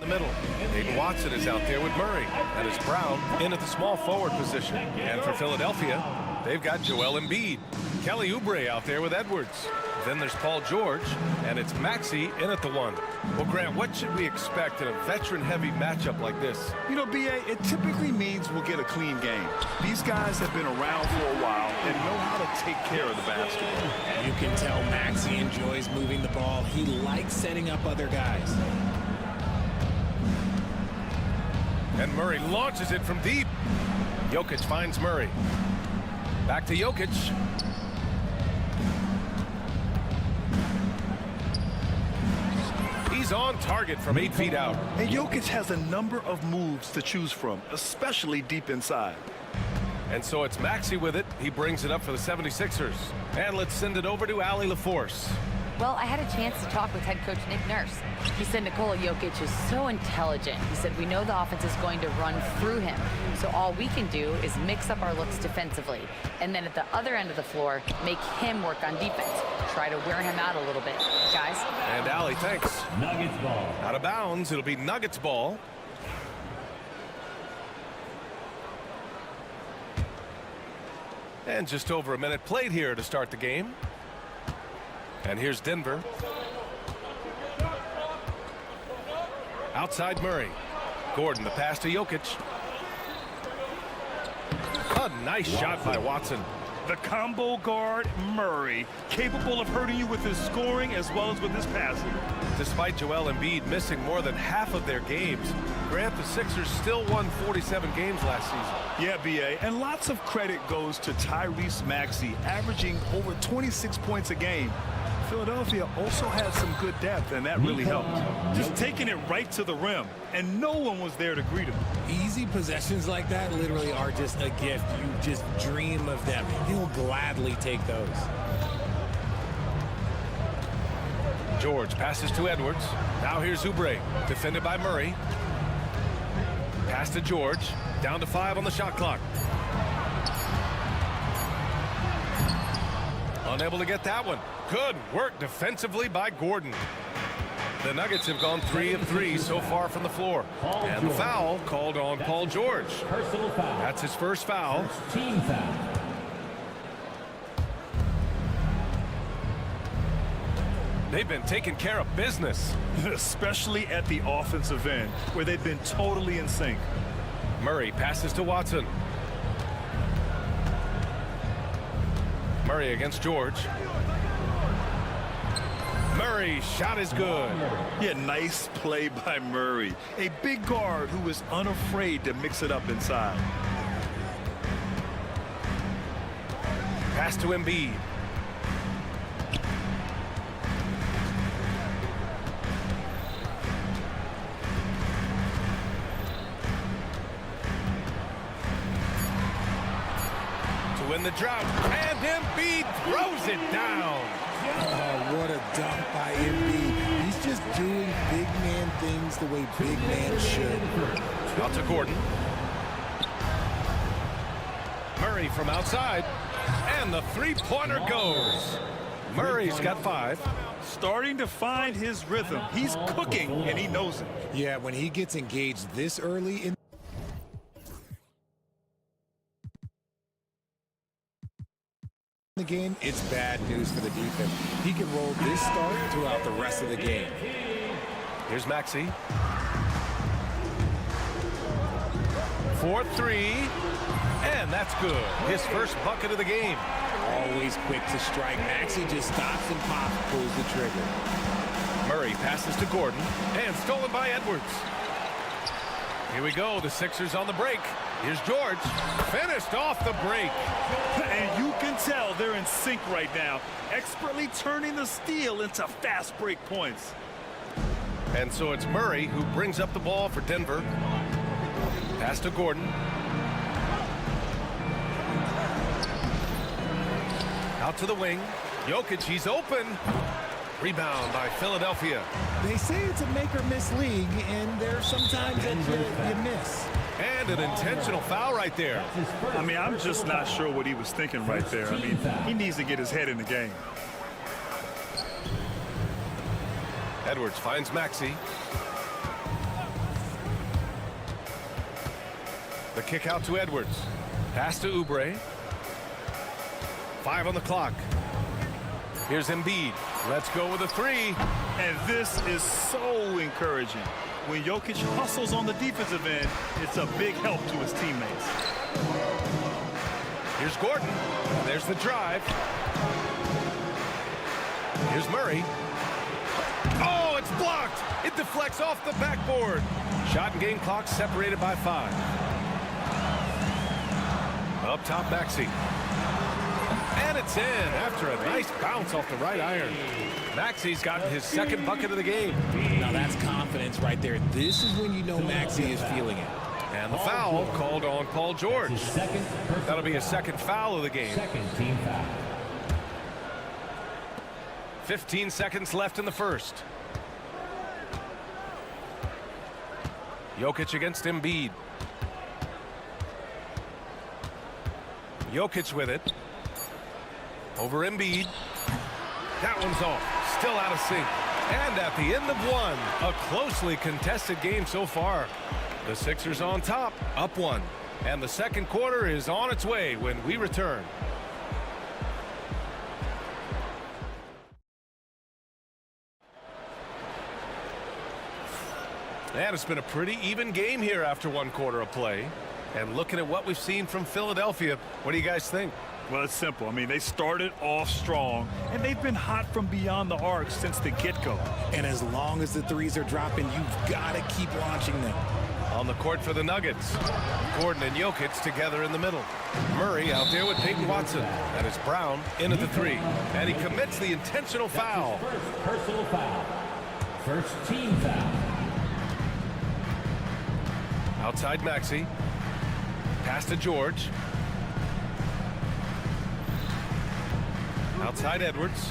the middle. Aiden Watson is out there with Murray. That is Brown in at the small forward position. And for Philadelphia, they've got Joel Embiid. Kelly Oubre out there with Edwards. Then there's Paul George, and it's Maxey in at the one. Well, Grant, what should we expect in a veteran-heavy matchup like this? You know, B.A., it typically means we'll get a clean game. These guys have been around for a while and know how to take care of the basketball. You can tell Maxey enjoys moving the ball. He likes setting up other guys. And Murray launches it from deep. Jokic finds Murray. Back to Jokic. He's on target from 8 feet out. And Jokic has a number of moves to choose from, especially deep inside. And so it's Maxey with it. He brings it up for the 76ers. And let's send it over to Allie LaForce. Well, I had a chance to talk with head coach Nick Nurse. He said Nikola Jokic is so intelligent. He said we know the offense is going to run through him. So all we can do is mix up our looks defensively. And then at the other end of the floor, make him work on defense. Try to wear him out a little bit. Guys? And Allie, thanks. Nuggets ball. Out of bounds, it'll be Nuggets ball. And just over a minute played here to start the game. And here's Denver. Outside Murray. Gordon, the pass to Jokic. A nice shot by Watson. The combo guard, Murray, capable of hurting you with his scoring as well as with his passing. Despite Joel Embiid missing more than half of their games, Grant, the Sixers still won 47 games last season. Yeah, B.A., and lots of credit goes to Tyrese Maxey, averaging over 26 points a game. Philadelphia also had some good depth, and that really helped. Just taking it right to the rim, and no one was there to greet him. Easy possessions like that literally are just a gift. You just dream of them. He'll gladly take those. George passes to Edwards. Now here's Oubre, defended by Murray. Pass to George. Down to 5 on the shot clock. Unable to get that one. Good work defensively by Gordon. The Nuggets have gone 3 of 3 so far from the floor. And the foul called on Paul George. Personal foul. That's his first foul. Team foul. They've been taking care of business. Especially at the offensive end, where they've been totally in sync. Murray passes to Watson. Murray against George. Murray's shot is good. Yeah, nice play by Murray. A big guard who is unafraid to mix it up inside. Pass to Embiid. To win the drought, and Embiid throws it down. Oh, what a dunk by Embiid. He's just doing big man things the way big man should. Out to Gordon. Murray from outside. And the three-pointer goes. Murray's got 5. Starting to find his rhythm. He's cooking, and he knows it. Yeah, when he gets engaged this early in the game, it's bad news for the defense. He can roll this start throughout the rest of the game. Here's Maxey. 4-3. And that's good. His first bucket of the game. Always quick to strike. Maxey just stops and pops, pulls the trigger. Murray passes to Gordon. And stolen by Edwards. Here we go. The Sixers on the break. Here's George. Finished off the break. And you can tell they're in sync right now. Expertly turning the steal into fast break points. And so it's Murray who brings up the ball for Denver. Pass to Gordon. Out to the wing. Jokic, he's open. Rebound by Philadelphia. They say it's a make-or-miss league, and there's sometimes that you miss. And an intentional foul right there. I mean, I'm just not sure what he was thinking right there. I mean, he needs to get his head in the game. Edwards finds Maxey. The kick out to Edwards. Pass to Oubre. 5 on the clock. Here's Embiid. Let's go with a 3. And this is so encouraging. When Jokic hustles on the defensive end, it's a big help to his teammates. Here's Gordon. There's the drive. Here's Murray. Oh, it's blocked. It deflects off the backboard. Shot and game clock separated by 5. Up top, Maxey. And it's in after a nice bounce off the right iron. Maxey's gotten his second bucket of the game. Now that's confidence right there. This is when you know Maxey is feeling it. And the foul called on Paul George. That'll be a second foul of the game. Second team foul. 15 seconds left in the first. Jokic against Embiid. Jokic with it. Over Embiid. That one's off. Still out of sync. And at the end of one, a closely contested game so far. The Sixers on top, up 1. And the second quarter is on its way when we return. And it's been a pretty even game here after 1 quarter of play. And looking at what we've seen from Philadelphia, what do you guys think? Well, it's simple. I mean, they started off strong, and they've been hot from beyond the arc since the get-go. And as long as the threes are dropping, you've got to keep launching them. On the court for the Nuggets, Gordon and Jokic together in the middle. Murray out there with Peyton Watson. That is Brown in at the 3. And he commits the intentional foul. First personal foul. First team foul. Outside Maxey. Pass to George. Outside Edwards.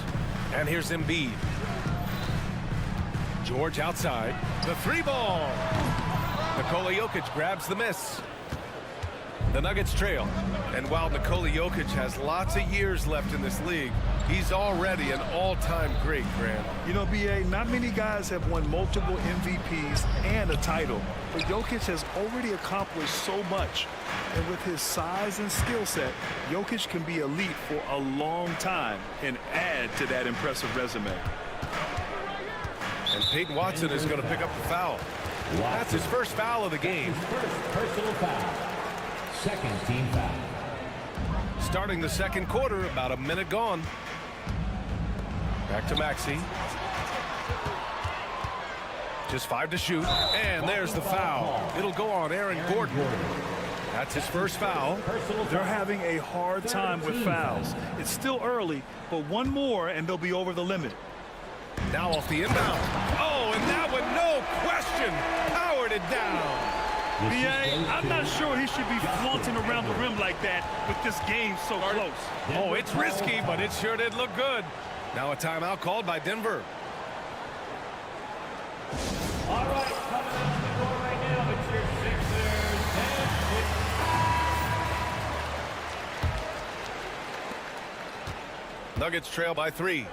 And here's Embiid. George outside. The 3 ball. Nikola Jokic grabs the miss. The Nuggets trail. And while Nikola Jokic has lots of years left in this league, he's already an all-time great, Grant. You know, B.A., not many guys have won multiple MVPs and a title, but Jokic has already accomplished so much. And with his size and skill set, Jokic can be elite for a long time and add to that impressive resume. And Peyton Watson is going to pick up the foul. That's his first foul of the game. First personal foul. Second team foul. Starting the second quarter, about a minute gone. Back to Maxey. Just 5 to shoot. And there's the foul. It'll go on Aaron Gordon. That's his first foul. They're having a hard time with fouls. It's still early, but one more and they'll be over the limit. Now off the inbound. Oh, and that one, no question, powered it down. B.A., I'm not sure he should be flaunting around the rim like that with this game so close. Oh, it's risky, but it sure did look good. Now a timeout called by Denver. All right, coming up to the door right now, it's your Sixers and Nuggets trail by 3.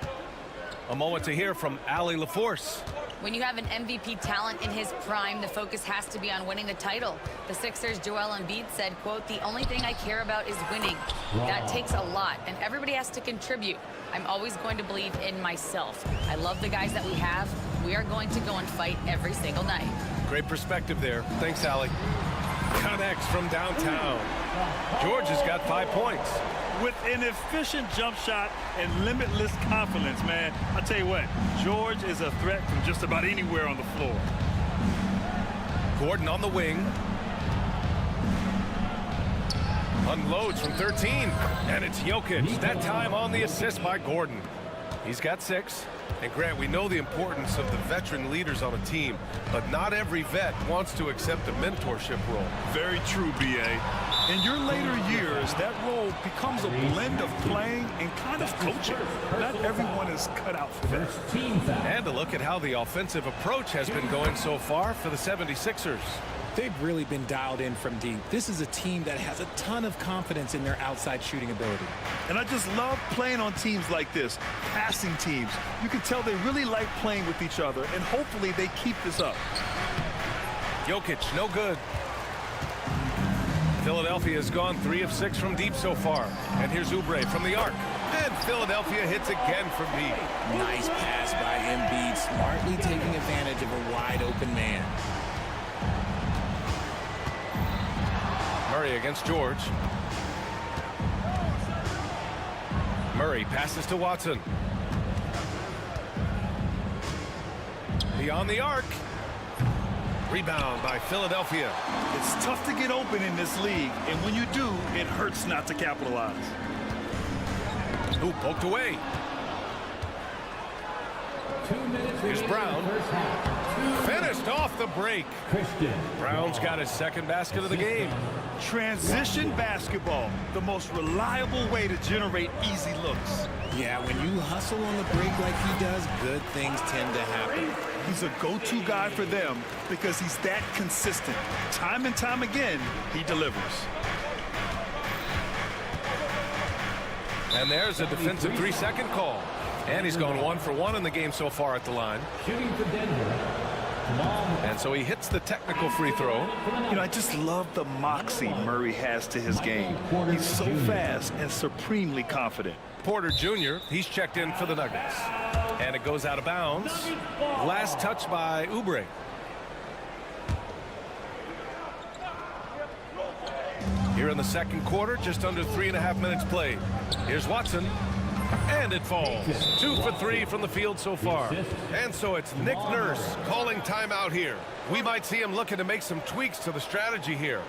A moment to hear from Allie LaForce. When you have an MVP talent in his prime, the focus has to be on winning the title. The Sixers' Joel Embiid said, quote, "The only thing I care about is winning." That takes a lot, and everybody has to contribute. I'm always going to believe in myself. I love the guys that we have. We are going to go and fight every single night. Great perspective there. Thanks, Allie. Connects from downtown. George has got 5 points. With an efficient jump shot and limitless confidence, man, I'll tell you what, George is a threat from just about anywhere on the floor. Gordon on the wing. Unloads from 13. And it's Jokic. That time on the assist by Gordon. He's got 6. And Grant, we know the importance of the veteran leaders on a team, but not every vet wants to accept a mentorship role. Very true, B.A. In your later years, that role becomes a blend of playing and kind of coaching. Not everyone is cut out for that. first team foul. And to look at how the offensive approach has been going so far for the 76ers. They've really been dialed in from deep. This is a team that has a ton of confidence in their outside shooting ability. And I just love playing on teams like this, passing teams. You can tell they really like playing with each other, and hopefully they keep this up. Jokic, no good. Philadelphia has gone 3 of 6 from deep so far. And here's Oubre from the arc. And Philadelphia hits again from deep. Nice pass by Embiid, smartly taking advantage of a wide open man. Murray against George. Murray passes to Watson. Beyond the arc. Rebound by Philadelphia. It's tough to get open in this league, and when you do, it hurts not to capitalize. Ooh, poked away. Here's Brown. Finished off the break. Brown's got his second basket of the game. Transition basketball, the most reliable way to generate easy looks. Yeah, when you hustle on the break like he does, good things tend to happen. He's a go-to guy for them because he's that consistent. Time and time again, he delivers. And there's a defensive 3-second call. And he's gone 1 for 1 in the game so far at the line. Shooting for Denver. And so he hits the technical free throw. You know, I just love the moxie Murray has to his game. He's so fast and supremely confident. Porter Jr., he's checked in for the Nuggets. And it goes out of bounds. Last touch by Oubre. Here in the second quarter, just under 3.5 minutes played. Here's Watson. And it falls. 2 for 3 from the field so far. And so it's Nick Nurse calling timeout here. We might see him looking to make some tweaks to the strategy here.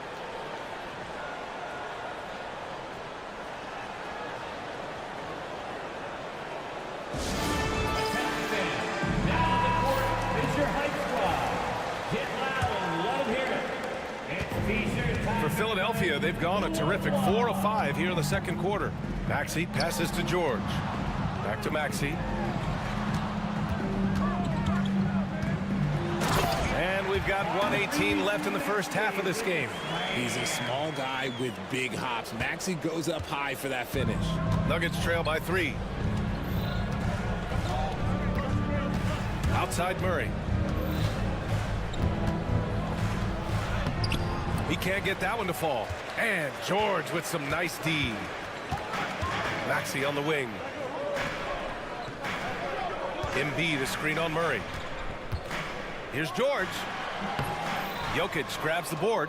Now on the court is your hype squad. Get loud and let them hear it. It's T-shirt time. For Philadelphia, they've gone a terrific 4 of 5 here in the second quarter. Maxey passes to George. Back to Maxey. And we've got 1:18 left in the first half of this game. He's a small guy with big hops. Maxey goes up high for that finish. Nuggets trail by 3. Outside Murray. He can't get that one to fall. And George with some nice D. Maxey on the wing. Embiid, a screen on Murray. Here's George. Jokic grabs the board.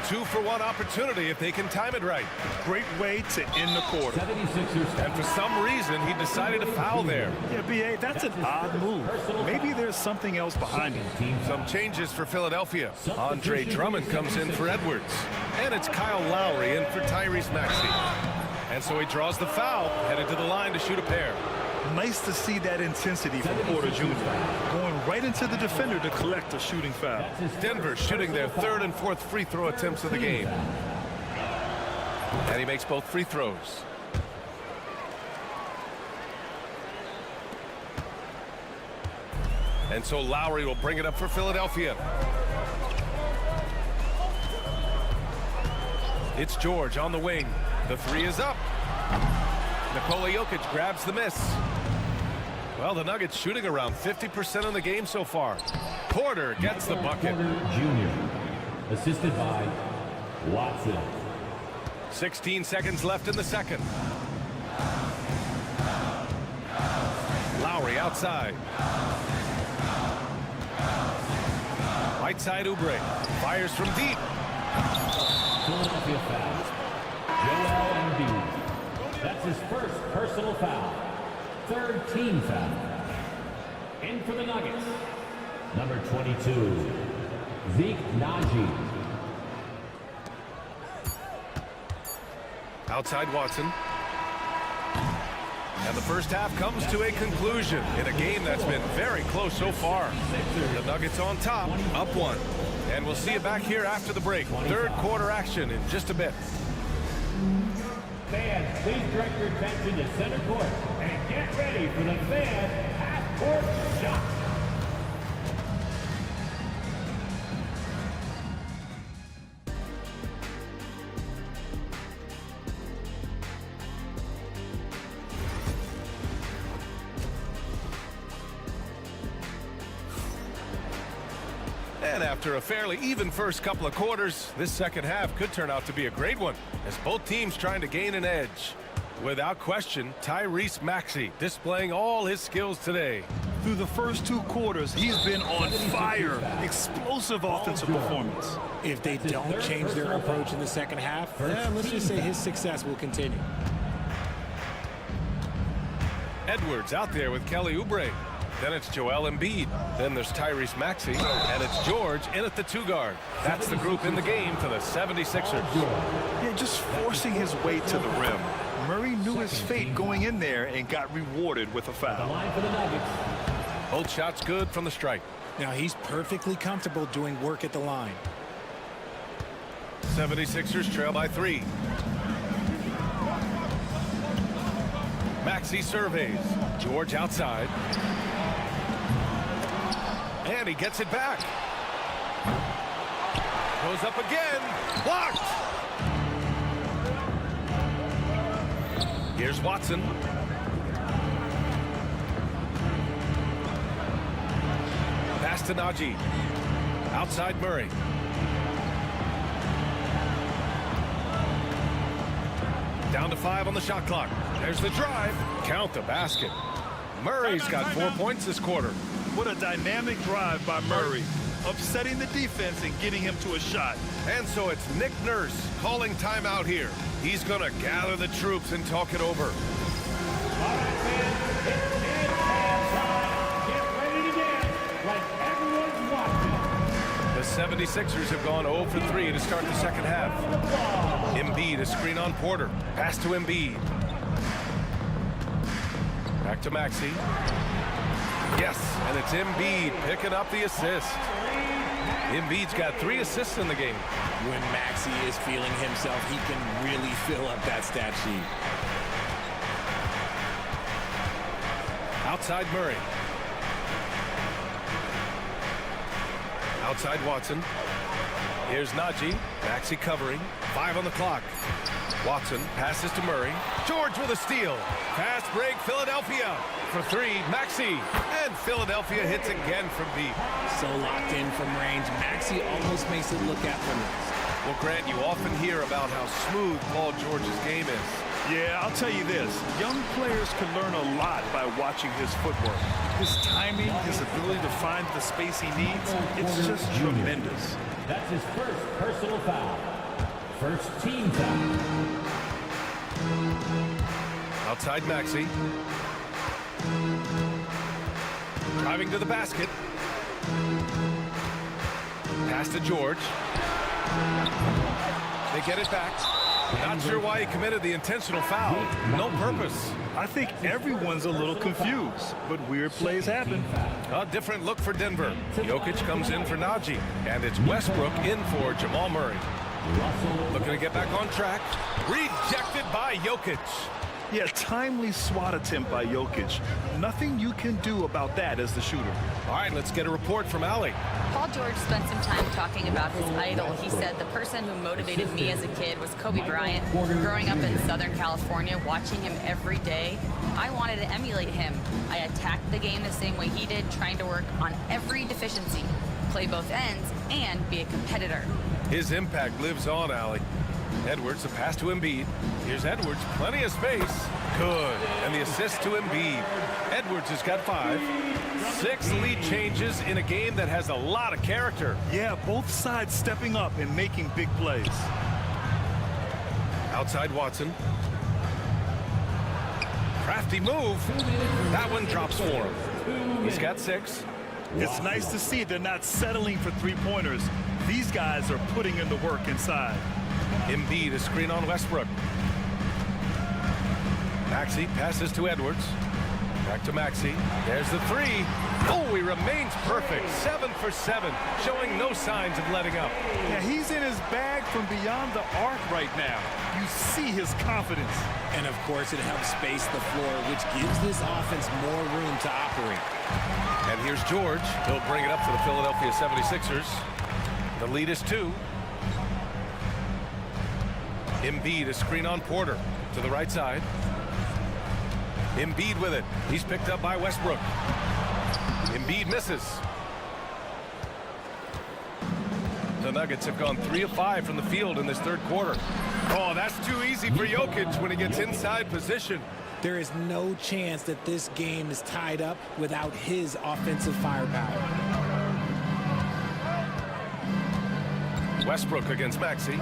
2 for 1 opportunity if they can time it right. Great way to end the quarter. 76ers. And for some reason, he decided to foul there. Yeah, B.A., that's an odd move. Maybe there's something else behind it. Some changes for Philadelphia. Andre Drummond comes in for Edwards. And it's Kyle Lowry in for Tyrese Maxey. And so he draws the foul, headed to the line to shoot a pair. Nice to see that intensity from Porter Jr. Going right into the defender to collect a shooting foul. Denver shooting their 3rd and 4th free throw attempts of the game. And he makes both free throws. And so Lowry will bring it up for Philadelphia. It's George on the wing. The 3 is up. Nikola Jokic grabs the miss. Well, the Nuggets shooting around 50% in the game so far. Porter gets the bucket. Porter Jr. Assisted by Watson. 16 seconds left in the second. Lowry outside. Right side Oubre. Fires from deep. Philadelphia fouls. Joel Embiid. That's his first personal foul. 3rd team foul. In for the Nuggets. Number 22, Zeke Naji. Outside Watson. And the first half comes to a conclusion in a game that's been very close so far. The Nuggets on top, up 1. And we'll see you back here after the break. 3rd quarter action in just a bit. Fans, please direct your attention to center court and get ready for the fan half-court shot. And after a fairly even first couple of quarters, this second half could turn out to be a great one, as both teams trying to gain an edge. Without question, Tyrese Maxey displaying all his skills today. Through the first 2 quarters, he's been on fire. Explosive offensive performance. If they don't change their approach in the second half, let's just say his success will continue. Edwards out there with Kelly Oubre. Then it's Joel Embiid. Then there's Tyrese Maxey. And it's George in at the 2 guard. That's the group in the game for the 76ers. Yeah, just forcing his way to the rim. Murray knew his fate going in there and got rewarded with a foul. Both shots good from the stripe. Now he's perfectly comfortable doing work at the line. 76ers trail by 3. Maxey surveys. George outside. And he gets it back. Goes up again. Blocked. Here's Watson. Pass to Najee. Outside Murray. Down to 5 on the shot clock. There's the drive. Count the basket. Murray's got 4 points this quarter. What a dynamic drive by Murray. Upsetting the defense and getting him to a shot. And so it's Nick Nurse calling timeout here. He's going to gather the troops and talk it over. All right, fans, it's halftime. Get ready to dance like everyone's watching. The 76ers have gone 0 for 3 to start the second half. Embiid, a screen on Porter. Pass to Embiid. Back to Maxey. Yes, and it's Embiid picking up the assist. Embiid's got 3 assists in the game. When Maxey is feeling himself, he can really fill up that stat sheet. Outside Murray. Outside Watson. Here's Najee. Maxey covering. 5 on the clock. Watson passes to Murray. George with a steal. Fast break, Philadelphia. For 3, Maxey. And Philadelphia hits again from deep. So locked in from range, Maxey almost makes it look effortless. Well, Grant, you often hear about how smooth Paul George's game is. Yeah, I'll tell you this. Young players can learn a lot by watching his footwork. His timing, his ability to find the space he needs, it's just tremendous. That's his first personal foul. First team foul. Outside Maxey. Driving to the basket. Pass to George. They get it back. Not sure why he committed the intentional foul. No purpose. I think everyone's a little confused, but weird plays happen. A different look for Denver. Jokic comes in for Najee, and it's Westbrook in for Jamal Murray. Looking to get back on track. Rejected by Jokic. Yeah, timely swat attempt by Jokic. Nothing you can do about that as the shooter. All right, let's get a report from Allie. Paul George spent some time talking about his idol. He said, the person who motivated me as a kid was Kobe Bryant. Growing up in Southern California, watching him every day, I wanted to emulate him. I attacked the game the same way he did, trying to work on every deficiency, play both ends, and be a competitor. His impact lives on, Allie. Edwards, a pass to Embiid. Here's Edwards, plenty of space. Good, and the assist to Embiid. Edwards has got 5. 6 lead changes in a game that has a lot of character. Yeah, both sides stepping up and making big plays. Outside Watson. Crafty move. That one drops for him. He's got 6. It's nice to see they're not settling for three-pointers. These guys are putting in the work inside. Embiid, a screen on Westbrook. Maxey passes to Edwards. Back to Maxey. There's the 3. Oh, he remains perfect. 7 for 7, showing no signs of letting up. Yeah, he's in his bag from beyond the arc right now. You see his confidence. And of course, it helps space the floor, which gives this offense more room to operate. And here's George. He'll bring it up for the Philadelphia 76ers. The lead is 2. Embiid, a screen on Porter to the right side. Embiid with it. He's picked up by Westbrook. Embiid misses. The Nuggets have gone 3 of 5 from the field in this third quarter. Oh, that's too easy for Jokic when he gets inside position. There is no chance that this game is tied up without his offensive firepower. Westbrook against Maxey.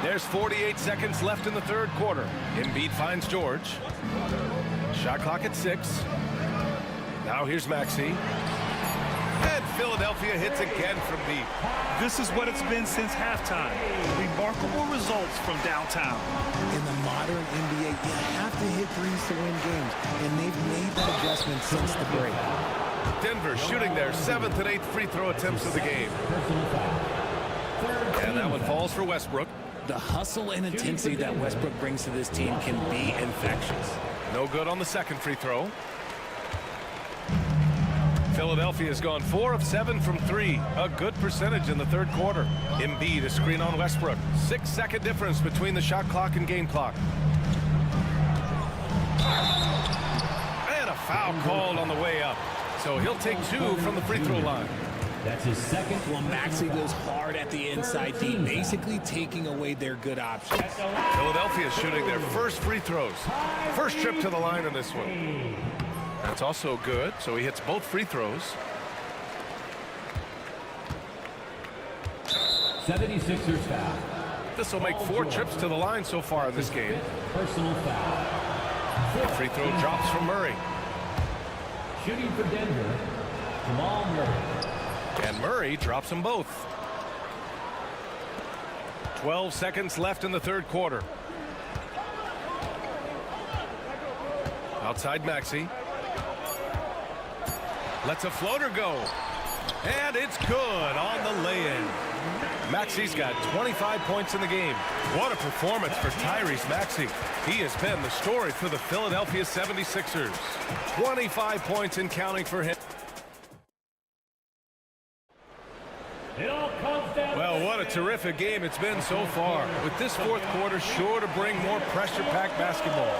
There's 48 seconds left in the third quarter. Embiid finds George. Shot clock at 6. Now here's Maxey. And Philadelphia hits again from deep. This is what it's been since halftime. Remarkable results from downtown. In the modern NBA, you have to hit threes to win games, and they've made that adjustment since the break. Denver shooting their 7th and 8th free throw attempts of the game. And that one falls for Westbrook. The hustle and intensity that Westbrook brings to this team can be infectious. No good on the second free throw. Philadelphia has gone 4 of 7 from 3. A good percentage in the third quarter. Embiid, a screen on Westbrook. 6-second difference between the shot clock and game clock. And a foul called on the way up. So he'll take 2 from the free throw line. That's his second. Well, Maxey goes hard at the inside D, basically taking away their good options. Philadelphia shooting their first free throws. First trip to the line in this one. That's also good, so he hits both free throws. 76ers foul. This will make 4 trips to the line so far in this game. Personal foul. Free throw drops from Murray. Shooting for Denver, Jamal Murray. And Murray drops them both. 12 seconds left in the third quarter. Outside Maxey. Lets a floater go. And it's good on the lay-in. Maxey's got 25 points in the game. What a performance for Tyrese Maxey. He has been the story for the Philadelphia 76ers. 25 points and counting for him. Well, what a terrific game it's been so far. With this fourth quarter sure to bring more pressure-packed basketball.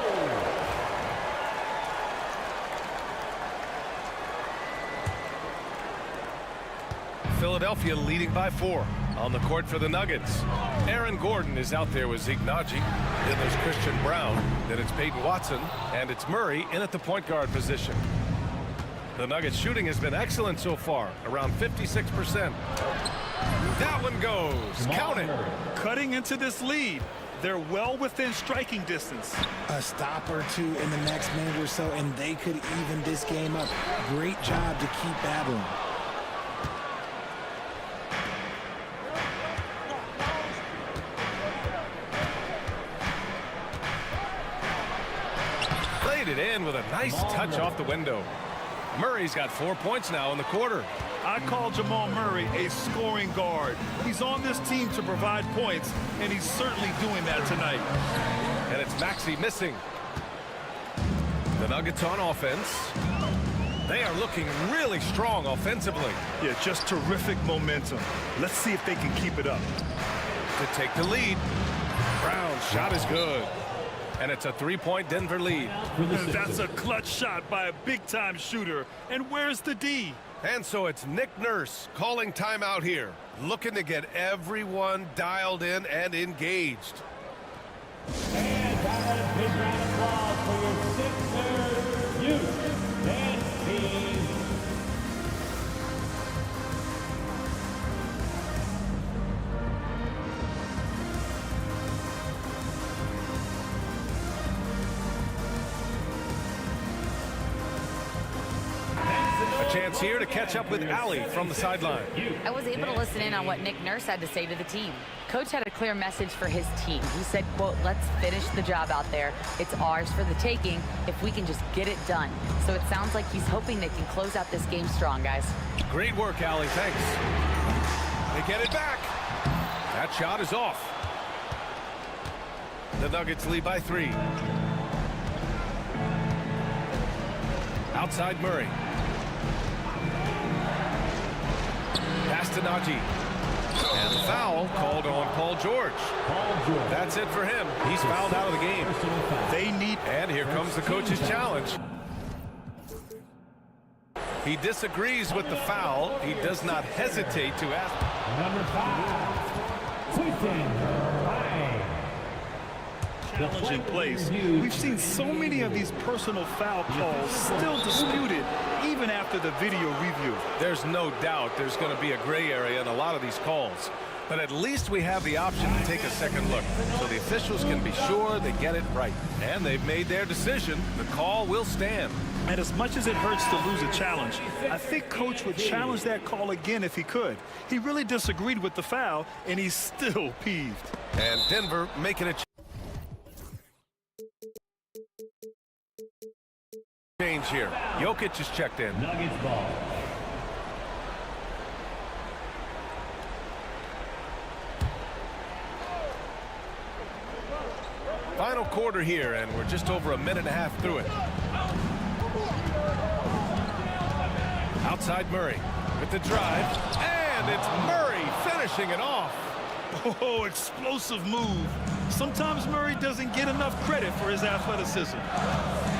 Philadelphia leading by 4. On the court for the Nuggets, Aaron Gordon is out there with Zeke Naji. Then there's Christian Brown. Then it's Peyton Watson. And it's Murray in at the point guard position. The Nuggets shooting has been excellent so far, around 56%. That one goes. Count it. Cutting into this lead. They're well within striking distance. A stop or two in the next minute or so, and they could even this game up. Great job to keep battling. Played it in with a nice touch off the window. Murray's got 4 points now in the quarter. I call Jamal Murray a scoring guard. He's on this team to provide points, and he's certainly doing that tonight. And it's Maxey missing. The Nuggets on offense. They are looking really strong offensively. Yeah, just terrific momentum. Let's see if they can keep it up. To take the lead. Brown's shot is good. And it's a 3-point Denver lead. That's a clutch shot by a big-time shooter. And where's the D? And so it's Nick Nurse calling timeout here, looking to get everyone dialed in and engaged. And that is a big round of applause for your Sixers youth dance team. Chance here to catch up with Allie from the sideline. I was able to listen in on what Nick Nurse had to say to the team. Coach had a clear message for his team. He said, quote, let's finish the job out there. It's ours for the taking if we can just get it done. So it sounds like he's hoping they can close out this game strong, guys. Great work, Allie. Thanks. They get it back. That shot is off. The Nuggets lead by 3. Outside Murray. Pass to Naji. And the foul called on Paul George. That's it for him. He's fouled out of the game. They need... And here comes the coach's challenge. He disagrees with the foul. He does not hesitate to ask. Number 5, Quentin Ryan. Challenging plays. We've seen so many of these personal foul calls still disputed even after the video review. There's no doubt there's going to be a gray area in a lot of these calls. But at least we have the option to take a second look, so the officials can be sure they get it right. And they've made their decision. The call will stand. And as much as it hurts to lose a challenge, I think Coach would challenge that call again if he could. He really disagreed with the foul, and he's still peeved. And Denver making a change here. Jokic is checked in. Nuggets ball. Final quarter here, and we're just over a minute and a half through it. Outside Murray with the drive, and it's Murray finishing it off. Oh, explosive move. Sometimes Murray doesn't get enough credit for his athleticism.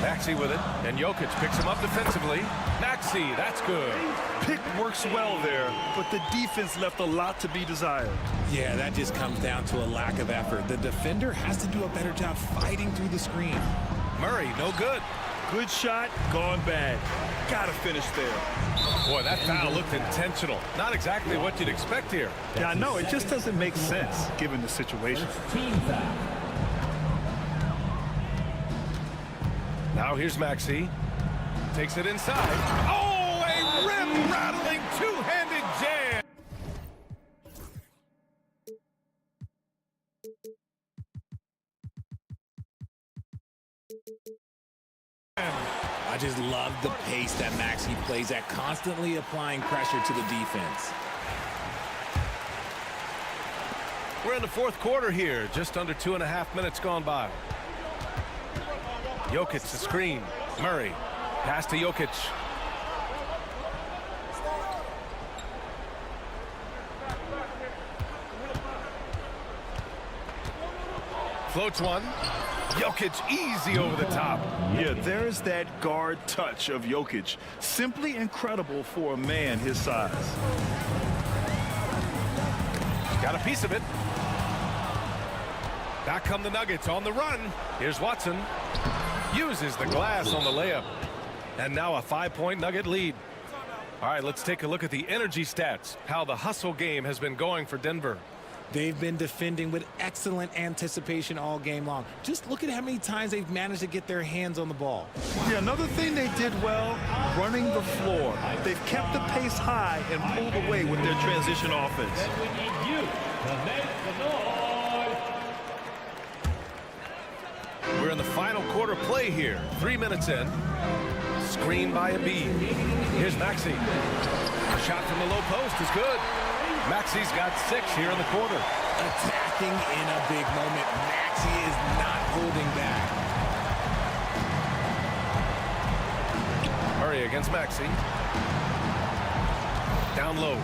Maxey with it, and Jokic picks him up defensively. Maxey, that's good. Pick works well there, but the defense left a lot to be desired. Yeah, that just comes down to a lack of effort. The defender has to do a better job fighting through the screen. Murray, no good. Good shot, gone bad. Gotta finish there. Boy, that foul looked intentional. Not exactly what you'd expect here. Yeah, I know. It just doesn't make sense given the situation. Team foul. Now here's Maxey. Takes it inside. Oh, a rim-rattling two-handed jam. I just love the pace that Maxey plays at, constantly applying pressure to the defense. We're in the fourth quarter here. Just under 2.5 minutes gone by. Jokic the screen. Murray. Pass to Jokic. Floats one. Jokic easy over the top. Yeah, there's that guard touch of Jokic. Simply incredible for a man his size. Got a piece of it. Back come the Nuggets on the run. Here's Watson. Uses the glass on the layup. And now a 5-point Nugget lead. All right, let's take a look at the energy stats. How the hustle game has been going for Denver. They've been defending with excellent anticipation all game long. Just look at how many times they've managed to get their hands on the ball. Yeah, another thing they did well, running the floor. They've kept the pace high and pulled away with their transition offense. Then we need you to make the noise. We're in the final quarter play here. 3 minutes in. Screen by Embiid. Here's Maxey. A shot from the low post is good. Maxey's got 6 here in the quarter. Attacking in a big moment. Maxey is not holding back. Murray against Maxey. Down low.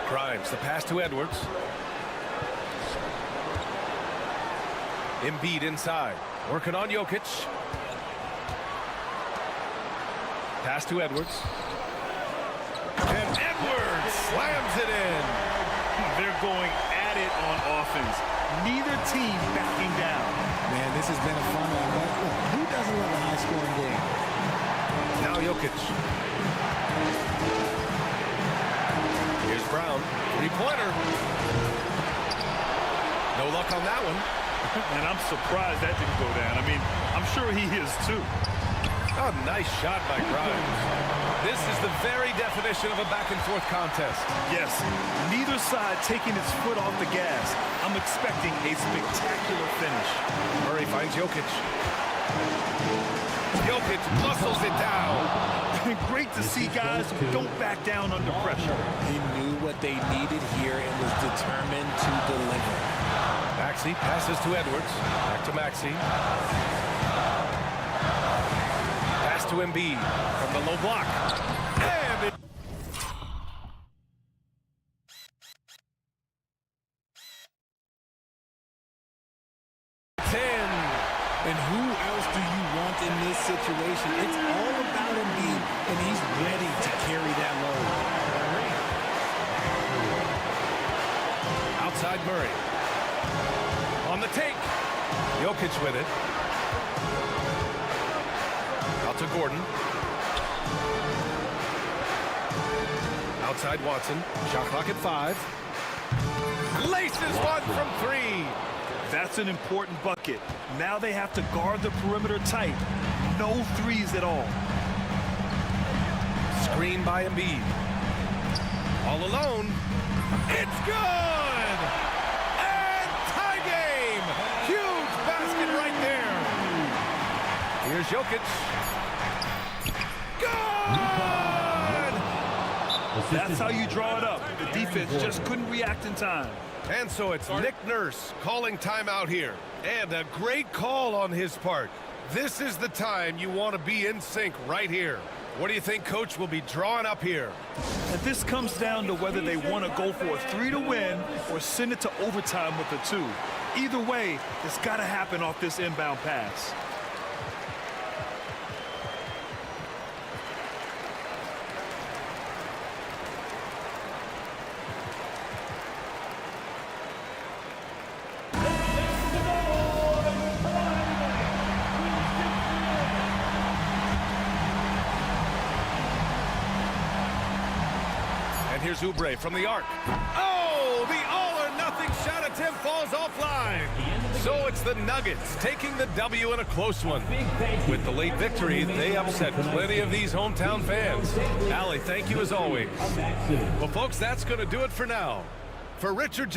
Grimes, the pass to Edwards. Embiid inside. Working on Jokic. Pass to Edwards. And Edwards slams it in. They're going at it on offense. Neither team backing down. Man, this has been a fun one. But look, who doesn't love a high-scoring game? Now Jokic. Here's Brown. Three-pointer. No luck on that one. And I'm surprised that didn't go down. I mean, I'm sure he is too. Oh, nice shot by Grimes. This is the very definition of a back-and-forth contest. Yes, neither side taking its foot off the gas. I'm expecting a spectacular finish. Murray finds Jokic. Jokic muscles it down. Great to see guys who don't back down under pressure. He knew what they needed here and was determined to deliver. Maxey passes to Edwards. Back to Maxey. Pass to Embiid from the low block. And it's in. situation. It's all about Embiid, and he's ready to carry that load. Outside Murray. On the take. Jokic with it. Out to Gordon. Outside Watson. Shot clock at 5. Laces one from 3. That's an important bucket. Now they have to guard the perimeter tight. No threes at all. Screen by Embiid. All alone. It's good! And tie game! Huge basket right there. Here's Jokic. Good! That's how you draw it up. The defense just couldn't react in time. And so it's Nick Nurse calling timeout here. And a great call on his part. This is the time you want to be in sync right here. What do you think Coach will be drawing up here? And this comes down to whether they want to go for a 3 to win or send it to overtime with a 2. Either way, it's got to happen off this inbound pass. And here's Oubre from the arc. Oh, the all-or-nothing shot attempt falls offline. So it's the Nuggets taking the W in a close one. With the late victory, they upset plenty of these hometown fans. Allie, thank you as always. Well, folks, that's going to do it for now. For Richard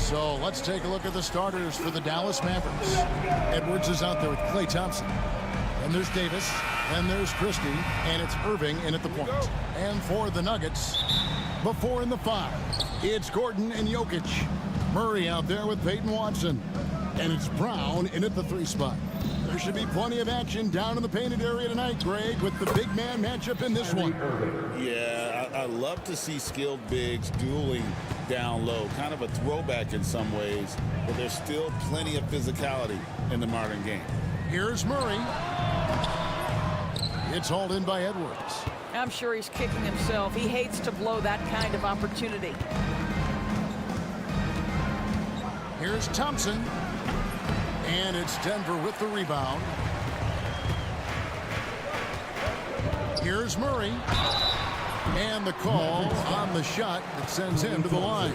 So let's take a look at the starters for the Dallas Mavericks. Edwards is out there with Klay Thompson. And there's Davis. And there's Christie. And it's Irving in at the point. And for the Nuggets, the 4 and the 5, it's Gordon and Jokic. Murray out there with Peyton Watson. And it's Brown in at the 3 spot. There should be plenty of action down in the painted area tonight, Greg, with the big man matchup in this one. Yeah, I love to see skilled bigs dueling down low. Kind of a throwback in some ways, but there's still plenty of physicality in the modern game. Here's Murray. It's hauled in by Edwards. I'm sure he's kicking himself. He hates to blow that kind of opportunity. Here's Thompson. And it's Denver with the rebound. Here's Murray. And the call on the shot that sends him to the line.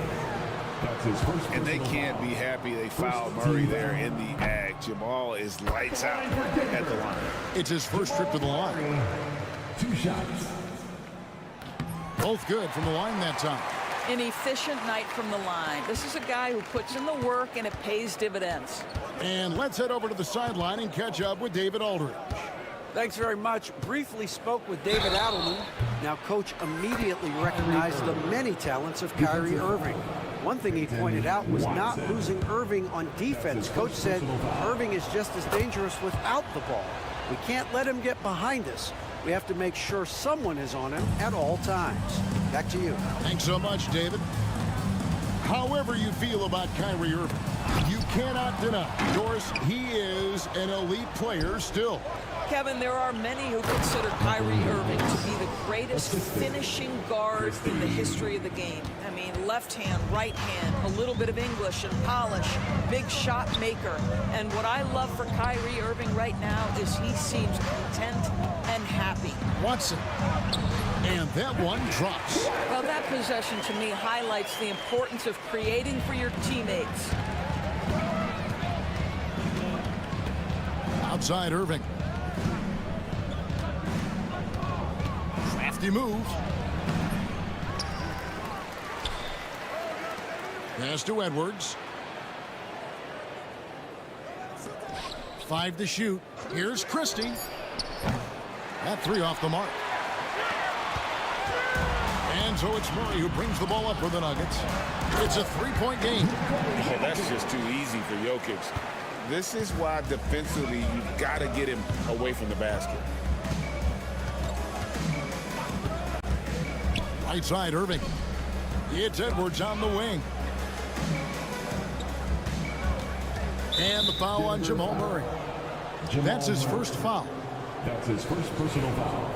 And they can't be happy they fouled Murray there in the ag. Jamal is lights out at the line. It's his first trip to the line. 2 shots. Both good from the line that time. An efficient night from the line. This is a guy who puts in the work and it pays dividends. And let's head over to the sideline and catch up with David Aldridge. Thanks very much. Briefly spoke with David Adelman. Now, Coach immediately recognized the many talents of Kyrie Irving. One thing he pointed out was not losing Irving on defense. Coach said Irving is just as dangerous without the ball. We can't let him get behind us. We have to make sure someone is on him at all times. Back to you. Thanks so much, David. However you feel about Kyrie Irving, you cannot deny, Doris, he is an elite player still. Kevin, there are many who consider Kyrie Irving to be the greatest finishing guard in the history of the game. I mean, left hand, right hand, a little bit of English and polish, big shot maker. And what I love for Kyrie Irving right now is he seems content and happy. Watson. And that one drops. Well, that possession to me highlights the importance of creating for your teammates. Outside Irving. Crafty move. Pass to Edwards. 5 to shoot. Here's Christie. That 3 off the mark. And so it's Murray who brings the ball up for the Nuggets. It's a 3-point game. Oh, that's just too easy for Jokic. This is why defensively you've got to get him away from the basket. Right side Irving. It's Edwards on the wing. And the foul on Jamal Murray. That's his first foul. That's his first personal foul.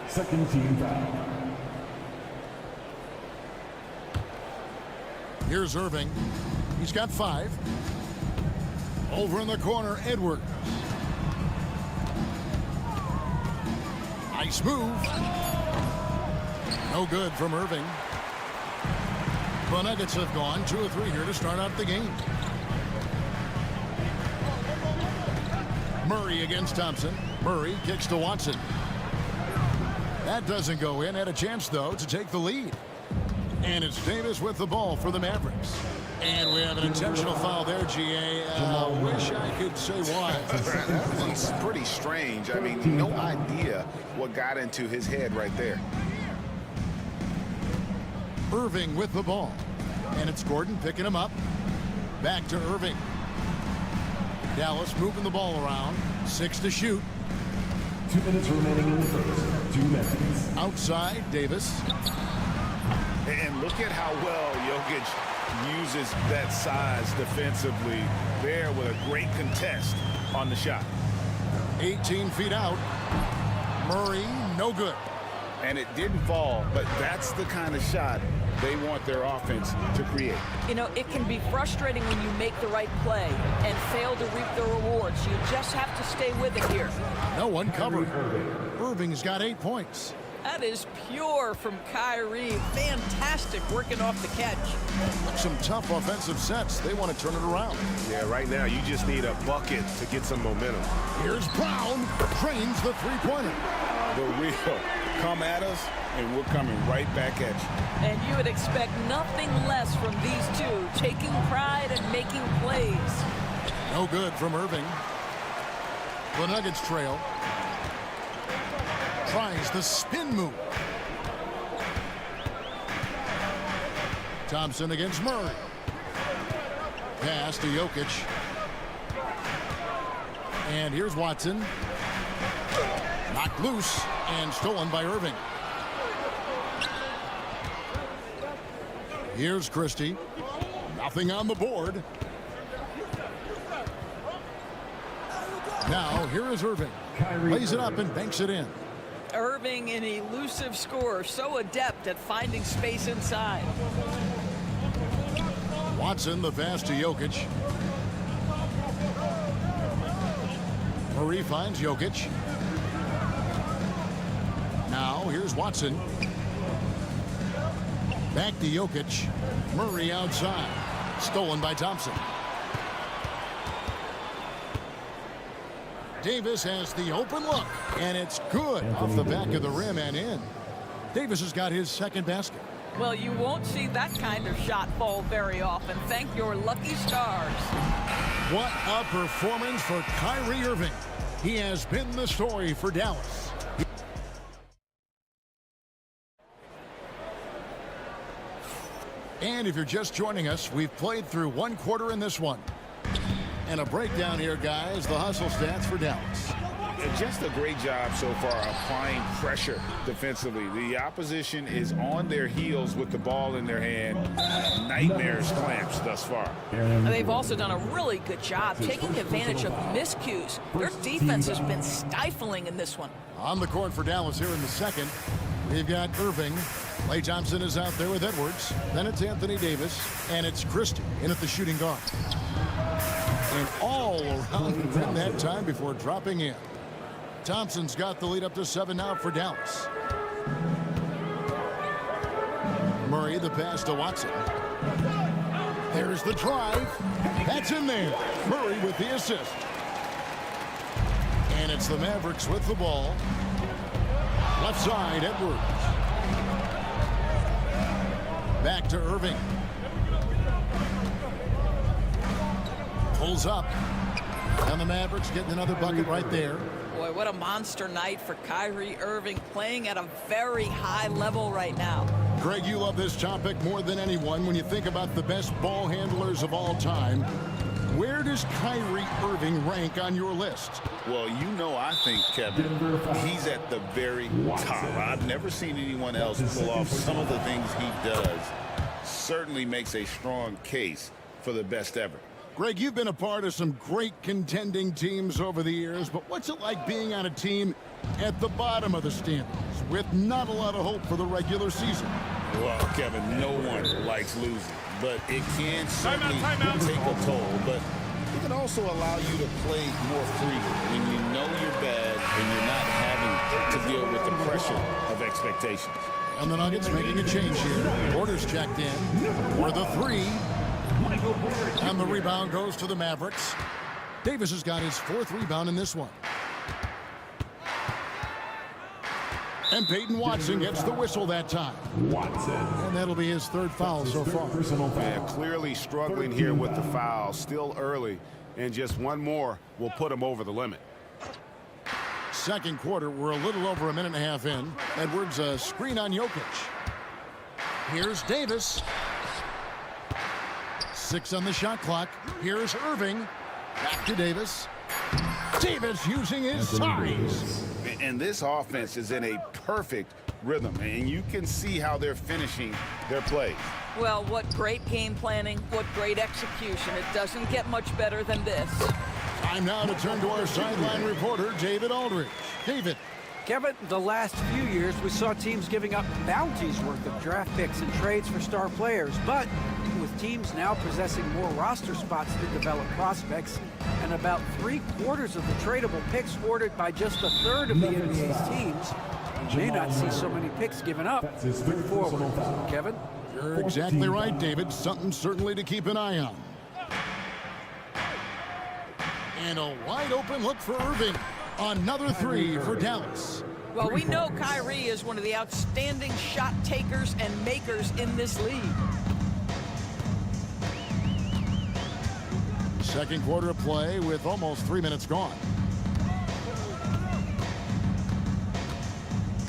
Second team foul. Here's Irving. He's got 5. Over in the corner, Edwards. Nice move. No good from Irving. The Nuggets have gone 2 of 3 here to start out the game. Murray against Thompson. Murray kicks to Watson. That doesn't go in. Had a chance, though, to take the lead. And it's Davis with the ball for the Mavericks. And we have an intentional foul there, GA. Wish I could say why. It's pretty strange. I mean, no idea what got into his head right there. Irving with the ball. And it's Gordon picking him up. Back to Irving. Dallas moving the ball around. 6 to shoot. 2 minutes remaining in the first. 2 minutes. Outside, Davis. And look at how well Jokic uses that size defensively there with a great contest on the shot. 18 feet out. Murray, no good. And it didn't fall, but that's the kind of shot they want their offense to create. You know, it can be frustrating when you make the right play and fail to reap the rewards. You just have to stay with it here. No one covered. Irving's got 8 points. That is pure from Kyrie. Fantastic working off the catch. Some tough offensive sets. They want to turn it around. Yeah, right now you just need a bucket to get some momentum. Here's Brown. Trains the 3-pointer. The real Come at us, and we're coming right back at you. And you would expect nothing less from these two, taking pride and making plays. No good from Irving. The Nuggets trail. Tries the spin move. Thompson against Murray. Pass to Jokic. And here's Watson. Knocked loose and stolen by Irving. Here's Christie. Nothing on the board. Now, here is Irving. Lays it up and banks it in. Irving, an elusive scorer, so adept at finding space inside. Watson, the pass to Jokic. Murray finds Jokic. Now, here's Watson. Back to Jokic. Murray outside. Stolen by Thompson. Davis has the open look, and it's good off the back of the rim and in. Davis has got his second basket. Well, you won't see that kind of shot fall very often. Thank your lucky stars. What a performance for Kyrie Irving. He has been the story for Dallas. And if you're just joining us, we've played through one quarter in this one. And a breakdown here, guys, the hustle stats for Dallas. Just a great job so far applying pressure defensively. The opposition is on their heels with the ball in their hand. Nightmares clamps thus far. They've also done a really good job taking advantage of miscues. Their defense has been stifling in this one. On the court for Dallas here in the second, we've got Irving. Klay Thompson is out there with Edwards. Then it's Anthony Davis, and it's Christie in at the shooting guard. And all around the rim that time before dropping in. Thompson's got the lead up to 7 now for Dallas. Murray, the pass to Watson. There's the drive. That's in there. Murray with the assist. And it's the Mavericks with the ball. Left side, Edwards. Back to Irving. Pulls up. And the Mavericks getting another bucket right there. Boy, what a monster night for Kyrie Irving, playing at a very high level right now. Greg, you love this topic more than anyone. When you think about the best ball handlers of all time, where does Kyrie Irving rank on your list? Well, you know, I think, Kevin, he's at the very top. I've never seen anyone else pull off some of the things he does. Certainly makes a strong case for the best ever. Greg, you've been a part of some great contending teams over the years, but what's it like being on a team at the bottom of the standings with not a lot of hope for the regular season? Well, Kevin, no one likes losing, but it can certainly take a toll. But it can also allow you to play more freely when you know you're bad and you're not having to deal with the pressure of expectations. And the Nuggets making a change here. Orders checked in for the three. And the rebound goes to the Mavericks. Davis has got his 4th rebound in this one. And Peyton Watson gets the whistle that time. And that'll be his 3rd foul so far. Yeah, clearly struggling here with the foul. Still early. And just one more will put him over the limit. Second quarter, we're a little over a minute and a half in. Edwards, a screen on Jokic. Here's Davis. 6 on the shot clock. Here's Irving. Back to Davis. Davis using his size. And this offense is in a perfect rhythm, and you can see how they're finishing their plays. Well, what great game planning, what great execution. It doesn't get much better than this. Time now to turn to our sideline reporter, David Aldridge. David. Kevin, the last few years we saw teams giving up bounties worth of draft picks and trades for star players, but with teams now possessing more roster spots to develop prospects and about 3/4 of the tradable picks ordered by just 1/3 of the NBA's teams, you may not see so many picks given up moving forward. Kevin? You're exactly right, David. Something certainly to keep an eye on. And a wide open look for Irving. Another 3 for Dallas. Well, we know Kyrie is one of the outstanding shot takers and makers in this league. Second quarter of play with almost 3 minutes gone.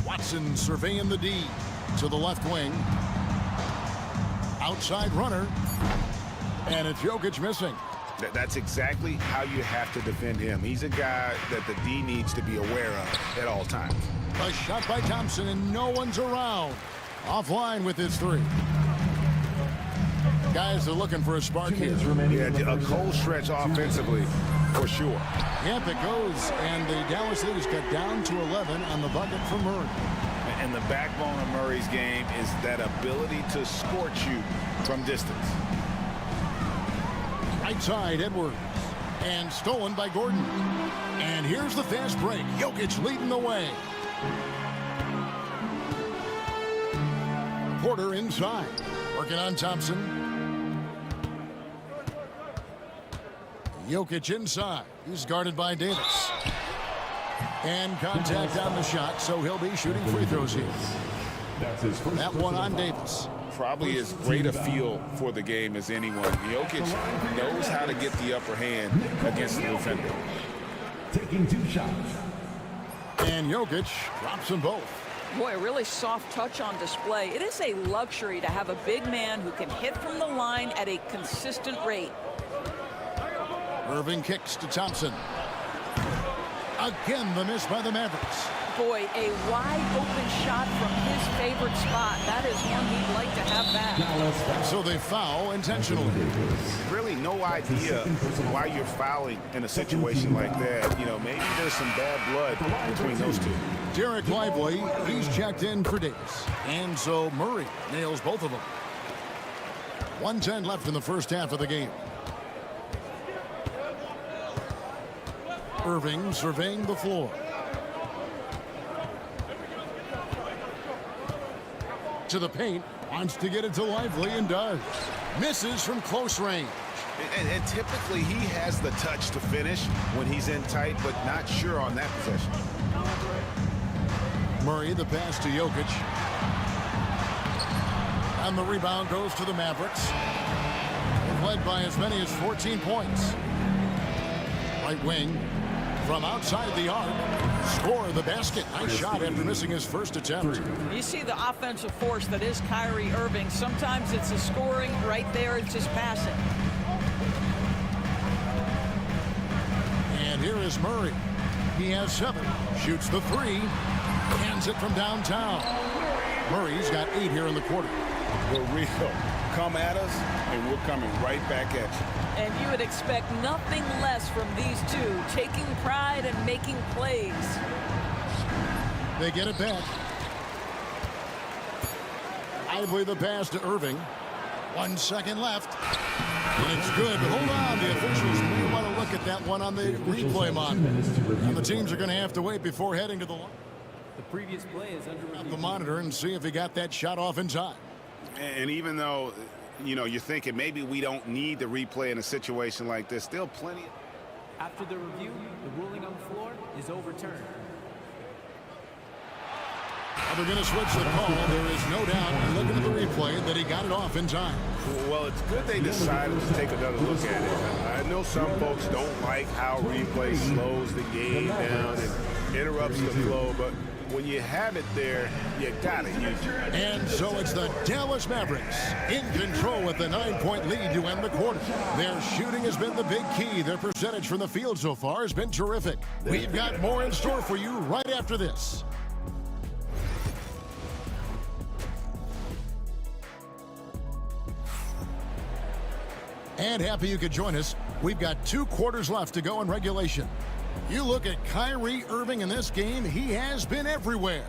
Watson surveying the D to the left wing. Outside runner. And it's Jokic missing. That's exactly how you have to defend him. He's a guy that the D needs to be aware of at all times. A shot by Thompson, and no one's around. Offline with his three. Guys are looking for a spark here. Yeah, a cold stretch offensively, for sure. Yep, it goes, and the Dallas leaders got down to 11 on the bucket from Murray. And the backbone of Murray's game is that ability to scorch you from distance. Right side, Edwards. And stolen by Gordon. And here's the fast break. Jokic leading the way. Porter inside. Working on Thompson. Jokic inside. He's guarded by Davis. And contact on the shot, so he'll be shooting free throws here. That one on Davis. Probably as great a feel for the game as anyone. Jokic knows how to get the upper hand against the defender. Taking 2 shots. And Jokic drops them both. Boy, a really soft touch on display. It is a luxury to have a big man who can hit from the line at a consistent rate. Irving kicks to Thompson. Again, the miss by the Mavericks. Boy, a wide-open shot from his favorite spot. That is one he'd like to have back. So they foul intentionally. Really no idea why you're fouling in a situation like that. You know, maybe there's some bad blood between those two. Derek Lively, he's checked in for Davis. And so Murray nails both of them. 1:10 left in the first half of the game. Irving surveying the floor. To the paint, wants to get it to Lively and does. Misses from close range. And typically he has the touch to finish when he's in tight, but not sure on that possession. Murray, the pass to Jokic. And the rebound goes to the Mavericks. They've led by as many as 14 points. Right wing. From outside the arc, score the basket. Nice shot after missing his first attempt. You see the offensive force that is Kyrie Irving. Sometimes it's a scoring, right there it's just passing. And here is Murray. He has 7, shoots the 3, hands it from downtown. Murray's got 8 here in the quarter. We're real. Come at us, and we're coming right back at you. And you would expect nothing less from these two, taking pride and making plays. They get it back. Lively the pass to Irving. 1 second left. And it's good. Hold on. The officials may want to look at that one on the replay monitor. And the teams are going to have to wait before heading to the line. The previous play is under review. The monitor and see if he got that shot off in time. And even though, you know, you're thinking maybe we don't need the replay in a situation like this, still plenty. After the review, the ruling on the floor is overturned. Well, they're going to switch the call. There is no doubt, looking at the replay, that he got it off in time. Well, it's good they decided to take another look at it. I know some folks don't like how replay slows the game down and interrupts the flow, but when you have it there, you got it. And so it's the Dallas Mavericks in control with the 9-point lead to end the quarter. Their shooting has been the big key. Their percentage from the field so far has been terrific. We've got more in store for you right after this. And happy you could join us. We've got 2 quarters left to go in regulation. You look at Kyrie Irving in this game, he has been everywhere.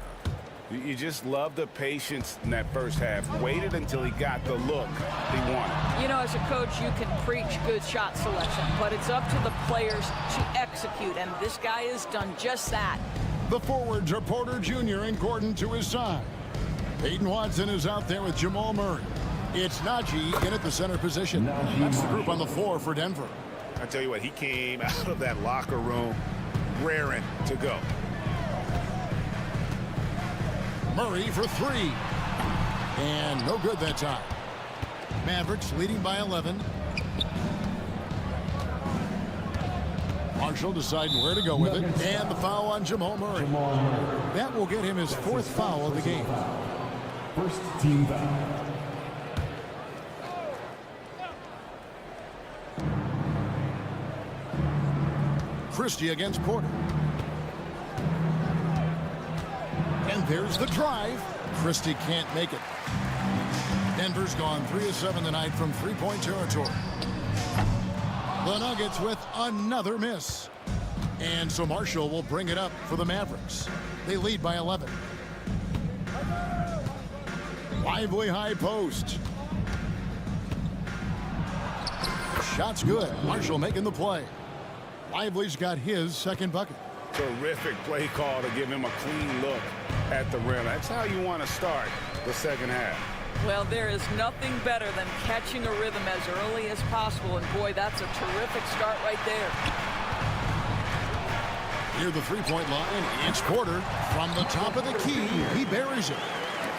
You just love the patience in that first half. Waited until he got the look he wanted. You know, as a coach, you can preach good shot selection, but it's up to the players to execute, and this guy has done just that. The forwards are Porter Jr. and Gordon to his side. Peyton Watson is out there with Jamal Murray. It's Najee in at the center position. That's the group on the floor for Denver. I tell you what, he came out of that locker room raring to go. Murray for three. And no good that time. Mavericks leading by 11. Marshall deciding where to go with it. And the foul on Jamal Murray. That will get him his fourth foul of the game. First team foul. Christie against Porter. And there's the drive. Christie can't make it. Denver's gone 3 of 7 tonight from three-point territory. The Nuggets with another miss. And so Marshall will bring it up for the Mavericks. They lead by 11. Lively high post. Shot's good. Marshall making the play. Lively's got his second bucket. Terrific play call to give him a clean look at the rim. That's how you want to start the second half. Well, there is nothing better than catching a rhythm as early as possible, and boy, that's a terrific start right there. Near the three-point line, it's Porter. From the top of the key, he buries it.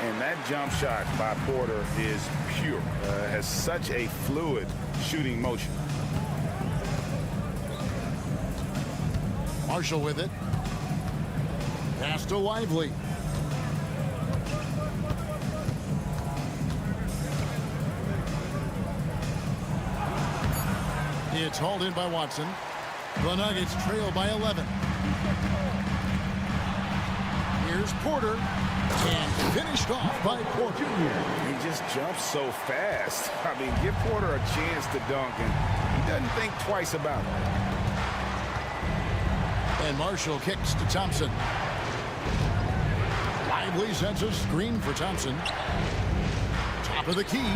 And that jump shot by Porter is pure. Has such a fluid shooting motion. Marshall with it. Pass to Lively. It's hauled in by Watson. The Nuggets trail by 11. Here's Porter. And finished off by Porter. He just jumps so fast. I mean, give Porter a chance to dunk, and he doesn't think twice about it. And Marshall kicks to Thompson. Lively sends a screen for Thompson. Top of the key.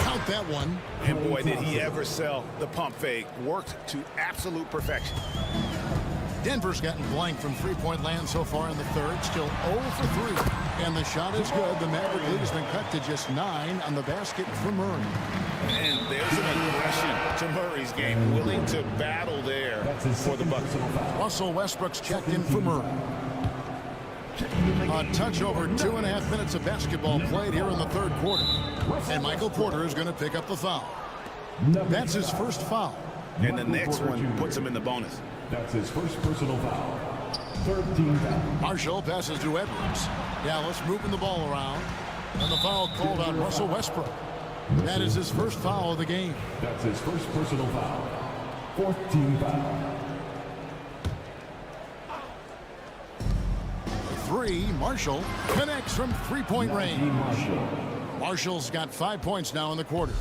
Count that one. And boy, did he ever sell the pump fake. Worked to absolute perfection. Denver's gotten blank from three-point land so far in the third. Still 0 for 3. And the shot is good. The Maverick lead has been cut to just 9 on the basket for Murray. And there's an aggression to Murray's game. Willing to battle there for the Bucks. Russell Westbrook's checked in for Murray. A touch over 2.5 minutes of basketball played here in the third quarter. And Michael Porter is going to pick up the foul. That's his first foul. And the next one puts him in the bonus. That's his first personal foul. Third team foul. Marshall passes to Edwards. Dallas moving the ball around. And the foul called on Russell Westbrook. That is his first foul of the game. That's his first personal foul. Fourth team foul. 3, Marshall connects from three-point range. Marshall's got 5 points now in the quarter.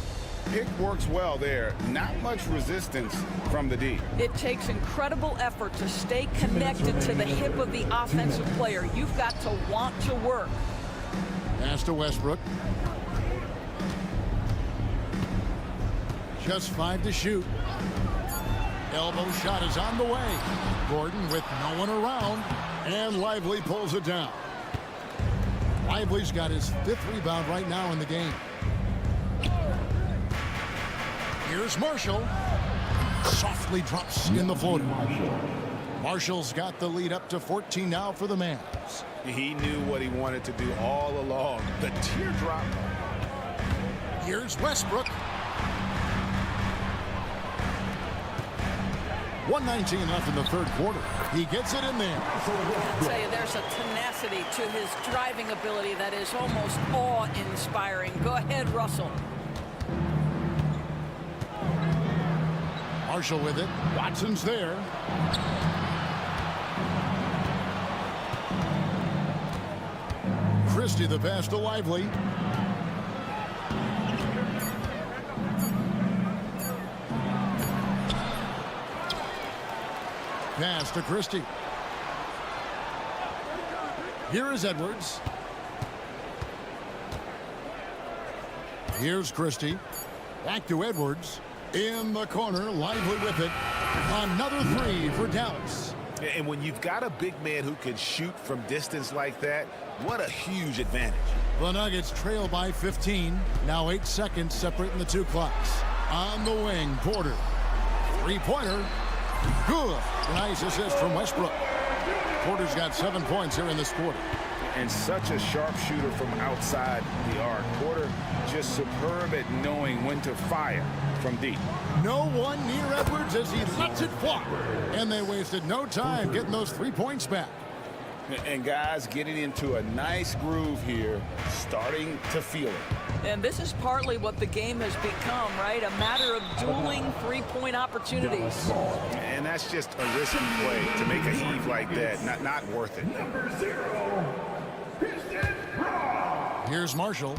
Pick works well there. Not much resistance from the D. It takes incredible effort to stay connected to the hip of the offensive player. You've got to want to work. Pass to Westbrook. Just 5 to shoot. Elbow shot is on the way. Gordon with no one around. And Lively pulls it down. Lively's got his 5th rebound right now in the game. Here's Marshall. Softly drops in the floater. Marshall's got the lead up to 14 now for the Mavs. He knew what he wanted to do all along. The teardrop. Here's Westbrook. 1:19 left in the third quarter. He gets it in there. I tell you, there's a tenacity to his driving ability that is almost awe-inspiring. Go ahead, Russell. Marshall with it. Watson's there. Christie the pass to Lively. Pass to Christie. Here is Edwards. Here's Christie. Back to Edwards. In the corner, Lively with it. Another 3 for Dallas. And when you've got a big man who can shoot from distance like that, what a huge advantage. The Nuggets trail by 15. Now 8 seconds separating the two clocks. On the wing, Porter. Three-pointer. Good. Nice assist from Westbrook. Porter's got 7 points here in this quarter. And such a sharpshooter from outside the arc. Porter just superb at knowing when to fire from deep. No one near Edwards as he lets it fly. And they wasted no time getting those 3 points back. And guys getting into a nice groove here, starting to feel it. And this is partly what the game has become, right? A matter of dueling three-point opportunities. And that's just a risky play to make a heave like that. Not worth it. Here's Marshall.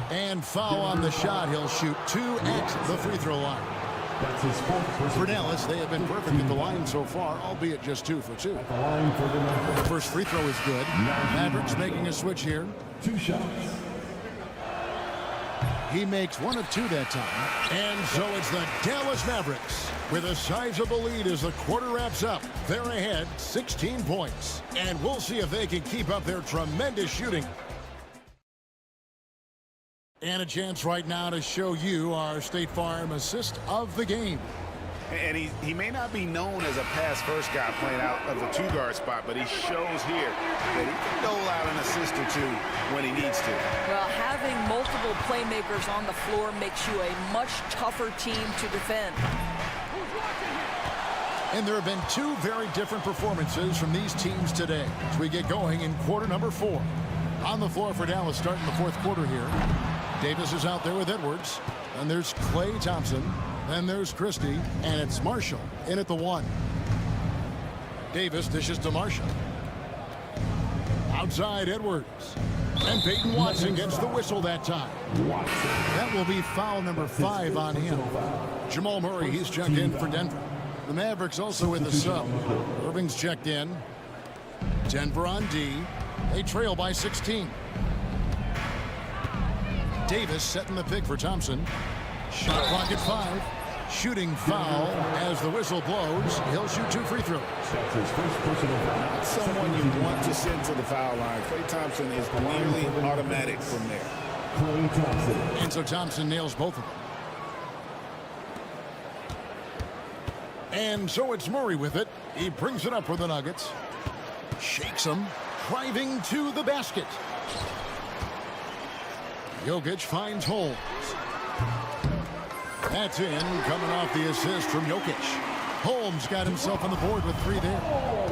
And foul on the shot. He'll shoot 2 at the free throw line. For Dallas, they have been perfect at the line so far, albeit just 2 for 2. The first free throw is good. Mavericks making a switch here. 2 shots. He makes 1 of 2 that time. And so it's the Dallas Mavericks with a sizable lead as the quarter wraps up. They're ahead 16 points. And we'll see if they can keep up their tremendous shooting. And a chance right now to show you our State Farm assist of the game. And he may not be known as a pass-first guy playing out of the 2-guard spot, but he shows here that he can dole out an assist or 2 when he needs to. Well, having multiple playmakers on the floor makes you a much tougher team to defend. And there have been 2 very different performances from these teams today as we get going in quarter number 4. On the floor for Dallas starting the 4th quarter here. Davis is out there with Edwards. And there's Klay Thompson. Then there's Christie. And it's Marshall in at the 1. Davis dishes to Marshall. Outside Edwards. And Peyton Watson gets the whistle that time. That will be foul number 5 on him. Jamal Murray, he's checked in for Denver. The Mavericks also with the sub. Irving's checked in. Denver on D. They trail by 16. Davis setting the pick for Thompson. Shot clock at 5. Shooting foul as the whistle blows. He'll shoot 2 free throws. That's his first personal foul. Not someone you want to send to the foul line. Klay Thompson is nearly automatic from there. Klay Thompson. And so Thompson nails both of them. And so it's Murray with it. He brings it up for the Nuggets. Shakes him. Driving to the basket. Jokic finds Holmes. That's in, coming off the assist from Jokic. Holmes got himself on the board with 3 there.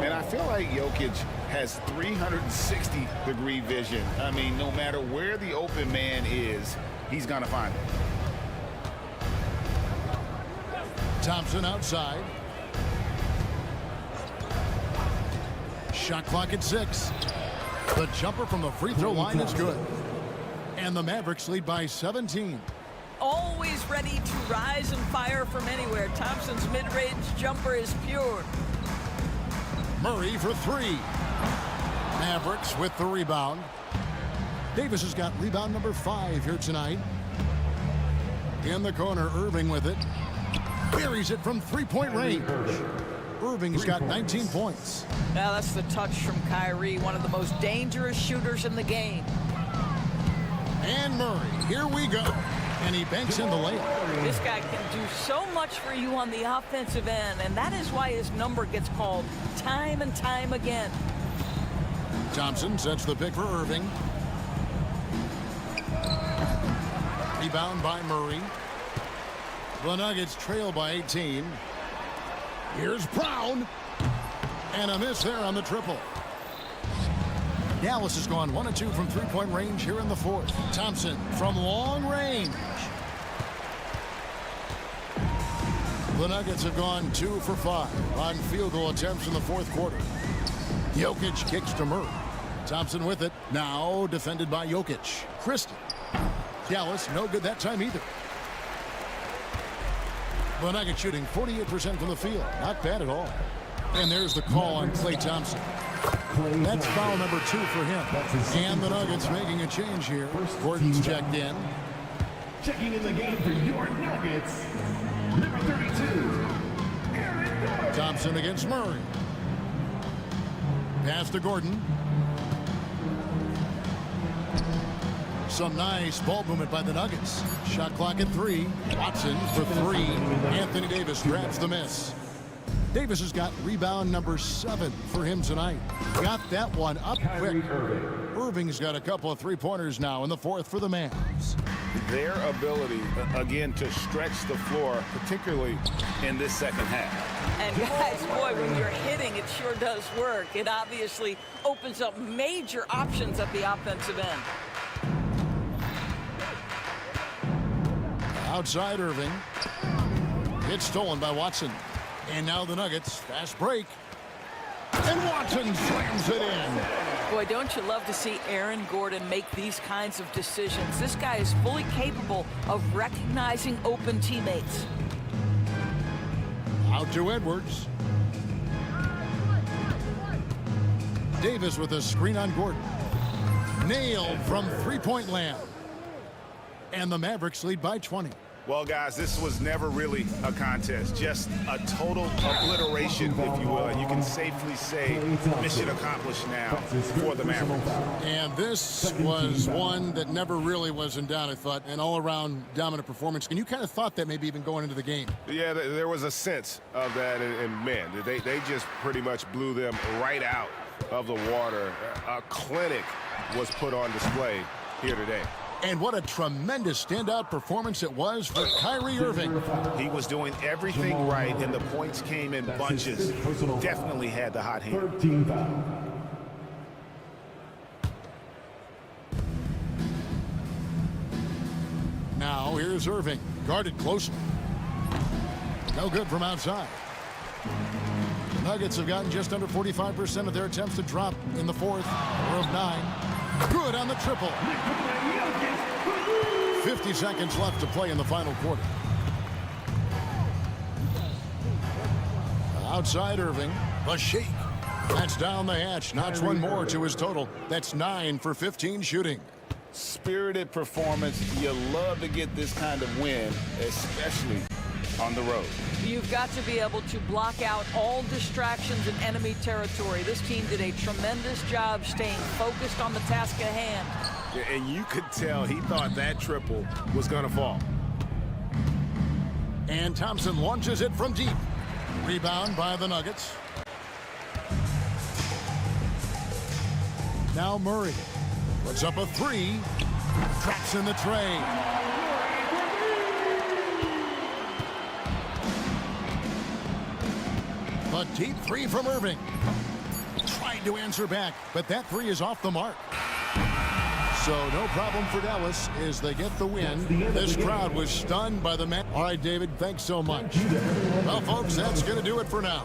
And I feel like Jokic has 360-degree vision. I mean, no matter where the open man is, he's going to find it. Thompson outside. Shot clock at 6. The jumper from the free throw line is good. And the Mavericks lead by 17. Always ready to rise and fire from anywhere. Thompson's mid-range jumper is pure. Murray for 3. Mavericks with the rebound. Davis has got rebound number 5 here tonight. In the corner, Irving with it. Buries it from 3-point range. Irving's got 19 points. Now that's the touch from Kyrie, one of the most dangerous shooters in the game. And Murray, here we go. And he banks in the layup. This guy can do so much for you on the offensive end, and that is why his number gets called time and time again. Thompson sets the pick for Irving. Rebound by Murray. The Nuggets trail by 18. Here's Brown. And a miss there on the triple. Dallas has gone 1 of 2 from 3-point range here in the 4th. Thompson from long range. The Nuggets have gone 2 for 5 on field goal attempts in the 4th quarter. Jokic kicks to Murray. Thompson with it. Now defended by Jokic. Christie. Dallas no good that time either. The Nuggets shooting 48% from the field. Not bad at all. And there's the call on Klay Thompson. That's foul number 2 for him. And the Nuggets making a change here. Gordon's checked in. Checking in the game for your Nuggets, number 32. Thompson against Murray. Pass to Gordon. Some nice ball movement by the Nuggets. Shot clock at 3. Watson for 3. Anthony Davis grabs the miss. Davis has got rebound number 7 for him tonight. Got that one up quick. Irving's got a couple of three-pointers now in the fourth for the Mavs. Their ability, again, to stretch the floor, particularly in this second half. And guys, boy, when you're hitting, it sure does work. It obviously opens up major options at the offensive end. Outside Irving. It's stolen by Watson. And now the Nuggets, fast break. And Watson slams it in. Boy, don't you love to see Aaron Gordon make these kinds of decisions. This guy is fully capable of recognizing open teammates. Out to Edwards. Davis with a screen on Gordon. Nailed from three-point land. And the Mavericks lead by 20. Well, guys, this was never really a contest, just a total obliteration, if you will. And you can safely say mission accomplished now for the Mavericks. And this was one that never really was in doubt, I thought, an all-around dominant performance. And you kind of thought that maybe even going into the game. Yeah, there was a sense of that, and man, they just pretty much blew them right out of the water. A clinic was put on display here today. And what a tremendous standout performance it was for Kyrie Irving. He was doing everything right, and the points came in bunches. Definitely had the hot hand. 13 foul. Now here's Irving, guarded closely. No good from outside. The Nuggets have gotten just under 45% of their attempts to drop in the fourth, 4 of 9. Good on the triple. 50 seconds left to play in the final quarter. Outside Irving, the shake. That's down the hatch. Notch one more to his total. That's 9 for 15 shooting. Spirited performance. You love to get this kind of win, especially on the road. You've got to be able to block out all distractions in enemy territory. This team did a tremendous job staying focused on the task at hand. Yeah, and you could tell he thought that triple was going to fall. And Thompson launches it from deep. Rebound by the Nuggets. Now Murray puts up a 3. Traps in the tray. A deep 3 from Irving. Tried to answer back, but that 3 is off the mark. So no problem for Dallas as they get the win. This crowd was stunned by the match. All right, David, thanks so much. Well, folks, that's going to do it for now.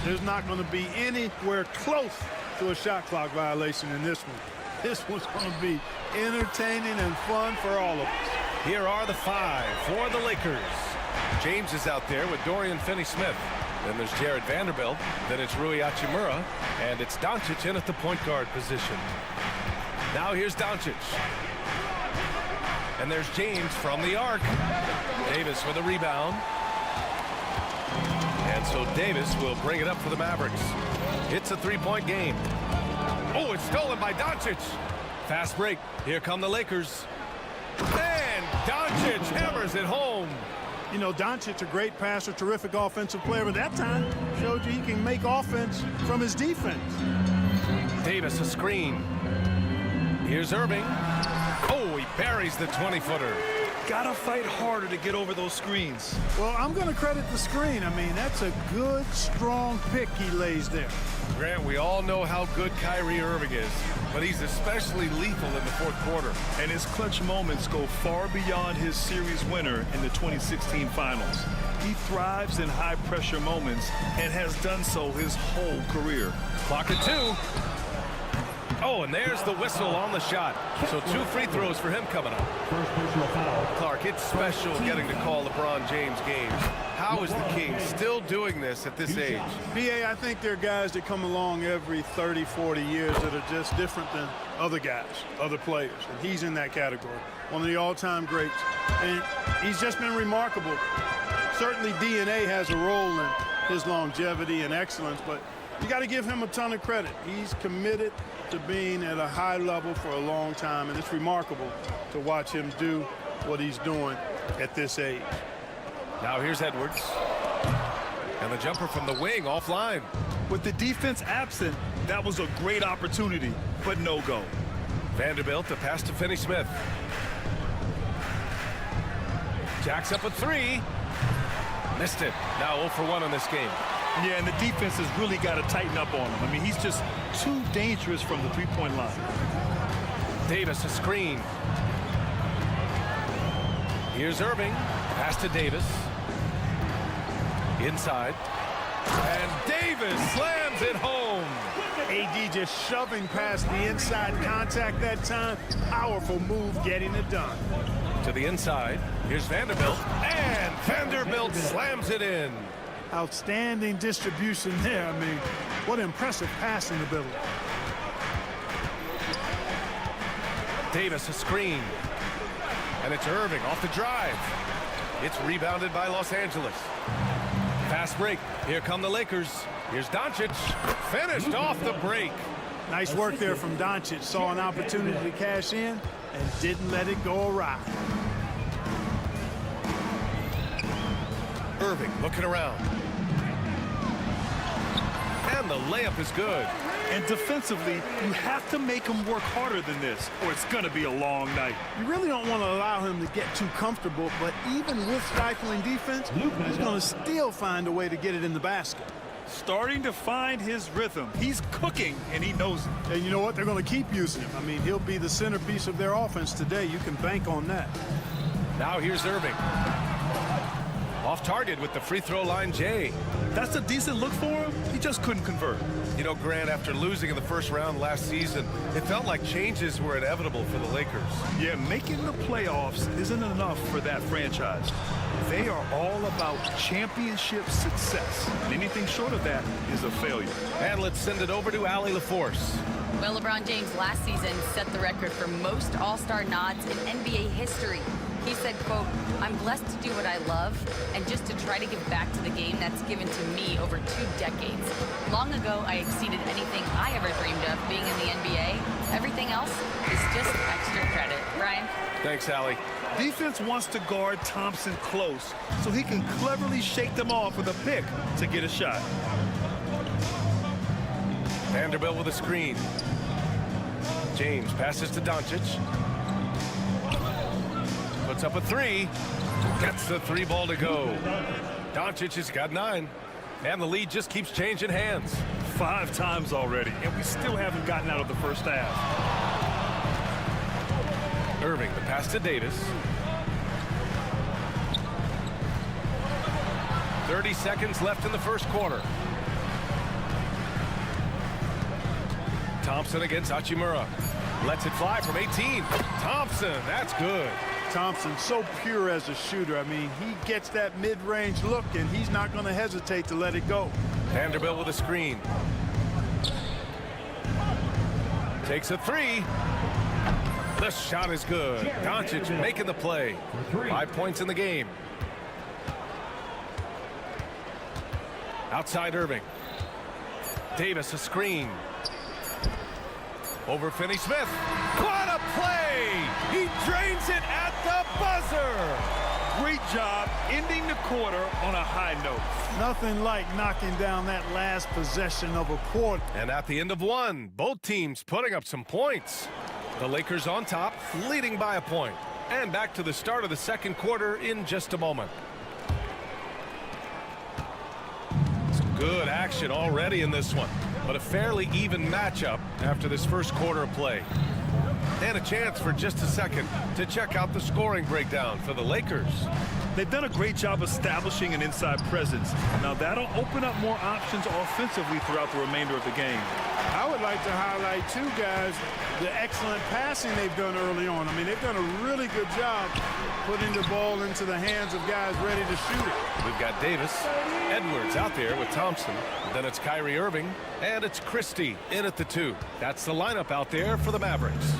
There's not going to be anywhere close to a shot clock violation in this one. This one's going to be entertaining and fun for all of us. Here are the 5 for the Lakers. James is out there with Dorian Finney-Smith. Then there's Jared Vanderbilt. Then it's Rui Hachimura. And it's Doncic in at the point guard position. Now here's Doncic. And there's James from the arc. Davis with a rebound. And so Davis will bring it up for the Mavericks. It's a 3-point game. Oh, it's stolen by Doncic. Fast break. Here come the Lakers. And Doncic hammers it home. You know, Doncic, a great passer, terrific offensive player, but that time showed you he can make offense from his defense. Davis a screen. Here's Irving. Oh, he buries the 20-footer. Gotta fight harder to get over those screens. Well, I'm going to credit the screen. I mean, that's a good, strong pick he lays there. Grant, we all know how good Kyrie Irving is, but he's especially lethal in the fourth quarter. And his clutch moments go far beyond his series winner in the 2016 finals. He thrives in high-pressure moments and has done so his whole career. Clock at 2. Oh, and there's the whistle on the shot. So 2 free throws for him coming up. First personal foul. Clark, it's special getting to call LeBron James games. How is the King still doing this at this age? B.A., I think there are guys that come along every 30, 40 years that are just different than other guys, other players. And he's in that category. One of the all-time greats. And he's just been remarkable. Certainly DNA has a role in his longevity and excellence, but you got to give him a ton of credit. He's committed to being at a high level for a long time, and it's remarkable to watch him do what he's doing at this age. Now here's Edwards. And the jumper from the wing offline. With the defense absent, that was a great opportunity, but no go. Vanderbilt, the pass to Finney-Smith. Jacks up a 3. Missed it. Now 0 for 1 in this game. Yeah, and the defense has really got to tighten up on him. I mean, he's just too dangerous from the three-point line. Davis a screen. Here's Irving. Pass to Davis. Inside. And Davis slams it home. AD just shoving past the inside contact that time. Powerful move getting it done. To the inside. Here's Vanderbilt. And Vanderbilt slams it in. Outstanding distribution there. I mean, what impressive passing ability. Davis a screen. And it's Irving off the drive. It's rebounded by Los Angeles. Fast break. Here come the Lakers. Here's Doncic. Finished off the break. Nice work there from Doncic. Saw an opportunity to cash in and didn't let it go awry. Irving looking around. And the layup is good. And defensively, you have to make him work harder than this, or it's going to be a long night. You really don't want to allow him to get too comfortable, but even with stifling defense, he's going to still find a way to get it in the basket. Starting to find his rhythm. He's cooking, and he knows it. And you know what? They're going to keep using him. I mean, he'll be the centerpiece of their offense today. You can bank on that. Now here's Irving. Off target with the free throw line, Jay. That's a decent look for him. He just couldn't convert. You know, Grant, after losing in the first round last season, it felt like changes were inevitable for the Lakers. Yeah, making the playoffs isn't enough for that franchise. They are all about championship success. And anything short of that is a failure. And let's send it over to Allie LaForce. Well, LeBron James last season set the record for most All-Star nods in NBA history. He said, quote, "I'm blessed to do what I love and just to try to give back to the game that's given to me over 2 decades. Long ago, I exceeded anything I ever dreamed of being in the NBA. Everything else is just extra credit." Brian? Thanks, Allie. Defense wants to guard Thompson close so he can cleverly shake them off with a pick to get a shot. Vanderbilt with a screen. James passes to Doncic. Puts up a 3. Gets the 3 ball to go. Doncic has got 9. And the lead just keeps changing hands. 5 times already, and we still haven't gotten out of the first half. Irving, the pass to Davis. 30 seconds left in the first quarter. Thompson against Hachimura. Lets it fly from 18. Thompson, that's good. Thompson, so pure as a shooter. I mean, he gets that mid-range look, and he's not going to hesitate to let it go. Vanderbilt with a screen. Takes a three. The shot is good. Doncic making the play. 5 points in the game. Outside Irving. Davis a screen. Over Finney-Smith. What a play! He drains it at the buzzer! Great job ending the quarter on a high note. Nothing like knocking down that last possession of a quarter. And at the end of one, both teams putting up some points. The Lakers on top, leading by a point. And back to the start of the second quarter in just a moment. Some good action already in this one, but a fairly even matchup after this first quarter of play. And a chance for just a second to check out the scoring breakdown for the Lakers. They've done a great job establishing an inside presence. Now that'll open up more options offensively throughout the remainder of the game. I would like to highlight, too, guys, the excellent passing they've done early on. I mean, they've done a really good job putting the ball into the hands of guys ready to shoot it. We've got Davis, Edwards out there with Thompson. Then it's Kyrie Irving, and it's Christie in at the 2. That's the lineup out there for the Mavericks.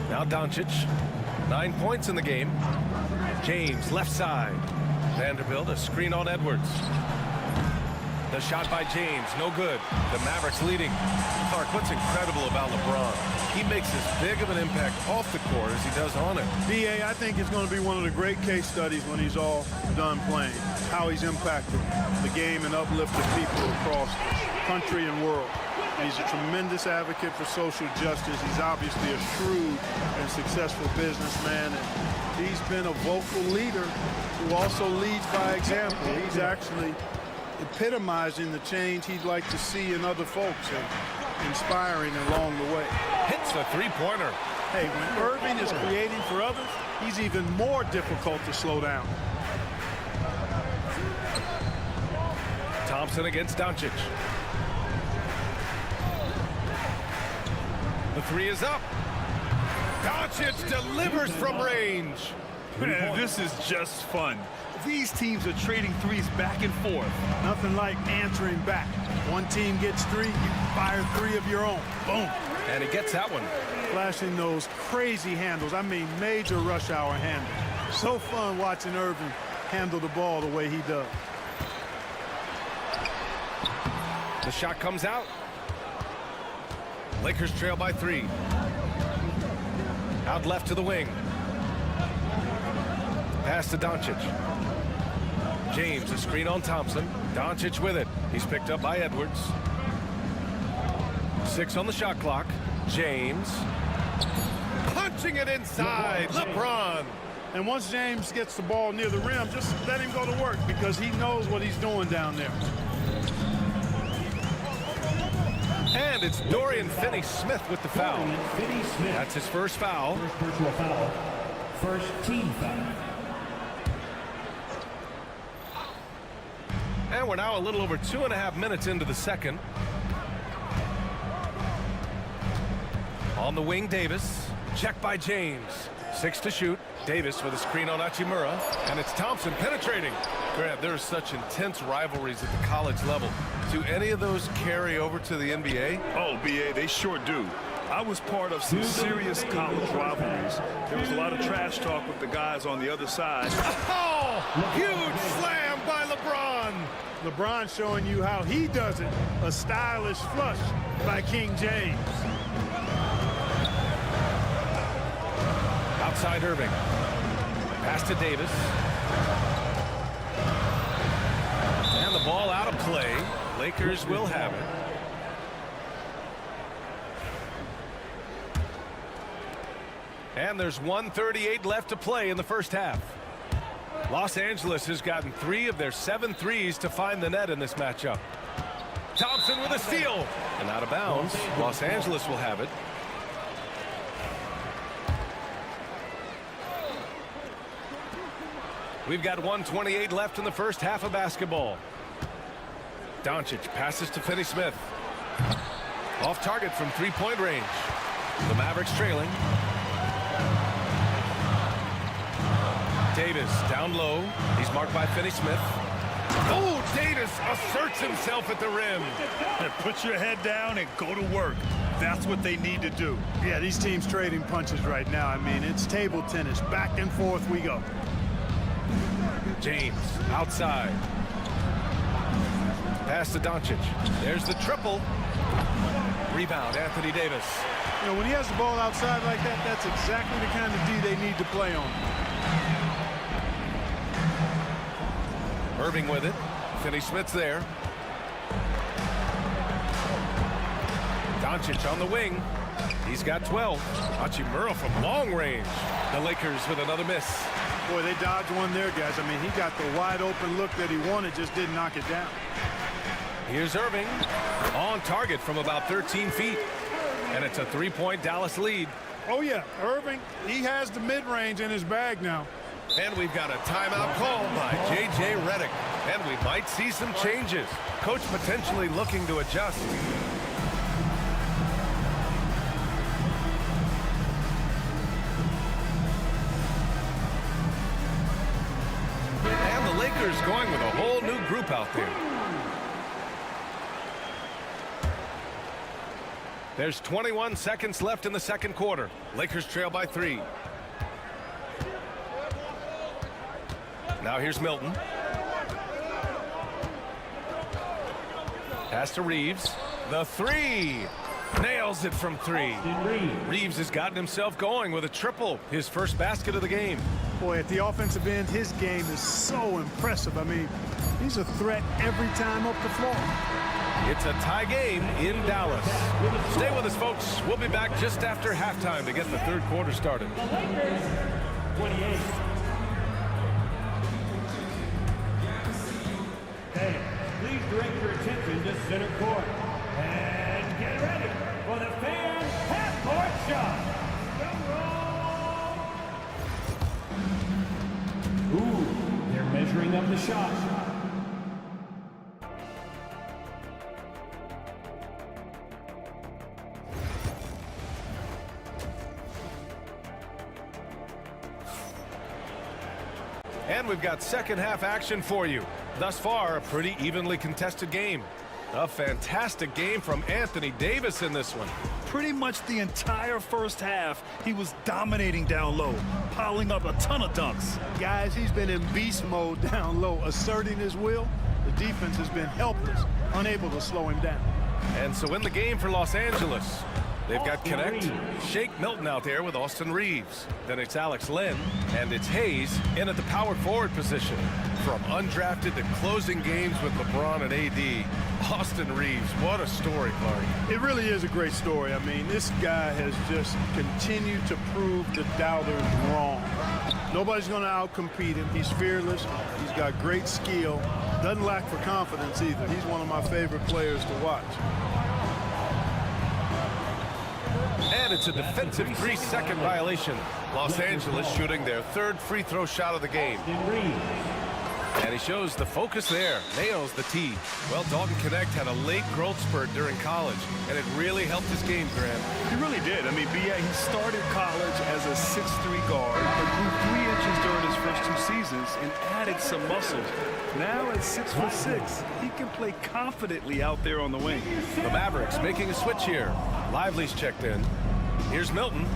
Now Doncic, 9 points in the game. James left side. Vanderbilt a screen on Edwards. The shot by James, no good. The Mavericks leading. Clark, what's incredible about LeBron? He makes as big of an impact off the court as he does on it. B.A., I think it's going to be one of the great case studies when he's all done playing. How he's impacted the game and uplifted people across country and world. He's a tremendous advocate for social justice. He's obviously a shrewd and successful businessman. And he's been a vocal leader who also leads by example. He's actually epitomizing the change he'd like to see in other folks and inspiring along the way. Hits the three-pointer. Hey, when Irving is creating for others, he's even more difficult to slow down. Thompson against Doncic. The three is up. Doncic delivers from range. Man, this is just fun. These teams are trading threes back and forth. Nothing like answering back. One team gets three, you fire three of your own. Boom. And he gets that one. Flashing those crazy handles. I mean, major rush hour handle. So fun watching Irving handle the ball the way he does. The shot comes out. Lakers trail by 3. Out left to the wing. Pass to Doncic. James, a screen on Thompson. Doncic with it. He's picked up by Edwards. 6 on the shot clock. James. Punching it inside. LeBron. And once James gets the ball near the rim, just let him go to work because he knows what he's doing down there. And it's Dorian Finney-Smith with the foul. That's his first foul. First personal foul. First team foul. And we're now a little over 2.5 minutes into the second. On the wing, Davis. Check by James. 6 to shoot. Davis with a screen on Hachimura. And it's Thompson penetrating. Grant, there are such intense rivalries at the college level. Do any of those carry over to the NBA? Oh, B.A., they sure do. I was part of some serious college rivalries. There was a lot of trash talk with the guys on the other side. Oh! Huge slam by LeBron! LeBron showing you how he does it. A stylish flush by King James. Outside Irving. Pass to Davis. And the ball out of play. Lakers will have it. And there's 1:38 left to play in the first half. Los Angeles has gotten 3 of their 7 threes to find the net in this matchup. Thompson with a steal. And out of bounds. Los Angeles will have it. We've got 1:28 left in the first half of basketball. Doncic passes to Finney-Smith. Off target from three-point range. The Mavericks trailing. Davis down low. He's marked by Finney-Smith. Oh, Davis asserts himself at the rim. Put your head down and go to work. That's what they need to do. Yeah, these teams trading punches right now. I mean, it's table tennis. Back and forth we go. James outside. Pass to Doncic. There's the triple. Rebound, Anthony Davis. You know, when he has the ball outside like that, that's exactly the kind of D they need to play on. Irving with it. Finney-Smith's there. Doncic on the wing. He's got 12. Hachimura from long range. The Lakers with another miss. Boy, they dodged one there, guys. I mean, he got the wide open look that he wanted, just didn't knock it down. Here's Irving. On target from about 13 feet. And it's a three-point Dallas lead. Oh, yeah. Irving, he has the mid-range in his bag now. And we've got a timeout called by J.J. Redick. And we might see some changes. Coach potentially looking to adjust. And the Lakers going with a whole new group out there. There's 21 seconds left in the second quarter. Lakers trail by 3. Now here's Milton. Pass to Reeves. The three. Nails it from 3. Reeves has gotten himself going with a triple. His first basket of the game. Boy, at the offensive end, his game is so impressive. I mean, he's a threat every time up the floor. It's a tie game in Dallas. Stay with us, folks. We'll be back just after halftime to get the third quarter started. 28. Hey, please direct your attention to center court. And get ready for the fan half-court shot. Ooh, they're measuring up the shot. And we've got second half action for you. Thus far, a pretty evenly contested game. A fantastic game from Anthony Davis in this one. Pretty much the entire first half, he was dominating down low, piling up a ton of dunks. Guys, he's been in beast mode down low, asserting his will. The defense has been helpless, unable to slow him down. And so in the game for Los Angeles, they've got Connect, Shake Milton out there with Austin Reeves. Then it's Alex Len, and it's Hayes in at the power forward position. From undrafted to closing games with LeBron and AD, Austin Reeves, what a story, Clark. It really is a great story. I mean, this guy has just continued to prove the doubters wrong. Nobody's going to outcompete him. He's fearless. He's got great skill. Doesn't lack for confidence either. He's one of my favorite players to watch. And it's a defensive 3-second violation. Los Angeles shooting their third free throw shot of the game. And he shows the focus there. Nails the tee. Well, Dalton Connect had a late growth spurt during college, and it really helped his game, Grant. He really did. I mean, he started college as a 6'3" guard, but grew 3 inches during his first 2 seasons and added some muscles. Now at 6'6", he can play confidently out there on the wing. The Mavericks making a switch here. Lively's checked in. Here's Milton.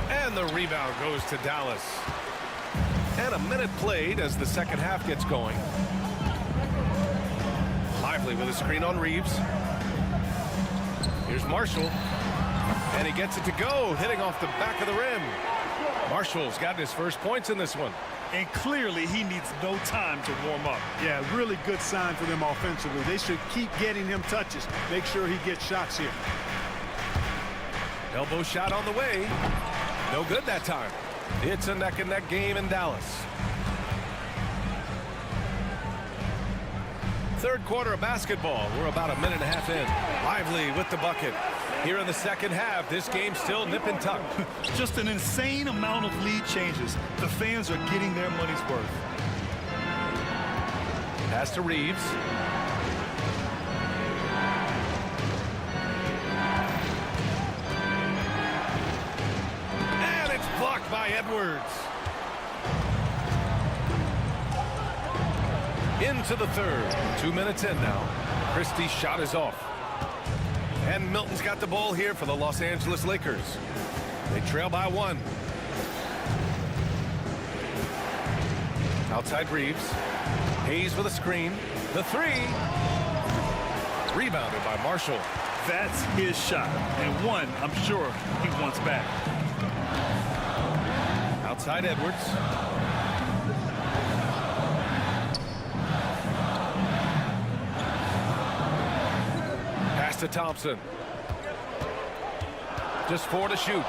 And the rebound goes to Dallas. And a minute played as the second half gets going. Lively with a screen on Reeves. Here's Marshall. And he gets it to go, hitting off the back of the rim. Marshall's gotten his first points in this one. And clearly he needs no time to warm up. Yeah, really good sign for them offensively. They should keep getting him touches. Make sure he gets shots here. Elbow shot on the way. No good that time. It's a neck-and-neck game in Dallas. Third quarter of basketball. We're about a minute and a half in. Lively with the bucket. Here in the second half, this game's still nip and tuck. Just an insane amount of lead changes. The fans are getting their money's worth. Pass to Reeves. Edwards. Into the third. 2 minutes in now. Christie's shot is off. And Milton's got the ball here for the Los Angeles Lakers. They trail by 1. Outside Reeves. Hayes with a screen. The 3. Rebounded by Marshall. That's his shot, and one I'm sure he wants back. Outside Edwards. Pass to Thompson. Just 4 to shoot.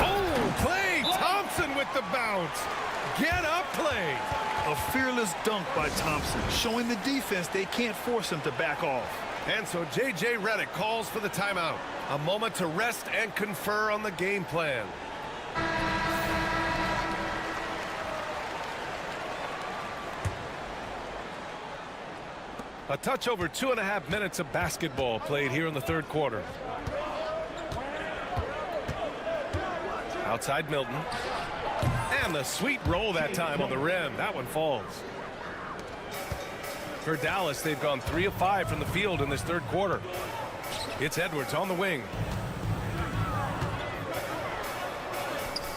Oh, Klay Thompson with the bounce. Get up, Klay. A fearless dunk by Thompson, showing the defense they can't force him to back off. And so J.J. Redick calls for the timeout. A moment to rest and confer on the game plan. A touch over 2.5 minutes of basketball played here in the third quarter. Outside Milton. And the sweet roll that time on the rim. That one falls. For Dallas, they've gone 3 of 5 from the field in this third quarter. It's Edwards on the wing.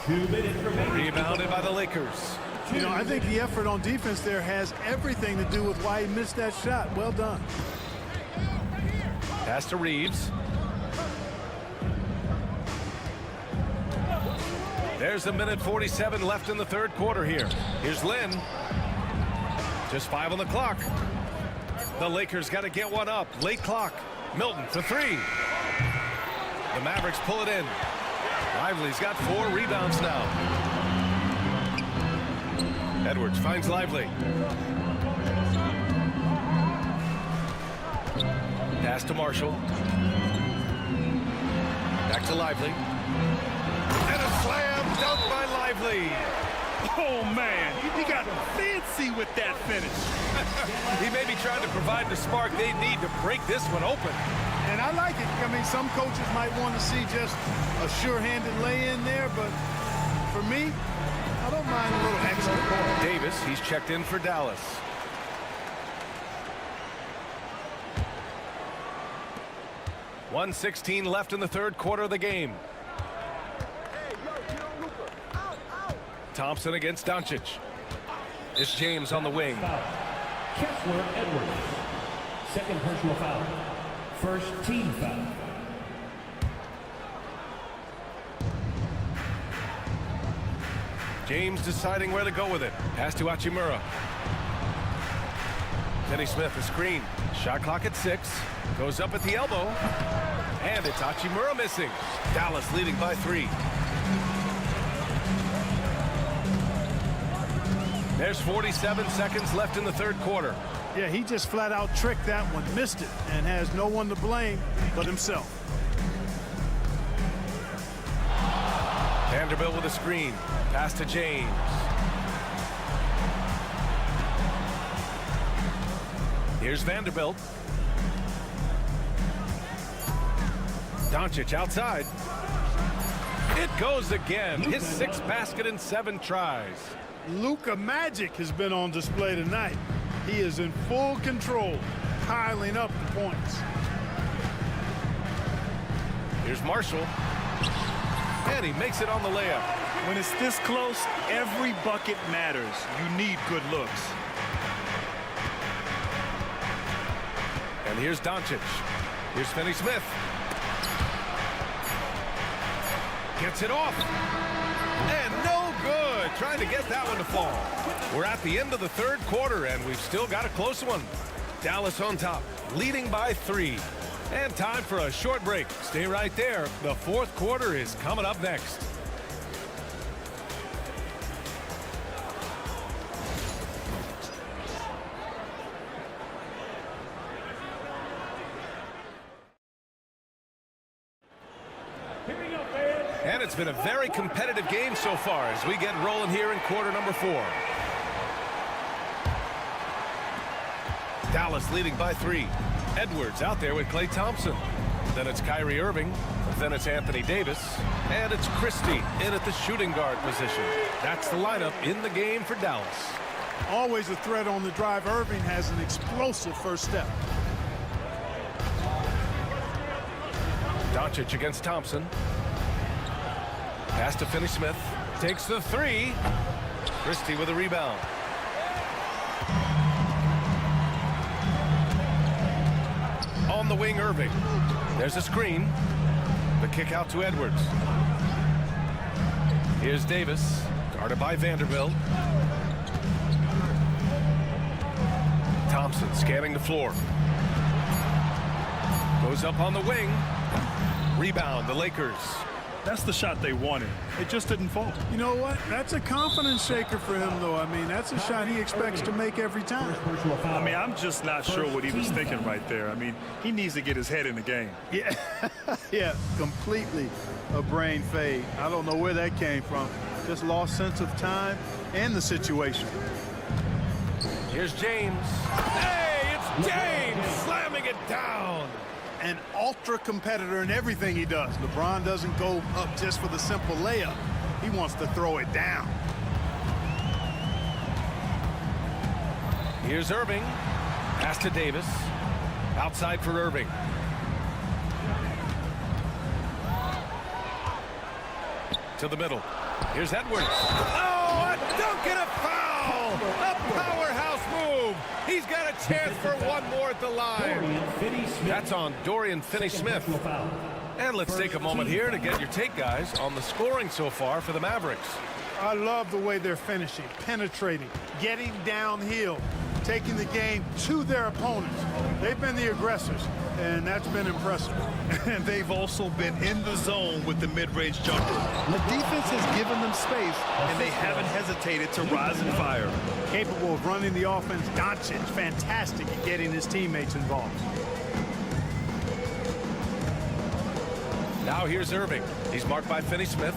2 minutes remaining. Rebounded by the Lakers. You know, I think the effort on defense there has everything to do with why he missed that shot. Well done. Pass to Reeves. There's a minute 47 left in the third quarter here. Here's Lynn. Just 5 on the clock. The Lakers got to get one up. Late clock. Milton for 3. The Mavericks pull it in. Lively's got 4 rebounds now. Edwards finds Lively. Pass to Marshall. Back to Lively. And a slam dunk by Lively. Oh, man, he got fancy with that finish. He may be trying to provide the spark they need to break this one open. And I like it. I mean, some coaches might want to see just a sure-handed lay-in there, but for me, I don't mind a little extra. Davis, he's checked in for Dallas. .116 left in the third quarter of the game. Thompson against Doncic. It's James on the wing. Kessler Edwards. Second personal foul. First team foul. James deciding where to go with it. Pass to Hachimura. Finney Smith, a screen. Shot clock at 6. Goes up at the elbow. And it's Hachimura missing. Dallas leading by 3. There's 47 seconds left in the third quarter. Yeah, he just flat out tricked that one, missed it, and has no one to blame but himself. Vanderbilt with a screen. Pass to James. Here's Vanderbilt. Doncic outside. It goes again. His 6th basket in 7 tries. Luka Magic has been on display tonight. He is in full control, piling up the points. Here's Marshall. And he makes it on the layup. When it's this close, every bucket matters. You need good looks. And here's Doncic. Here's Finney Smith. Gets it off. And no good. Trying to get that one to fall. We're at the end of the third quarter, and we've still got a close one. Dallas on top, leading by 3. And time for a short break. Stay right there. The fourth quarter is coming up next. And it's been a very competitive game so far as we get rolling here in quarter number 4. Dallas leading by 3. Edwards out there with Klay Thompson. Then it's Kyrie Irving. Then it's Anthony Davis. And it's Christie in at the shooting guard position. That's the lineup in the game for Dallas. Always a threat on the drive. Irving has an explosive first step. Doncic against Thompson. Pass to Finney-Smith. Takes the three. Christie with a rebound. On the wing, Irving. There's a screen. The kick out to Edwards. Here's Davis, guarded by Vanderbilt. Thompson scanning the floor. Goes up on the wing. Rebound, the Lakers. That's the shot they wanted. It just didn't fall. You know what? That's a confidence shaker for him, though. I mean, that's a shot he expects to make every time. I mean, I'm just not sure what he was thinking right there. I mean, he needs to get his head in the game. Yeah, yeah, completely a brain fade. I don't know where that came from. Just lost sense of time and the situation. Here's James. Hey, it's James slamming it down. An ultra competitor in everything he does. LeBron doesn't go up just for the simple layup. He wants to throw it down. Here's Irving. Pass to Davis. Outside for Irving. To the middle. Here's Edwards. Oh, a dunk and a foul! A powerhouse move. He's got a chance for one more at the line. That's on Dorian Finney-Smith. And let's take a moment here to get your take, guys, on the scoring so far for the Mavericks. I love the way they're finishing, penetrating, getting downhill, taking the game to their opponents. They've been the aggressors, and that's been impressive. And they've also been in the zone with the mid-range jumper. The defense has given them space, and they haven't hesitated to rise and fire. Capable of running the offense. Doncic, fantastic at getting his teammates involved. Now here's Irving. He's marked by Finney-Smith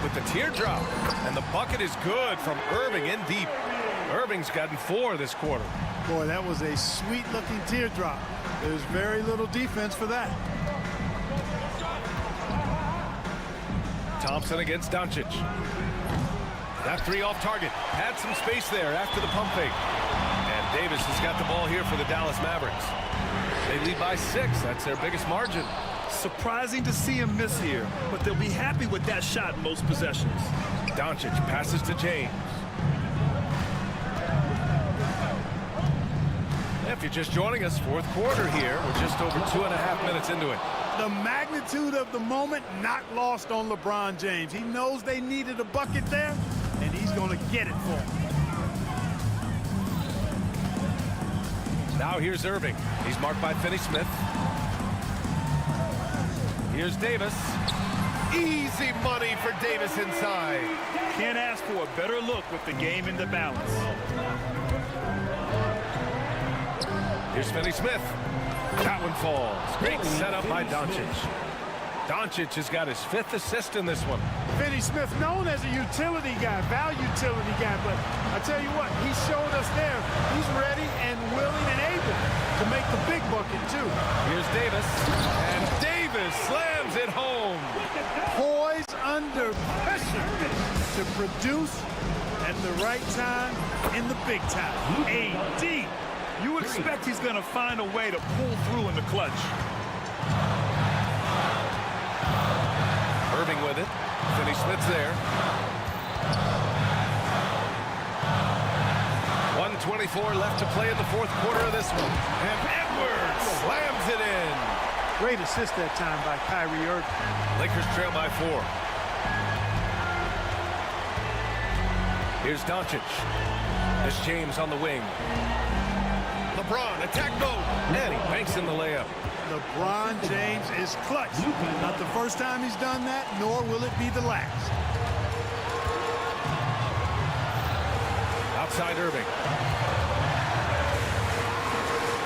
with the teardrop. And the bucket is good from Irving in deep. Irving's gotten 4 this quarter. Boy, that was a sweet-looking teardrop. There's very little defense for that. Thompson against Doncic. That three off target. Had some space there after the pump fake. And Davis has got the ball here for the Dallas Mavericks. They lead by 6. That's their biggest margin. Surprising to see him miss here, but they'll be happy with that shot in most possessions. Doncic passes to James. If you're just joining us, fourth quarter here. We're just over 2.5 minutes into it. The magnitude of the moment not lost on LeBron James. He knows they needed a bucket there, and he's going to get it for them. Now here's Irving. He's marked by Finney-Smith. Here's Davis. Easy money for Davis inside. Can't ask for a better look with the game in the balance. Here's Finney-Smith. That one falls. Great setup by Doncic. Doncic has got his 5th assist in this one. Finney-Smith, known as a utility guy, value utility guy, but I tell you what, he showed us there. He's ready and willing and able to make the big bucket, too. Here's Davis. And Davis slams it home. Poised under pressure to produce at the right time in the big time. AD. You expect he's going to find a way to pull through in the clutch. Irving with it. Finney-Smith's there. 1:24 left to play in the fourth quarter of this one. And Edwards slams it in. Great assist that time by Kyrie Irving. Lakers trail by 4. Here's Doncic. There's James on the wing. LeBron, attack mode. And he banks in the layup. LeBron James is clutch. Not the first time he's done that, nor will it be the last. Outside Irving.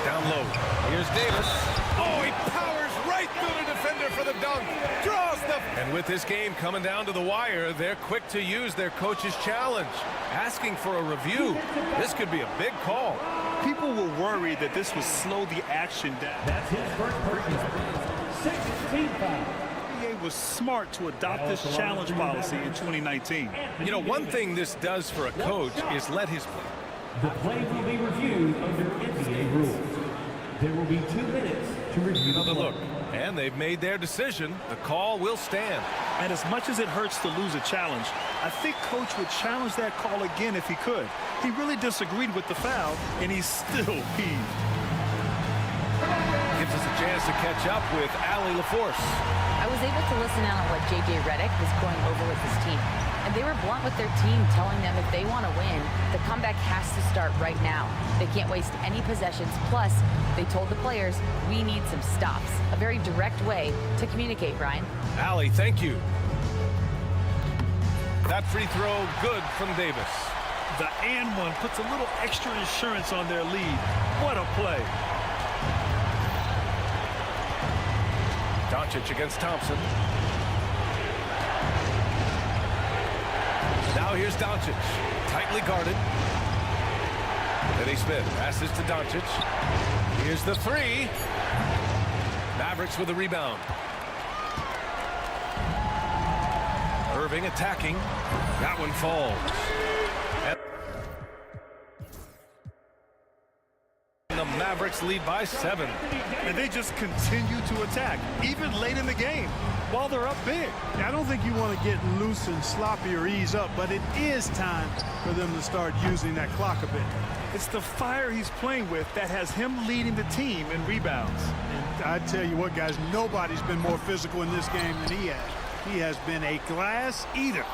Down low. Here's Davis. Oh, he powers right through the defender for the dunk. Draws the... And with this game coming down to the wire, they're quick to use their coach's challenge. Asking for a review. This could be a big call. People were worried that this would slow the action down. That's his first personal. 6th team foul. NBA was smart to adopt this challenge policy in 2019. You know, one thing this does for a coach is let his... The play will be reviewed under NBA rules. There will be 2 minutes to review the Another play. look. And they've made their decision. The call will stand. And as much as it hurts to lose a challenge, I think Coach would challenge that call again if he could. He really disagreed with the foul, and he's still heaved. Gives us a chance to catch up with Allie LaForce. I was able to listen in on what J.J. Redick was going over with his team. And they were blunt with their team, telling them if they want to win, the comeback has to start right now. They can't waste any possessions. Plus, they told the players, we need some stops. A very direct way to communicate, Brian. Allie, thank you. That free throw, good from Davis. The and one puts a little extra insurance on their lead. What a play. Doncic against Thompson. Now here's Doncic, tightly guarded. Denny Smith passes to Doncic. Here's the three. Mavericks with a rebound. Irving attacking. That one falls. And the Mavericks lead by 7. And they just continue to attack, even late in the game, while they're up big. I don't think you want to get loose and sloppy or ease up, but it is time for them to start using that clock a bit. It's the fire he's playing with that has him leading the team in rebounds. And I tell you what, guys, nobody's been more physical in this game than he has. He has been a glass eater.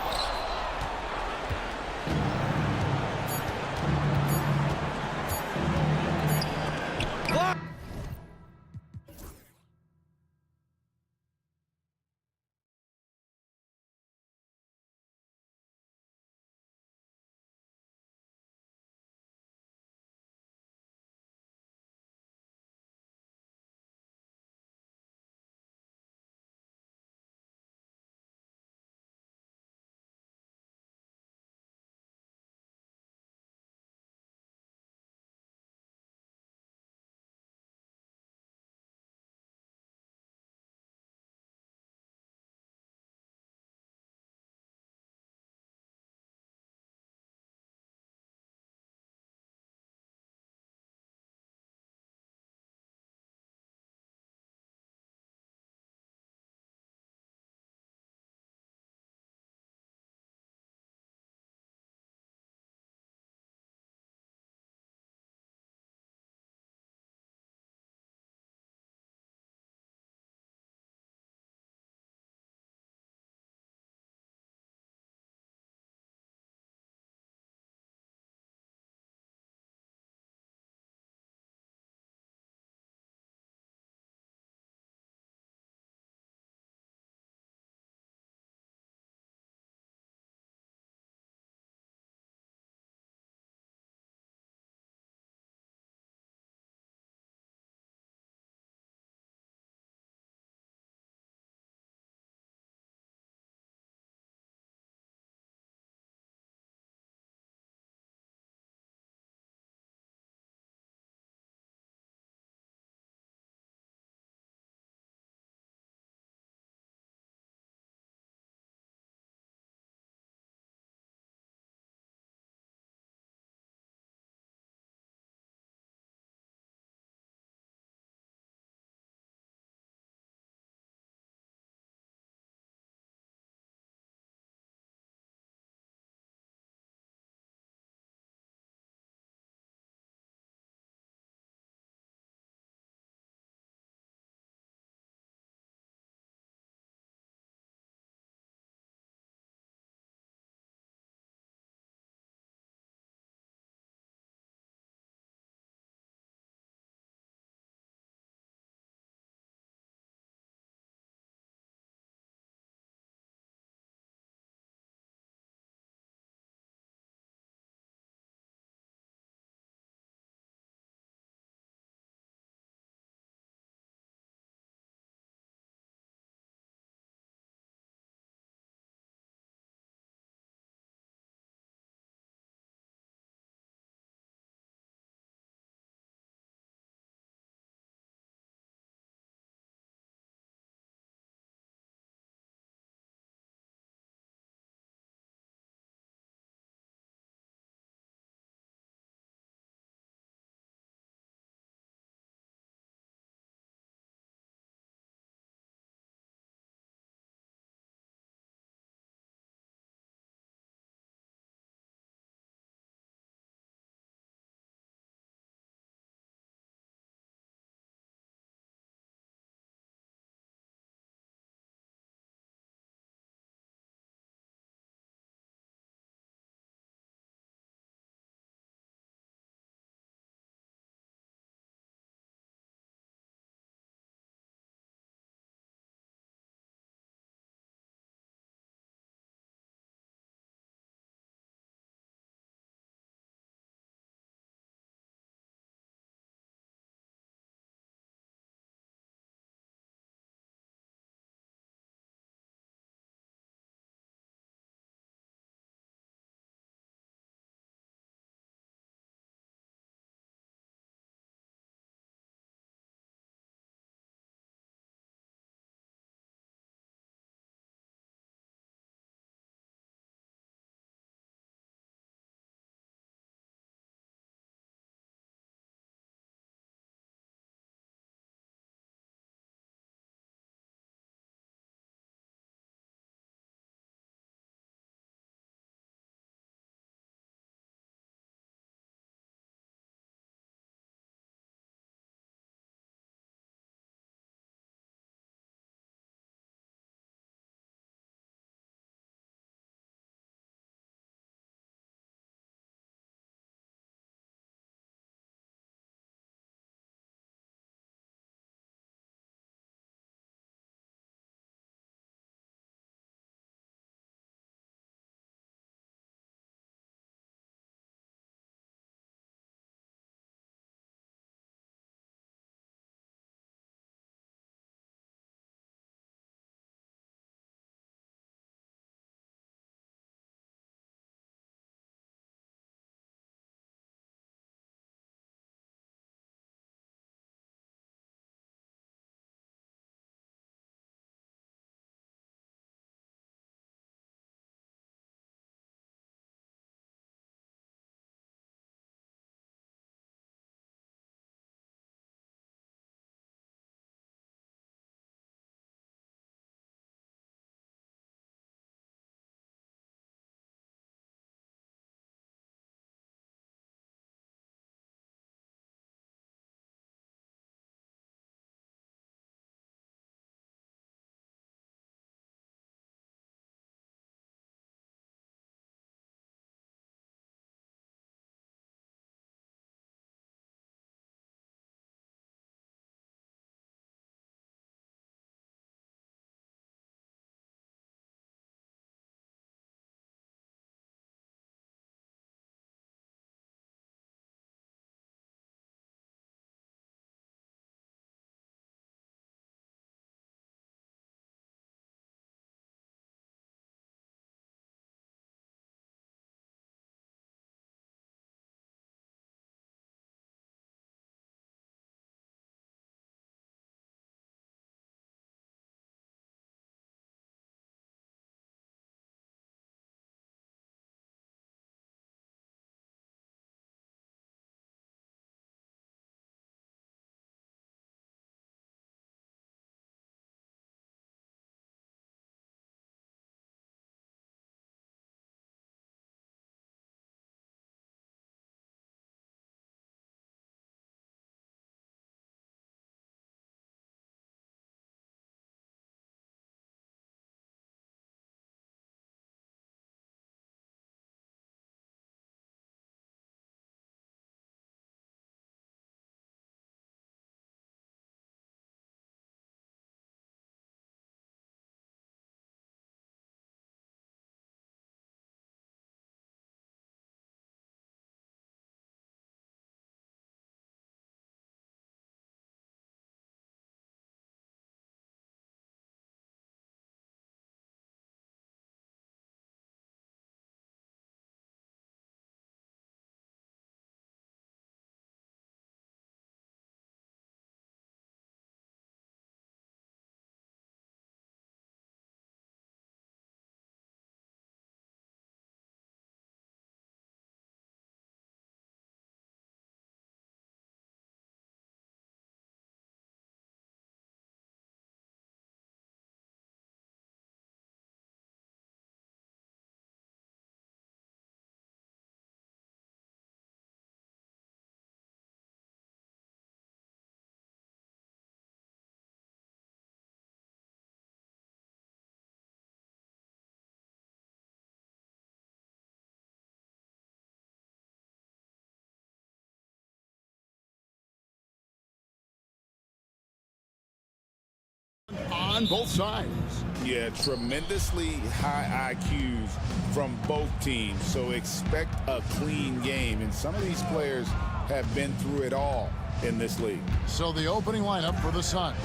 on both sides. Yeah, tremendously high IQs from both teams, so expect a clean game. And some of these players have been through it all in this league. So the opening lineup for the Suns.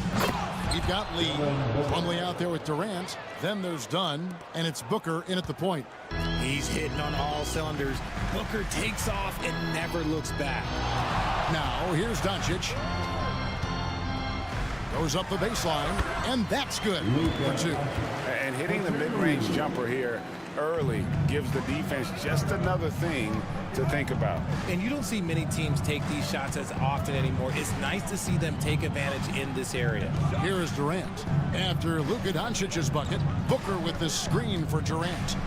You've got Lee, Plumlee out there with Durant. Then there's Dunn, and it's Booker in at the point. He's hitting on all cylinders. Booker takes off and never looks back. Now, here's Doncic. Goes up the baseline, and that's good for two. And hitting the mid-range jumper here early gives the defense just another thing to think about. And you don't see many teams take these shots as often anymore. It's nice to see them take advantage in this area. Here is Durant. After Luka Doncic's bucket, Booker with the screen for Durant.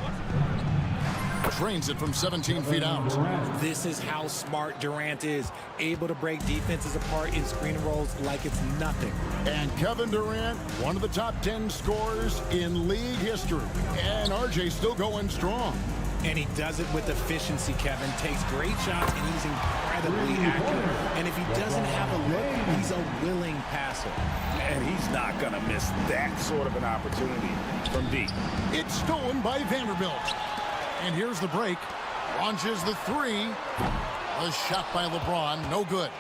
Trains it from 17 feet out. This is how smart Durant is. Able to break defenses apart in screen rolls like it's nothing. And Kevin Durant, one of the top 10 scorers in league history. And RJ's still going strong. And he does it with efficiency, Kevin. Takes great shots, and he's incredibly accurate. And if he doesn't have a look, he's a willing passer. And he's not going to miss that sort of an opportunity from deep. It's stolen by Vanderbilt. And here's the break. Launches the three. A shot by LeBron. No good.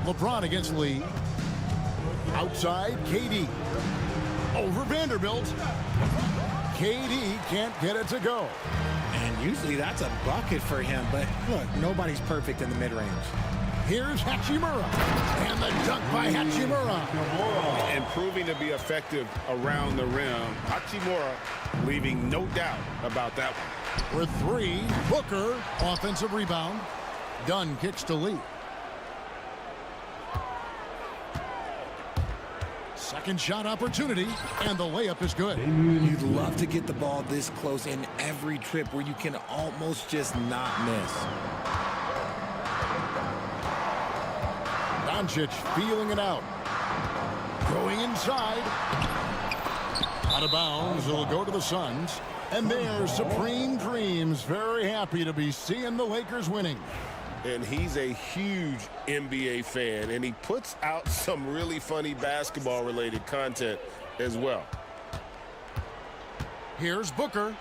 LeBron against Lee. Outside, KD. Over Vanderbilt. KD can't get it to go. And usually that's a bucket for him. But look, nobody's perfect in the mid-range. Here's Hachimura. And the dunk by Hachimura. And proving to be effective around the rim. Hachimura leaving no doubt about that one. With three, Booker, offensive rebound. Dunn kicks to Lee. Second shot opportunity, and the layup is good. You'd love to get the ball this close in every trip where you can almost just not miss. Doncic feeling it out. Going inside. Out of bounds, it'll go to the Suns. And there's Supreme Dreams, very happy to be seeing the Lakers winning. And he's a huge NBA fan, and he puts out some really funny basketball-related content as well. Here's Booker,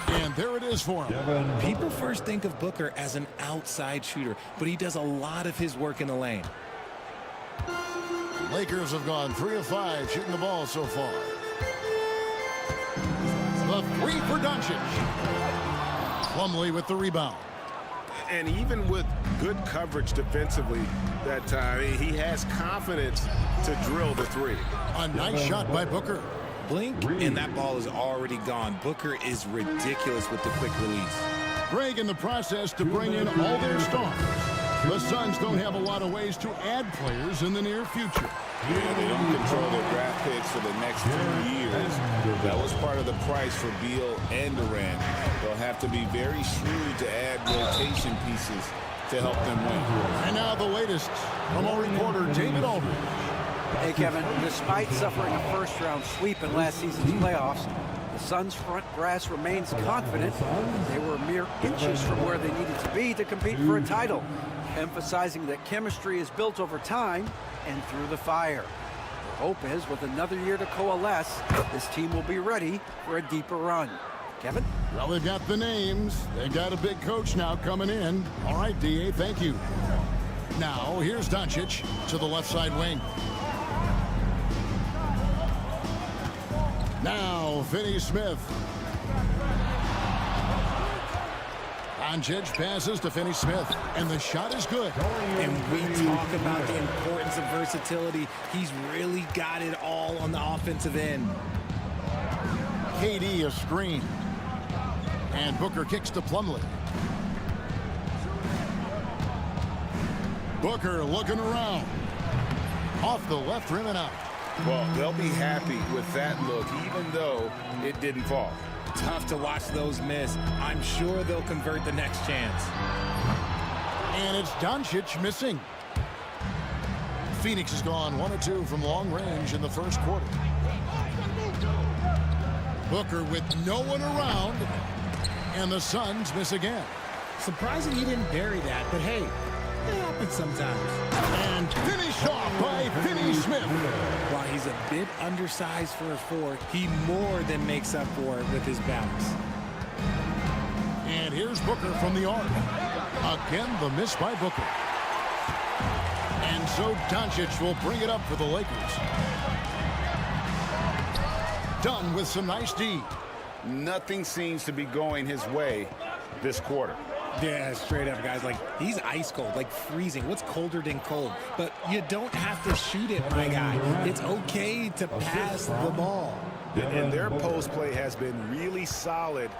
and there it is for him. People first think of Booker as an outside shooter, but he does a lot of his work in the lane. Lakers have gone 3 of 5 shooting the ball so far. The three for Doncic. Plumlee with the rebound. And even with good coverage defensively that time, he has confidence to drill the three. A nice shot by Booker. Blink, and that ball is already gone. Booker is ridiculous with the quick release. Greg in the process to bring in all their stars. The Suns don't have a lot of ways to add players in the near future. Yeah, they don't control their draft picks for the next 2 years. That was part of the price for Beal and Durant. They'll have to be very shrewd to add rotation pieces to help them win. And now the latest from our reporter, David Aldridge. Hey, Kevin, despite suffering a first-round sweep in last season's playoffs, the Suns' front brass remains confident they were mere inches from where they needed to be to compete for a title, emphasizing that chemistry is built over time and through the fire. The hope is, with another year to coalesce, this team will be ready for a deeper run. Kevin? Well, they've got the names. They've got a big coach now coming in. All right, D.A., thank you. Now, here's Doncic to the left side wing. Now, Finney-Smith. Doncic passes to Finney-Smith, and the shot is good. And we talk about the importance of versatility. He's really got it all on the offensive end. KD a screen. And Booker kicks to Plumlee. Booker looking around. Off the left rim and out. Well, they'll be happy with that look, even though it didn't fall. Tough to watch those miss. I'm sure they'll convert the next chance. And it's Doncic missing. Phoenix has gone 1 of 2 from long range in the first quarter. Booker with no one around, and the Suns miss again. Surprising he didn't bury that, but hey, It happens sometimes. And finished off by Finney Smith. While he's a bit undersized for a 4, he more than makes up for it with his balance. And here's Booker from the arc. Again, the miss by Booker. And so Doncic will bring it up for the Lakers. Done with some nice D. Nothing seems to be going his way this quarter. Yeah, straight up, guys. Like, he's ice cold, like freezing. What's colder than cold? But you don't have to shoot it, my guy. It's okay to pass the ball. And their post play has been really solid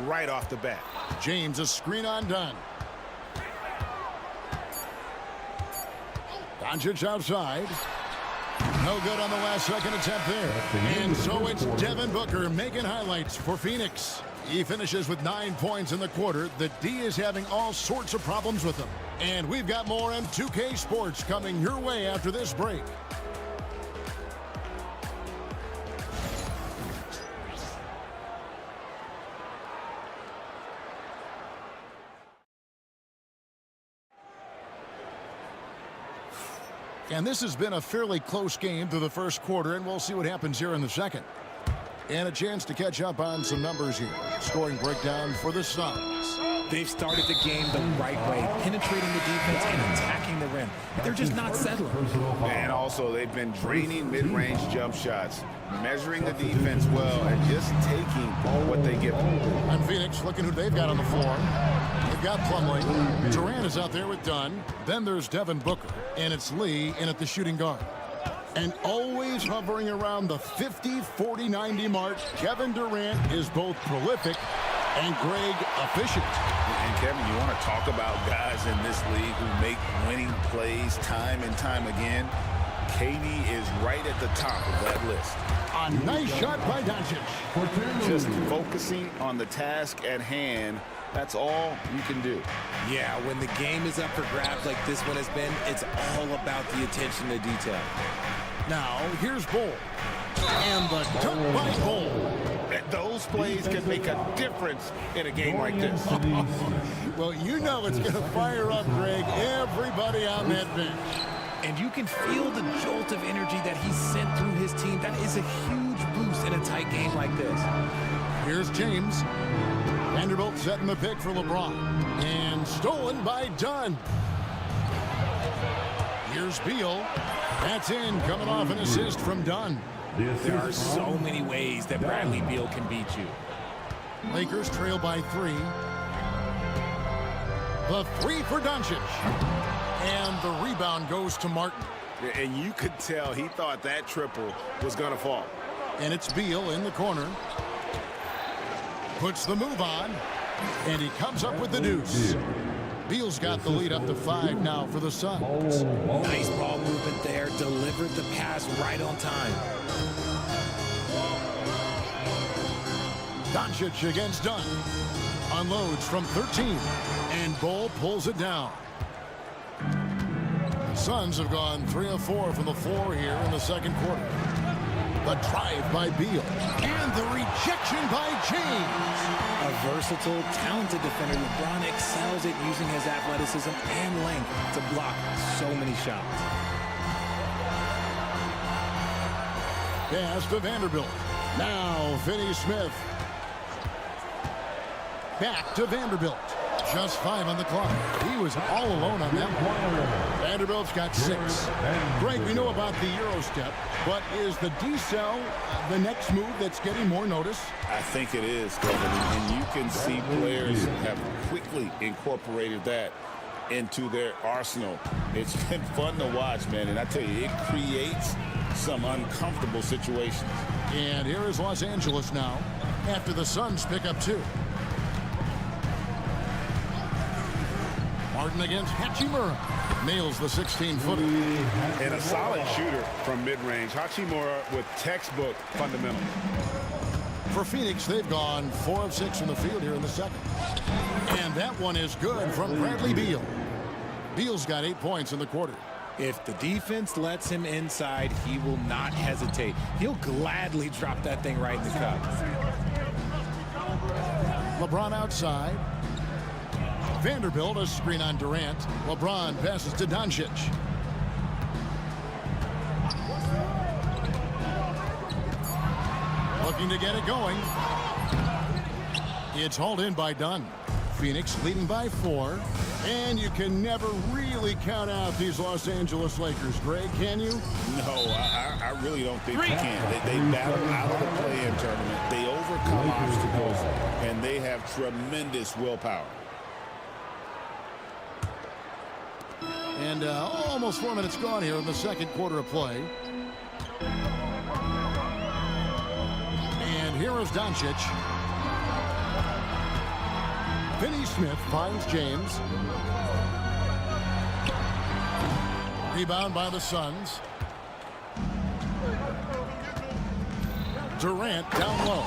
right off the bat. James, a screen on Dunn. Doncic outside. No good on the last second attempt there. And so it's Devin Booker making highlights for Phoenix. He finishes with 9 points in the quarter. The D is having all sorts of problems with him. And we've got more on 2K Sports coming your way after this break. And this has been a fairly close game through the first quarter, and we'll see what happens here in the second. And a chance to catch up on some numbers here. Scoring breakdown for the Suns. They've started the game the right way, penetrating the defense and attacking the rim. They're just not settling. And also, they've been draining mid-range jump shots, measuring the defense well, and just taking what they give them. And Phoenix, looking who they've got on the floor. They've got Plumlee. Durant is out there with Dunn. Then there's Devin Booker. And it's Lee in at the shooting guard. And always hovering around the 50, 40, 90 mark, Kevin Durant is both prolific and Greg efficient. And Kevin, you want to talk about guys in this league who make winning plays time and time again? KD is right at the top of that list. A nice shot by Doncic. Just focusing on the task at hand. That's all you can do. Yeah, when the game is up for grabs like this one has been, it's all about the attention to detail. Now, here's Bull. And the dunk by Bull. Those plays can make a difference in a game like this. Well, you know it's going to fire up, Greg, everybody on that bench. And you can feel the jolt of energy that he sent through his team. That is a huge boost in a tight game like this. Here's James. Vanderbilt setting the pick for LeBron. And stolen by Dunn. Here's Beal. That's in, coming off an assist from Dunn. There are so many ways that Bradley Beal can beat you. Lakers trail by 3. The 3 for Doncic. And the rebound goes to Martin. And you could tell he thought that triple was going to fall. And it's Beal in the corner. Puts the move on. And he comes up with the deuce. Beal's got the lead up to 5 now for the Suns. Nice ball movement there. Delivered the pass right on time. Doncic against Dunn. Unloads from 13. And Bull pulls it down. The Suns have gone 3 of 4 from the floor here in the second quarter. The drive by Beal. And the rejection by James. A versatile, talented defender. LeBron excels at using his athleticism and length to block so many shots. Pass to Vanderbilt. Now Finney Smith. Back to Vanderbilt. Just 5 on the clock. He was all alone on that one. Vanderbilt's got 6. Greg, we know about the Euro step, but is the decel the next move that's getting more notice? I think it is, Kevin, and you can see players have quickly incorporated that into their arsenal. It's been fun to watch, man, and I tell you, it creates some uncomfortable situations. And here is Los Angeles now, after the Suns pick up 2. Martin against Hachimura. Nails the 16-footer. And a solid shooter from mid-range. Hachimura with textbook fundamentals. For Phoenix, they've gone 4 of 6 from the field here in the second. And that one is good from Bradley Beal. Beal's got 8 points in the quarter. If the defense lets him inside, he will not hesitate. He'll gladly drop that thing right in the cup. LeBron outside. Vanderbilt, a screen on Durant. LeBron passes to Doncic. Looking to get it going. It's hauled in by Dunn. Phoenix leading by 4. And you can never really count out these Los Angeles Lakers. Greg, can you? No, I really don't think you can. They battle out of the play-in tournament. They overcome obstacles, and they have tremendous willpower. And almost 4 minutes gone here in the second quarter of play. And here is Doncic. Finney Smith finds James. Rebound by the Suns. Durant down low.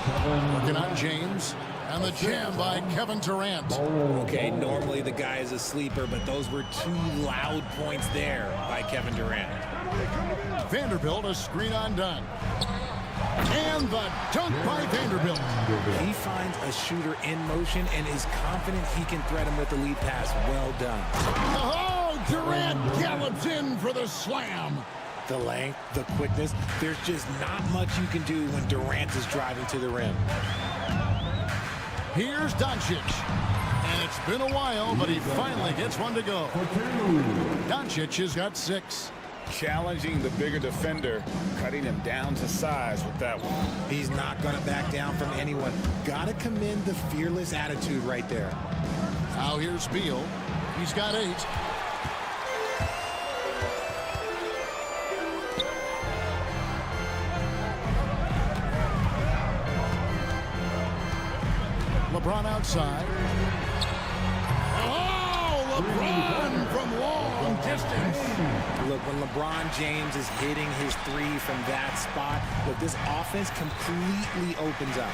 Working on James. And the jam by Kevin Durant. Okay, normally the guy is a sleeper, but those were 2 loud points there by Kevin Durant. Vanderbilt, a screen on Dunn. And the dunk by Vanderbilt. He finds a shooter in motion and is confident he can thread him with the lead pass. Well done. Oh, Durant gallops in for the slam. The length, the quickness, there's just not much you can do when Durant is driving to the rim. Here's Doncic. And it's been a while, but he finally gets one to go. Doncic has got 6. Challenging the bigger defender, cutting him down to size with that one. He's not going to back down from anyone. Got to commend the fearless attitude right there. Now here's Beal. He's got 8. LeBron outside. Oh, LeBron from long distance. Look, when LeBron James is hitting his 3 from that spot, look, this offense completely opens up.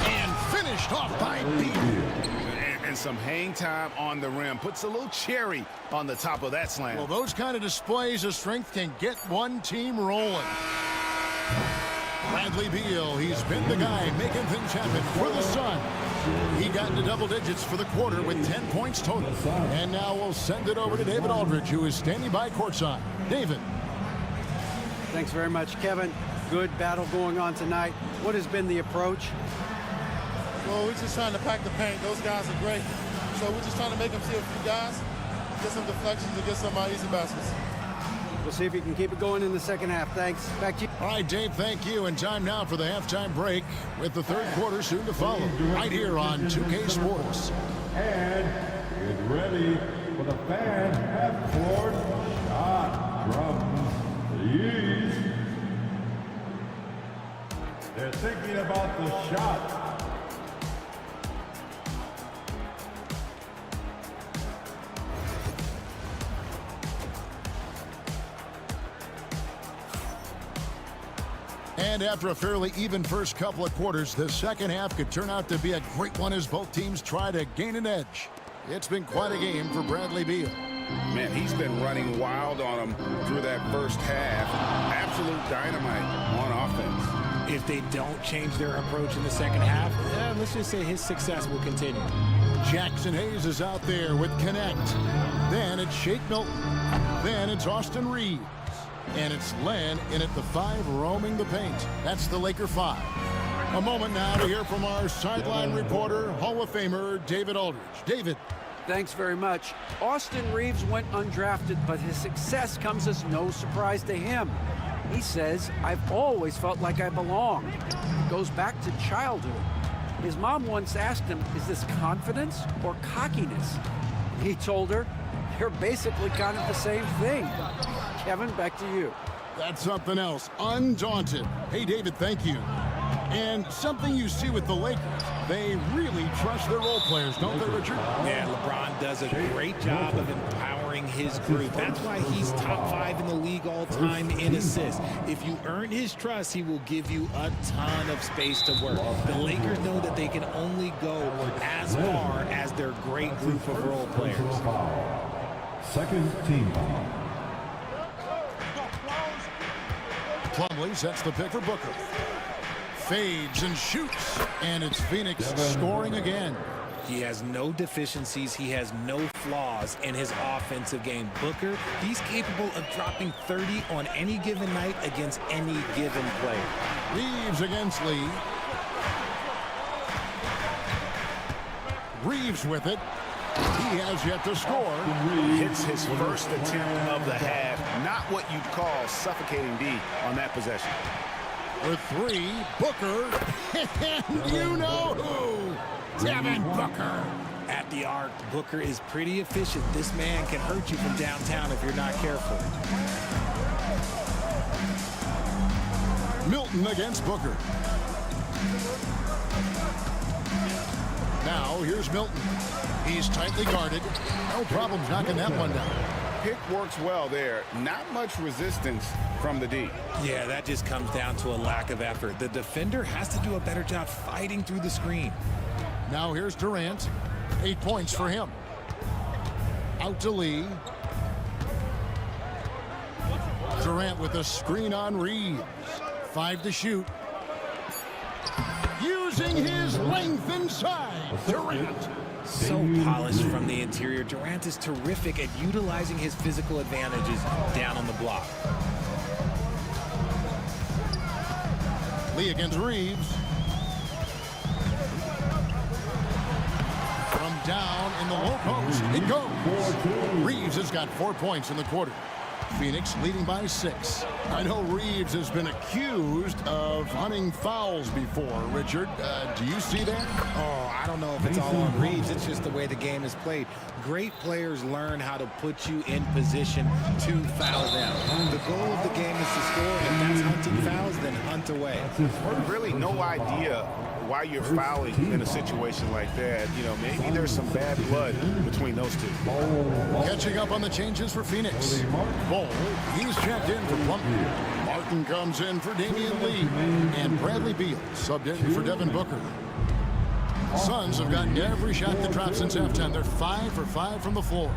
And finished off by Beal. And some hang time on the rim. Puts a little cherry on the top of that slam. Well, those kind of displays of strength can get one team rolling. Bradley Beal, he's been the guy making things happen for the Sun. He got into double digits for the quarter with 10 points total. And now we'll send it over to David Aldridge, who is standing by courtside. David. Thanks very much, Kevin. Good battle going on tonight. What has been the approach? Well, we're just trying to pack the paint. Those guys are great. So we're just trying to make them see a few guys, get some deflections, and get some easy baskets. We'll see if you can keep it going in the second half. Thanks. Back to you. All right, Dave, thank you. And time now for the halftime break with the third quarter soon to follow. Right here on 2K Sports. And get ready for the fan half-court shot from the East. They're thinking about the shot. And after a fairly even first couple of quarters, the second half could turn out to be a great one as both teams try to gain an edge. It's been quite a game for Bradley Beal. Man, he's been running wild on him through that first half. Absolute dynamite on offense. If they don't change their approach in the second half, let's just say his success will continue. Jackson Hayes is out there with Connect. Then it's Shake Milton. Then it's Austin Reeves. And it's Len in at the 5 roaming the paint. That's the Laker 5. A moment now to hear from our sideline reporter, Hall of Famer David Aldridge. David. Thanks very much. Austin Reeves went undrafted, but his success comes as no surprise to him. He says, I've always felt like I belong. It goes back to childhood. His mom once asked him, is this confidence or cockiness? He told her, they're basically kind of the same thing. Kevin, back to you. That's something else. Undaunted. Hey, David, thank you. And something you see with the Lakers, they really trust their role players, don't they, Richard? Yeah, LeBron does a great job of empowering his group. That's why he's top 5 in the league all time in assists. If you earn his trust, he will give you a ton of space to work. The Lakers know that they can only go as far as their great group of role players. Second team foul. Plumlee sets the pick for Booker. Fades and shoots. And it's Phoenix scoring again. He has no deficiencies. He has no flaws in his offensive game. Booker, he's capable of dropping 30 on any given night against any given player. Reeves against Lee. Reeves with it. He has yet to score. Hits his first attempt of the half. Not what you'd call suffocating D on that possession. With three, Booker, and you know who, Devin Booker. At the arc, Booker is pretty efficient. This man can hurt you from downtown if you're not careful. Milton against Booker. Now, here's Milton. He's tightly guarded. No problems knocking that one down. Pick works well there. Not much resistance from the D. Yeah, that just comes down to a lack of effort. The defender has to do a better job fighting through the screen. Now here's Durant. 8 points for him. Out to Lee. Durant with a screen on Reeves. 5 to shoot. Using his length inside. Durant. So polished from the interior. Durant is terrific at utilizing his physical advantages down on the block. Lee against Reeves. From down in the low post, it goes. Reeves has got 4 points in the quarter. Phoenix leading by 6. I know Reeves has been accused of hunting fouls before. Richard, do you see that? Oh, I don't know if it's all on Reeves. It's just the way the game is played. Great players learn how to put you in position to foul them. The goal of the game is to score. If that's hunting fouls, then hunt away. Really no idea why you're fouling in a situation like that. You know, maybe there's some bad blood between those two. Catching up on the changes for Phoenix. Ball, he's checked in for Plumlee. Martin comes in for Damian Lee. And Bradley Beal subbed in for Devin Booker. Suns have gotten every shot that dropped since halftime. They're 5 for 5 from the floor.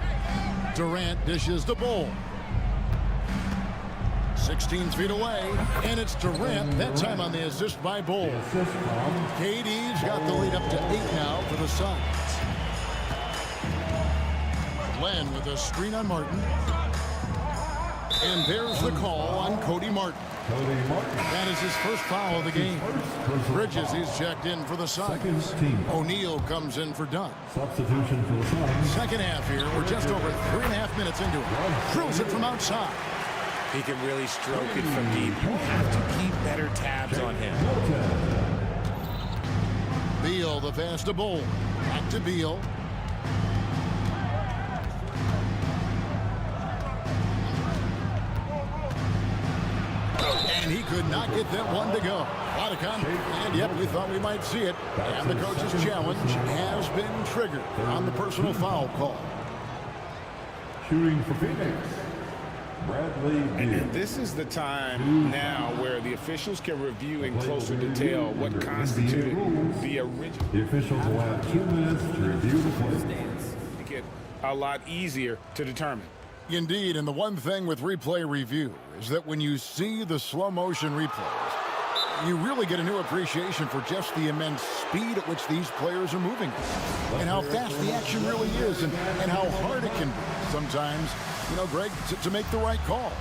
Durant dishes the ball. 16 feet away, and it's Durant, that time on the assist by Bull. KD's got the lead up to 8 now for the Suns. Len with a screen on Martin. And there's the call on Cody Martin. That is his first foul of the game. Bridges, he's checked in for the Suns. O'Neal comes in for Dunn. Substitution for the Suns. Second half here, we're just over 3.5 minutes into it. Drills it from outside. He can really stroke it from deep. You have to keep better tabs on him. Beal, the pass to Bull. Back to Beal. And he could not get that one to go. A lot of contact. And yep, we thought we might see it. And the coach's challenge has been triggered on the personal foul call. Shooting for Phoenix. And this is the time now where the officials can review in closer detail what constituted the original. The officials will have 2 minutes to review the play. Make it a lot easier to determine. Indeed, and the one thing with replay review is that when you see the slow motion replays, you really get a new appreciation for just the immense speed at which these players are moving and how fast the action really is and how hard it can be sometimes, you know, Greg, to make the right call.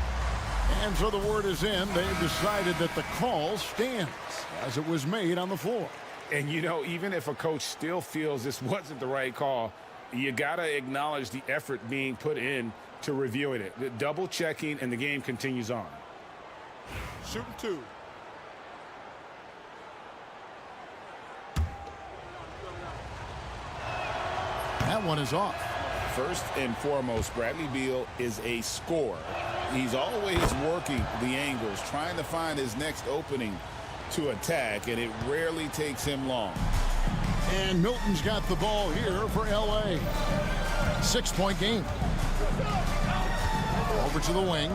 And so the word is in. They've decided that the call stands as it was made on the floor. And, you know, even if a coach still feels this wasn't the right call, you got to acknowledge the effort being put in to reviewing it. The double checking, and the game continues on. Shooting 2. That one is off. First and foremost, Bradley Beal is a scorer. He's always working the angles, trying to find his next opening to attack, and it rarely takes him long. And Milton's got the ball here for L.A. 6-point game. Over to the wing.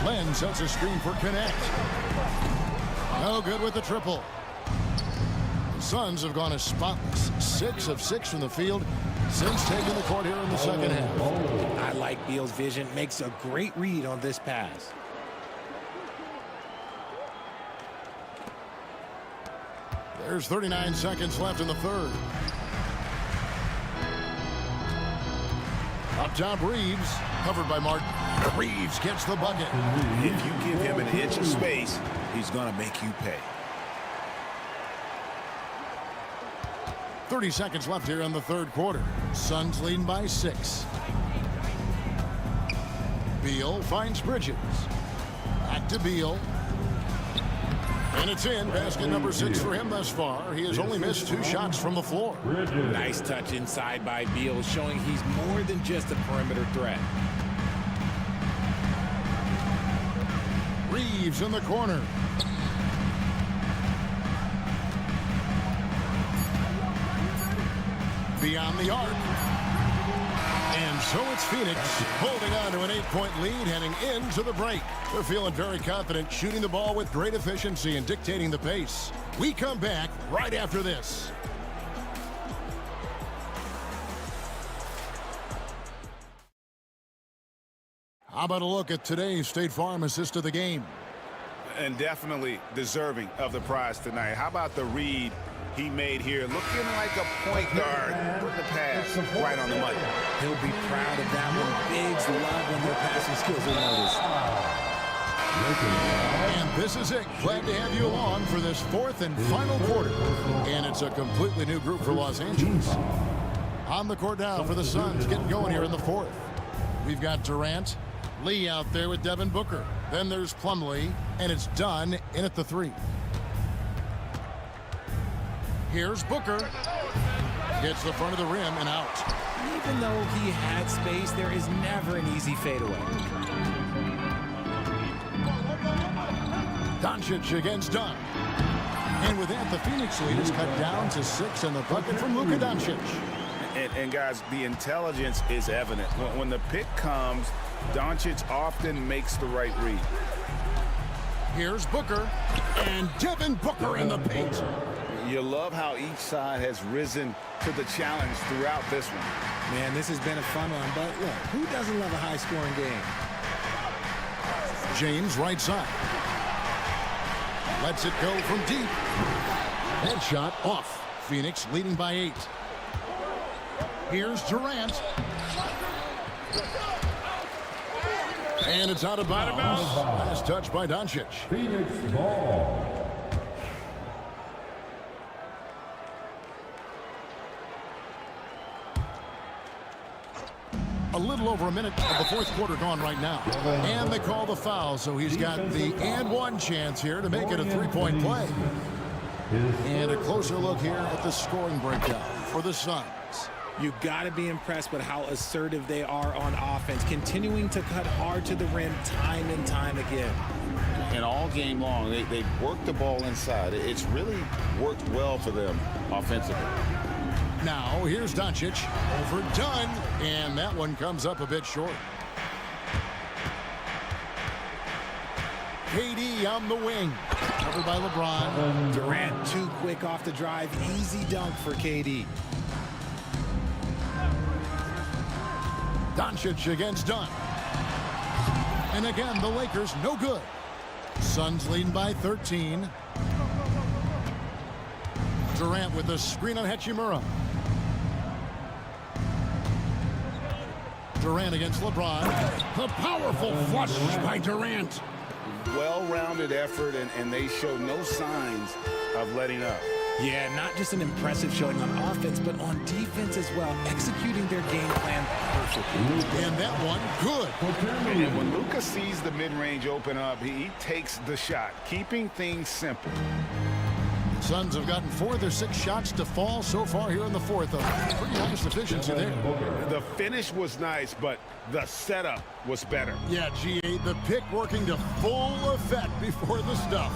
Len sets a screen for Connect. No good with the triple. The Suns have gone as spotless. 6 of 6 from the field since taking the court here in the second half. I like Beal's vision. Makes a great read on this pass. There's 39 seconds left in the third. Up top, Reeves, covered by Martin. Reeves gets the bucket. If you give him an inch of space, he's going to make you pay. 30 seconds left here in the third quarter. Suns leading by 6. Beal finds Bridges. Back to Beal. And it's in. Basket number 6 for him thus far. He has only missed 2 shots from the floor. Nice touch inside by Beal, showing he's more than just a perimeter threat. Reeves in the corner. Beyond the arc. And so it's Phoenix holding on to an 8-point lead heading into the break. They're feeling very confident, shooting the ball with great efficiency and dictating the pace. We come back right after this. How about a look at today's State Farm assist of the game? And definitely deserving of the prize tonight. How about the read he made here, looking like a point guard, putting the pass right on the money. He'll be proud of that one. Bigs love when their passing skills are noticed. And this is it. Glad to have you along for this 4th and final quarter. And it's a completely new group for Los Angeles. On the court now for the Suns, getting going here in the 4th. We've got Durant, Lee out there with Devin Booker. Then there's Plumlee, and it's Dunn in at the 3. Here's Booker. Gets the front of the rim and out. Even though he had space, there is never an easy fadeaway. Doncic against Dunn. And with that, the Phoenix lead is cut down to 6 and the bucket from Luka Doncic. And guys, the intelligence is evident. When the pick comes, Doncic often makes the right read. Here's Booker. And Devin Booker in the paint. You love how each side has risen to the challenge throughout this one. Man, this has been a fun one, but look, who doesn't love a high-scoring game? James right side. Lets it go from deep. Headshot off. Phoenix leading by 8. Here's Durant. And it's out of bounds. Last touch by Doncic. Phoenix ball. A little over a minute of the 4th quarter gone right now. And they call the foul, so he's got the and 1 chance here to make it a 3-point play. And a closer look here at the scoring breakdown for the Suns. You've got to be impressed with how assertive they are on offense, continuing to cut hard to the rim time and time again. And all game long, they worked the ball inside. It's really worked well for them offensively. Now, here's Doncic over Dunn, and that one comes up a bit short. KD on the wing, covered by LeBron. Durant too quick off the drive, easy dunk for KD. Doncic against Dunn. And again, the Lakers no good. Suns leading by 13. Durant with the screen on Hachimura. Durant against LeBron. The powerful flush by Durant. Well-rounded effort, and they show no signs of letting up. Yeah, not just an impressive showing on offense, but on defense as well, executing their game plan perfectly. And that one, good. And when Luka sees the mid-range open up, he takes the shot, keeping things simple. Suns have gotten 4 of their 6 shots to fall so far here in the 4th. A pretty nice efficiency there. The finish was nice, but the setup was better. Yeah, G8, the pick working to full effect before the stuff.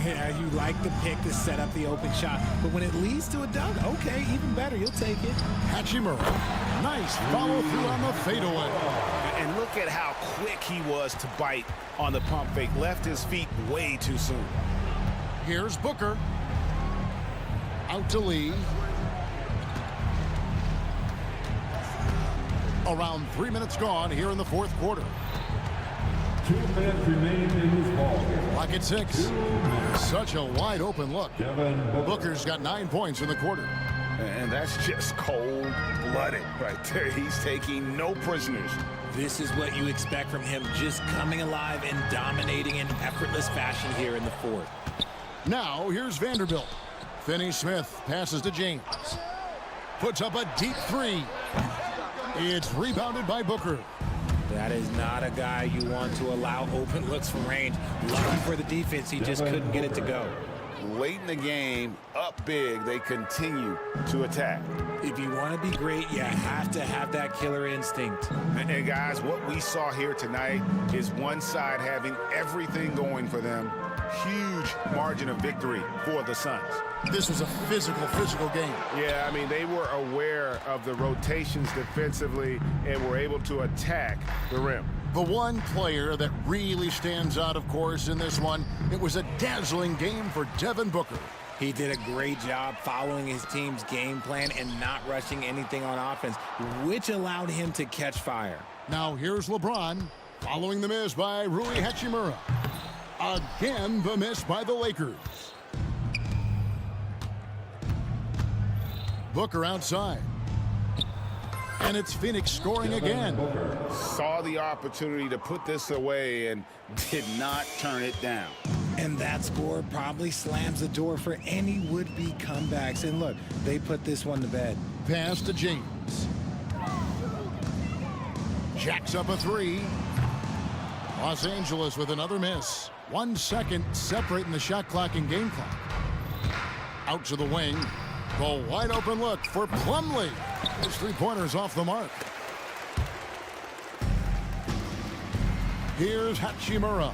Yeah, you like the pick to set up the open shot, but when it leads to a dunk, okay, even better, you'll take it. Hachimura, nice follow through on the fadeaway. And look at how quick he was to bite on the pump fake. Left his feet way too soon. Here's Booker. Out to Lee. Around 3 minutes gone here in the 4th quarter. 2 minutes remain in this ball game. Lock at 6. Such a wide open look. Booker's got 9 points in the quarter. And that's just cold-blooded right there. He's taking no prisoners. This is what you expect from him, just coming alive and dominating in effortless fashion here in the fourth. Now, here's Vanderbilt. Finney-Smith passes to James. Puts up a deep 3. It's rebounded by Booker. That is not a guy you want to allow open looks from range. Lucky for the defense, he just couldn't get it to go. Late in the game, up big, they continue to attack. If you want to be great, you have to have that killer instinct. And guys, what we saw here tonight is one side having everything going for them. Huge margin of victory for the Suns. This was a physical game. Yeah, I mean, they were aware of the rotations defensively and were able to attack the rim. The one player that really stands out, of course, in this one, it was a dazzling game for Devin Booker. He did a great job following his team's game plan and not rushing anything on offense, which allowed him to catch fire. Now here's LeBron, following the miss by Rui Hachimura. Again, the miss by the Lakers. Booker outside. And it's Phoenix scoring again. Saw the opportunity to put this away and did not turn it down. And that score probably slams the door for any would-be comebacks. And look, they put this one to bed. Pass to James. Jacks up a 3. Los Angeles with another miss. 1 second separating the shot clock and game clock. Out to the wing. The wide open look for Plumlee. His 3-pointer's off the mark. Here's Hachimura.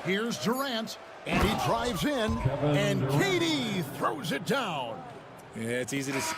Here's Durant, and he drives in, and KD throws it down. Yeah, it's easy to see.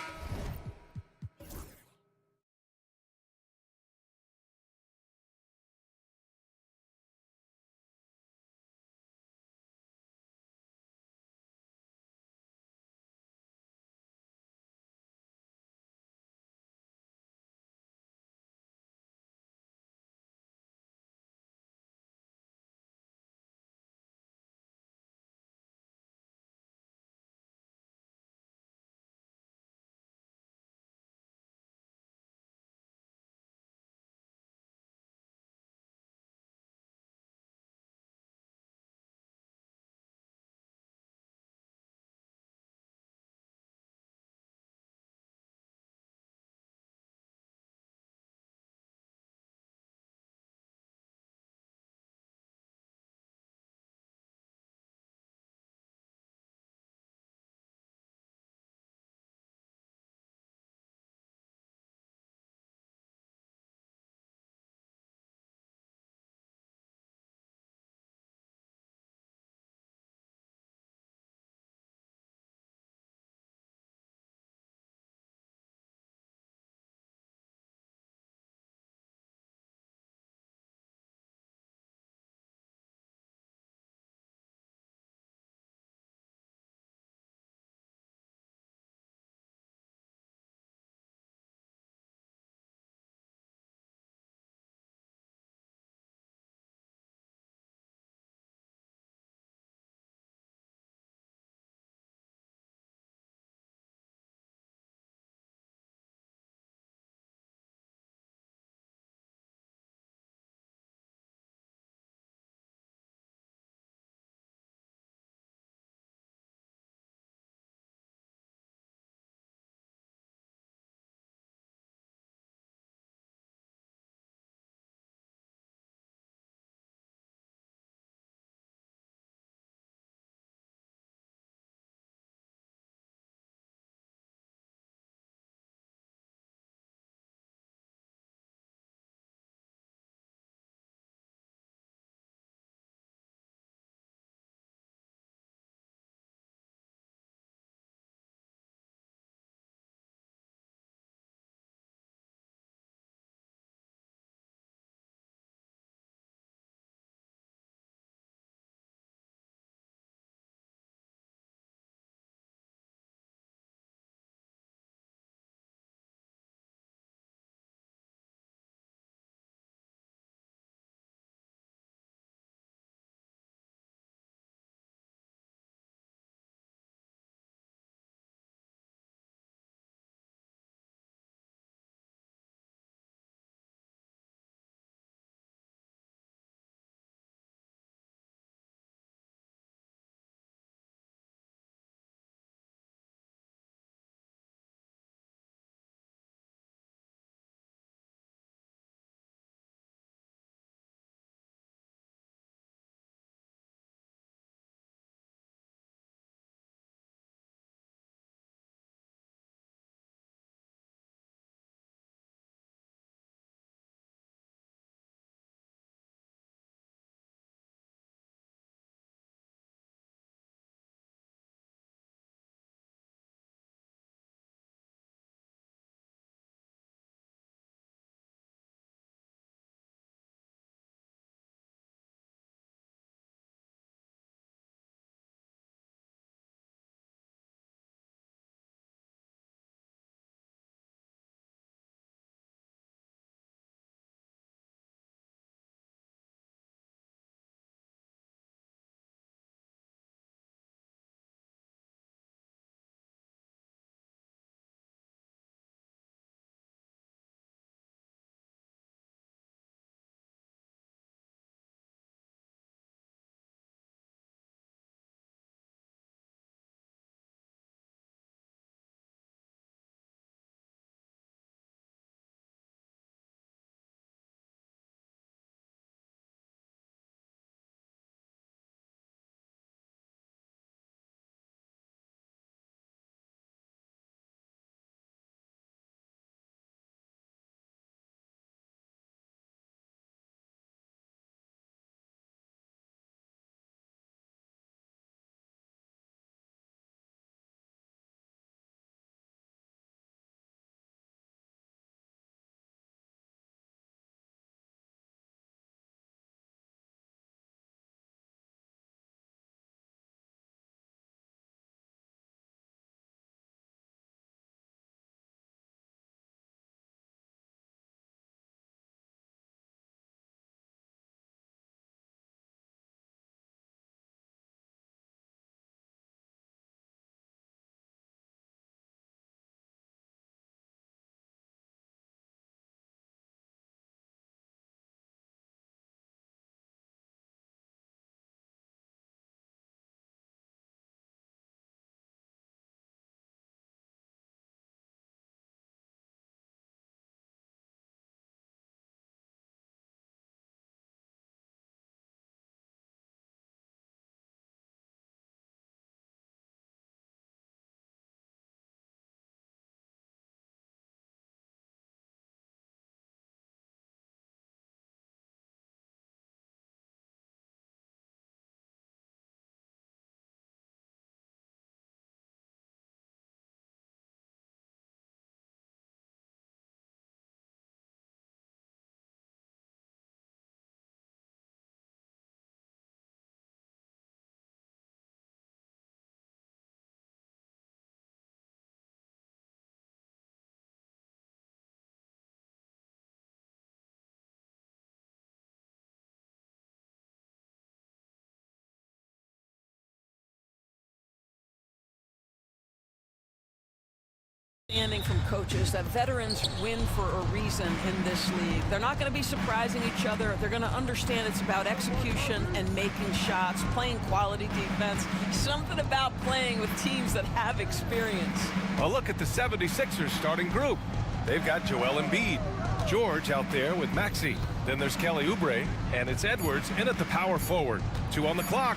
Standing from coaches that veterans win for a reason in this league. They're not going to be surprising each other. They're going to understand it's about execution and making shots, playing quality defense, something about playing with teams that have experience. A look at the 76ers starting group. They've got Joel Embiid, George out there with Maxey. Then there's Kelly Oubre, and it's Edwards in at the power forward. 2 on the clock.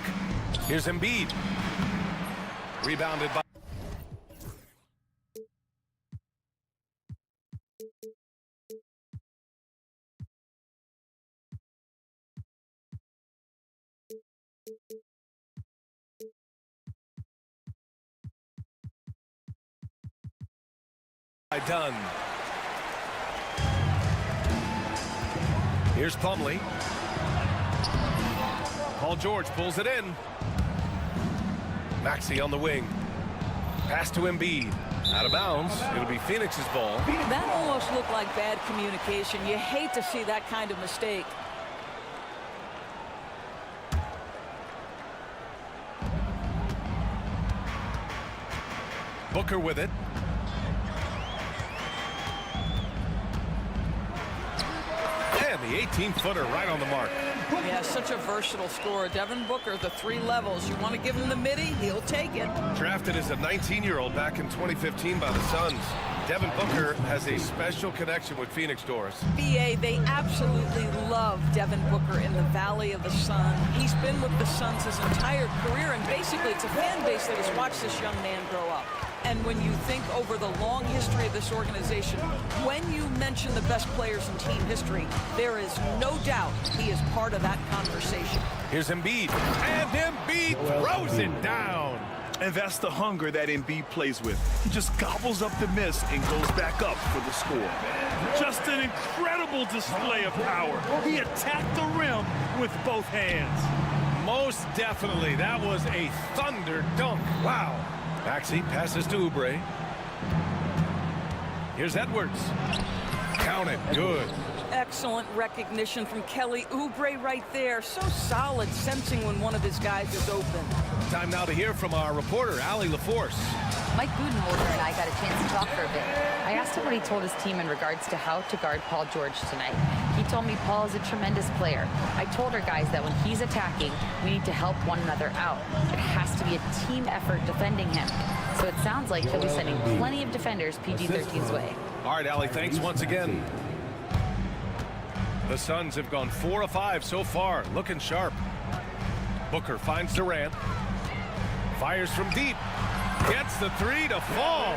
Here's Embiid. Rebounded by... Done. Here's Plumlee. Paul George pulls it in. Maxey on the wing. Pass to Embiid. Out of bounds. It'll be Phoenix's ball. That almost looked like bad communication. You hate to see that kind of mistake. Booker with it. And the 18-footer right on the mark. Yeah, such a versatile scorer. Devin Booker, the 3 levels. You want to give him the midi, he'll take it. Drafted as a 19-year-old back in 2015 by the Suns, Devin Booker has a special connection with Phoenix Doors. BA, they absolutely love Devin Booker in the Valley of the Sun. He's been with the Suns his entire career, and basically it's a fan base that has watched this young man grow up. And when you think over the long history of this organization, when you mention the best players in team history, there is no doubt he is part of that conversation. Here's Embiid, and Embiid throws it down. And that's the hunger that Embiid plays with. He just gobbles up the miss and goes back up for the score. Just an incredible display of power. He attacked the rim with both hands. Most definitely. That was a thunder dunk. Wow. Maxey passes to Oubre. Here's Edwards. Count it. Good. Excellent recognition from Kelly Oubre right there. So solid, sensing when one of his guys is open. Time now to hear from our reporter, Allie LaForce. Mike Budenholzer and I got a chance to talk for a bit. I asked him what he told his team in regards to how to guard Paul George tonight. He told me Paul is a tremendous player. I told our guys that when he's attacking, we need to help one another out. It has to be a team effort defending him. So it sounds like he'll be sending plenty of defenders PG-13's way. All right, Allie, thanks once again. The Suns have gone 4 of 5 so far, looking sharp. Booker finds Durant. Fires from deep. Gets the 3 to fall.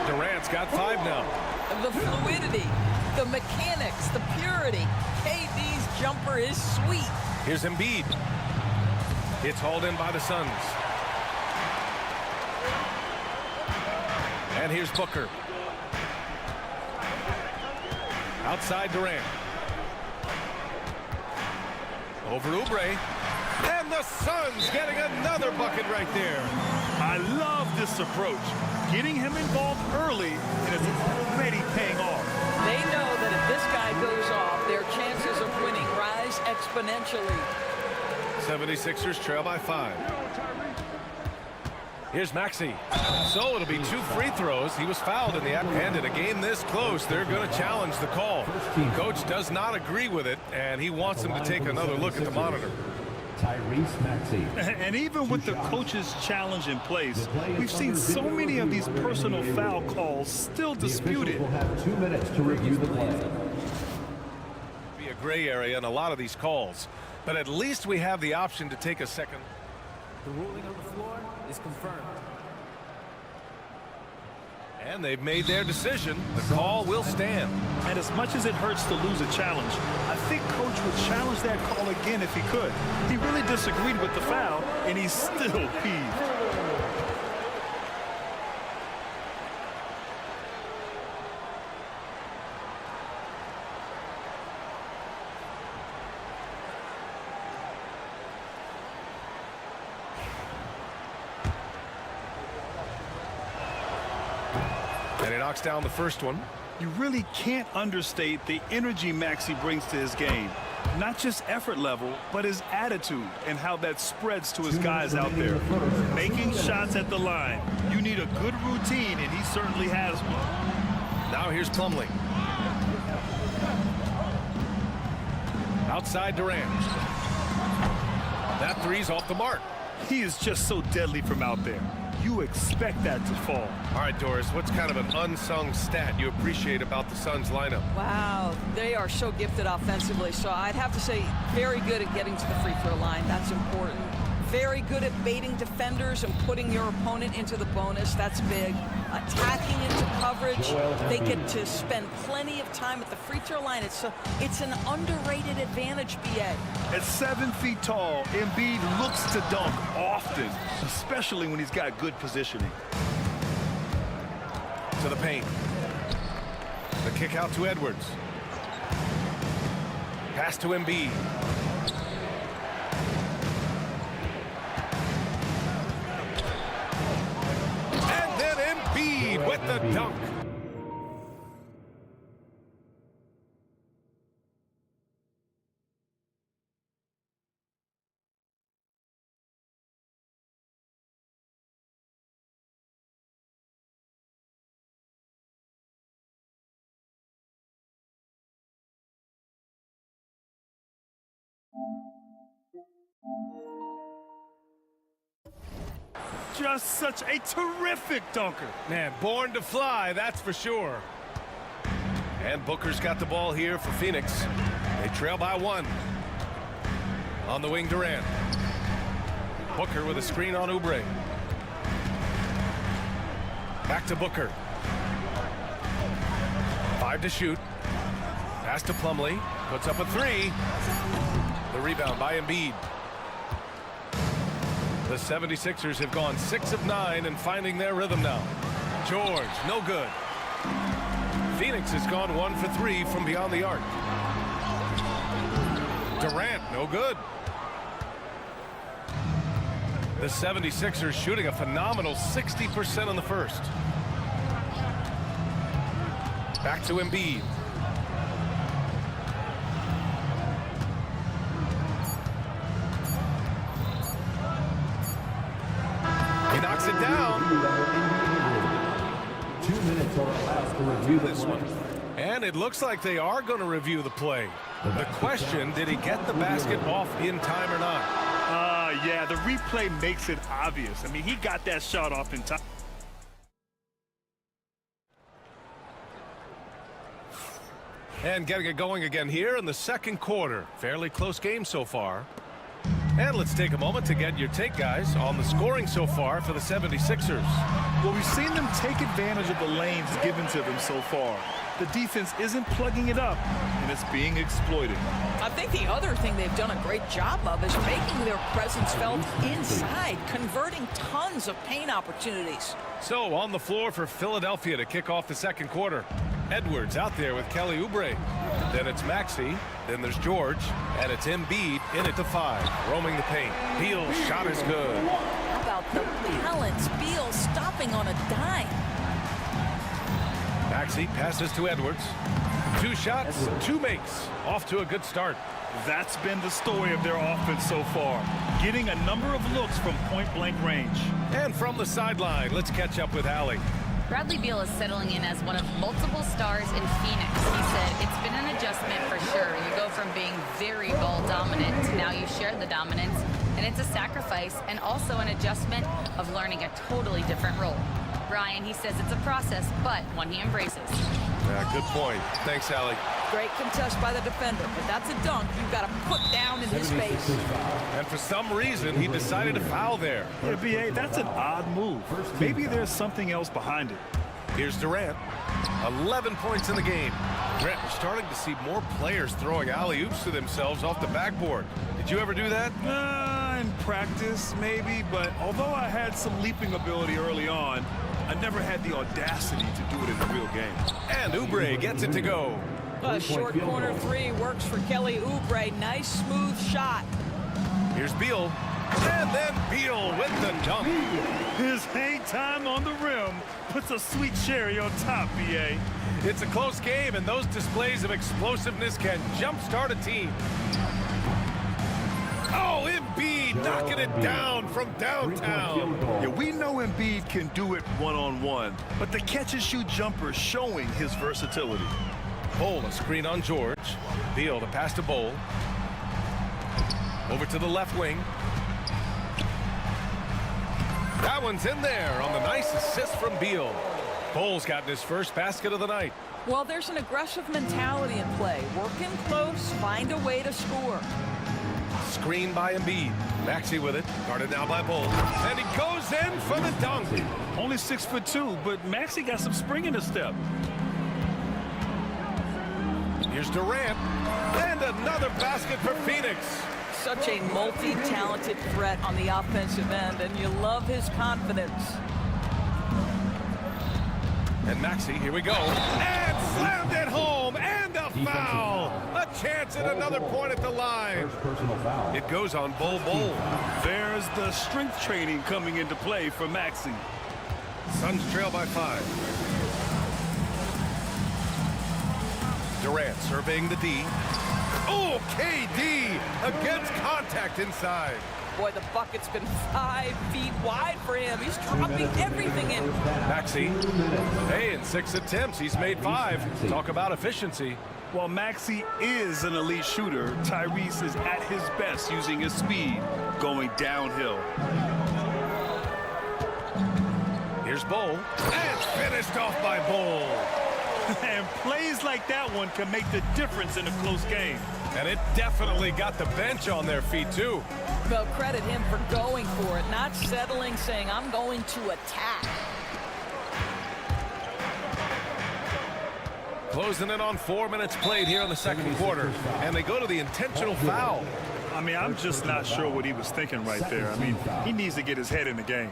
Durant's got 5 now. The fluidity, the mechanics, the purity. KD's jumper is sweet. Here's Embiid. It's hauled in by the Suns. And here's Booker. Outside Durant. Over Oubre. And the Suns getting another bucket right there. I love this approach. Getting him involved early, and it's already paying off. They know that if this guy goes off, their chances of winning rise exponentially. 76ers trail by 5. Here's Maxey. So it'll be 2 free throws. He was fouled in the act. And in a game this close, they're going to challenge the call. Coach does not agree with it, and he wants them to take another look at the monitor. Tyrese Maxey. And even with the coach's challenge in place, we've seen so many of these personal foul calls still disputed. We'll have 2 minutes to review the play. Be a gray area in a lot of these calls, but at least we have the option to take a second. The ruling on the floor is confirmed. And they've made their decision. The call will stand. And as much as it hurts to lose a challenge, I think Coach would challenge that call again if he could. He really disagreed with the foul, and he's still peeved. And he knocks down the first one. You really can't understate the energy Maxey brings to his game. Not just effort level, but his attitude and how that spreads to his guys out there. Making shots at the line. You need a good routine, and he certainly has one. Now here's Plumlee. Outside Durant. That three's off the mark. He is just so deadly from out there. You expect that to fall. All right, Doris, what's kind of an unsung stat you appreciate about the Suns lineup? Wow, they are so gifted offensively. So I'd have to say very good at getting to the free throw line. That's important. Very good at baiting defenders and putting your opponent into the bonus. That's big. Attacking into coverage. They get to spend plenty of time at the free throw line. It's an underrated advantage, BA. At 7 feet tall, Embiid looks to dunk often, especially when he's got good positioning. To the paint. The kick out to Edwards. Pass to Embiid. With the dunk. Just such a terrific dunker. Man, born to fly, that's for sure. And Booker's got the ball here for Phoenix. They trail by 1. On the wing, Durant. Booker with a screen on Oubre. Back to Booker. 5 to shoot. Pass to Plumlee. Puts up a 3. The rebound by Embiid. The 76ers have gone 6 of 9 and finding their rhythm now. George, no good. Phoenix has gone 1 for 3 from beyond the arc. Durant, no good. The 76ers shooting a phenomenal 60% in the first. Back to Embiid. He knocks it down. 2 minutes are allowed to review this one. And it looks like they are going to review the play. The question, did he get the basket off in time or not? Yeah, the replay makes it obvious. I mean, he got that shot off in time. And getting it going again here in the second quarter. Fairly close game so far. And let's take a moment to get your take, guys, on the scoring so far for the 76ers. Well, we've seen them take advantage of the lanes given to them so far. The defense isn't plugging it up, and it's being exploited. I think the other thing they've done a great job of is making their presence felt inside, converting tons of paint opportunities. So on the floor for Philadelphia to kick off the second quarter. Edwards out there with Kelly Oubre. Then it's Maxey. Then there's George. And it's Embiid in at the 5. Roaming the paint. Beal's shot is good. How about the balance? Beal stopping on a dime. Maxey passes to Edwards. 2 shots, 2 makes. Off to a good start. That's been the story of their offense so far. Getting a number of looks from point-blank range. And from the sideline, let's catch up with Allie. Bradley Beal is settling in as one of multiple stars in Phoenix. He said it's been an adjustment for sure. You go from being very ball dominant to now you share the dominance, and it's a sacrifice and also an adjustment of learning a totally different role. Brian, he says it's a process, but one he embraces. Good point. Thanks, Allie. Great contest by the defender, but that's a dunk you've got to put down in his face. And for some reason, he decided to foul there. Yeah, B.A., that's an odd move. Maybe there's something else behind it. Here's Durant. 11 points in the game. Durant, we're starting to see more players throwing alley-oops to themselves off the backboard. Did you ever do that? In practice, maybe, but although I had some leaping ability early on, I never had the audacity to do it in a real game. And Oubre gets it to go. A short corner 3 works for Kelly Oubre. Nice, smooth shot. Here's Beal. And then Beal with the dunk. His hang time on the rim puts a sweet cherry on top, BA. It's a close game, and those displays of explosiveness can jumpstart a team. Oh, Embiid knocking it down from downtown. Yeah, we know Embiid can do it one-on-one, but the catch-and-shoot jumper showing his versatility. Bowl, a screen on George. Beal to pass to Bowl. Over to the left wing. That one's in there on the nice assist from Beal. Bowl's gotten his first basket of the night. Well, there's an aggressive mentality in play. Work in close, find a way to score. Screen by Embiid. Maxey with it. Guarded now by Bowl. And he goes in for the dunk. Only 6'2", but Maxey got some spring in his step. Here's Durant. And another basket for Phoenix. Such a multi-talented threat on the offensive end, and you love his confidence. And Maxey, here we go. And slammed it home. And a foul. A chance at another point at the line. It goes on Bowl. There's the strength training coming into play for Maxey. Suns trail by 5. Durant surveying the D. Oh, KD against contact inside. Boy, the bucket's been 5 feet wide for him. He's dropping everything in. Maxey, hey, in 6 attempts, he's made 5. Talk about efficiency. While Maxey is an elite shooter, Tyrese is at his best using his speed, going downhill. Here's Bowl, and finished off by Bowl. And plays like that one can make the difference in a close game. And it definitely got the bench on their feet, too. Well, credit him for going for it, not settling, saying, I'm going to attack. Closing in on 4 minutes played here in the second quarter. And they go to the intentional foul. I mean, I'm just not sure what he was thinking right there. I mean, he needs to get his head in the game.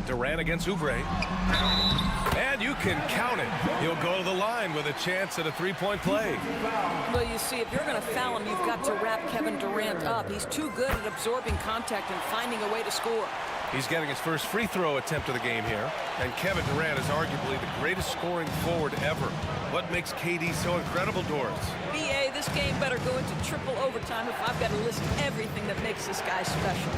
Durant against Oubre. And you can count it. He'll go to the line with a chance at a three-point play. Well, you see, if you're going to foul him, you've got to wrap Kevin Durant up. He's too good at absorbing contact and finding a way to score. He's getting his first free throw attempt of the game here. And Kevin Durant is arguably the greatest scoring forward ever. What makes KD so incredible, Doris? BA, this game better go into triple overtime if I've got to list everything that makes this guy special.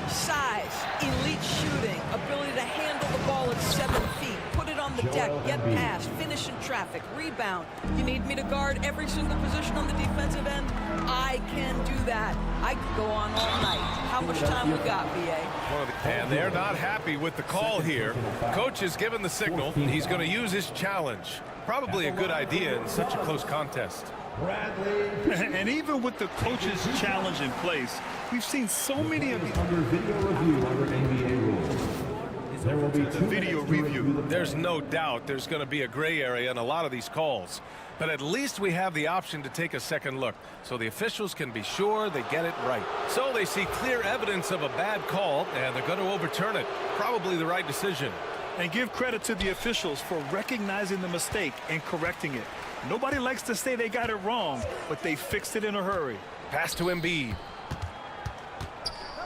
Size, elite shooting, ability to handle the ball at 7 feet, put it on the deck, get past, finish in traffic, rebound. You need me to guard every single position on the defensive end? I can do that. I could go on all night. How much time we got, BA? And they're not happy with the call here. Coach has given the signal. He's going to use his challenge. Probably a good idea in such a close contest. And even with the coach's challenge in place, we've seen so many of these. Under video review under NBA rules. There will be 2 video review. There's no doubt there's going to be a gray area in a lot of these calls. But at least we have the option to take a second look, so the officials can be sure they get it right. So they see clear evidence of a bad call, and they're going to overturn it. Probably the right decision. And give credit to the officials for recognizing the mistake and correcting it. Nobody likes to say they got it wrong, but they fixed it in a hurry. Pass to Embiid.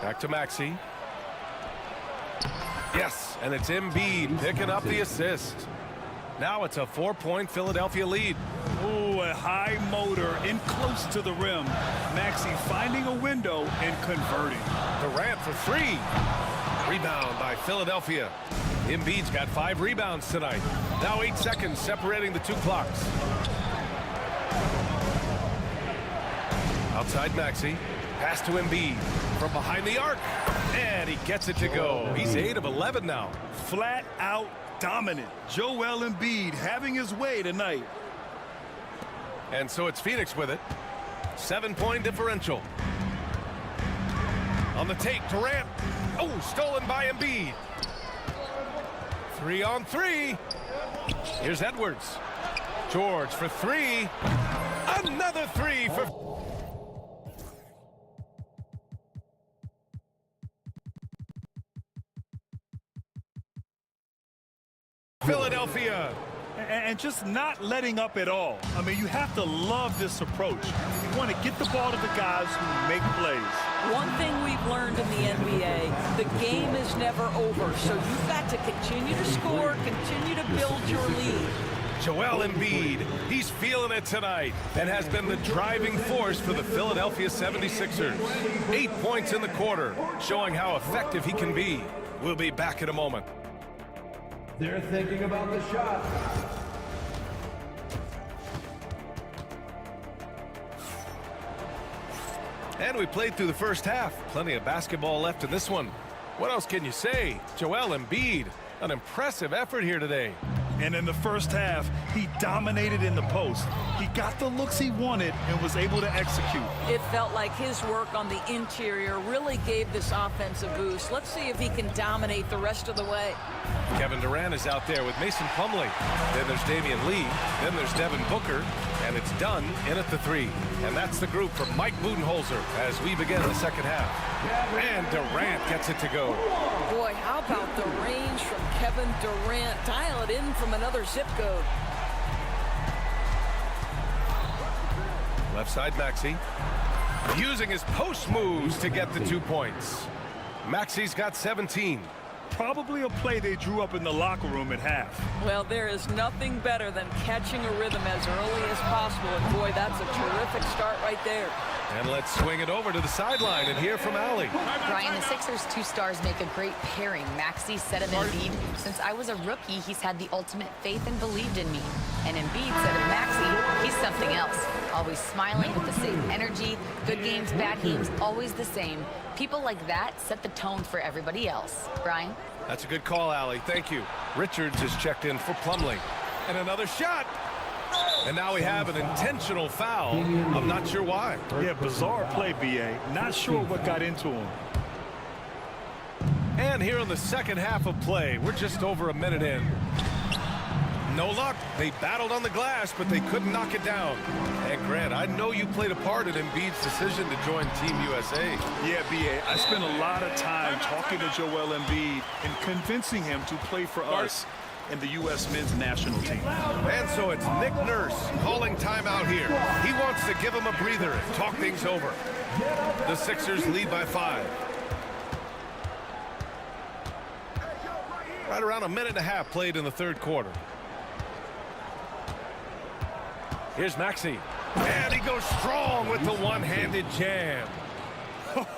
Back to Maxey. Yes, and it's Embiid picking up the assist. Now it's a 4-point Philadelphia lead. Ooh, a high motor in close to the rim. Maxey finding a window and converting. Durant for 3. Rebound by Philadelphia. Embiid's got 5 rebounds tonight. Now 8 seconds separating the 2 clocks. Outside Maxey. Pass to Embiid from behind the arc. And he gets it to go. He's 8 of 11 now. Flat out dominant. Joel Embiid having his way tonight. And so it's Phoenix with it. 7-point differential. On the take, Durant. Oh, stolen by Embiid. 3 on 3. Here's Edwards. George for 3. Another 3 for... Philadelphia. And just not letting up at all. I mean, you have to love this approach. You want to get the ball to the guys who make plays. One thing we've learned in the NBA, the game is never over. So you've got to continue to score, continue to build your lead. Joel Embiid, he's feeling it tonight and has been the driving force for the Philadelphia 76ers. 8 points in the quarter, showing how effective he can be. We'll be back in a moment. They're thinking about the shot. And we played through the first half. Plenty of basketball left in this one. What else can you say? Joel Embiid, an impressive effort here today. And in the first half, he dominated in the post. He got the looks he wanted and was able to execute. It felt like his work on the interior really gave this offense a boost. Let's see if he can dominate the rest of the way. Kevin Durant is out there with Mason Plumlee. Then there's Damian Lee. Then there's Devin Booker. And it's done in at the three. And that's the group from Mike Budenholzer as we begin the second half. And Durant gets it to go. Boy, how about the range from Kevin Durant? Dial it in from another zip code. Left side, Maxey. Using his post moves to get the 2 points. Maxey's got 17. Probably a play they drew up in the locker room at half. Well, there is nothing better than catching a rhythm as early as possible. And boy, that's a terrific start right there. And let's swing it over to the sideline and hear from Allie. Brian, the Sixers' two stars make a great pairing. Maxey said of Embiid, since I was a rookie, he's had the ultimate faith and believed in me. And Embiid said of Maxey, he's something else. Always smiling with the same energy. Good games, bad games, always the same. People like that set the tone for everybody else. Brian? That's a good call, Allie. Thank you. Richards is checked in for Plumlee. And another shot. And now we have an intentional foul. I'm not sure why. Yeah, bizarre play, B.A. Not sure what got into him. And here in the second half of play, we're just over a minute in. No luck. They battled on the glass, but they couldn't knock it down. And Grant, I know you played a part in Embiid's decision to join Team USA. Yeah, B.A. I spent a lot of time talking to Joel Embiid and convincing him to play for us and the U.S. men's national team. And so it's Nick Nurse calling timeout here. He wants to give him a breather and talk things over. The Sixers lead by 5. Right around a minute and a half played in the third quarter. Here's Maxey. And he goes strong with the one-handed jam.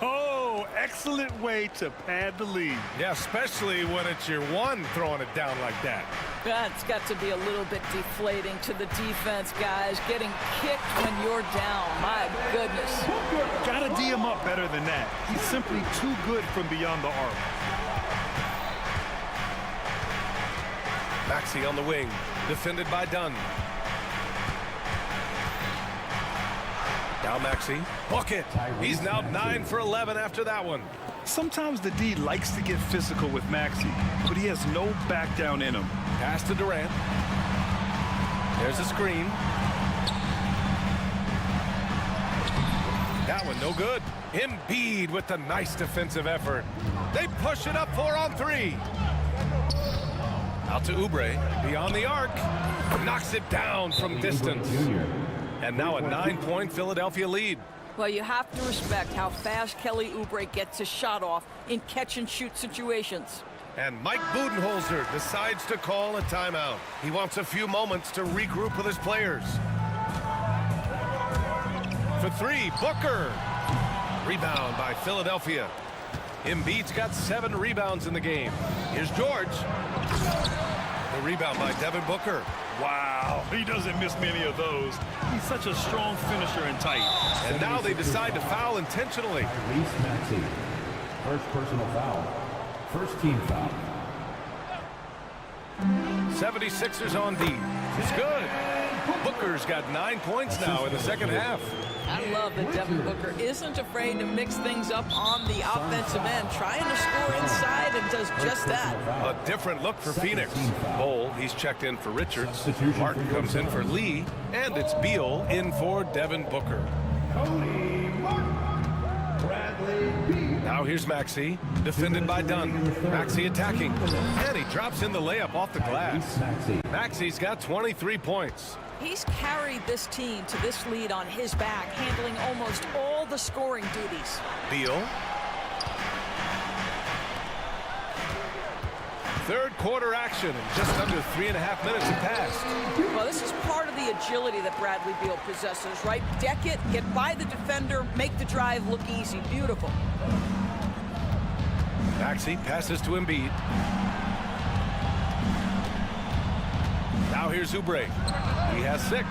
Oh, excellent way to pad the lead. Yeah, especially when it's your one throwing it down like that. That's got to be a little bit deflating to the defense, guys. Getting kicked when you're down. My goodness. Gotta D him up better than that. He's simply too good from beyond the arc. Maxey on the wing, defended by Dunn. Now Maxey, bucket. He's now 9 for 11 after that one. Sometimes the D likes to get physical with Maxey, but he has no back down in him. Pass to Durant. There's a screen. That one no good. Embiid with the nice defensive effort. They push it up 4 on 3. Out to Oubre, beyond the arc. Knocks it down from distance. And now a 9-point Philadelphia lead. Well, you have to respect how fast Kelly Oubre gets his shot off in catch-and-shoot situations. And Mike Budenholzer decides to call a timeout. He wants a few moments to regroup with his players. For 3, Booker. Rebound by Philadelphia. Embiid's got 7 rebounds in the game. Here's George. The rebound by Devin Booker. Wow, he doesn't miss many of those. He's such a strong finisher and tight. And now they decide to foul intentionally. Maxey. First personal foul. First team foul. 76ers on D. It's good. Booker's got 9 points now in the second half. I love that Devin Booker isn't afraid to mix things up on the offensive end, trying to score inside and does just that. A different look for Phoenix. Bowl, he's checked in for Richards. Martin comes in for Lee, and it's Beal in for Devin Booker. Bradley Beal. Now Now here's Maxey, defended by Dunn. Maxey attacking, and he drops in the layup off the glass. Maxey's got 23 points. He's carried this team to this lead on his back, handling almost all the scoring duties. Beal. Third quarter action, and just under 3.5 minutes have passed. Well, this is part of the agility that Bradley Beal possesses, right? Deck it, get by the defender, make the drive look easy. Beautiful. Maxey passes to Embiid. Now here's Oubre. He has 6,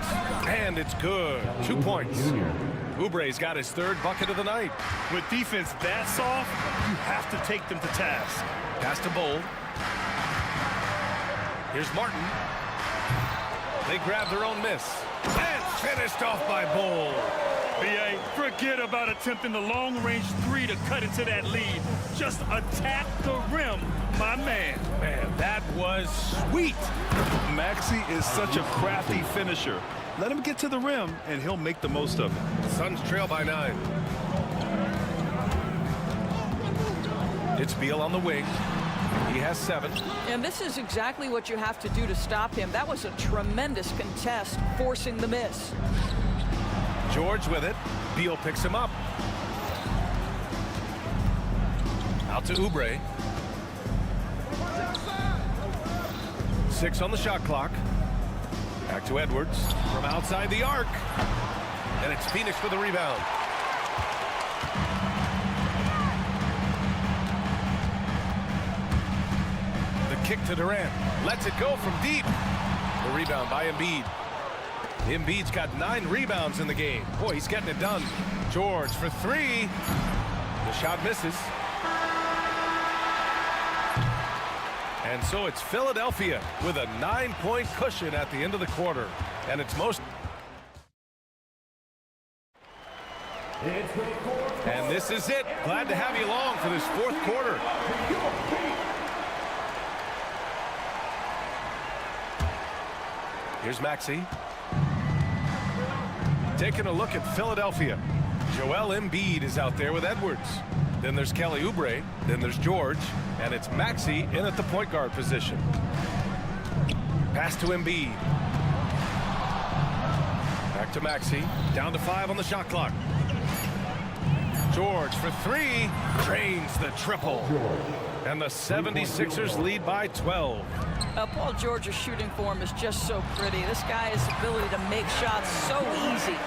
and it's good. 2 points. Oubre's got his 3rd bucket of the night. With defense that soft, you have to take them to task. Pass to Bowl. Here's Martin. They grab their own miss. And finished off by Bowl. B.A., forget about attempting the long-range 3 to cut into that lead. Just attack the rim, my man. Man, that was sweet. Maxey is such a crafty finisher. Let him get to the rim, and he'll make the most of it. Suns trail by 9. It's Beal on the wing. He has 7. And this is exactly what you have to do to stop him. That was a tremendous contest, forcing the miss. George with it. Beal picks him up. Out to Oubre. 6 on the shot clock. Back to Edwards from outside the arc. And it's Phoenix for the rebound. Kick to Durant. Lets it go from deep. The rebound by Embiid. Embiid's got 9 rebounds in the game. Boy, he's getting it done. George for 3. The shot misses. And so it's Philadelphia with a 9-point cushion at the end of the quarter. And it's most... And this is it. Glad to have you along for this 4th quarter. Here's Maxey. Taking a look at Philadelphia. Joel Embiid is out there with Edwards. Then there's Kelly Oubre. Then there's George. And it's Maxey in at the point guard position. Pass to Embiid. Back to Maxey. Down to 5 on the shot clock. George for 3. Drains the triple. And the 76ers lead by 12. Paul George's shooting form is just so pretty. This guy has the ability to make shots so easy.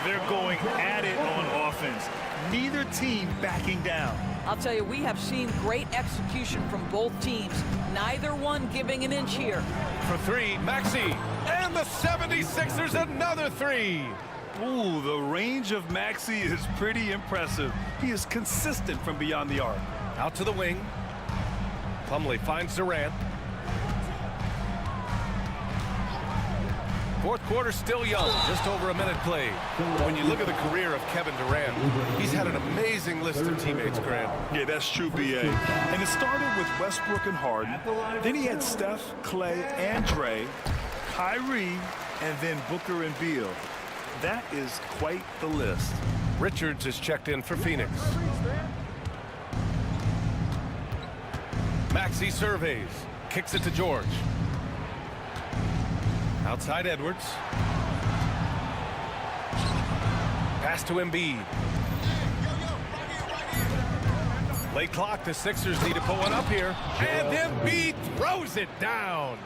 They're going at it on offense. Neither team backing down. I'll tell you, we have seen great execution from both teams. Neither one giving an inch here. For 3, Maxey. And the 76ers another 3. Ooh, the range of Maxey is pretty impressive. He is consistent from beyond the arc. Out to the wing. Plumlee finds Durant. 4th quarter still young, just over a minute played. When you look at the career of Kevin Durant, he's had an amazing list of teammates, Grant. Yeah, that's true, B.A. And it started with Westbrook and Harden. Then he had Steph, Clay, and Dre, Kyrie, and then Booker and Beal. That is quite the list. Richards is checked in for Phoenix. Maxey surveys, kicks it to George. Outside Edwards. Pass to Embiid. Late clock, the Sixers need to put one up here. And Embiid throws it down.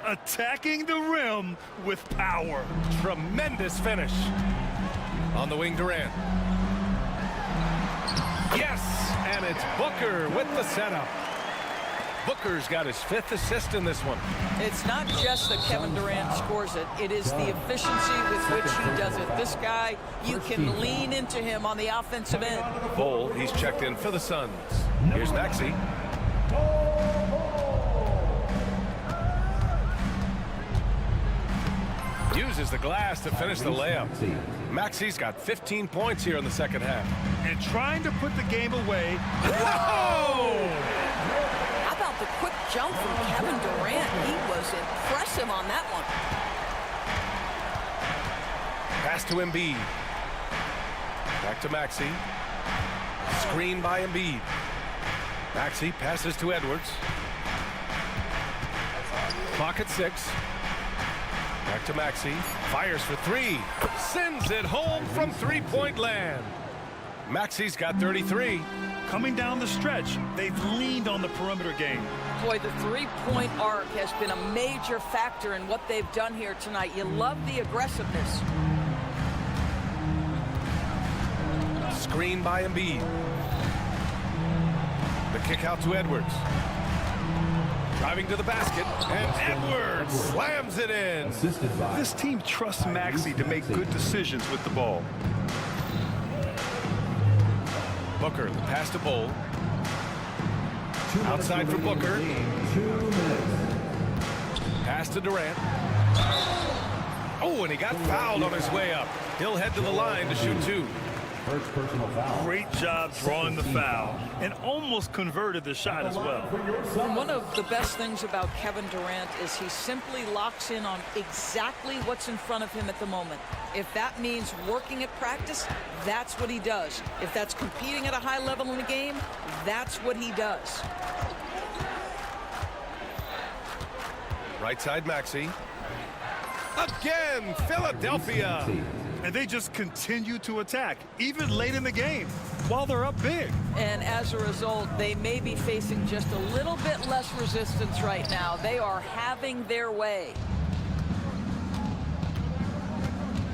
Attacking the rim with power. Tremendous finish. On the wing, Durant. Yes, and it's Booker with the setup. Booker's got his 5th assist in this one. It's not just that Kevin Durant scores it. It is the efficiency with which he does it. This guy, you can lean into him on the offensive end. Bowl, he's checked in for the Suns. Here's Maxey. Uses the glass to finish the layup. Maxey's got 15 points here in the second half. And trying to put the game away. Whoa! How about the quick jump from Kevin Durant? He was impressive on that one. Pass to Embiid. Back to Maxey. Screen by Embiid. Maxey passes to Edwards. Clock at 6. Back to Maxey. Fires for 3. Sends it home from three-point land. Maxey's got 33. Coming down the stretch, they've leaned on the perimeter game. Boy, the three-point arc has been a major factor in what they've done here tonight. You love the aggressiveness. Screen by Embiid. The kick out to Edwards. Driving to the basket, and Edwards slams it in. This team trusts Maxey to make good decisions with the ball. Booker, the pass to Bowl. Outside for Booker. Pass to Durant. Oh, and he got fouled on his way up. He'll head to the line to shoot 2. First personal foul. Great job drawing the foul and almost converted the shot as well. One of the best things about Kevin Durant is he simply locks in on exactly what's in front of him at the moment. If that means working at practice, that's what he does. If that's competing at a high level in the game, that's what he does. Right side Maxey. Again, Philadelphia. And they just continue to attack, even late in the game, while they're up big. And as a result, they may be facing just a little bit less resistance right now. They are having their way.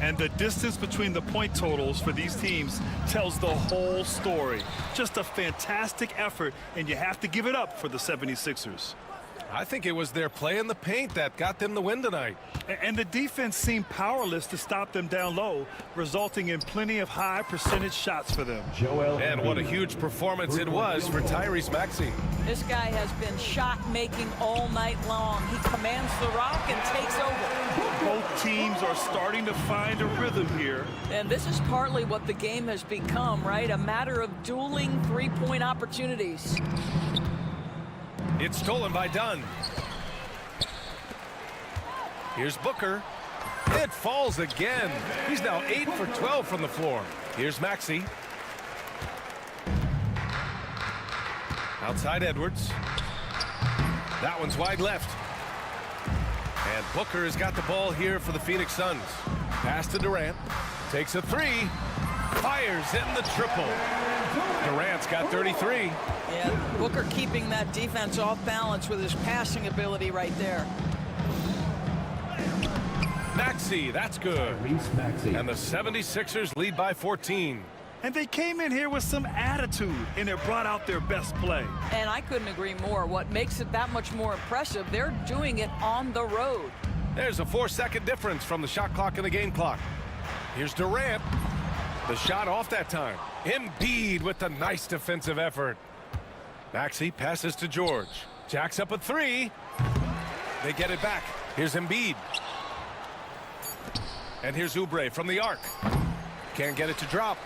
And the distance between the point totals for these teams tells the whole story. Just a fantastic effort, and you have to give it up for the 76ers. I think it was their play in the paint that got them the win tonight. And the defense seemed powerless to stop them down low, resulting in plenty of high percentage shots for them. And what a huge performance it was for Tyrese Maxey. This guy has been shot-making all night long. He commands the rock and takes over. Both teams are starting to find a rhythm here. And this is partly what the game has become, right? A matter of dueling three-point opportunities. It's stolen by Dunn. Here's Booker. It falls again. He's now 8 for 12 from the floor. Here's Maxey. Outside Edwards. That one's wide left. And Booker has got the ball here for the Phoenix Suns. Pass to Durant. Takes a 3. Fires in the triple. Durant's got 33. Yeah, Booker keeping that defense off balance with his passing ability right there. Maxey, that's good. And the 76ers lead by 14. And they came in here with some attitude, and it brought out their best play. And I couldn't agree more. What makes it that much more impressive, they're doing it on the road. There's a 4-second difference from the shot clock and the game clock. Here's Durant. The shot off that time. Embiid with the nice defensive effort. Maxey passes to George. Jacks up a 3. They get it back. Here's Embiid. And here's Oubre from the arc. Can't get it to drop.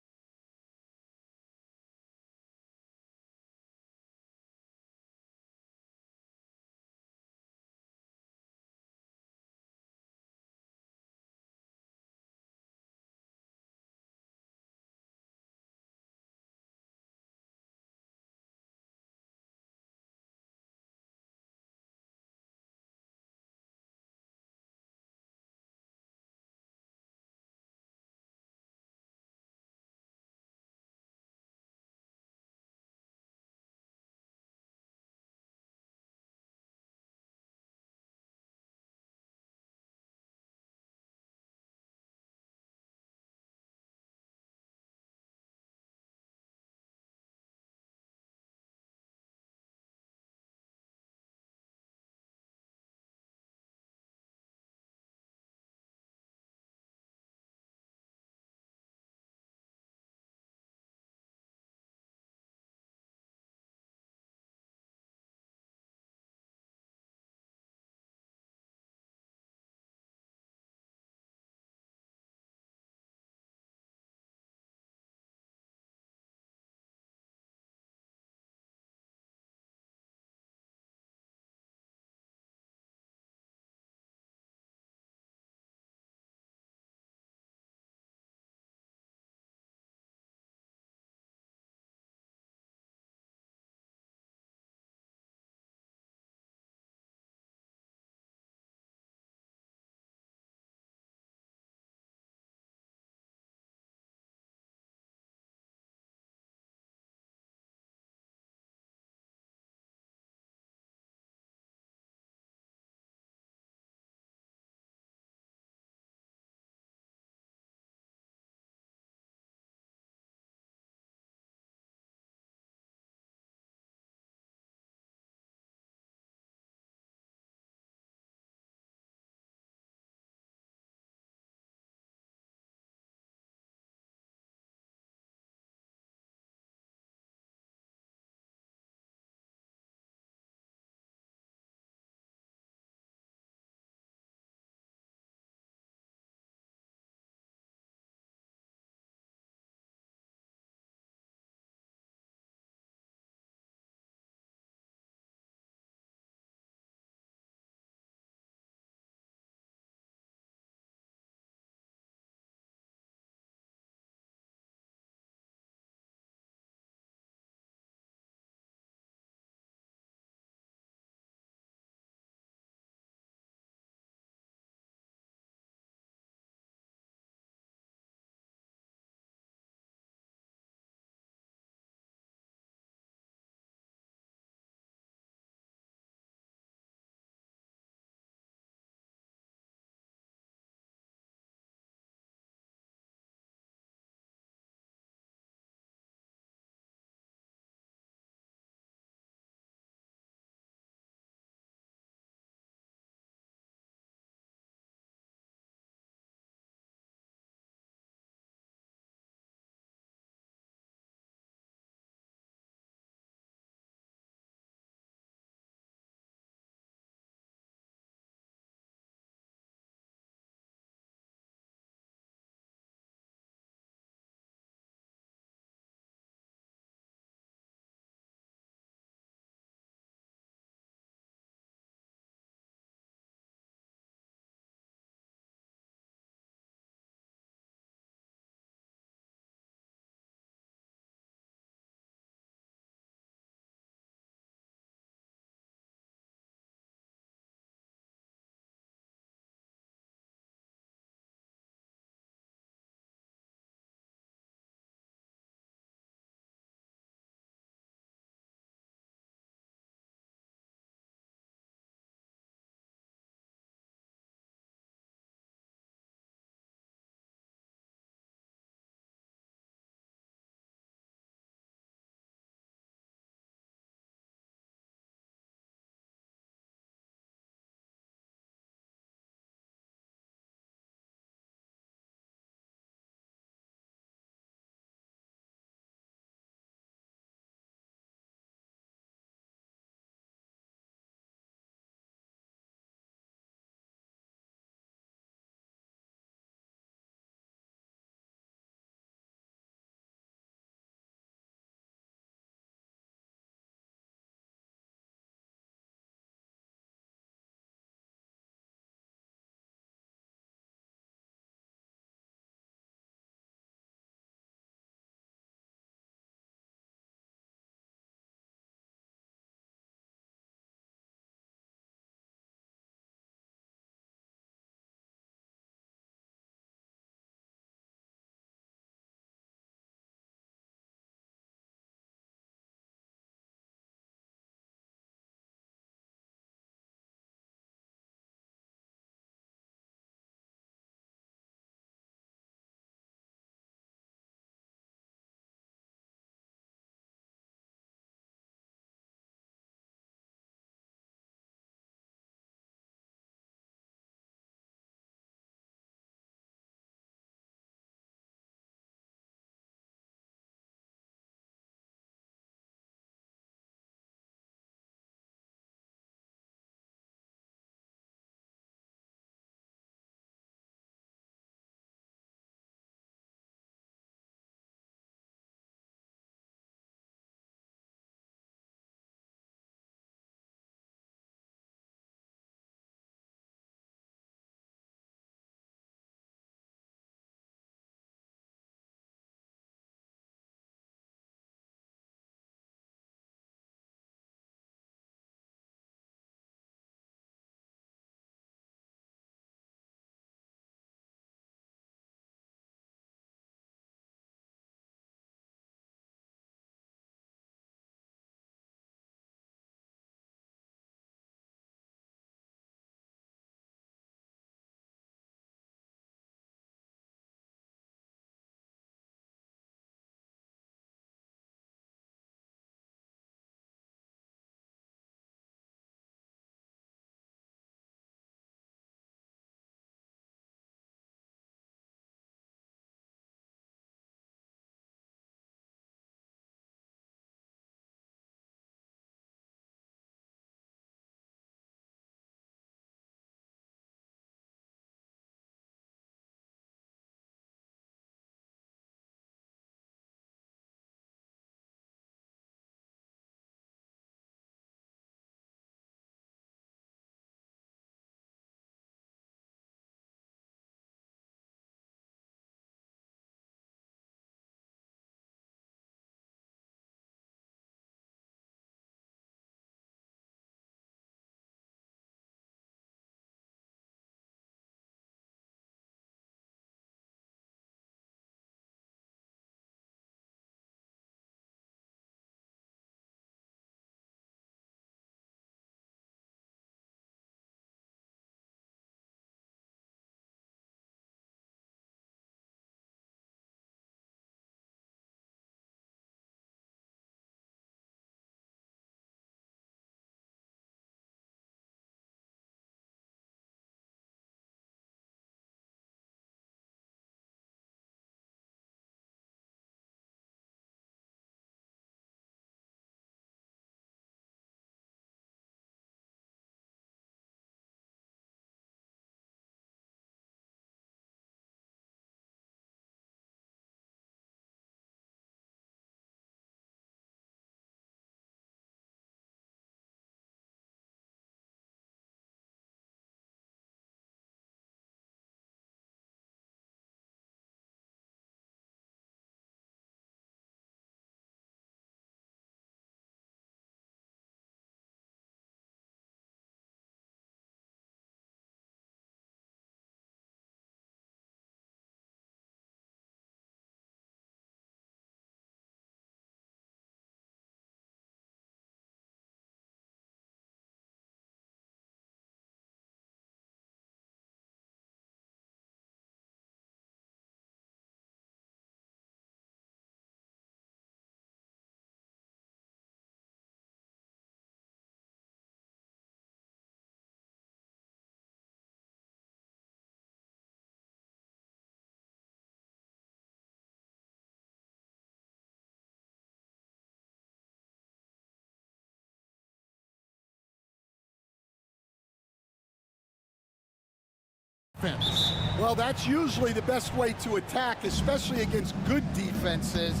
defense. Well, that's usually the best way to attack, especially against good defenses.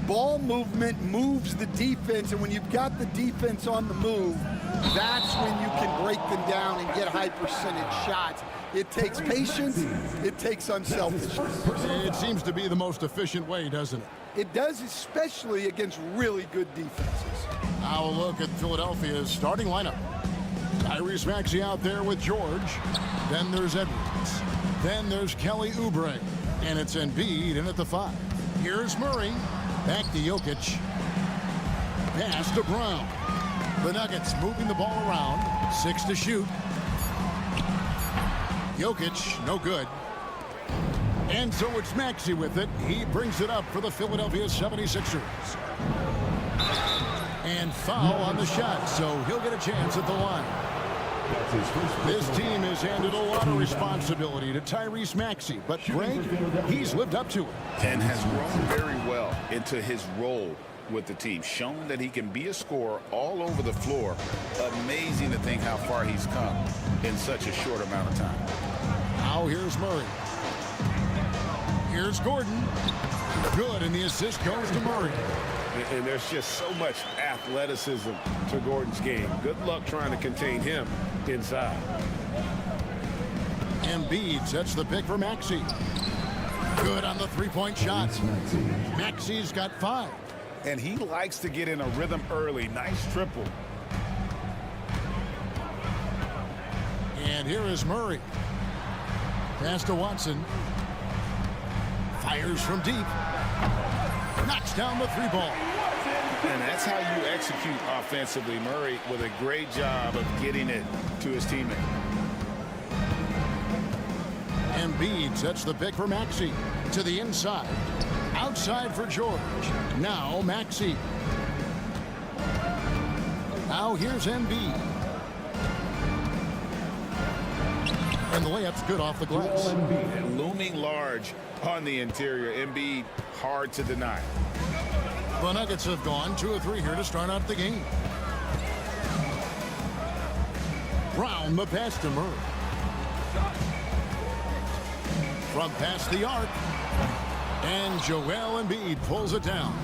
Ball movement moves the defense, and when you've got the defense on the move, that's when you can break them down and get high percentage shots. It takes patience, it takes unselfishness. It seems to be the most efficient way, doesn't it? It does, especially against really good defenses. Now a look at Philadelphia's starting lineup. Tyrese Maxey out there with George. Then there's Edwards. Then there's Kelly Oubre. And it's Embiid in at the 5. Here's Murray. Back to Jokic. Pass to Brown. The Nuggets moving the ball around. 6 to shoot. Jokic, no good. And so it's Maxey with it. He brings it up for the Philadelphia 76ers. And foul on the shot, so he'll get a chance at the line. This team has handed a lot of responsibility to Tyrese Maxey, but Greg, he's lived up to it. And has grown very well into his role with the team, shown that he can be a scorer all over the floor. Amazing to think how far he's come in such a short amount of time. Now here's Murray. Here's Gordon. Good, and the assist goes to Murray. And there's just so much athleticism to Gordon's game. Good luck trying to contain him inside. Embiid sets the pick for Maxey. Good on the three-point shot. Maxey's got 5. And he likes to get in a rhythm early. Nice triple. And here is Murray. Pass to Watson. Fires from deep. Knocks down the 3-ball. And that's how you execute offensively. Murray with a great job of getting it to his teammate. Embiid sets the pick for Maxey. To the inside. Outside for George. Now Maxey. Now here's Embiid. And the layup's good off the glass. Looming large on the interior. Embiid hard to deny. The Nuggets have gone 2 of 3 here to start out the game. Brown the pass to Murray. From past the arc. And Joel Embiid pulls it down.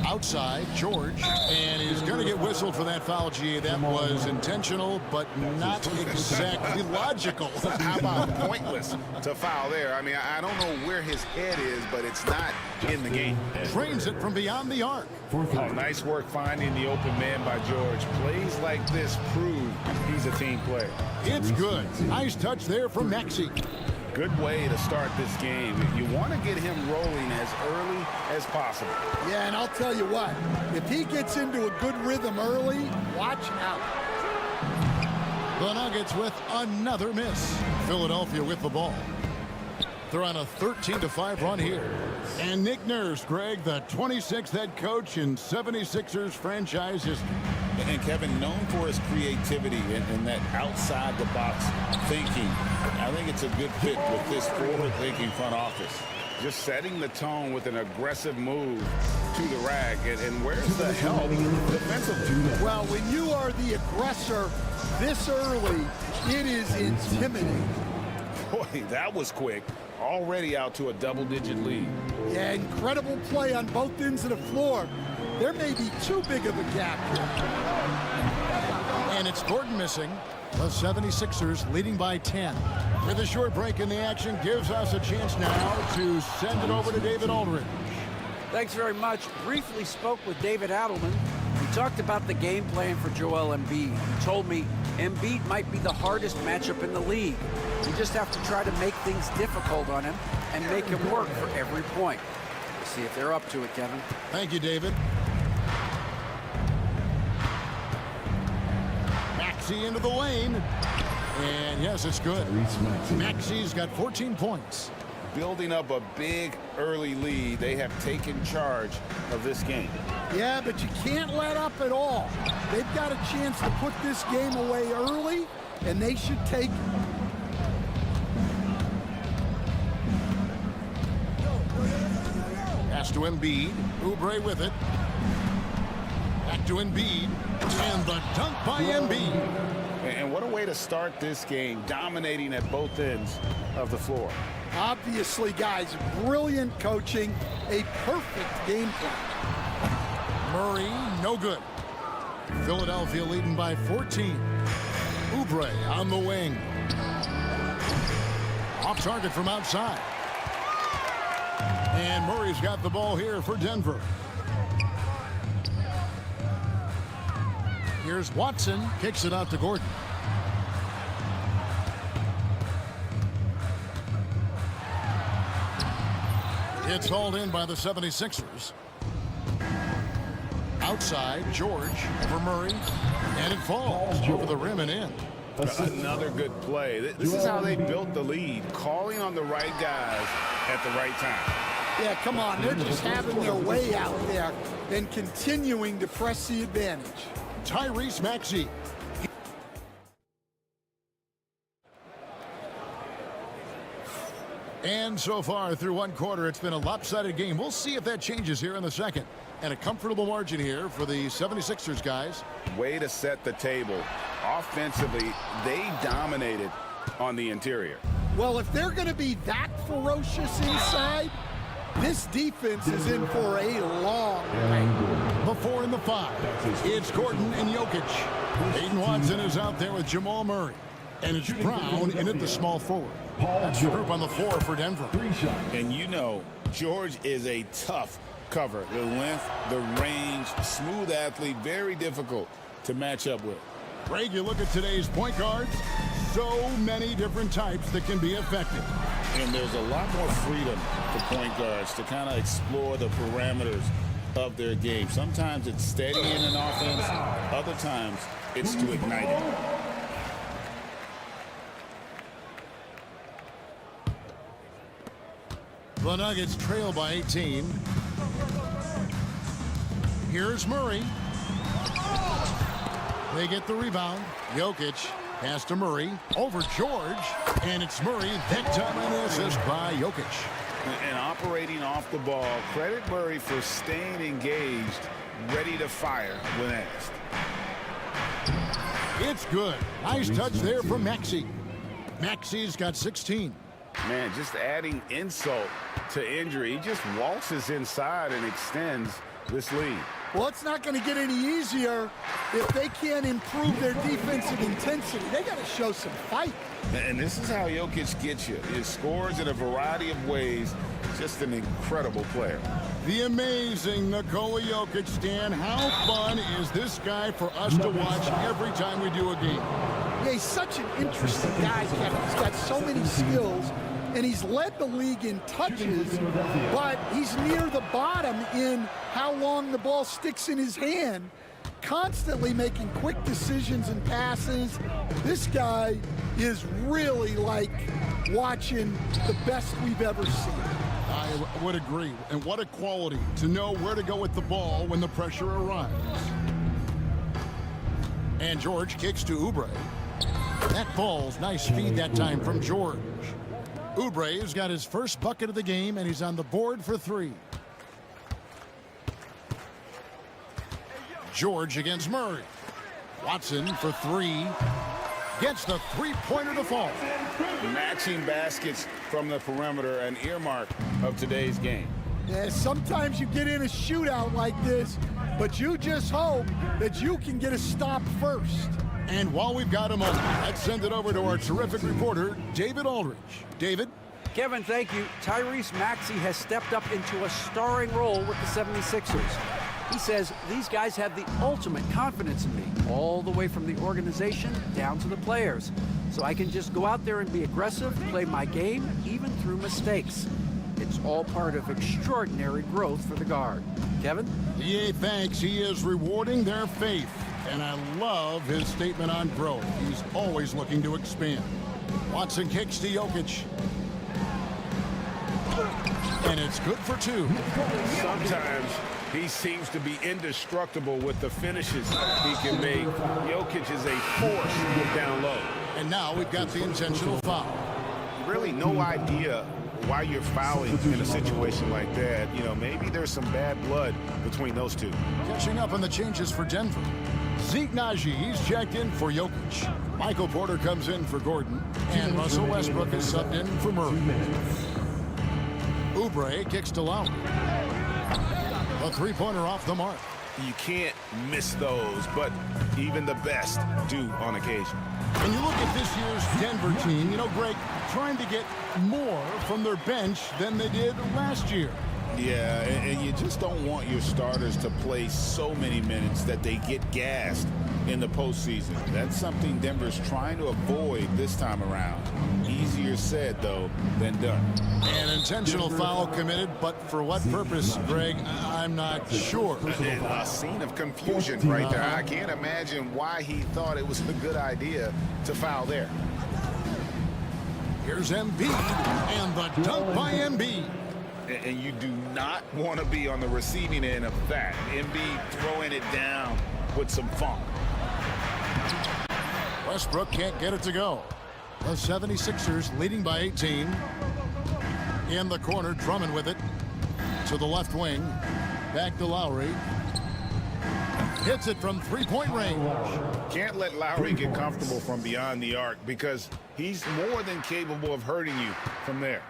Outside, George. And he's going to get whistled for that foul, G. That was intentional, but not exactly logical. How about pointless to foul there? I mean, I don't know where his head is, but it's not in the game. Trains it from beyond the arc. Oh, nice work finding the open man by George. Plays like this prove he's a team player. It's good. Nice touch there from Maxey. Good way to start this game. You want to get him rolling as early as possible. Yeah, and I'll tell you what, if he gets into a good rhythm early, watch out. The Nuggets with another miss. Philadelphia with the ball. They're on a 13-5 run here. And Nick Nurse, Greg, the 26th head coach in 76ers franchise history. And Kevin, known for his creativity and that outside-the-box thinking. I think it's a good fit with this forward-thinking front office. Just setting the tone with an aggressive move to the rack. And where's the help defensively? Well, when you are the aggressor this early, it is intimidating. Boy, that was quick. Already out to a double-digit lead. Yeah, incredible play on both ends of the floor. There may be too big of a gap here. And it's Gordon missing. The 76ers leading by 10. With a short break in the action, gives us a chance now to send it over to David Aldridge. Thanks very much. Briefly spoke with David Adelman. He talked about the game plan for Joel Embiid. He told me Embiid might be the hardest matchup in the league. You just have to try to make things difficult on him and make him work for every point. We'll see if they're up to it, Kevin. Thank you, David. Maxey into the lane. And yes, it's good. Maxey's got 14 points. Building up a big early lead. They have taken charge of this game. Yeah, but you can't let up at all. They've got a chance to put this game away early, and they should take it. Pass to Embiid. Oubre with it. Back to Embiid. And the dunk by Embiid. And what a way to start this game, dominating at both ends of the floor. Obviously, guys, brilliant coaching, a perfect game plan. Murray, no good. Philadelphia leading by 14. Oubre on the wing. Off target from outside. And Murray's got the ball here for Denver. Here's Watson, kicks it out to Gordon. It's hauled in by the 76ers. Outside, George over Murray, and it falls over the rim and in. Another good play. This is how they built the lead, calling on the right guys at the right time. Yeah, come on, they're just having their way out there and continuing to press the advantage. Tyrese Maxey. And so far through one quarter, it's been a lopsided game. We'll see if that changes here in the second. And a comfortable margin here for the 76ers guys. Way to set the table. Offensively, they dominated on the interior. Well, if they're going to be that ferocious inside, this defense is in for a long night. The 4 and the 5. It's Gordon and Jokic. Aiden Watson is out there with Jamal Murray. And it's Brown in at the small forward. That's the group on the floor for Denver. And you know, George is a tough cover. The length, the range, smooth athlete, very difficult to match up with. Greg, you look at today's point guards, so many different types that can be effective. And there's a lot more freedom for point guards to kind of explore the parameters of their game. Sometimes it's steadying an offense, other times it's to ignite it. The Nuggets trail by 18. Here's Murray. They get the rebound. Jokic pass to Murray. Over George. And it's Murray. That time an assist by Jokic. And operating off the ball. Credit Murray for staying engaged, ready to fire when asked. It's good. Nice touch there from Maxey. Maxey's got 16. Man, just adding insult to injury. He just waltzes inside and extends this lead. Well, it's not going to get any easier if they can't improve their defensive intensity. They got to show some fight. And this is how Jokic gets you. He scores in a variety of ways. Just an incredible player. The amazing Nikola Jokic, Stan. How fun is this guy for us to watch every time we do a game? Yeah, he's such an interesting guy, Kevin. He's got so many skills, and he's led the league in touches, but he's near the bottom in how long the ball sticks in his hand, constantly making quick decisions and passes. This guy is really like watching the best we've ever seen. I would agree. And what a quality to know where to go with the ball when the pressure arrives. And George kicks to Oubre. That falls. Nice feed that time from George. Oubre has got his first bucket of the game, and he's on the board for 3. George against Murray. Watson for 3. Gets the three-pointer to fall. Matching baskets from the perimeter, an earmark of today's game. Yeah, sometimes you get in a shootout like this, but you just hope that you can get a stop first. And while we've got a moment, let's send it over to our terrific reporter, David Aldridge. David? Kevin, thank you. Tyrese Maxey has stepped up into a starring role with the 76ers. He says, these guys have the ultimate confidence in me, all the way from the organization down to the players. So I can just go out there and be aggressive, play my game, even through mistakes. It's all part of extraordinary growth for the guard. Kevin? EA thanks. He is rewarding their faith. And I love his statement on growth. He's always looking to expand. Watson kicks to Jokic. And it's good for 2. Sometimes he seems to be indestructible with the finishes he can make. Jokic is a force down low. And now we've got the intentional foul. Really no idea why you're fouling in a situation like that. You know, maybe there's some bad blood between those two. Catching up on the changes for Denver. Zeke Naji, he's checked in for Jokic. Michael Porter comes in for Gordon. And Russell Westbrook is subbed in for Murray. Oubre kicks to Lowry. A three-pointer off the mark. You can't miss those, but even the best do on occasion. When you look at this year's Denver team, you know, Greg, trying to get more from their bench than they did last year. Yeah, and you just don't want your starters to play so many minutes that they get gassed in the postseason. That's something Denver's trying to avoid this time around. Easier said, though, than done. An intentional foul committed, but for what purpose, Greg, I'm not sure. A scene of confusion right there. I can't imagine why he thought it was a good idea to foul there. Here's Embiid, and the dunk by Embiid. And you do not want to be on the receiving end of that. Embiid throwing it down with some funk. Westbrook can't get it to go. The 76ers leading by 18. In the corner, Drummond with it. To the left wing. Back to Lowry. Hits it from three-point range. Can't let Lowry get comfortable from beyond the arc because he's more than capable of hurting you from there.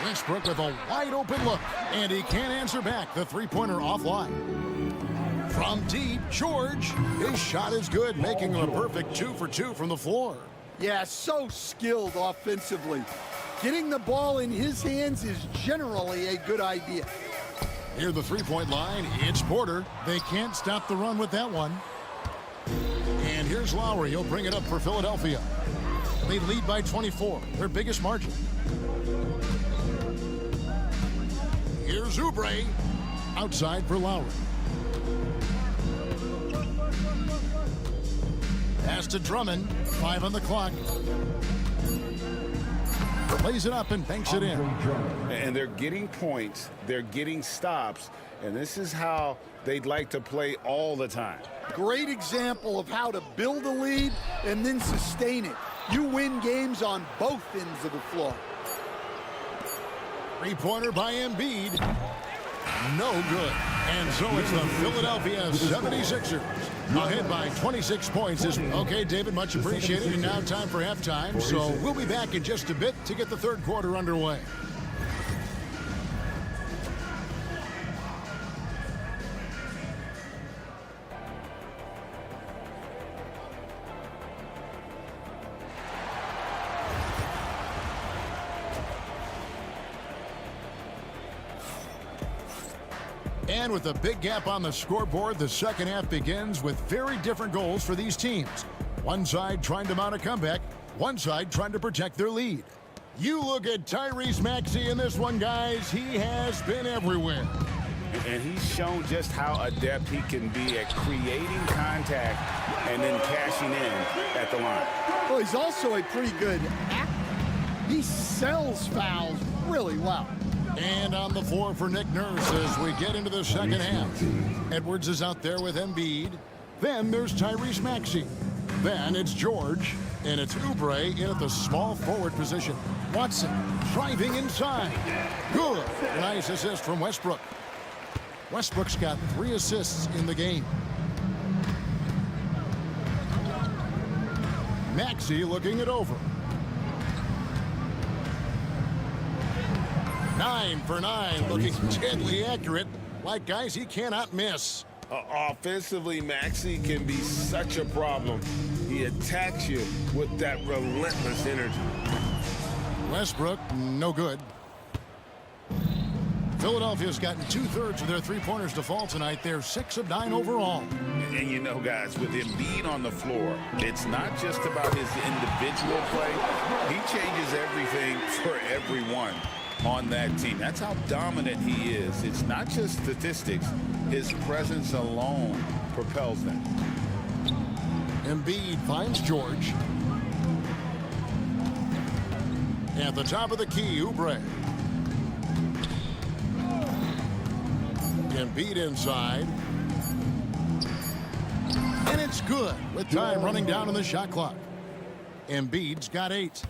Westbrook with a wide-open look, and he can't answer back. The three-pointer offline. From deep, George. His shot is good, making him a perfect 2 for 2 from the floor. Yeah, so skilled offensively. Getting the ball in his hands is generally a good idea. Near the three-point line, it's Porter. They can't stop the run with that one. And here's Lowry. He'll bring it up for Philadelphia. They lead by 24, their biggest margin. Here's Oubre. Outside for Lowry. Pass to Drummond. 5 on the clock. Plays it up and banks it in. And they're getting points. They're getting stops. And this is how they'd like to play all the time. Great example of how to build a lead and then sustain it. You win games on both ends of the floor. Three-pointer by Embiid. No good. And so it's the Philadelphia 76ers. Ahead by 26 points. Okay, David, much appreciated. And now time for halftime. So we'll be back in just a bit to get the third quarter underway. And with a big gap on the scoreboard, the second half begins with very different goals for these teams. One side trying to mount a comeback, one side trying to protect their lead. You look at Tyrese Maxey in this one, guys. He has been everywhere. And he's shown just how adept he can be at creating contact and then cashing in at the line. Well, he's also a pretty good actor. He sells fouls really well. And on the floor for Nick Nurse as we get into the second half. Edwards is out there with Embiid. Then there's Tyrese Maxey. Then it's George. And it's Oubre in at the small forward position. Watson driving inside. Good. Nice assist from Westbrook. Westbrook's got 3 assists in the game. Maxey looking it over. 9 for 9, looking deadly accurate. Like guys he cannot miss. Offensively, Maxey can be such a problem. He attacks you with that relentless energy. Westbrook, no good. Philadelphia's gotten 2/3 of their three-pointers to fall tonight. They're 6 of 9 overall. And you know, guys, with Embiid on the floor, it's not just about his individual play. He changes everything for everyone on that team. That's how dominant he is. It's not just statistics. His presence alone propels them. Embiid finds George. At the top of the key, Oubre. Embiid inside. And it's good with time running down on the shot clock. Embiid's got 8.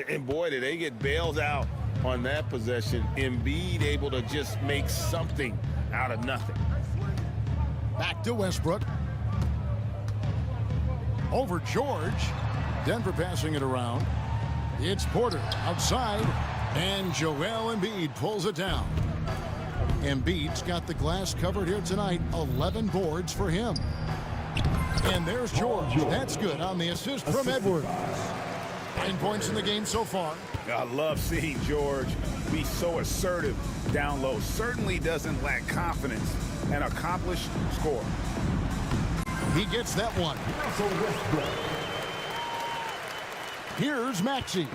And boy, did they get bailed out on that possession. Embiid able to just make something out of nothing. Back to Westbrook. Over George. Denver passing it around. It's Porter outside. And Joel Embiid pulls it down. Embiid's got the glass covered here tonight. 11 boards for him. And there's George. That's good on the assist from Edwards. 9 points in the game so far. I love seeing George be so assertive down low. Certainly doesn't lack confidence. An accomplished scorer. He gets that one. Here's Maxey.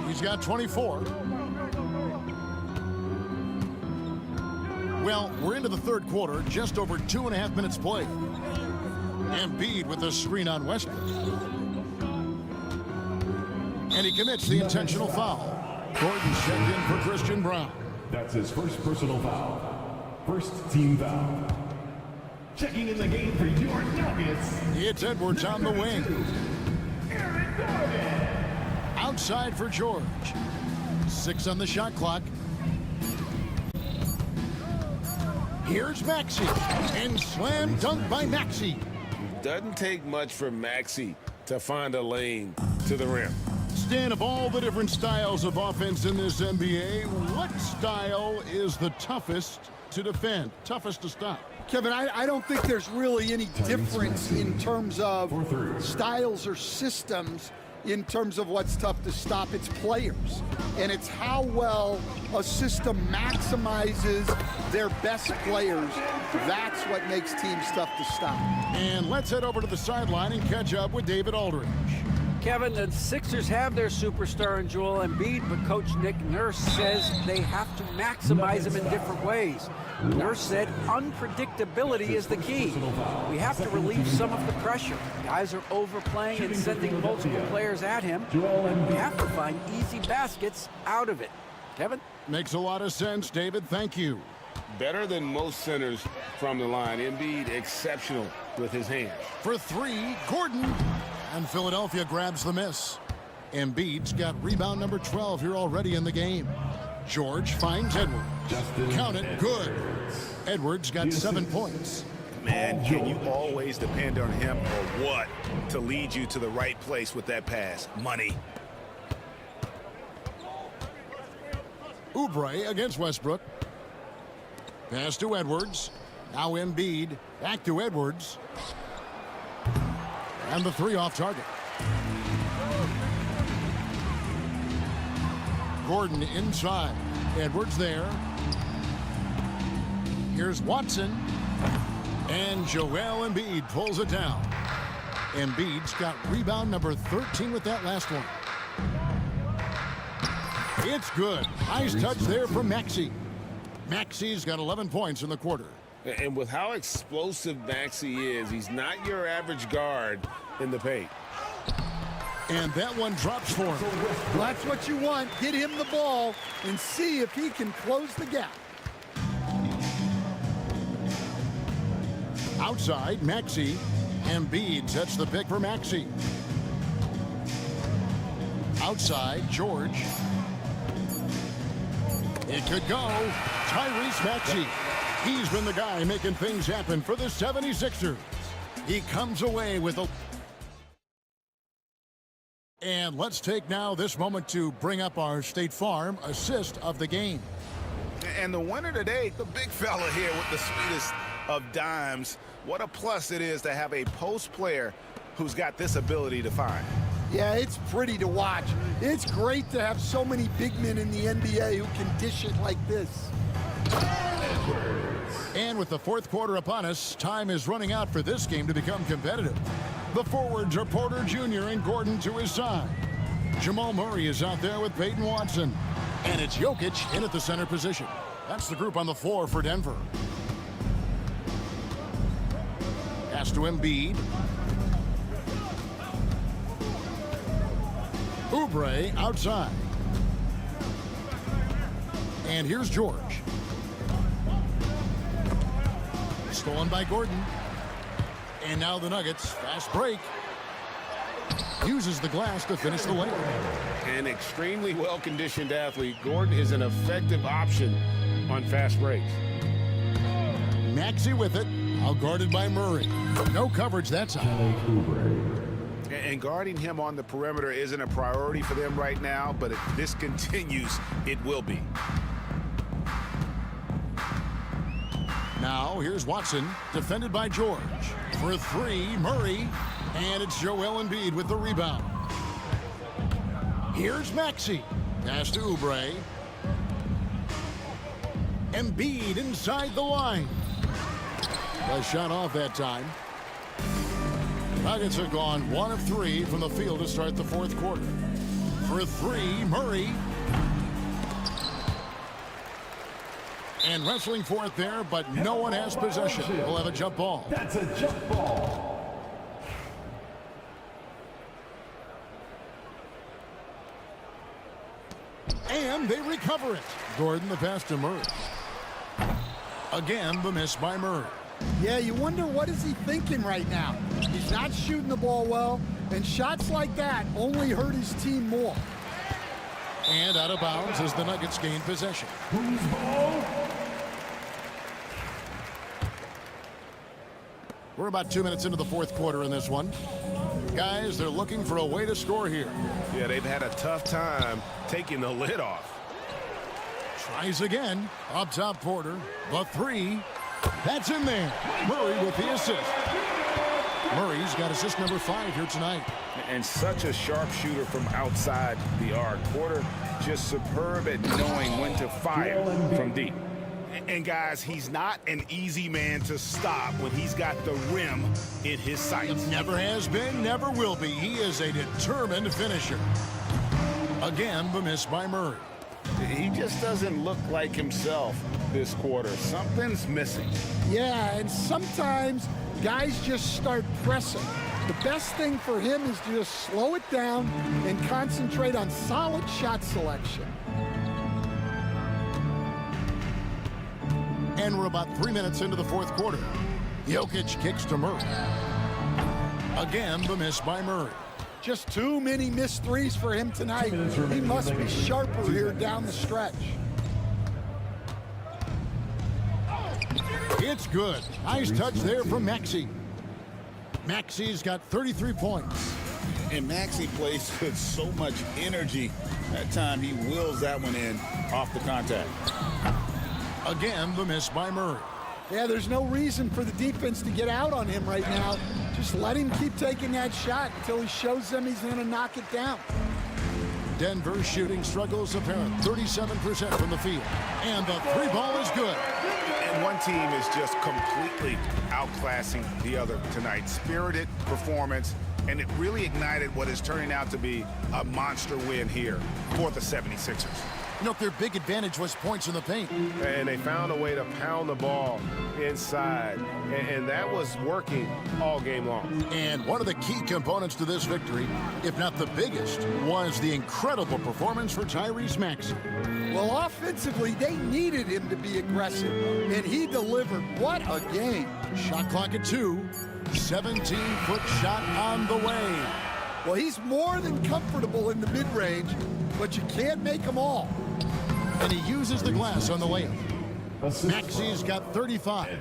He's got 24. Well, we're into the third quarter, just over 2.5 minutes played. Embiid with a screen on Westbrook. And he commits the intentional foul. Gordon checked in for Christian Brown. That's his first personal foul. First team foul. Checking in the game for your Nuggets. It's Edwards on the wing. Outside for George. 6 on the shot clock. Here's Maxey. And slam dunk by Maxey. Doesn't take much for Maxey to find a lane to the rim. Stan, of all the different styles of offense in this NBA, what style is the toughest to defend, toughest to stop? Kevin, I don't think there's really any difference in terms of styles or systems in terms of what's tough to stop. It's players. And it's how well a system maximizes their best players. That's what makes teams tough to stop. And let's head over to the sideline and catch up with David Aldridge. Kevin, the Sixers have their superstar in Joel Embiid, but Coach Nick Nurse says they have to maximize him in different ways. Nurse said unpredictability is the key. We have to relieve some of the pressure. Guys are overplaying and sending multiple players at him. We have to find easy baskets out of it. Kevin? Makes a lot of sense, David. Thank you. Better than most centers from the line. Embiid exceptional with his hands. For 3, Gordon. And Philadelphia grabs the miss. Embiid's got rebound number 12 here already in the game. George finds Edwards. Count it, good. Edwards got 7 points. Man, can you always depend on him or what to lead you to the right place with that pass? Money. Oubre against Westbrook. Pass to Edwards. Now Embiid. Back to Edwards. And the 3 off target. Gordon inside. Edwards there. Here's Watson. And Joel Embiid pulls it down. Embiid's got rebound number 13 with that last one. It's good. Nice touch there from Maxey. Maxey's got 11 points in the quarter. And with how explosive Maxey is, he's not your average guard in the paint. And that one drops for him. Well, that's what you want. Get him the ball and see if he can close the gap. Outside, Maxey. Embiid sets the pick for Maxey. Outside, George. It could go. Tyrese Maxey. He's been the guy making things happen for the 76ers. He comes away with a... And let's take now this moment to bring up our State Farm assist of the game. And the winner today, the big fella here with the sweetest of dimes. What a plus it is to have a post player who's got this ability to find. Yeah, it's pretty to watch. It's great to have so many big men in the NBA who can dish it like this. And with the fourth quarter upon us, time is running out for this game to become competitive. The forwards are Porter Jr. and Gordon to his side. Jamal Murray is out there with Peyton Watson. And it's Jokic in at the center position. That's the group on the floor for Denver. Pass to Embiid. Oubre outside. And here's George. Stolen by Gordon. And now the Nuggets, fast break. Uses the glass to finish the layup. An extremely well-conditioned athlete, Gordon is an effective option on fast breaks. Maxey with it, out guarded by Murray. No coverage that time. And guarding him on the perimeter isn't a priority for them right now, but if this continues, it will be. Now, here's Watson, defended by George. For three, Murray, and it's Joel Embiid with the rebound. Here's Maxey. Pass to Oubre. Embiid inside the line. A shot off that time. Nuggets have gone 1 of 3 from the field to start the fourth quarter. For three, Murray. And wrestling for it there, but no one has possession. We'll have a jump ball. That's a jump ball. And they recover it. Gordon the pass to Murray. Again, the miss by Murray. Yeah, you wonder what is he thinking right now. He's not shooting the ball well, and shots like that only hurt his team more. And out of bounds as the Nuggets gain possession. Who's ball? We're about 2 minutes into the fourth quarter in this one. Guys, they're looking for a way to score here. Yeah, they've had a tough time taking the lid off. Tries again. Up top, Porter. The three. That's in there. Murray with the assist. Murray's got assist number 5 here tonight. And such a sharp shooter from outside the arc. Porter just superb at knowing when to fire from deep. And guys, he's not an easy man to stop when he's got the rim in his sights. Never has been, never will be. He is a determined finisher. Again, the miss by Murray. He just doesn't look like himself this quarter. Something's missing. Yeah, and sometimes guys just start pressing. The best thing for him is to just slow it down and concentrate on solid shot selection. And we're about 3 minutes into the fourth quarter. Jokic kicks to Murray. Again, the miss by Murray. Just too many missed threes for him tonight. He must be sharper here down the stretch. It's good. Nice touch there from Maxey. Maxey's got 33 points. And Maxey plays with so much energy. That time he wills that one in off the contact. Again, the miss by Murray. Yeah, there's no reason for the defense to get out on him right now. Just let him keep taking that shot until he shows them he's going to knock it down. Denver's shooting struggles apparent. 37% from the field. And the three ball is good. And one team is just completely outclassing the other tonight. Spirited performance, and it really ignited what is turning out to be a monster win here for the 76ers. You know, their big advantage was points in the paint. And they found a way to pound the ball inside. And that was working all game long. And one of the key components to this victory, if not the biggest, was the incredible performance for Tyrese Maxey. Well, offensively, they needed him to be aggressive, and he delivered. What a game. Shot clock at 2. 17-foot shot on the way. Well, he's more than comfortable in the mid-range, but you can't make them all. And he uses the glass on the layup. Maxey's got 35.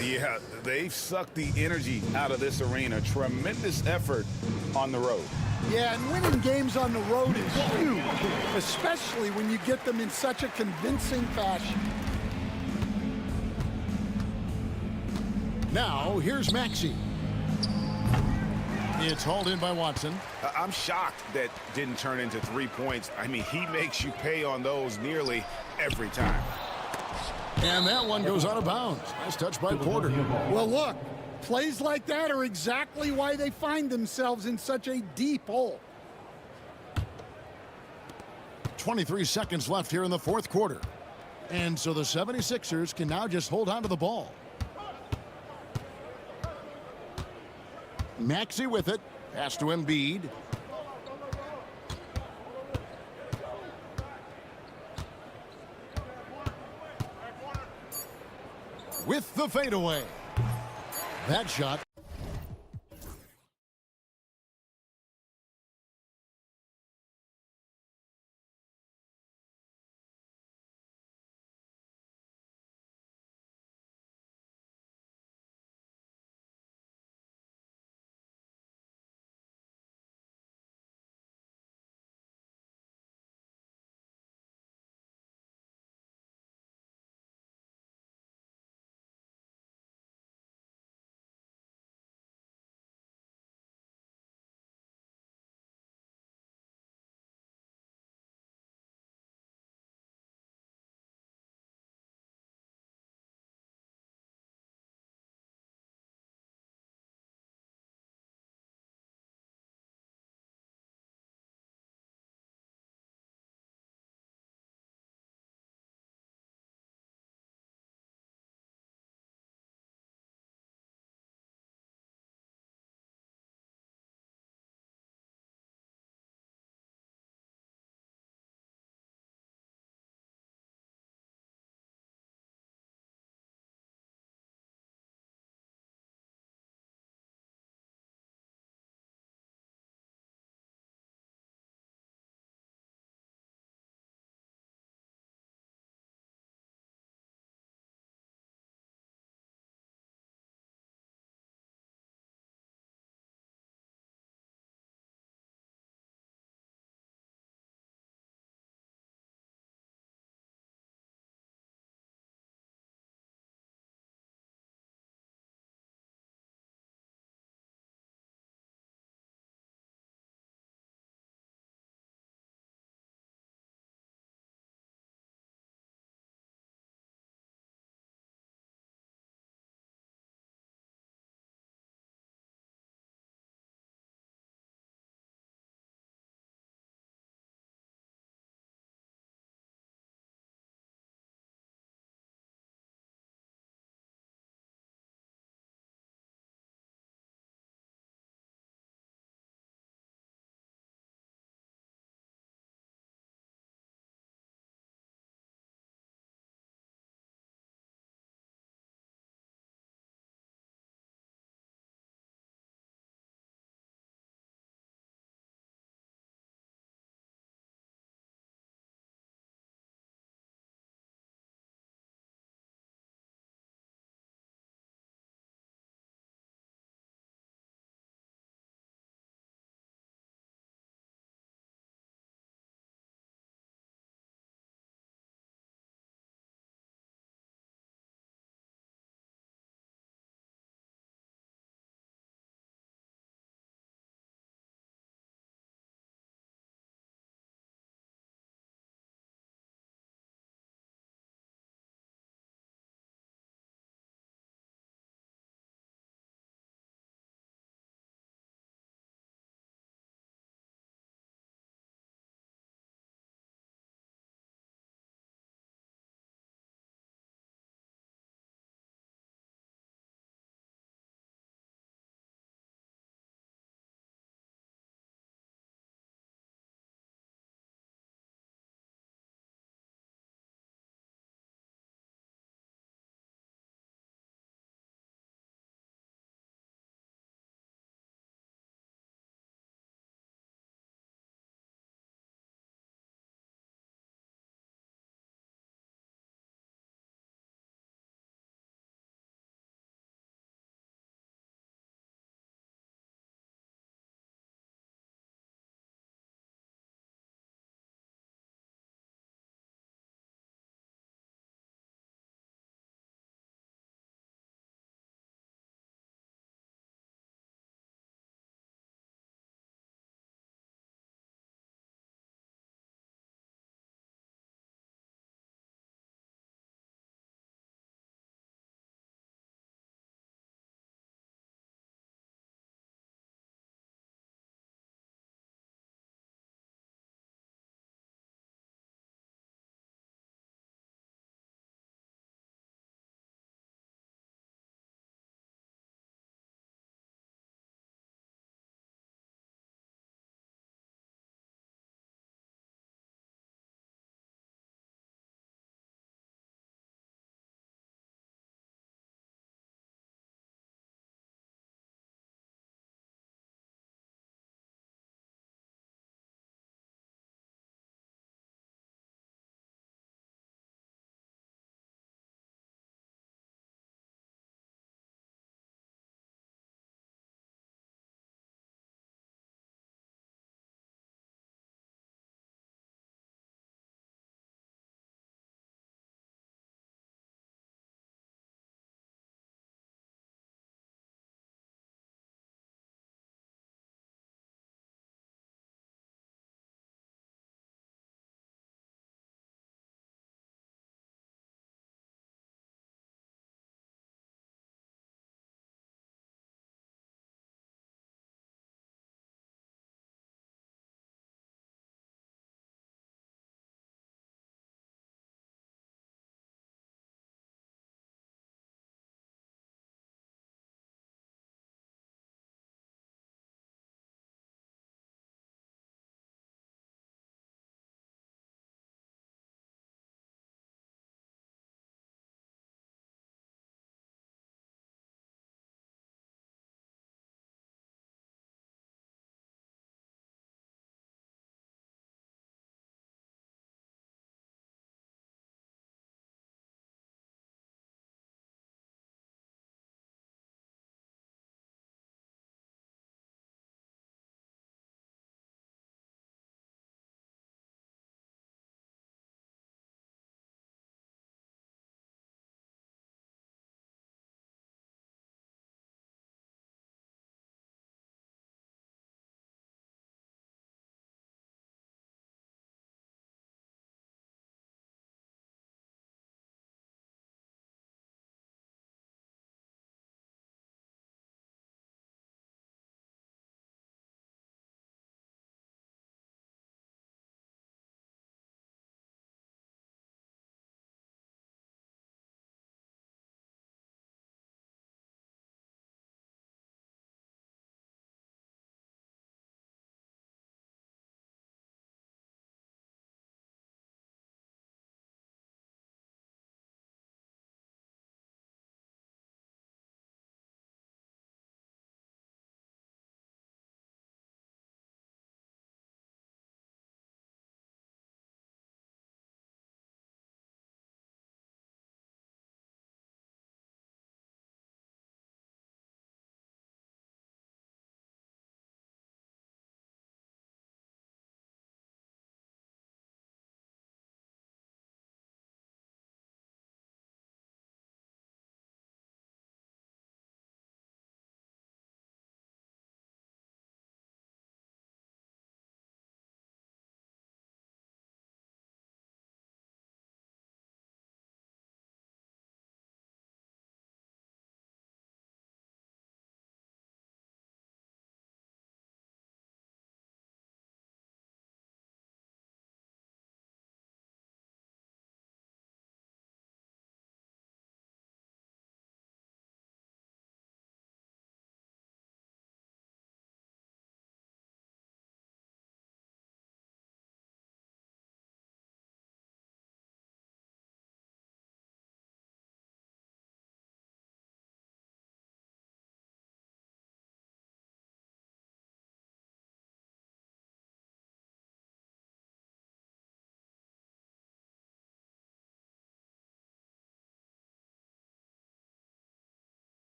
Yeah, they've sucked the energy out of this arena. Tremendous effort on the road. Yeah, and winning games on the road is huge, especially when you get them in such a convincing fashion. Now, here's Maxey. It's hauled in by Watson. I'm shocked that didn't turn into 3 points. I mean, he makes you pay on those nearly every time. And that one goes out of bounds. Nice touch by Porter. Well, look, plays like that are exactly why they find themselves in such a deep hole. 23 seconds left here in the fourth quarter. And so the 76ers can now just hold on to the ball. Maxey with it. Pass to Embiid. With the fadeaway. That shot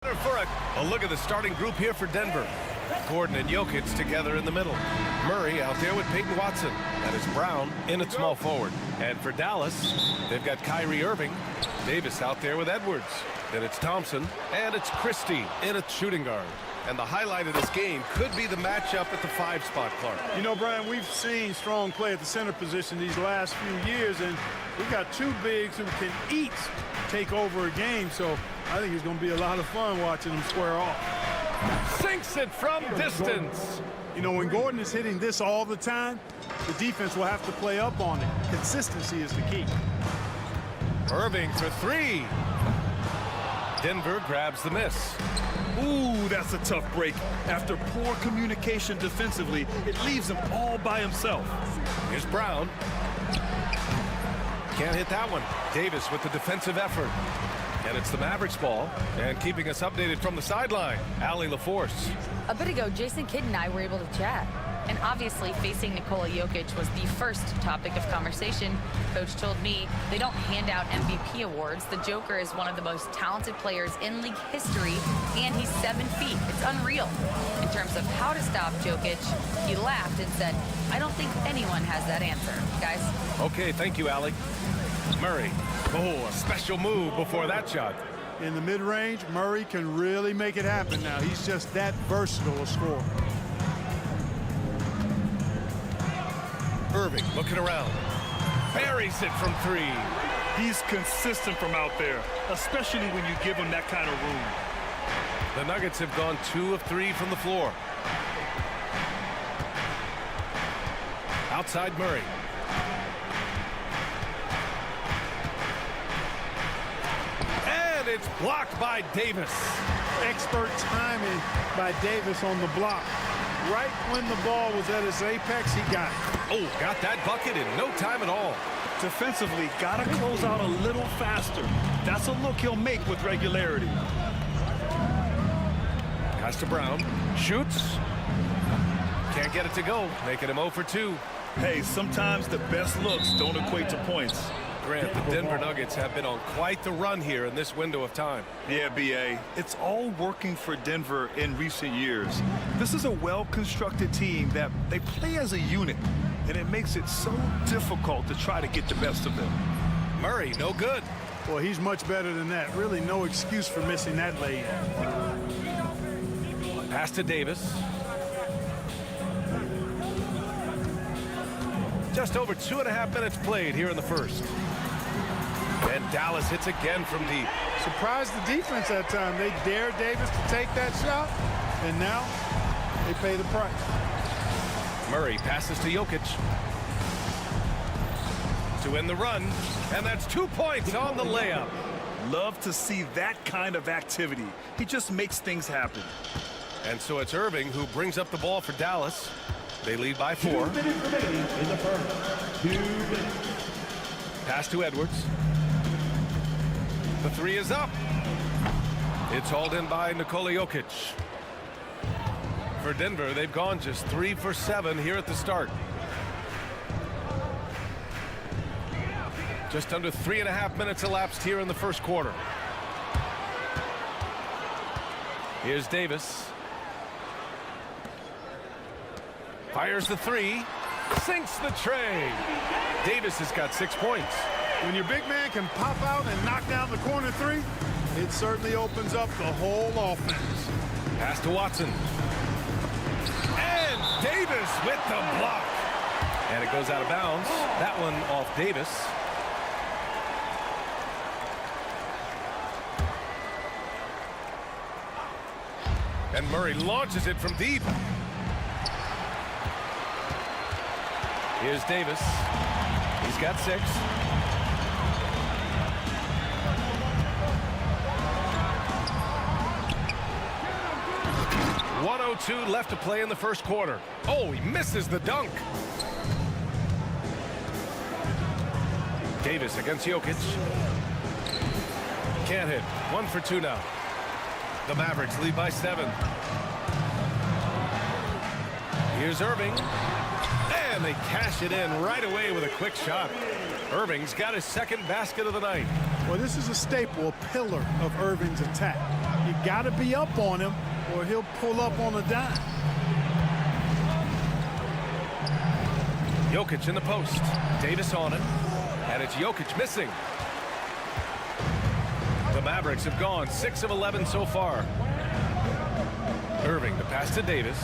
For a look at the starting group here for Denver. Gordon and Jokic together in the middle. Murray out there with Peyton Watson. That is Brown in at small forward. And for Dallas, they've got Kyrie Irving. Davis out there with Edwards. Then it's Thompson. And it's Christie in at shooting guard. And the highlight of this game could be the matchup at the 5 spot, Clark. You know, Brian, we've seen strong play at the center position these last few years, and we've got 2 bigs who can each take over a game, so I think it's going to be a lot of fun watching them square off. Sinks it from distance. You know, when Gordon is hitting this all the time, the defense will have to play up on it. Consistency is the key. Irving for 3. Denver grabs the miss. Ooh, that's a tough break. After poor communication defensively, it leaves him all by himself. Here's Brown. Can't hit that one. Davis with the defensive effort. And it's the Mavericks ball. And keeping us updated from the sideline, Allie LaForce. A bit ago, Jason Kidd and I were able to chat. And obviously, facing Nikola Jokic was the first topic of conversation. Coach told me they don't hand out MVP awards. The Joker is one of the most talented players in league history, and he's 7 feet. It's unreal. In terms of how to stop Jokic, he laughed and said, I don't think anyone has that answer, guys. Okay, thank you, Allie. Murray. Oh, a special move before that shot. In the mid-range, Murray can really make it happen now. He's just that versatile a scorer. Irving looking around. Buries it from 3. He's consistent from out there, especially when you give him that kind of room. The Nuggets have gone 2 of 3 from the floor. Outside Murray. And it's blocked by Davis. Expert timing by Davis on the block. Right when the ball was at its apex, he got it. Oh, got that bucket in no time at all. Defensively, got to close out a little faster. That's a look he'll make with regularity. Pass to Brown. Shoots. Can't get it to go. Making him 0 for 2. Hey, sometimes the best looks don't equate to points. Grant, the Denver Nuggets have been on quite the run here in this window of time. Yeah, B.A. It's all working for Denver in recent years. This is a well-constructed team that they play as a unit, and it makes it so difficult to try to get the best of them. Murray, no good. Well, he's much better than that. Really no excuse for missing that lay-in. Pass to Davis. Just over 2.5 minutes played here in the first. And Dallas hits again from deep. Surprised the defense that time. They dared Davis to take that shot, and now they pay the price. Murray passes to Jokic to end the run, and that's 2 points on the layup. Love to see that kind of activity. He just makes things happen. And so it's Irving who brings up the ball for Dallas. They lead by 4. 2 minutes remaining in the first. 2 minutes. Pass to Edwards. The 3 is up. It's hauled in by Nikola Jokic. For Denver, they've gone just 3 for 7 here at the start. Just under 3.5 minutes elapsed here in the first quarter. Here's Davis. Fires the 3. Sinks the tray. Davis has got 6 points. When your big man can pop out and knock down the corner 3, it certainly opens up the whole offense. Pass to Watson. And Davis with the block. And it goes out of bounds. That one off Davis. And Murray launches it from deep. Here's Davis. He's got 6. .102 left to play in the first quarter. Oh, he misses the dunk. Davis against Jokic. Can't hit. 1 for 2 now. The Mavericks lead by 7. Here's Irving. And they cash it in right away with a quick shot. Irving's got his second basket of the night. Well, this is a staple, a pillar of Irving's attack. You got to be up on him or he'll pull up on a dime. Jokic in the post. Davis on him. And it's Jokic missing. The Mavericks have gone 6 of 11 so far. Irving, the pass to Davis.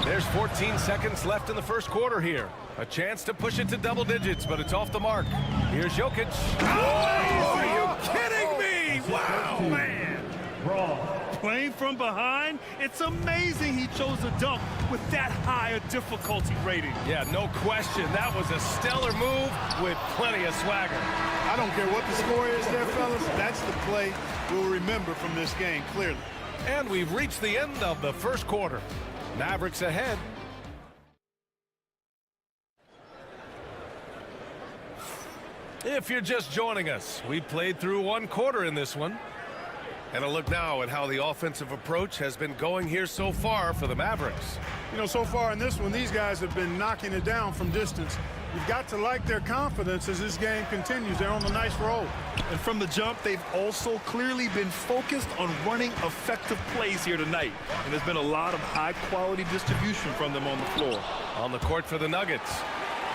There's 14 seconds left in the first quarter here. A chance to push it to double digits, but it's off the mark. Here's Jokic. Oh, are you kidding me? Wow, man. Playing from behind, it's amazing he chose a dunk with that high a difficulty rating. Yeah, no question. That was a stellar move with plenty of swagger. I don't care what the score is there, fellas. That's the play we'll remember from this game, clearly. And we've reached the end of the first quarter. Mavericks ahead. If you're just joining us, we played through one quarter in this one. And a look now at how the offensive approach has been going here so far for the Mavericks. You know, so far in this one, these guys have been knocking it down from distance. You've got to like their confidence as this game continues. They're on a nice roll. And from the jump, they've also clearly been focused on running effective plays here tonight. And there's been a lot of high-quality distribution from them on the floor. On the court for the Nuggets,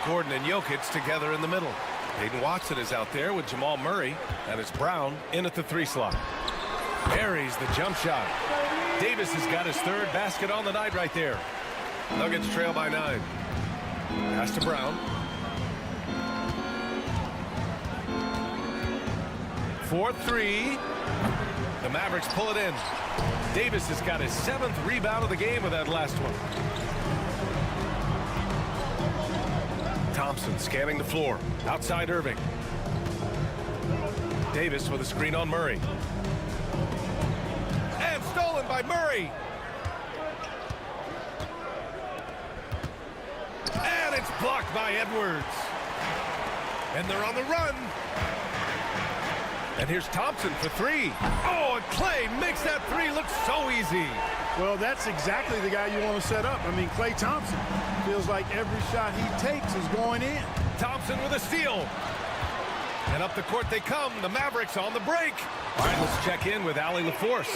Gordon and Jokic together in the middle. Hayden Watson is out there with Jamal Murray, and it's Brown in at the 3 slot. Buries the jump shot. Davis has got his 3rd basket on the night right there. Nuggets trail by 9. Pass to Brown. 4-3. The Mavericks pull it in. Davis has got his 7th rebound of the game with that last one. Thompson scanning the floor. Outside Irving. Davis with a screen on Murray. And stolen by Murray. And it's blocked by Edwards. And they're on the run. And here's Thompson for 3. Oh, and Clay makes that 3 look so easy. Well, that's exactly the guy you want to set up. I mean, Klay Thompson feels like every shot he takes is going in. Thompson with a steal. And up the court they come. The Mavericks on the break. All right, let's check in with Allie LaForce.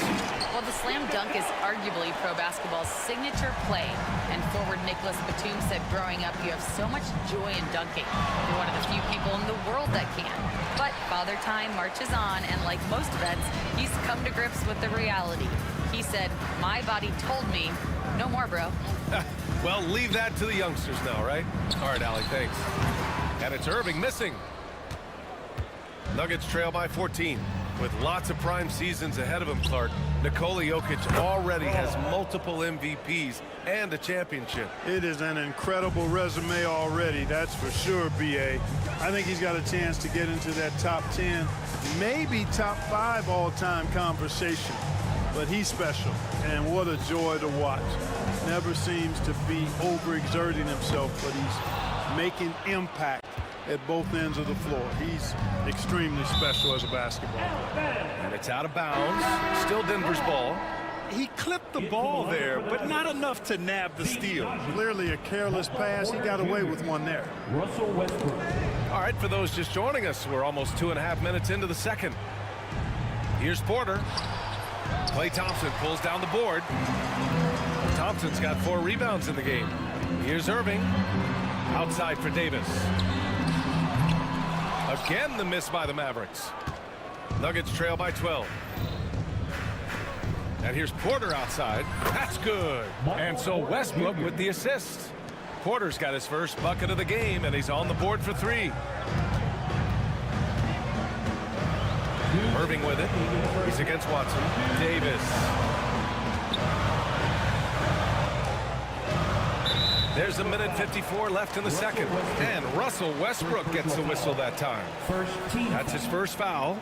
Well, the slam dunk is arguably pro basketball's signature play. And forward Nicholas Batum said growing up, you have so much joy in dunking. You're one of the few people in the world that can. But Father Time marches on, and like most vets, he's come to grips with the reality. He said, my body told me, no more, bro. Well, leave that to the youngsters now, right? All right, Allie, thanks. And it's Irving missing. Nuggets trail by 14. With lots of prime seasons ahead of him, Clark, Nikola Jokic already has multiple MVPs and a championship. It is an incredible resume already, that's for sure, B.A. I think he's got a chance to get into that top 10, maybe top 5 all-time conversation. But he's special, and what a joy to watch. Never seems to be overexerting himself, but he's making impact at both ends of the floor. He's extremely special as a basketball player. And it's out of bounds. Still Denver's ball. He clipped the ball there, but not enough to nab the steal. Clearly a careless pass. He got away with one there. Russell Westbrook. All right, for those just joining us, we're almost 2.5 minutes into the second. Here's Porter. Klay Thompson pulls down the board. Thompson's got 4 rebounds in the game. Here's Irving. Outside for Davis. Again, the miss by the Mavericks. Nuggets trail by 12. And here's Porter outside. That's good. And so Westbrook with the assist. Porter's got his first bucket of the game, and he's on the board for 3. Irving with it. He's against Watson. Davis. There's 1:54 left in the second. And Russell Westbrook gets the whistle that time. That's his first foul.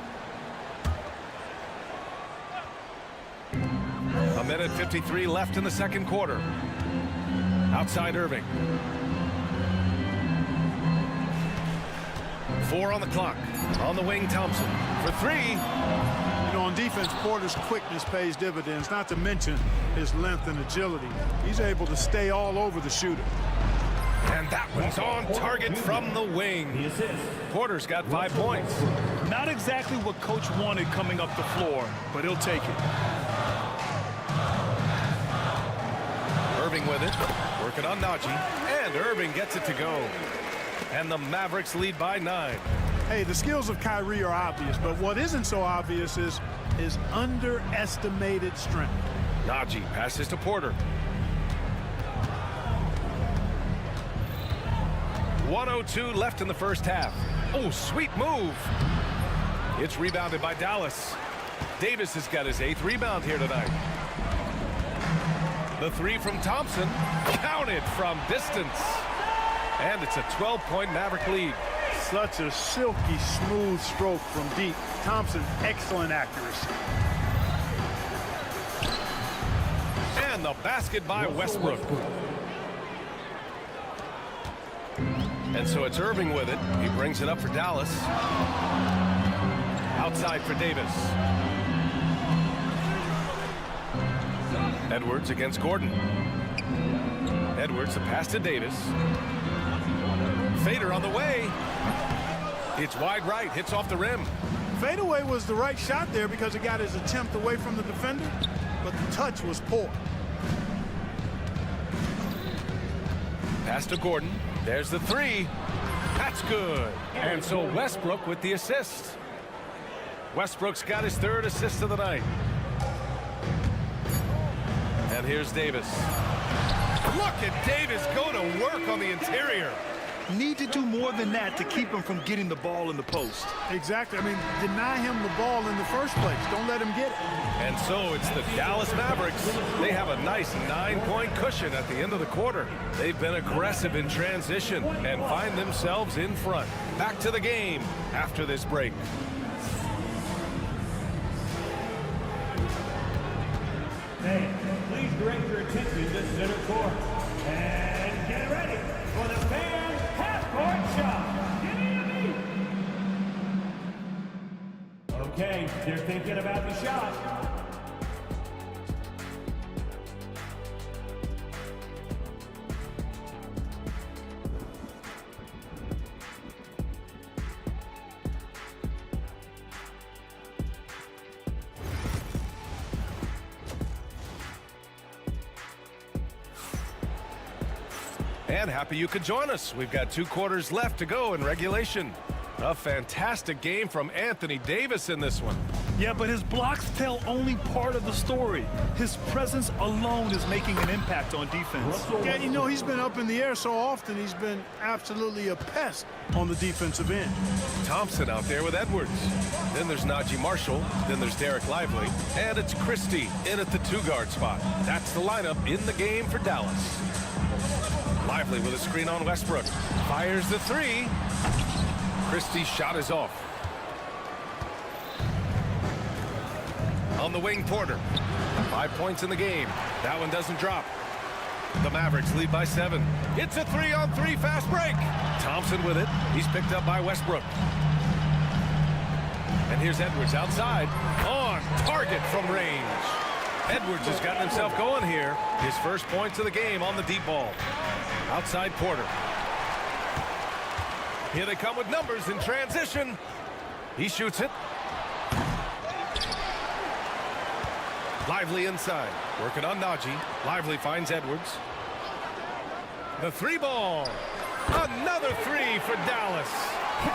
1:53 left in the second quarter. Outside Irving. 4 on the clock. On the wing, Thompson for 3. You know, on defense, Porter's quickness pays dividends, not to mention his length and agility. He's able to stay all over the shooter. And that one's on target from the wing. Porter's got 5 points. Not exactly what coach wanted coming up the floor, but he'll take it. Irving with it, working on Najee, and Irving gets it to go. And the Mavericks lead by 9. Hey, the skills of Kyrie are obvious, but what isn't so obvious is his underestimated strength. Najee passes to Porter. 1:02 left in the first half. Oh, sweet move. It's rebounded by Dallas. Davis has got his 8th rebound here tonight. The 3 from Thompson, counted from distance. And it's a 12-point Maverick lead. Such a silky, smooth stroke from deep. Thompson, excellent accuracy. And the basket by Westbrook. And so it's Irving with it. He brings it up for Dallas. Outside for Davis. Edwards against Gordon. Edwards, the pass to Davis. Fader on the way. It's wide right, hits off the rim. Fadeaway was the right shot there because it got his attempt away from the defender, but the touch was poor. Pass to Gordon. There's the 3. That's good. And so Westbrook with the assist. Westbrook's got his 3rd assist of the night. And here's Davis. Look at Davis go to work on the interior. Need to do more than that to keep him from getting the ball in the post. Exactly. I mean, deny him the ball in the first place. Don't let him get it. And so it's the Dallas Mavericks. They have a nice 9-point cushion at the end of the quarter. They've been aggressive in transition and find themselves in front. Back to the game after this break. Hey, please direct your attention to center court. And get ready for the fan half-court shot. Okay, they're thinking about the shot. And happy you could join us. We've got 2 quarters left to go in regulation. A fantastic game from Anthony Davis in this one. Yeah, but his blocks tell only part of the story. His presence alone is making an impact on defense. Yeah, you know, he's been up in the air so often, he's been absolutely a pest on the defensive end. Thompson out there with Edwards. Then there's Najee Marshall. Then there's Derek Lively. And it's Christie in at the 2-guard spot. That's the lineup in the game for Dallas. Lively with a screen on Westbrook. Fires the 3. Christie's shot is off. On the wing, Porter. 5 points in the game. That one doesn't drop. The Mavericks lead by 7. It's a 3-on-3 fast break. Thompson with it. He's picked up by Westbrook. And here's Edwards outside. On target from range. Edwards has gotten himself going here. His first points of the game on the deep ball. Outside Porter. Here they come with numbers in transition. He shoots it. Lively inside. Working on Najee. Lively finds Edwards. The 3-ball. Another 3 for Dallas.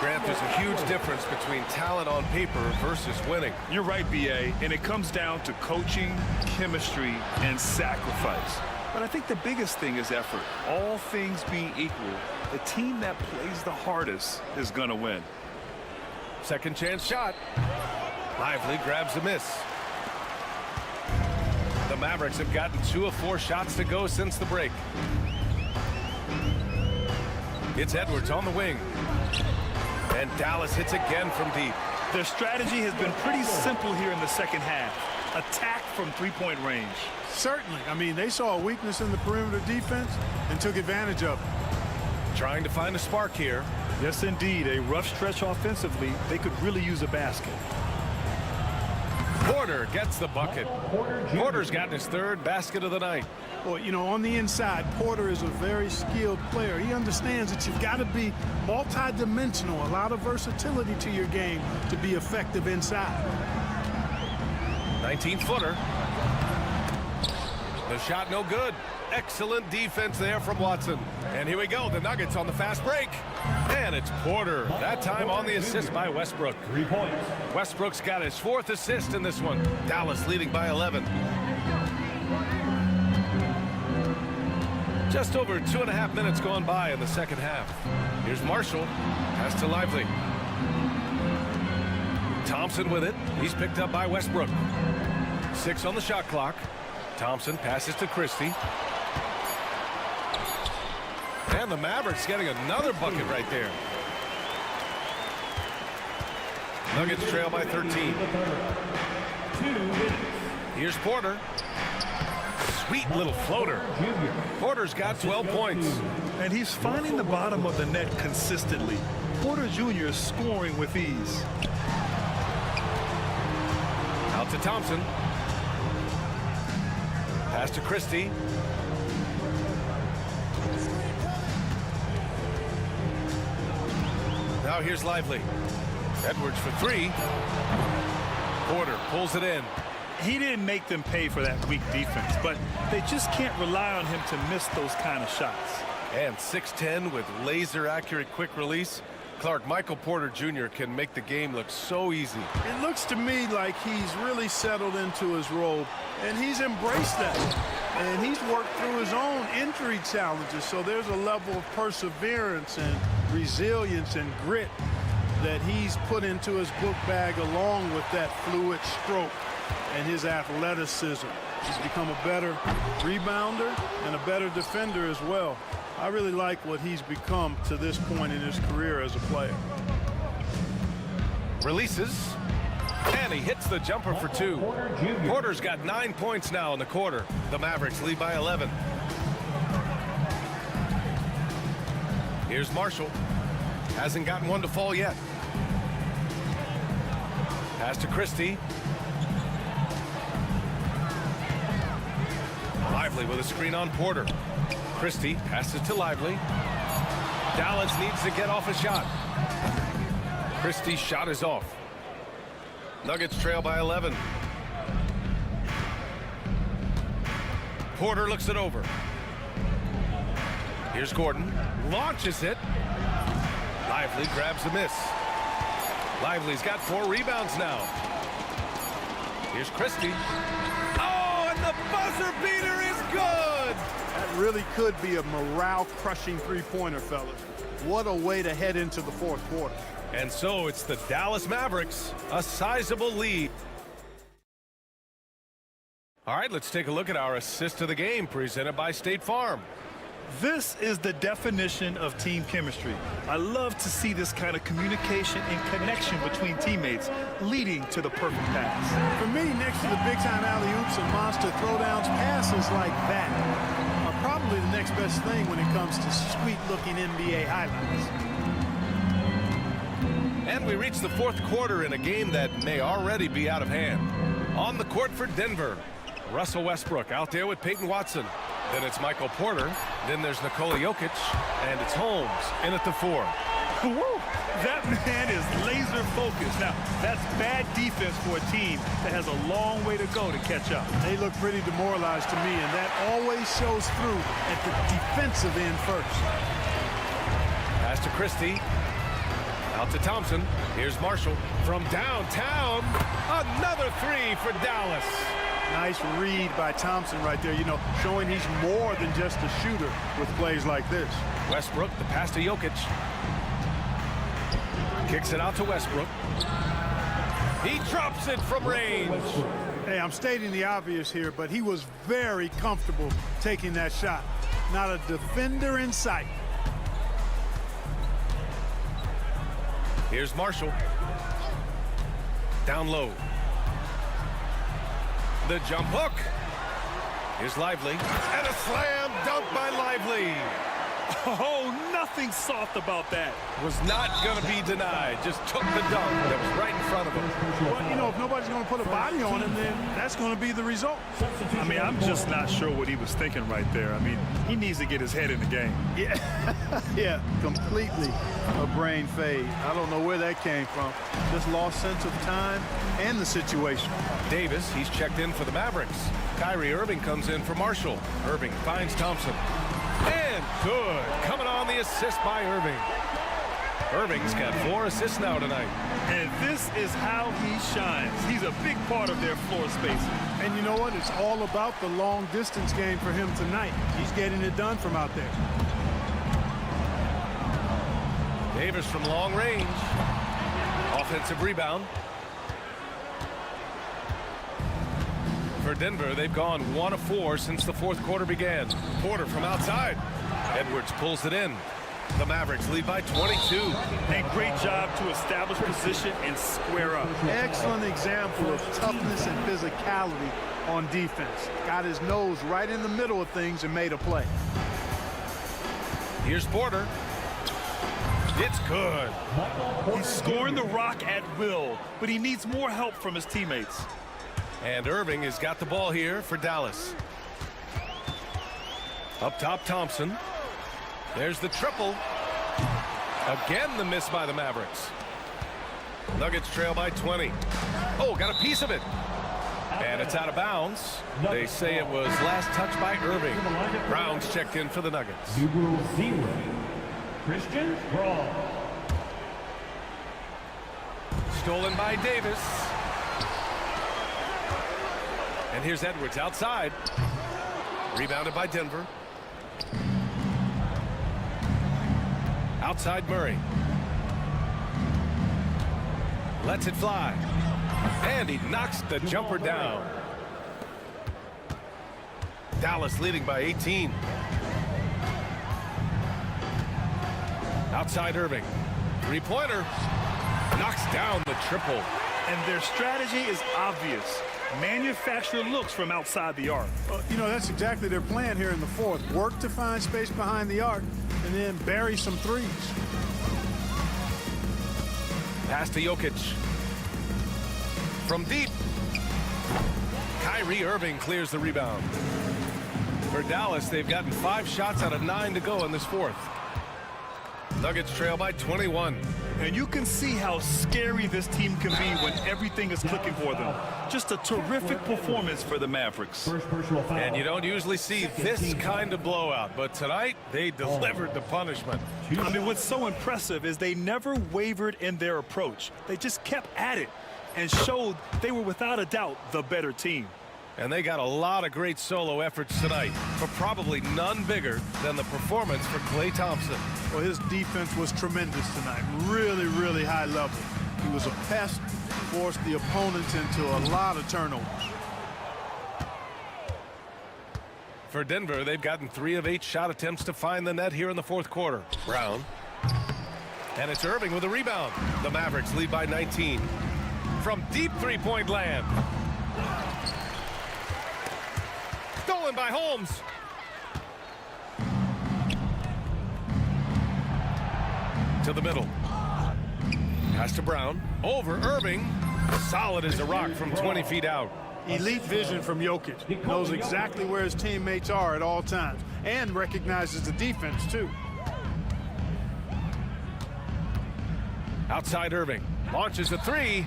Grant, there's a huge difference between talent on paper versus winning. You're right, B.A., and it comes down to coaching, chemistry, and sacrifice. But I think the biggest thing is effort. All things being equal, the team that plays the hardest is going to win. Second chance shot. Lively grabs a miss. The Mavericks have gotten 2 of 4 shots to go since the break. It's Edwards on the wing. And Dallas hits again from deep. Their strategy has been pretty simple here in the second half. Attack from 3-point range. Certainly. I mean, they saw a weakness in the perimeter defense and took advantage of it. Trying to find a spark here. Yes, indeed. A rough stretch offensively. They could really use a basket. Porter gets the bucket. Porter's gotten his third basket of the night. Well, you know, on the inside, Porter is a very skilled player. He understands that you've got to be multi-dimensional, a lot of versatility to your game to be effective inside. 19-footer. The shot no good. Excellent defense there from Watson. And here we go, the Nuggets on the fast break. And it's Porter, that time on the assist by Westbrook. 3 points. Westbrook's got his 4th assist in this one. Dallas leading by 11. Just over 2.5 minutes gone by in the second half. Here's Marshall, pass to Lively. Thompson with it, he's picked up by Westbrook. 6 on the shot clock. Thompson passes to Christie. And the Mavericks getting another bucket right there. Nuggets trail by 13. Here's Porter. Sweet little floater. Porter's got 12 points. And he's finding the bottom of the net consistently. Porter Jr. is scoring with ease. Out to Thompson. Pass to Christie. Now here's Lively. Edwards for 3. Porter pulls it in. He didn't make them pay for that weak defense, but they just can't rely on him to miss those kind of shots. And 6'10" with laser-accurate quick release. Clark, Michael Porter Jr. can make the game look so easy. It looks to me like he's really settled into his role, and he's embraced that. And he's worked through his own injury challenges, so there's a level of perseverance and resilience and grit that he's put into his book bag along with that fluid stroke and his athleticism. He's become a better rebounder and a better defender as well. I really like what he's become to this point in his career as a player. Releases. And he hits the jumper for 2. Porter's got 9 points now in the quarter. The Mavericks lead by 11. Here's Marshall. Hasn't gotten one to fall yet. Pass to Christie. Lively with a screen on Porter. Christie passes to Lively. Dallas needs to get off a shot. Christie's shot is off. Nuggets trail by 11. Porter looks it over. Here's Gordon. Launches it. Lively grabs a miss. Lively's got 4 rebounds now. Here's Christie. Oh, and the buzzer beater is good! That really could be a morale-crushing three-pointer, fellas. What a way to head into the fourth quarter. And so it's the Dallas Mavericks, a sizable lead. All right, let's take a look at our assist of the game presented by State Farm. This is the definition of team chemistry. I love to see this kind of communication and connection between teammates leading to the perfect pass. For me, next to the big-time alley-oops and monster throwdowns, passes like that are probably the next best thing when it comes to sweet-looking NBA highlights. And we reach the fourth quarter in a game that may already be out of hand. On the court for Denver, Russell Westbrook out there with Peyton Watson. Then it's Michael Porter. Then there's Nikola Jokic. And it's Holmes in at the 4. Woo! That man is laser focused. Now, that's bad defense for a team that has a long way to go to catch up. They look pretty demoralized to me, and that always shows through at the defensive end first. Pass to Christie. Out to Thompson. Here's Marshall from downtown. Another 3 for Dallas. Nice read by Thompson right there, you know, showing he's more than just a shooter with plays like this. Westbrook, the pass to Jokic. Kicks it out to Westbrook. He drops it from range. Hey, I'm stating the obvious here, but he was very comfortable taking that shot. Not a defender in sight. Here's Marshall. Down low. The jump hook. Here's Lively. And a slam dunk by Lively. Oh, nothing soft about that. Was not going to be denied. Just took the dunk that was right in front of him. Well, you know, if nobody's going to put a body on him, then that's going to be the result. I mean, I'm just not sure what he was thinking right there. I mean, he needs to get his head in the game. Yeah, yeah, completely a brain fade. I don't know where that came from. Just lost sense of time and the situation. Davis, he's checked in for the Mavericks. Kyrie Irving comes in for Marshall. Irving finds Thompson. And good. Coming on the assist by Irving. Irving's got 4 assists now tonight. And this is how he shines. He's a big part of their floor spacing. And you know what? It's all about the long distance game for him tonight. He's getting it done from out there. Davis from long range. Offensive rebound. For Denver, they've gone 1 of 4 since the fourth quarter began. Porter from outside. Edwards pulls it in. The Mavericks lead by 22. And great job to establish position and square up. Excellent example of toughness and physicality on defense. Got his nose right in the middle of things and made a play. Here's Porter. It's good. He's scoring the rock at will, but he needs more help from his teammates. And Irving has got the ball here for Dallas. Up top, Thompson. There's the triple. Again, the miss by the Mavericks. Nuggets trail by 20. Oh, got a piece of it. And it's out of bounds. They say it was last touched by Irving. Brown's checked in for the Nuggets. Numero 0, Christian Braun. Stolen by Davis. And here's Edwards outside. Rebounded by Denver. Outside Murray. Lets it fly. And he knocks the jumper down. Dallas leading by 18. Outside Irving. Three-pointer. Knocks down the triple. And their strategy is obvious. Manufacture looks from outside the arc. You know, that's exactly their plan here in the fourth. Work to find space behind the arc and then bury some threes. Pass to Jokic. From deep. Kyrie Irving clears the rebound. For Dallas, they've gotten 5 shots out of 9 to go in this fourth. Nuggets trail by 21. And you can see how scary this team can be when everything is clicking for them. Just a terrific performance for the Mavericks. And you don't usually see this kind of blowout, but tonight they delivered the punishment. I mean, what's so impressive is they never wavered in their approach. They just kept at it and showed they were without a doubt the better team. And they got a lot of great solo efforts tonight, but probably none bigger than the performance for Klay Thompson. Well, his defense was tremendous tonight. Really, really high level. He was a pest, forced the opponents into a lot of turnovers. For Denver, they've gotten 3 of 8 shot attempts to find the net here in the fourth quarter. Brown. And it's Irving with a rebound. The Mavericks lead by 19. From deep three-point land. Stolen by Holmes. To the middle. Pass to Brown. Over Irving. Solid as a rock from 20 feet out. Elite vision from Jokic. Knows exactly where his teammates are at all times. And recognizes the defense, too. Outside Irving. Launches a 3.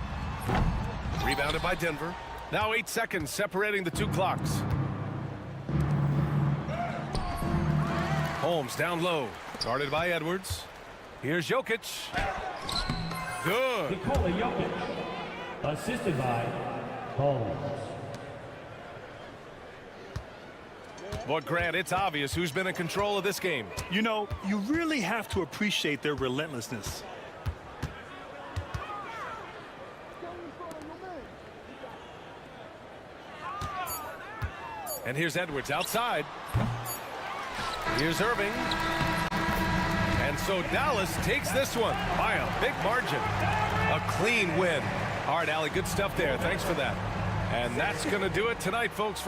Rebounded by Denver. Now 8 seconds separating the 2 clocks. Holmes down low. Guarded by Edwards. Here's Jokic. Good. Nikola Jokic, assisted by Holmes. But Grant, it's obvious who's been in control of this game. You know, you really have to appreciate their relentlessness. And here's Edwards outside. Here's Irving. And so Dallas takes this one by a big margin. A clean win. All right, Allie, good stuff there. Thanks for that. And that's going to do it tonight, folks.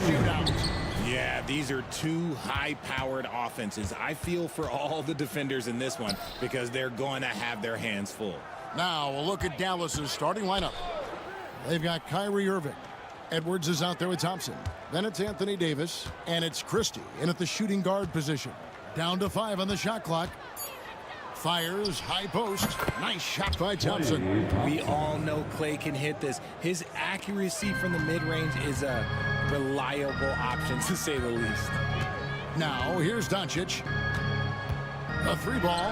shootout. Yeah, these are two high-powered offenses. I feel for all the defenders in this one because they're going to have their hands full. Now we'll look at Dallas's starting lineup. They've got Kyrie Irving. Edwards is out there with Thompson. Then it's Anthony Davis, and it's Christie in at the shooting guard position. Down to 5 on the shot clock. Fires, high post. Nice shot by Thompson. We all know Clay can hit this. His accuracy from the mid-range is a reliable option, to say the least. Now, here's Doncic. A 3-ball.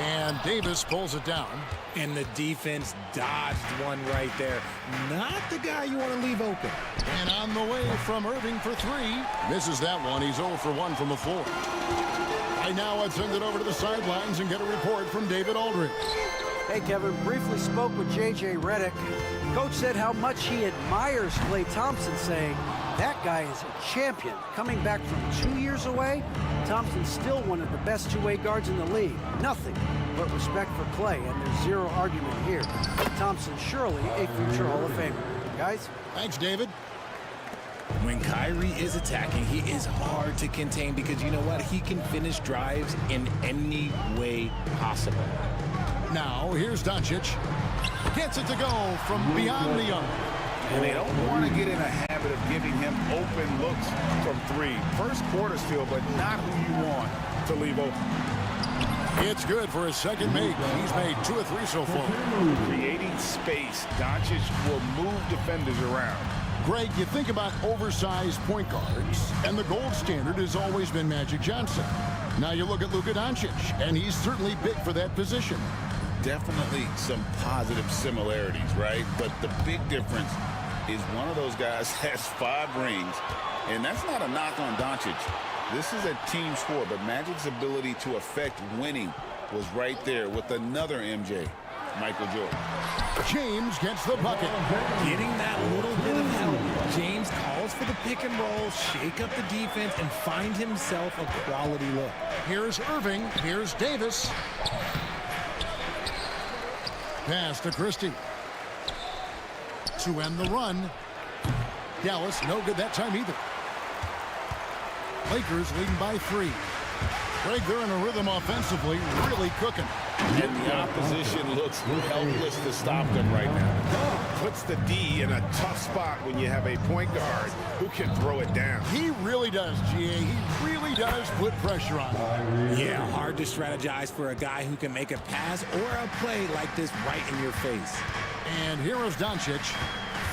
And Davis pulls it down. And the defense dodged one right there. Not the guy you want to leave open. And on the way from Irving for 3. Misses that one. He's 0 for 1 from the floor. Right now, let's send it over to the sidelines and get a report from David Aldridge. Hey, Kevin, briefly spoke with J.J. Redick. Coach said how much he admires Klay Thompson, saying, that guy is a champion. Coming back from 2 years away, Thompson's still one of the best two-way guards in the league. Nothing but respect for Klay, and there's zero argument here. Thompson surely a future Hall of Famer. Guys? Thanks, David. When Kyrie is attacking, he is hard to contain because you know what? He can finish drives in any way possible. Now, here's Doncic. Gets it to go from beyond the arc. And they don't want to get in a habit of giving him open looks from 3. First quarter still, but not who you want to leave open. It's good for his second make. He's made 2 or 3 so far. Creating space, Doncic will move defenders around. Greg, you think about oversized point guards, and the gold standard has always been Magic Johnson. Now you look at Luka Doncic, and he's certainly big for that position. Definitely some positive similarities, right? But the big difference is one of those guys has 5 rings, and that's not a knock on Doncic. This is a team sport, but Magic's ability to affect winning was right there with another MJ, Michael Jordan. James gets the bucket. Getting that little bit of help. James calls for the pick and roll, shake up the defense, and find himself a quality look. Here's Irving. Here's Davis. Pass to Christie. To end the run. Dallas, no good that time either. Lakers leading by 3. Greg, they're in a rhythm offensively, really cooking. And the opposition looks helpless to stop them right now. Puts the D in a tough spot when you have a point guard who can throw it down. He really does, GA. He really does put pressure on him. Yeah, hard to strategize for a guy who can make a pass or a play like this right in your face. And here is Doncic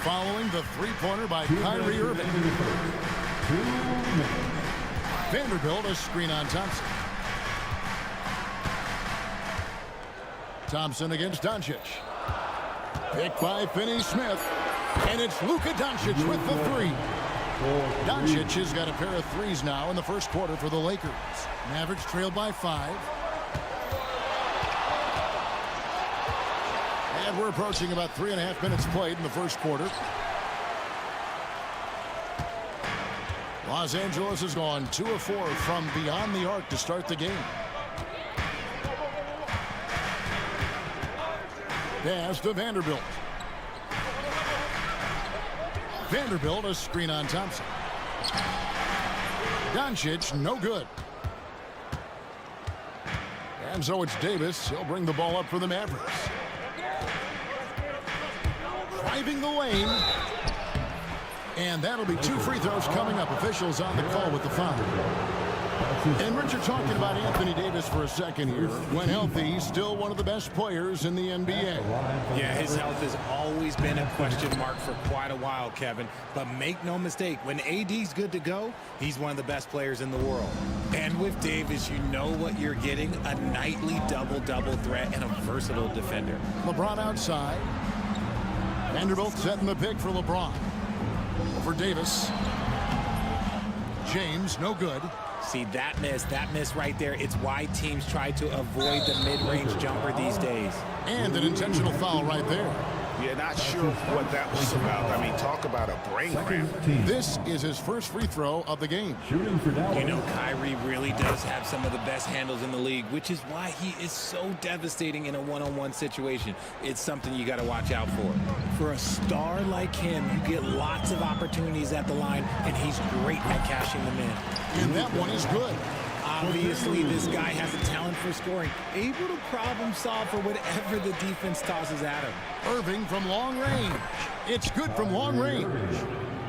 following the 3-pointer by Kyrie Irving. Vanderbilt, a screen on Thompson. Thompson against Doncic. Picked by Finney-Smith. And it's Luka Doncic with the 3. Doncic has got a pair of 3s now in the first quarter for the Lakers. Mavericks trailed by 5. And we're approaching about 3.5 minutes played in the first quarter. Los Angeles has gone 2 of 4 from beyond the arc to start the game. Pass to Vanderbilt. Vanderbilt, a screen on Thompson. Doncic, no good. And so it's Davis. He'll bring the ball up for the Mavericks. Driving the lane. And that'll be 2 free throws coming up. Officials on the call with the foul. And Richard, talking about Anthony Davis for a second here. When healthy, he's still one of the best players in the NBA. Yeah, his health has always been a question mark for quite a while, Kevin. But make no mistake, when AD's good to go, he's one of the best players in the world. And with Davis, you know what you're getting, a nightly double-double threat and a versatile defender. LeBron outside. Vanderbilt setting the pick for LeBron. For Davis. James, no good. See, that miss right there, it's why teams try to avoid the mid-range jumper these days. And an intentional foul right there. You're not sure what that was about. I mean, talk about a brain cramp. This is his first free throw of the game. You know, Kyrie really does have some of the best handles in the league, which is why he is so devastating in a one-on-one situation. It's something you got to watch out for. For a star like him, you get lots of opportunities at the line, and he's great at cashing them in. And that one is good. Obviously, this guy has a talent for scoring, able to problem solve for whatever the defense tosses at him. Irving from long range. It's good from long range.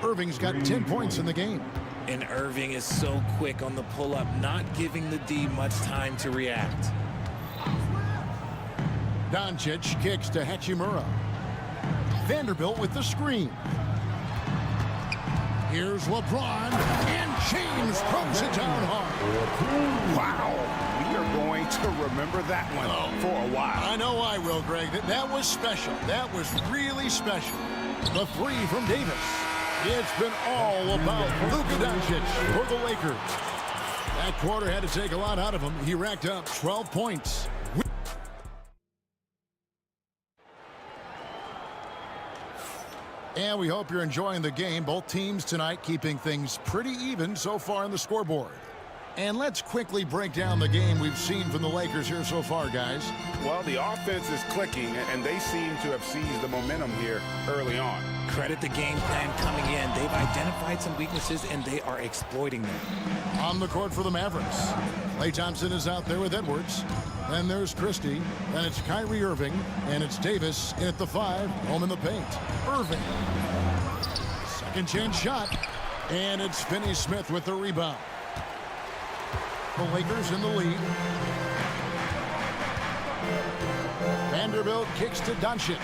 Irving's got 10 points in the game. And Irving is so quick on the pull-up, not giving the D much time to react. Doncic kicks to Hachimura. Vanderbilt with the screen. Here's LeBron, and James throws it down hard. Wow. We are going to remember that one for a while. I know I will, Greg. That was special. That was really special. The three from Davis. It's been all about Luka Doncic for the Lakers. That quarter had to take a lot out of him. He racked up 12 points. And we hope you're enjoying the game. Both teams tonight keeping things pretty even so far on the scoreboard. And let's quickly break down the game we've seen from the Lakers here so far, guys. Well, the offense is clicking, and they seem to have seized the momentum here early on. Credit the game plan coming in. They've identified some weaknesses, and they are exploiting them. On the court for the Mavericks, Klay Thompson is out there with Edwards. Then there's Christie, and it's Kyrie Irving, and it's Davis in at the 5, home in the paint. Irving, second chance shot, and it's Finney-Smith with the rebound. The Lakers in the lead. Vanderbilt kicks to Doncic.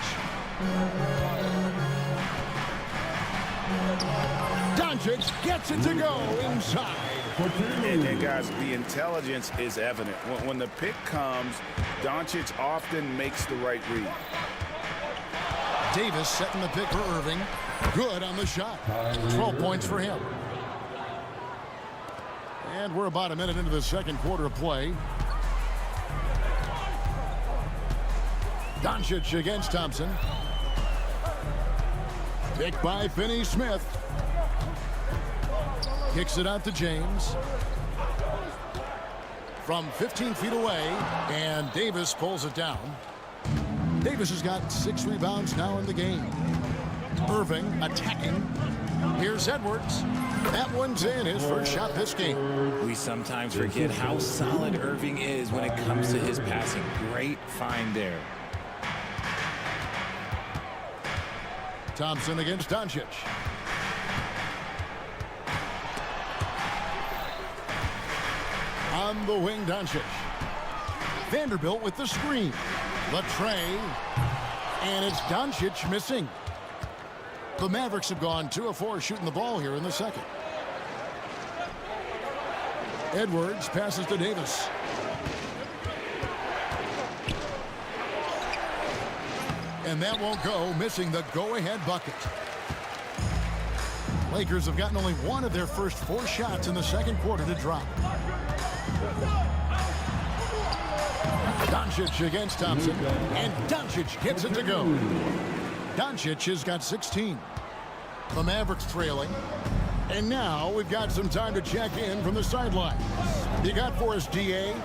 Doncic gets it to go inside. And guys, the intelligence is evident. When the pick comes, Doncic often makes the right read. Davis setting the pick for Irving. Good on the shot. 12 points for him. And we're about a minute into the second quarter of play. Doncic against Thompson. Picked by Finney-Smith. Kicks it out to James. From 15 feet away, and Davis pulls it down. Davis has got 6 rebounds now in the game. Irving attacking. Here's Edwards. That one's in, his first shot this game. We sometimes forget how solid Irving is when it comes to his passing. Great find there. Thompson against Doncic. On the wing, Doncic. Vanderbilt with the screen. The tray. And it's Doncic missing. The Mavericks have gone 2 of 4 shooting the ball here in the second. Edwards passes to Davis. And that won't go, missing the go-ahead bucket. Lakers have gotten only 1 of their first 4 shots in the second quarter to drop. Doncic against Thompson, and Doncic gets it to go. Doncic has got 16. The Mavericks trailing. And now we've got some time to check in from the sideline. You got for us, DA?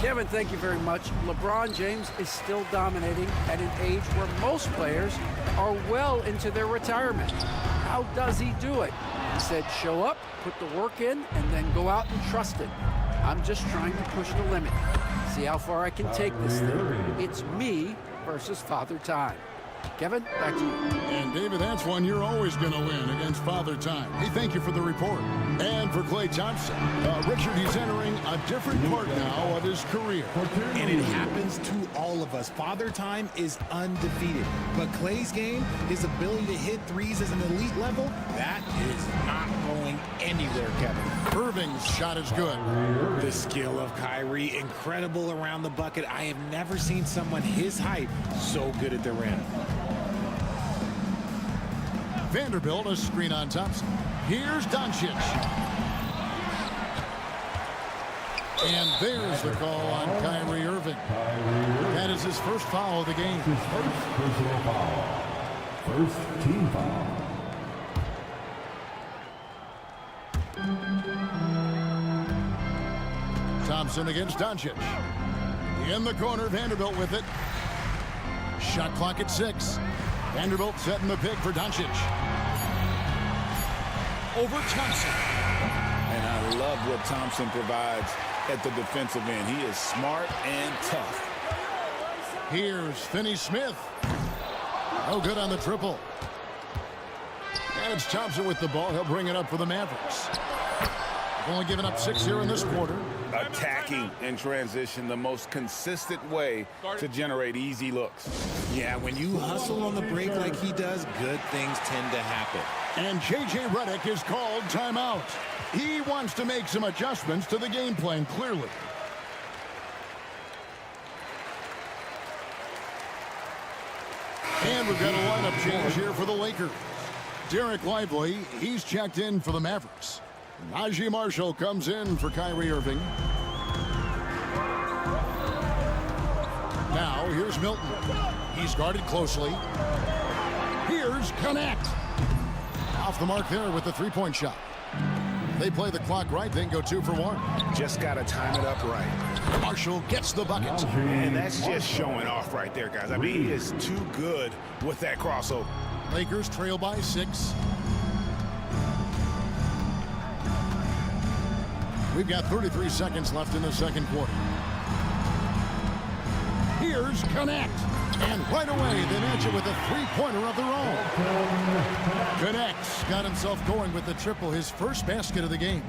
Kevin, thank you very much. LeBron James is still dominating at an age where most players are well into their retirement. How does he do it? He said, show up, put the work in, and then go out and trust it. I'm just trying to push the limit. See how far I can take this thing. It's me versus Father Time. Kevin, back to you. And David, that's one you're always going to win against Father Time. Hey, thank you for the report. And for Klay Thompson, Richard, he's entering a different part now of his career. And it happens to all of us. Father Time is undefeated. But Klay's game, his ability to hit threes as an elite level, that is not going anywhere, Kevin. Irving's shot is good. The skill of Kyrie, incredible around the bucket. I have never seen someone his height so good at the rim. Vanderbilt, a screen on Thompson. Here's Doncic. And there's the call on Kyrie Irving. That is his first foul of the game. First team foul. Thompson against Doncic. In the corner, Vanderbilt with it. Shot clock at 6. Vanderbilt setting the pick for Doncic. Over Thompson. And I love what Thompson provides at the defensive end. He is smart and tough. Here's Finney-Smith. No good on the triple. And it's Thompson with the ball. He'll bring it up for the Mavericks. Only given up 6 here in this quarter. Attacking in transition, the most consistent way to generate easy looks. Yeah, when you hustle on the break like he does, good things tend to happen. And J.J. Redick is called timeout. He wants to make some adjustments to the game plan, clearly. And we've got a lineup change here for the Lakers. Derek Lively, he's checked in for the Mavericks. Najee Marshall comes in for Kyrie Irving. Now, here's Milton. He's guarded closely. Here's Connect. Off the mark there with the three-point shot. They play the clock right, then go 2 for 1. Just got to time it up right. Marshall gets the bucket. And that's just showing off right there, guys. I mean, he is too good with that crossover. Lakers trail by 6. We've got 33 seconds left in the second quarter. Here's Connect. And right away, they match it with a three-pointer of their own. Connect's got himself going with the triple, his first basket of the game.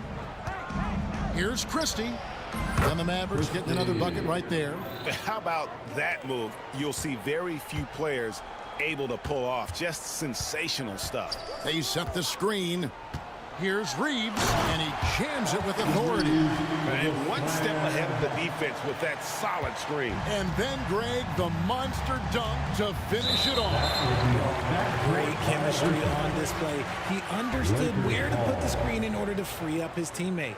Here's Christie. And the Mavericks getting another bucket right there. How about that move? You'll see very few players able to pull off. Just sensational stuff. They set the screen. Here's Reeves, and he jams it with authority. And one step ahead of the defense with that solid screen. And then, Greg, the monster dunk to finish it off. Great chemistry on display. He understood where to put the screen in order to free up his teammate.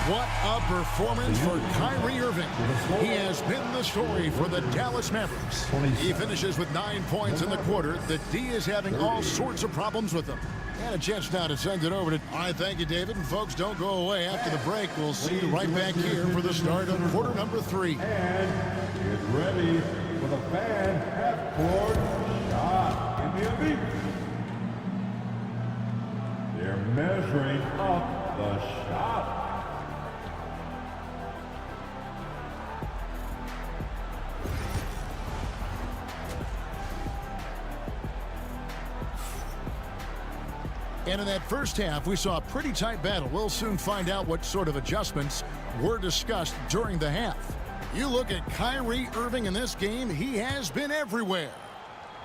What a performance for Kyrie Irving. He has been the story for the Dallas Mavericks. He finishes with 9 points in the quarter. The D is having all sorts of problems with him. And a chance now to send it over to... All right, thank you, David. And folks, don't go away. After the break, we'll see you right back here for the start of quarter number 3. And get ready for the fan half-court shot in the NBA. They're measuring up the shot. And in that first half, we saw a pretty tight battle. We'll soon find out what sort of adjustments were discussed during the half. You look at Kyrie Irving in this game, he has been everywhere.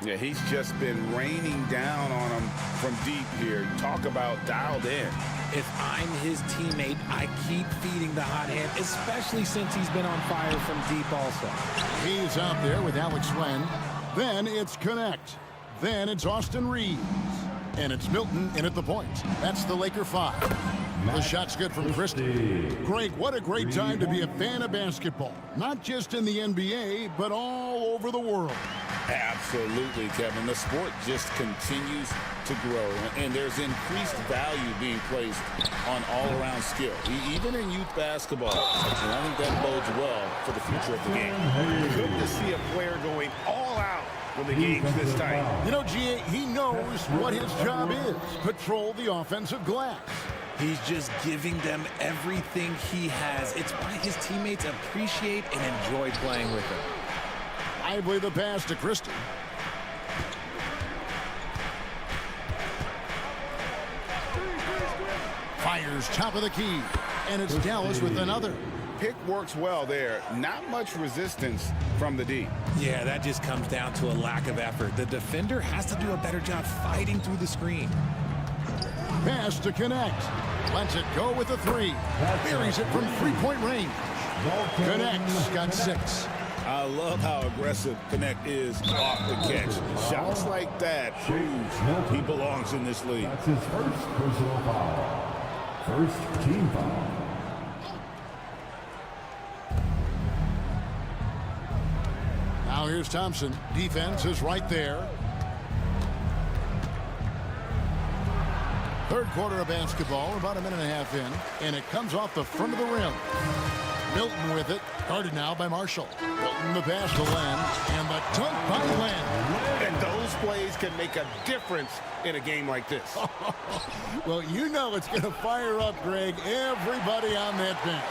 Yeah, he's just been raining down on him from deep here. Talk about dialed in. If I'm his teammate, I keep feeding the hot hand, especially since he's been on fire from deep also. He's out there with Alex Len. Then it's Connect. Then it's Austin Reeves. And it's Milton in at the point. That's the Laker 5. The shot's good from Christie. Greg, what a great time to be a fan of basketball. Not just in the NBA, but all over the world. Absolutely, Kevin. The sport just continues to grow, and there's increased value being placed on all-around skill, even in youth basketball. And I think that bodes well for the future of the game. Good to see a player going all out when the game's this tight. You know, G.A., he knows what his job is. Patrol the offensive glass. He's just giving them everything he has. It's why his teammates appreciate and enjoy playing with him. Lively the pass to Christie. Fires top of the key. And it's Dallas with another. Pick works well there. Not much resistance from the D. Yeah, that just comes down to a lack of effort. The defender has to do a better job fighting through the screen. Pass to Connect. Lets it go with a 3. Buries it from three-point range. Connect's got 6. I love how aggressive Connect is off the catch. Shots like that, he belongs in this league. That's his first personal foul. First team foul. Now here's Thompson. Defense is right there. Third quarter of basketball, about a minute and a half in, and it comes off the front of the rim. Milton with it, guarded now by Marshall. Milton the pass to Len, and the dunk by Len. And those plays can make a difference in a game like this. Well, you know it's going to fire up, Greg, everybody on that bench.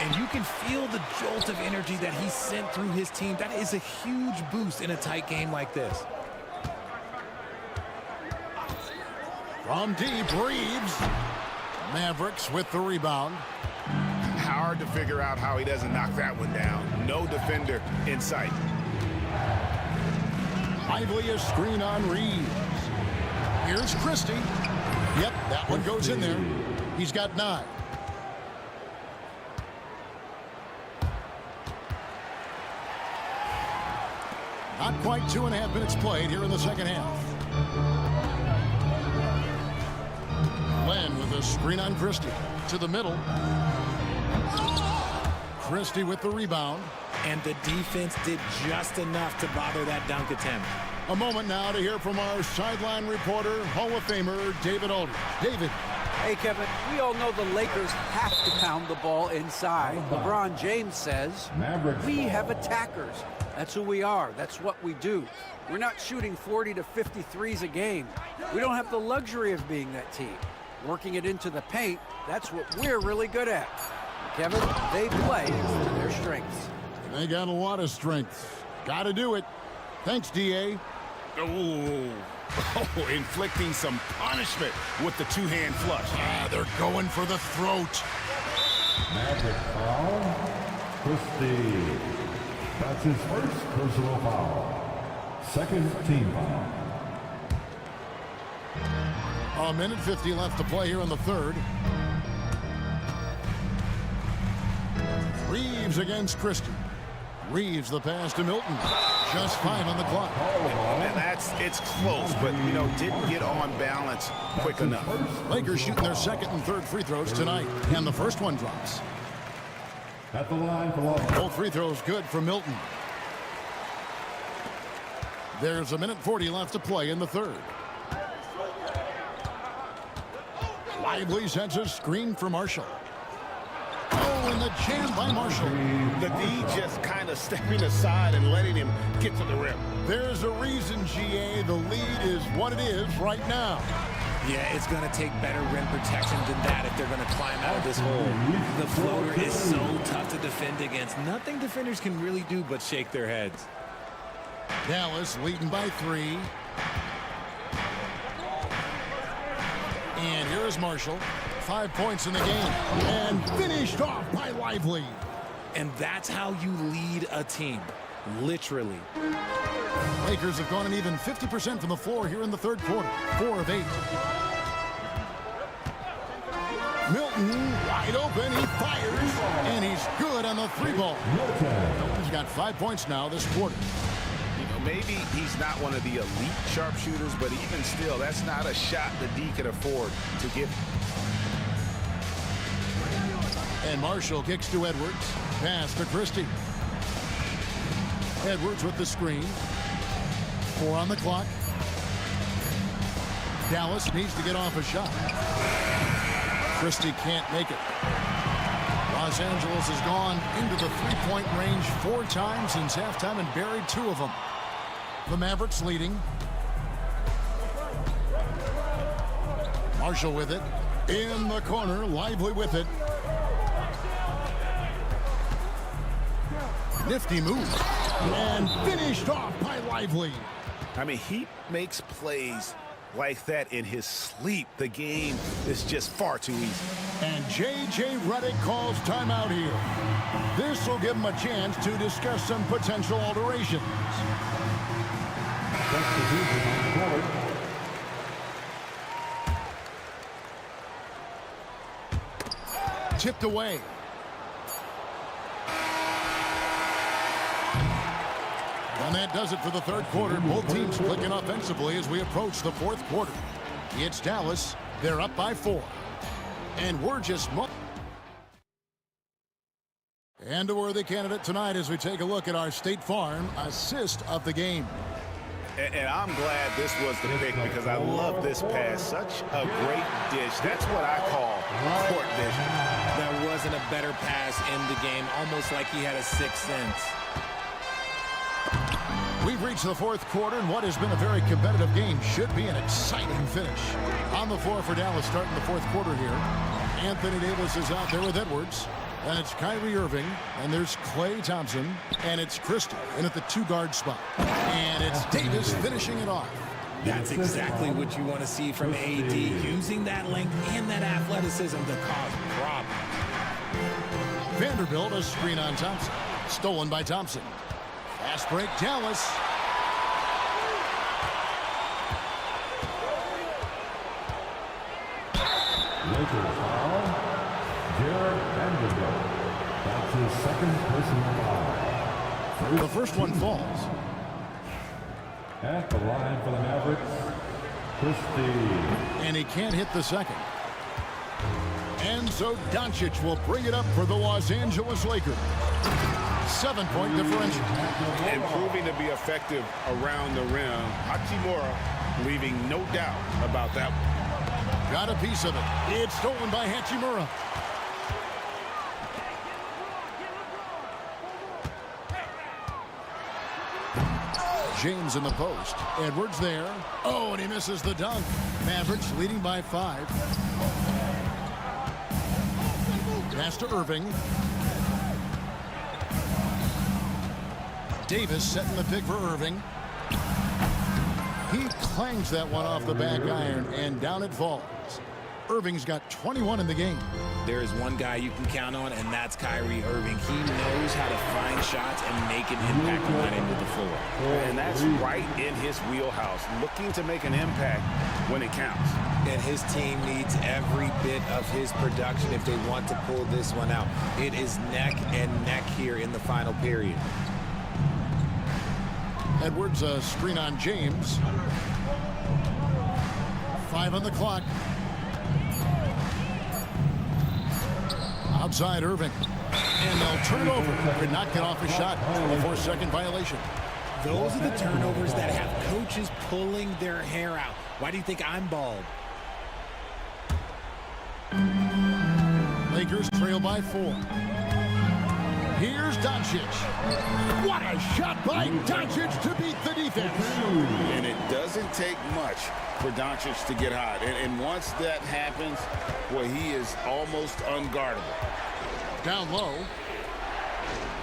And you can feel the jolt of energy that he sent through his team. That is a huge boost in a tight game like this. From deep, Reeves. Mavericks with the rebound. Hard to figure out how he doesn't knock that one down. No defender in sight. Lively a screen on Reeves. Here's Christie. Yep, that one goes in there. He's got 9. Not quite 2.5 minutes played here in the second half. Len with a screen on Christie. To the middle. Christie with the rebound. And the defense did just enough to bother that dunk attempt. A moment now to hear from our sideline reporter, Hall of Famer David Aldridge. David. Hey, Kevin, we all know the Lakers have to pound the ball inside. LeBron James says, we have attackers. That's who we are. That's what we do. We're not shooting 40 to 50 threes a game. We don't have the luxury of being that team. Working it into the paint, that's what we're really good at. Kevin, they play to their strengths. They got a lot of strengths. Got to do it. Thanks, D.A. Oh, inflicting some punishment with the two-hand flush. They're going for the throat. Magic foul. Christie. That's his first personal foul. Second team foul. A minute 50 left to play here in the third. Reeves against Christie. Reeves the pass to Milton. Just 5 on the clock. And it's close, but, didn't get on balance quick enough. Lakers shooting their second and third free throws tonight, and the first one drops. At the line for both free throws good for Milton. There's a minute 40 left to play in the third. Lively sends a screen for Marshall. Oh, and the jam by Marshall. The D just kind of stepping aside and letting him get to the rim. There's a reason, GA, the lead is what it is right now. Yeah, it's going to take better rim protection than that if they're going to climb out of this hole. The floater is so tough to defend against. Nothing defenders can really do but shake their heads. Dallas leading by 3. And here is Marshall. 5 points in the game. And finished off by Lively. And that's how you lead a team. Literally. Lakers have gone an even 50% from the floor here in the third quarter. 4 of 8. Milton wide open. He fires. And he's good on the 3-ball. Milton's got 5 points now this quarter. Maybe he's not one of the elite sharpshooters, but even still, that's not a shot the D can afford to give. And Marshall kicks to Edwards. Pass to Christie. Edwards with the screen. 4 on the clock. Dallas needs to get off a shot. Christie can't make it. Los Angeles has gone into the three-point range 4 times since halftime and buried 2 of them. The Mavericks leading. Marshall with it. In the corner, Lively with it. Nifty move. And finished off by Lively. I mean, he makes plays like that in his sleep. The game is just far too easy. And J.J. Redick calls timeout here. This will give him a chance to discuss some potential alterations. Tipped away. And that does it for the third quarter. Both teams clicking offensively as we approach the fourth quarter. It's Dallas. They're up by 4. And we're just... And a worthy candidate tonight as we take a look at our State Farm assist of the game. And I'm glad this was the pick because I love this pass. Such a great dish. That's what I call court vision. There wasn't a better pass in the game, almost like he had a sixth sense. We've reached the fourth quarter, and what has been a very competitive game should be an exciting finish. On the floor for Dallas starting the fourth quarter here. Anthony Davis is out there with Edwards. And it's Kyrie Irving, and there's Klay Thompson, and it's Christie in at the 2-guard spot. And it's Davis finishing it off. That's exactly what you want to see from AD, using that length and that athleticism to cause problems. Vanderbilt, a screen on Thompson. Stolen by Thompson. Fast break, Dallas. Lakers foul. Jared Vanderbilt. That's his second personal foul. The first one falls. At the line for the Mavericks, Christie. And he can't hit the second. And so Doncic will bring it up for the Los Angeles Lakers. 7-point differential. And proving to be effective around the rim. Hachimura leaving no doubt about that one. Got a piece of it. It's stolen by Hachimura. James in the post. Edwards there. Oh, and he misses the dunk. Mavericks leading by 5. Pass to Irving. Davis setting the pick for Irving. He clangs that one off the back iron, and down it falls. Irving's got 21 in the game. There is one guy you can count on, and that's Kyrie Irving. He knows how to find shots and make an impact on that end of the floor. And that's right in his wheelhouse, looking to make an impact when it counts. And his team needs every bit of his production if they want to pull this one out. It is neck and neck here in the final period. Edwards, a screen on James. 5 on the clock. Outside Irving. And they'll turn it over. Could not get off a shot. A 4-second violation. Those are the turnovers that have coaches pulling their hair out. Why do you think I'm bald? Lakers trail by 4. Here's Doncic. What a shot by Doncic to beat the defense. And it doesn't take much for Doncic to get hot. And once that happens, well, he is almost unguardable. Down low.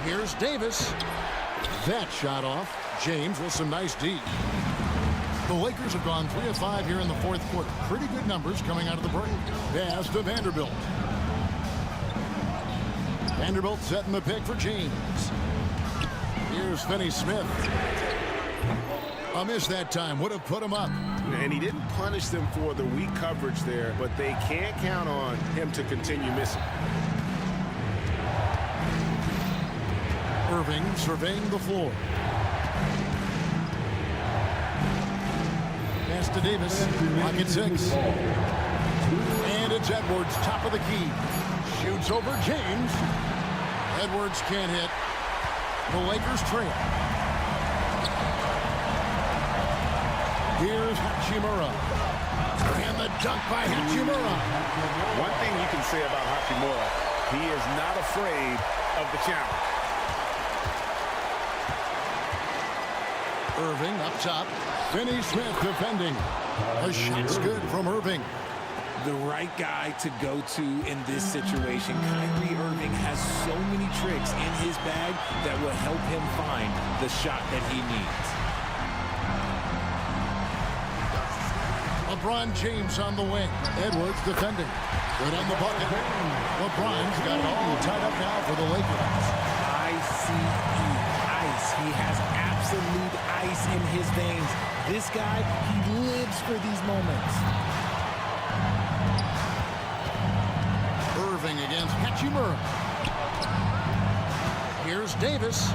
Here's Davis. That shot off. James with some nice D. The Lakers have gone 3 of 5 here in the fourth quarter. Pretty good numbers coming out of the break. Pass to Vanderbilt. Vanderbilt setting the pick for James. Here's Finney-Smith. A miss that time. Would have put him up. And he didn't punish them for the weak coverage there, but they can't count on him to continue missing. Irving surveying the floor. Pass to Davis. Pocket 6. And it's Edwards, top of the key. Shoots over James. Edwards can't hit. The Lakers trail. Here's Hachimura. And the dunk by Hachimura. One thing you can say about Hachimura, he is not afraid of the challenge. Irving up top. Finney-Smith defending. The shot's good from Irving. The right guy to go to in this situation. Kyrie Irving has so many tricks in his bag that will help him find the shot that he needs. LeBron James on the wing. Edwards defending. Good on the bucket. LeBron's got it all tied up now for the Lakers. ICE. Ice. He has absolute ice in his veins. This guy, he lives for these moments. Irving against Hachimura. Here's Davis.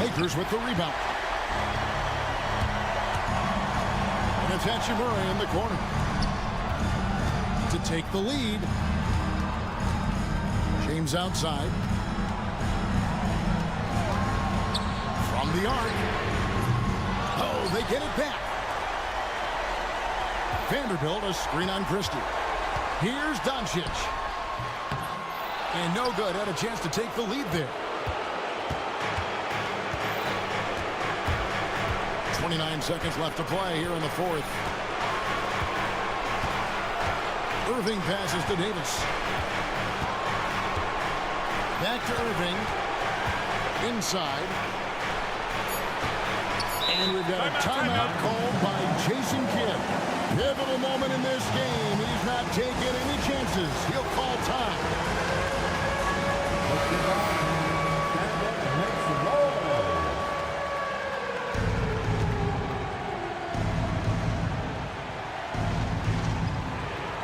Lakers with the rebound. And it's Hachimura in the corner to take the lead. James outside. From the arc. Oh, they get it back. Vanderbilt, a screen on Christie. Here's Doncic. And no good. Had a chance to take the lead there. 29 seconds left to play here in the fourth. Irving passes to Davis. Back to Irving. Inside. And we've got a timeout called by Jason Kidd. Pivotal moment in this game. He's not taking any chances. He'll call time.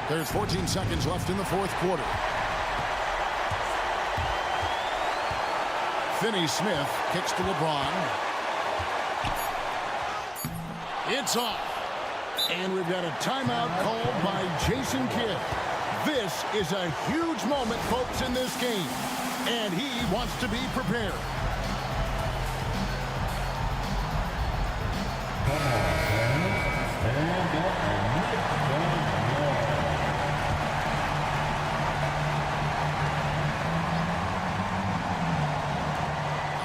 There's 14 seconds left in the fourth quarter. Finney-Smith kicks to LeBron. It's off. And we've got a timeout called by Jason Kidd. This is a huge moment, folks, in this game. And he wants to be prepared.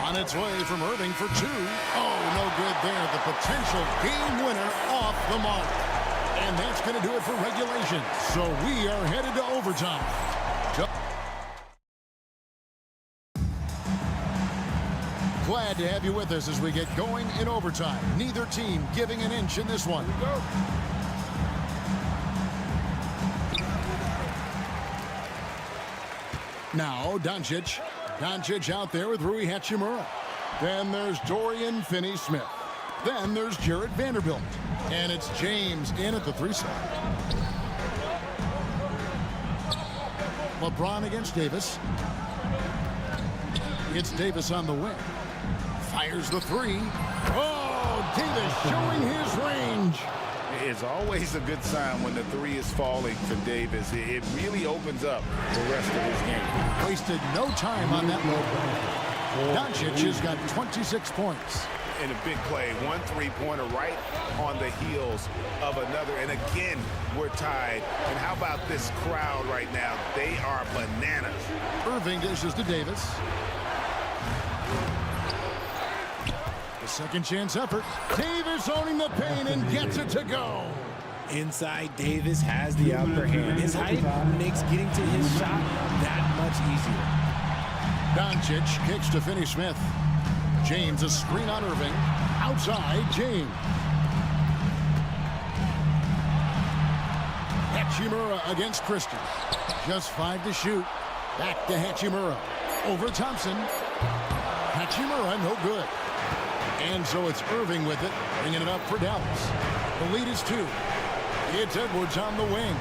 On its way from Irving for two. Oh, no good there. The potential game winner off the mark. And that's going to do it for regulation. So we are headed to overtime. Glad to have you with us as we get going in overtime. Neither team giving an inch in this one. Now, Doncic. Doncic out there with Rui Hachimura. Then there's Dorian Finney-Smith. Then there's Jarrett Vanderbilt. And it's James in at the 3 slot. LeBron against Davis. It's Davis on the wing. Fires the 3. Oh, Davis showing his range. It's always a good sign when the 3 is falling for Davis. It really opens up the rest of his game. Wasted no time on that low. Doncic has got 26 points. In a big play, 1 3-pointer right on the heels of another. And again, we're tied. And how about this crowd right now? They are bananas. Irving dishes to Davis. The second chance effort. Davis owning the paint and gets it to go. Inside, Davis has the upper hand. His height makes getting to his shot that much easier. Doncic kicks to Finney-Smith. James, a screen on Irving. Outside, James. Hachimura against Christie. Just 5 to shoot. Back to Hachimura. Over Thompson. Hachimura, no good. And so it's Irving with it, bringing it up for Dallas. The lead is 2. It's Edwards on the wing.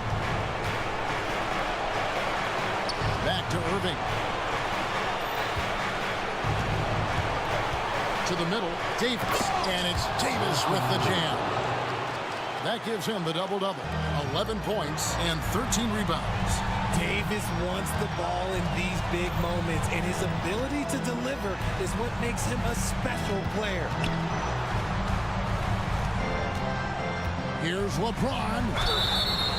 Back to Irving. To the middle, Davis. And it's Davis with the jam. That gives him the double-double. 11 points and 13 rebounds. Davis wants the ball in these big moments, and his ability to deliver is what makes him a special player. Here's LeBron.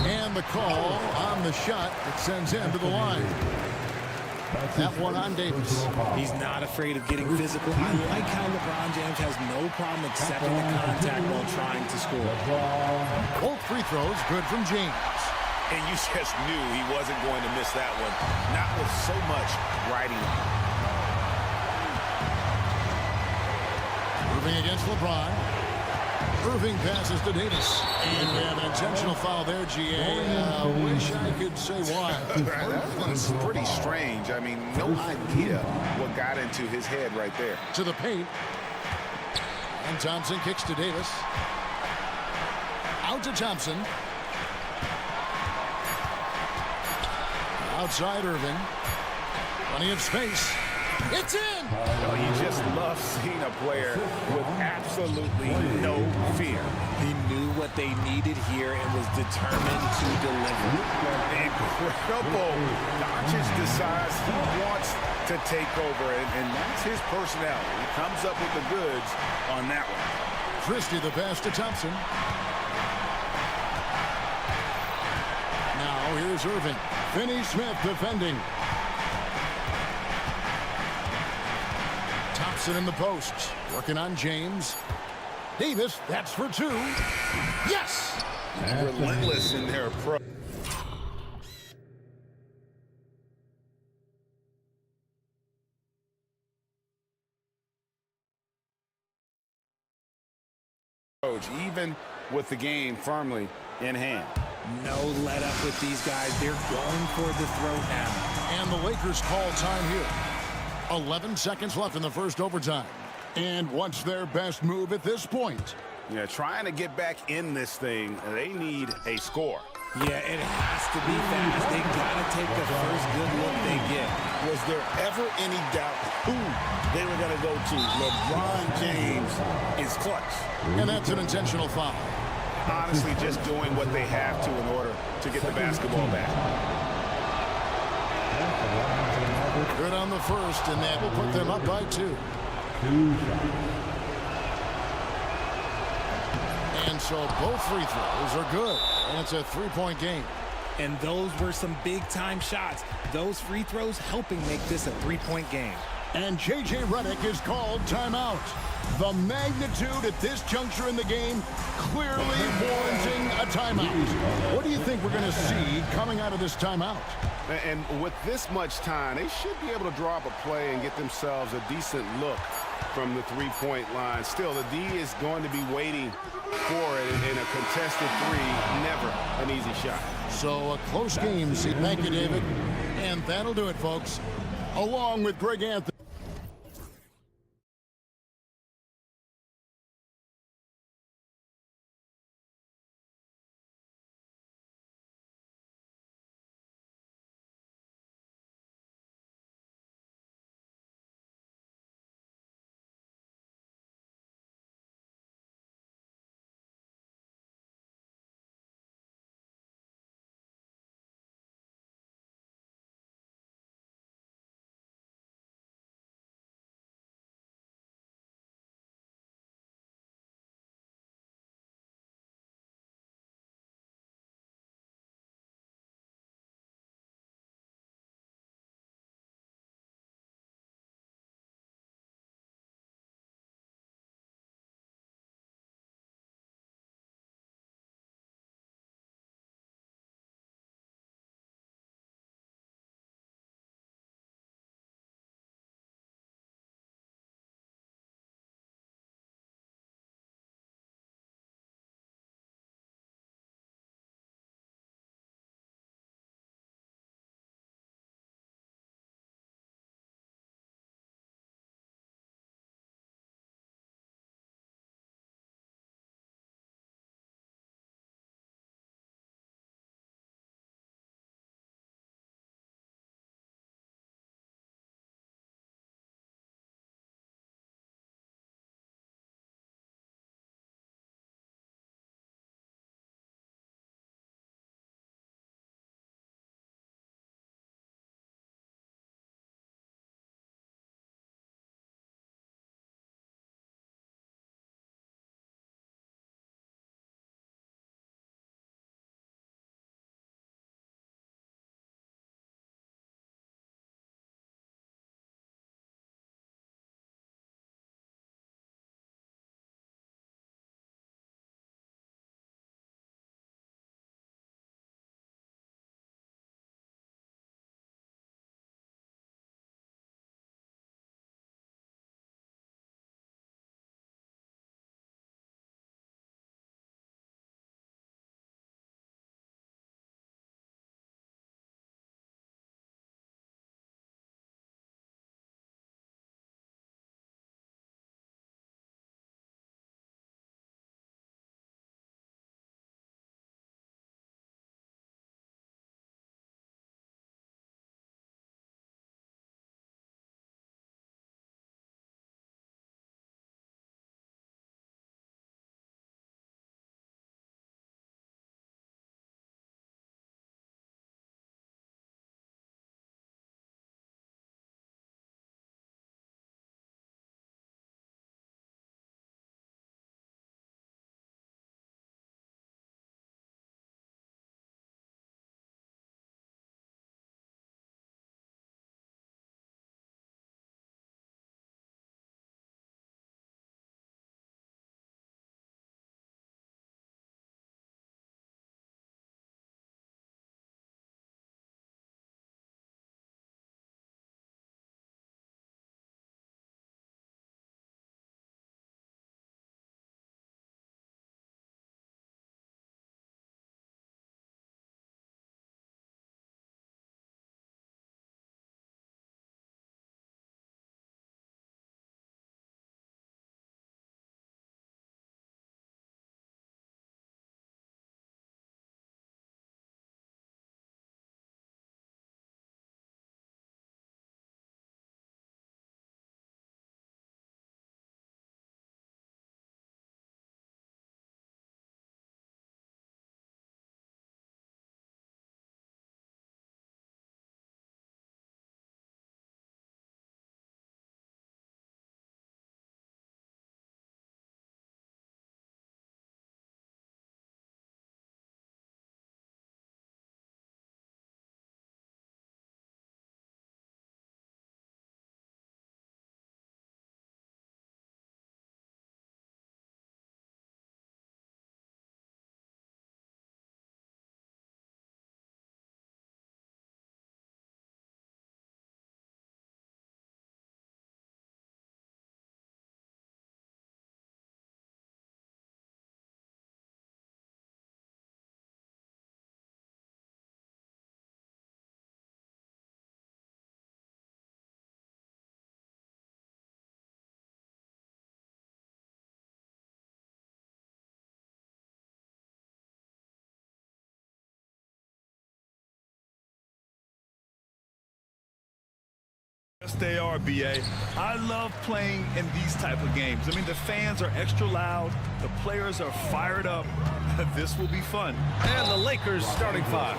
And the call on the shot that sends him to the line. That one on Davis. He's not afraid of getting physical. I like how LeBron James has no problem accepting the contact while trying to score. Both free throws good from James. And you just knew he wasn't going to miss that one. Not with so much riding on. Irving against LeBron. Irving passes to Davis. And we have an intentional foul there, G.A. Wish I could say why. That one's pretty strange. I mean, no idea what got into his head right there. To the paint. And Thompson kicks to Davis. Out to Thompson. Outside Irving. Plenty of space. It's in! You just love seeing a player with absolutely no fear. He knew what they needed here and was determined to deliver. Incredible. Doncic decides he wants to take over, and that's his personality. He comes up with the goods on that one. Christie the pass to Thompson. Now here's Irving. Finney-Smith defending. Thompson in the posts, working on James. Davis, that's for two. Yes! Relentless in their approach. Even with the game firmly in hand. No let up with these guys. They're going for the throw now. And the Lakers call time here. 11 seconds left in the first overtime. And what's their best move at this point? Yeah, trying to get back in this thing, they need a score. Yeah, it has to be fast. They got to take the first good look they get. Was there ever any doubt who they were going to go to? LeBron James is clutch. And that's an intentional foul. Honestly, just doing what they have to in order to get the basketball back. Good on the first, and that will put them up by two. And so both free throws are good, and it's a three-point game. And those were some big-time shots. Those free throws helping make this a three-point game. And J.J. Redick is called timeout. The magnitude at this juncture in the game clearly warranting a timeout. What do you think we're going to see coming out of this timeout? And with this much time, they should be able to draw up a play and get themselves a decent look from the three-point line. Still, the D is going to be waiting for it in a contested three. Never an easy shot. So a close game. Thank you, David. And that'll do it, folks. Along with Greg Anthony. Yes, they are, B.A. I love playing in these type of games. I mean, the fans are extra loud. The players are fired up. This will be fun. And the Lakers starting five.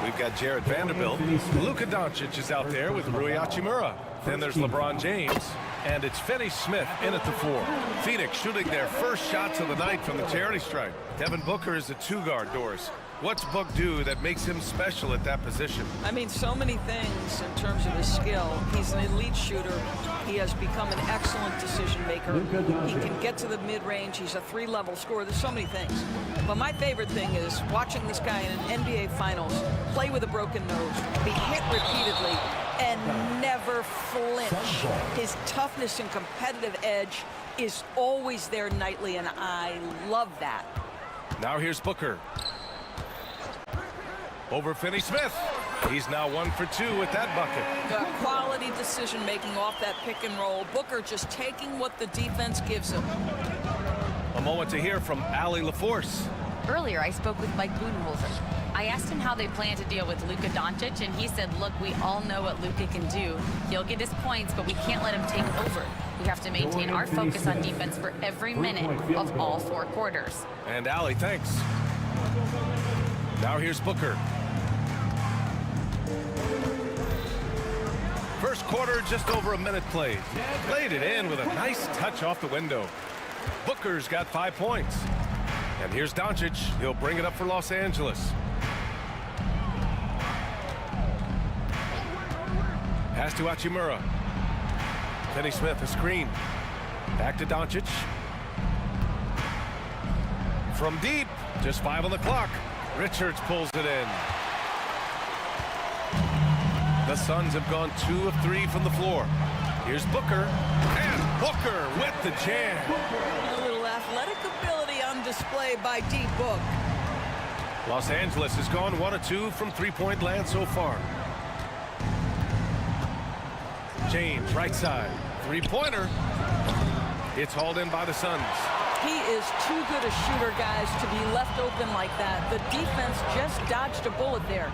We've got Jared Vanderbilt. Luka Doncic is out there with Rui Hachimura. Then there's LeBron James. And it's Finney Smith in at the 4. Phoenix shooting their first shots of the night from the charity stripe. Devin Booker is a 2-guard, Doris. What's Book do that makes him special at that position? I mean, so many things in terms of his skill. He's an elite shooter. He has become an excellent decision maker. He can get to the mid-range. He's a 3-level scorer. There's so many things. But my favorite thing is watching this guy in an NBA Finals play with a broken nose, be hit repeatedly, and never flinch. His toughness and competitive edge is always there nightly, and I love that. Now here's Booker. Over Finney Smith. He's now 1 for 2 with that bucket. Quality decision making off that pick and roll. Booker just taking what the defense gives him. A moment to hear from Allie LaForce. Earlier, I spoke with Mike Budenholzer. I asked him how they plan to deal with Luka Doncic, and he said, look, we all know what Luka can do. He'll get his points, but we can't let him take over. We have to maintain our focus on defense for every minute of all 4 quarters. And Allie, thanks. Now here's Booker. First quarter, just over a minute played. Played it in with a nice touch off the window. Booker's got 5 points. And here's Doncic. He'll bring it up for Los Angeles. Pass to Hachimura. Finney Smith, a screen. Back to Doncic. From deep, just 5 on the clock. Richards pulls it in. The Suns have gone 2 of 3 from the floor. Here's Booker. And Booker with the jam. A little athletic ability on display by D-Book. Los Angeles has gone 1 of 2 from 3-point land so far. James, right side. 3-pointer. It's hauled in by the Suns. He is too good a shooter, guys, to be left open like that. The defense just dodged a bullet there.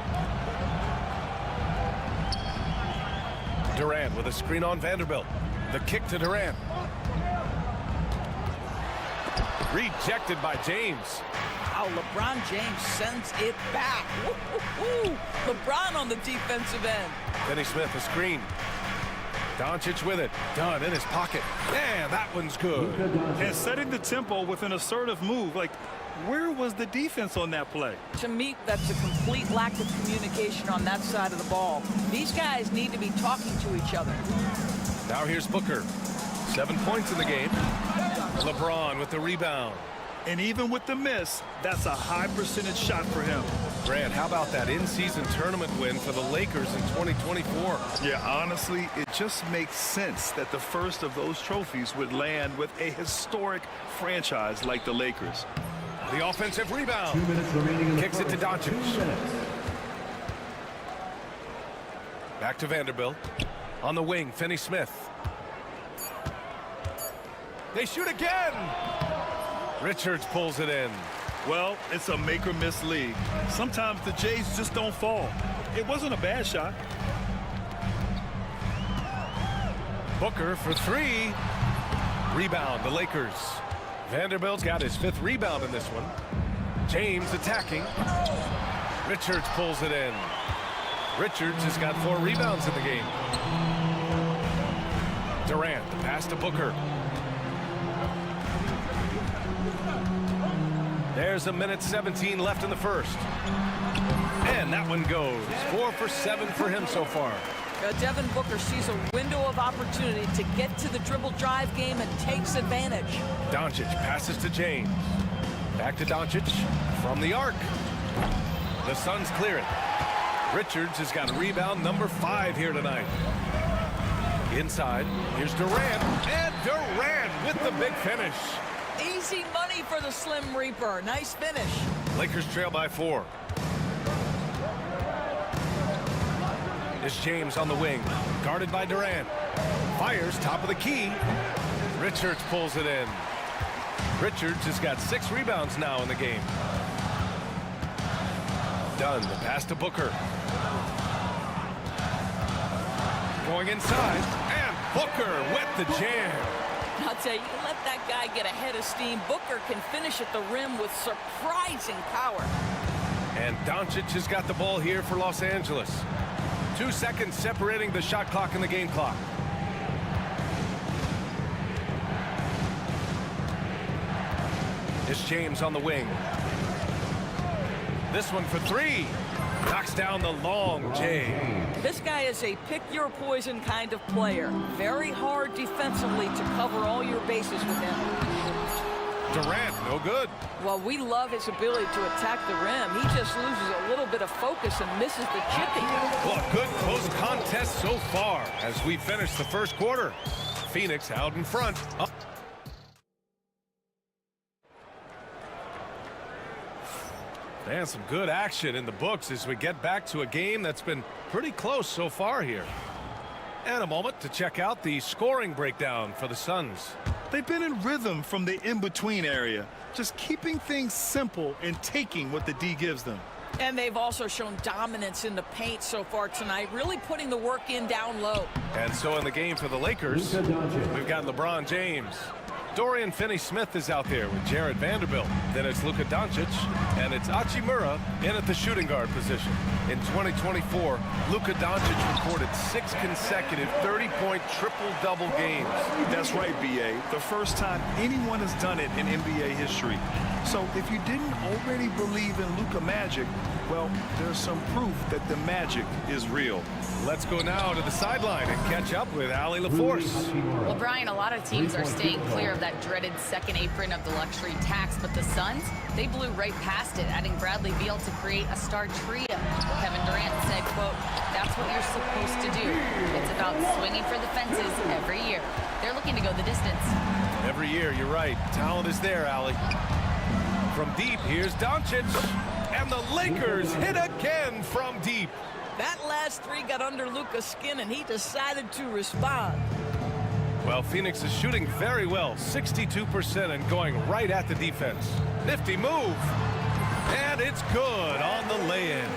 Durant with a screen on Vanderbilt. The kick to Durant. Rejected by James. Wow, LeBron James sends it back. Woo-hoo-hoo. LeBron on the defensive end. Finney Smith, a screen. Doncic with it. Dunn in his pocket. Man, that one's good. And setting the tempo with an assertive move. Like, where was the defense on that play? To me, that's a complete lack of communication on that side of the ball. These guys need to be talking to each other. Now here's Booker. 7 points in the game. LeBron with the rebound. And even with the miss, that's a high percentage shot for him. Grant, how about that in-season tournament win for the Lakers in 2024? Yeah, honestly, it just makes sense that the first of those trophies would land with a historic franchise like the Lakers. The offensive rebound. 2 minutes remaining in the Kicks it to first. Doncic. 2 minutes. Back to Vanderbilt. On the wing, Finney Smith. They shoot again. Richards pulls it in. Well, it's a make or miss league. Sometimes the Jays just don't fall. It wasn't a bad shot. Booker for 3. Rebound, the Lakers. Vanderbilt's got his 5th rebound in this one. James attacking. Richards pulls it in. Richards has got 4 rebounds in the game. Durant, the pass to Booker. There's a minute 17 left in the first. And that one goes. 4 for 7 for him so far. Devin Booker sees a window of opportunity to get to the dribble drive game and takes advantage. Doncic passes to James. Back to Doncic from the arc. The Suns clear it. Richards has got rebound number 5 here tonight. Inside, here's Durant. And Durant with the big finish. Easy money for the Slim Reaper. Nice finish. Lakers trail by 4. Is James on the wing, guarded by Durant. Fires top of the key. Richards pulls it in. Richards has got 6 rebounds now in the game. Dunn, the pass to Booker. Going inside, and Booker with the jam. I'll tell you, let that guy get a head of steam. Booker can finish at the rim with surprising power. And Doncic has got the ball here for Los Angeles. 2 seconds separating the shot clock and the game clock. It's James on the wing. This one for three. Knocks down the long J. This guy is a pick-your-poison kind of player. Very hard defensively to cover all your bases with him. Durant, no good. Well, we love his ability to attack the rim. He just loses a little bit of focus and misses the chipping. Well, good close contest so far as we finish the first quarter. Phoenix out in front. And some good action in the books as we get back to a game that's been pretty close so far here. And a moment to check out the scoring breakdown for the Suns. They've been in rhythm from the in-between area, just keeping things simple and taking what the D gives them. And they've also shown dominance in the paint so far tonight, really putting the work in down low. And so in the game for the Lakers, we've got LeBron James. Dorian Finney-Smith is out there with Jared Vanderbilt. Then it's Luka Doncic, and it's Hachimura in at the shooting guard position. In 2024, Luka Doncic recorded 6 consecutive 30-point triple-double games. That's right, B.A. The first time anyone has done it in NBA history. So if you didn't already believe in Luka Magic, well, there's some proof that the magic is real. Let's go now to the sideline and catch up with Allie LaForce. Well, Brian, a lot of teams are staying clear of that dreaded second apron of the luxury tax, but the Suns, they blew right past it, adding Bradley Beal to create a star trio. Kevin Durant said, quote, "That's what you're supposed to do. It's about swinging for the fences every year." They're looking to go the distance. Every year, you're right. Talent is there, Allie. From deep, here's Doncic. And the Lakers hit again from deep. That last three got under Luka's skin, and he decided to respond. Well, Phoenix is shooting very well, 62%, and going right at the defense. Nifty move. And it's good on the lay-in.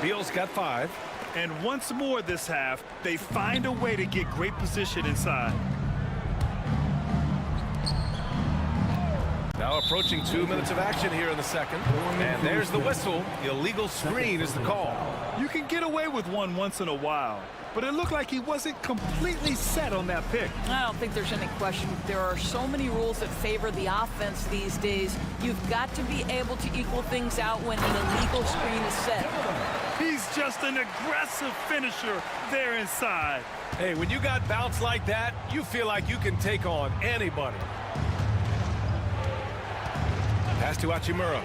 Beal's got 5. And once more this half, they find a way to get great position inside. Now approaching 2 minutes of action here in the second. And there's the whistle. Illegal screen is the call. You can get away with one once in a while, but it looked like he wasn't completely set on that pick. I don't think there's any question. There are so many rules that favor the offense these days. You've got to be able to equal things out when an illegal screen is set. He's just an aggressive finisher there inside. Hey, when you got bounce like that, you feel like you can take on anybody. Pass to Hachimura.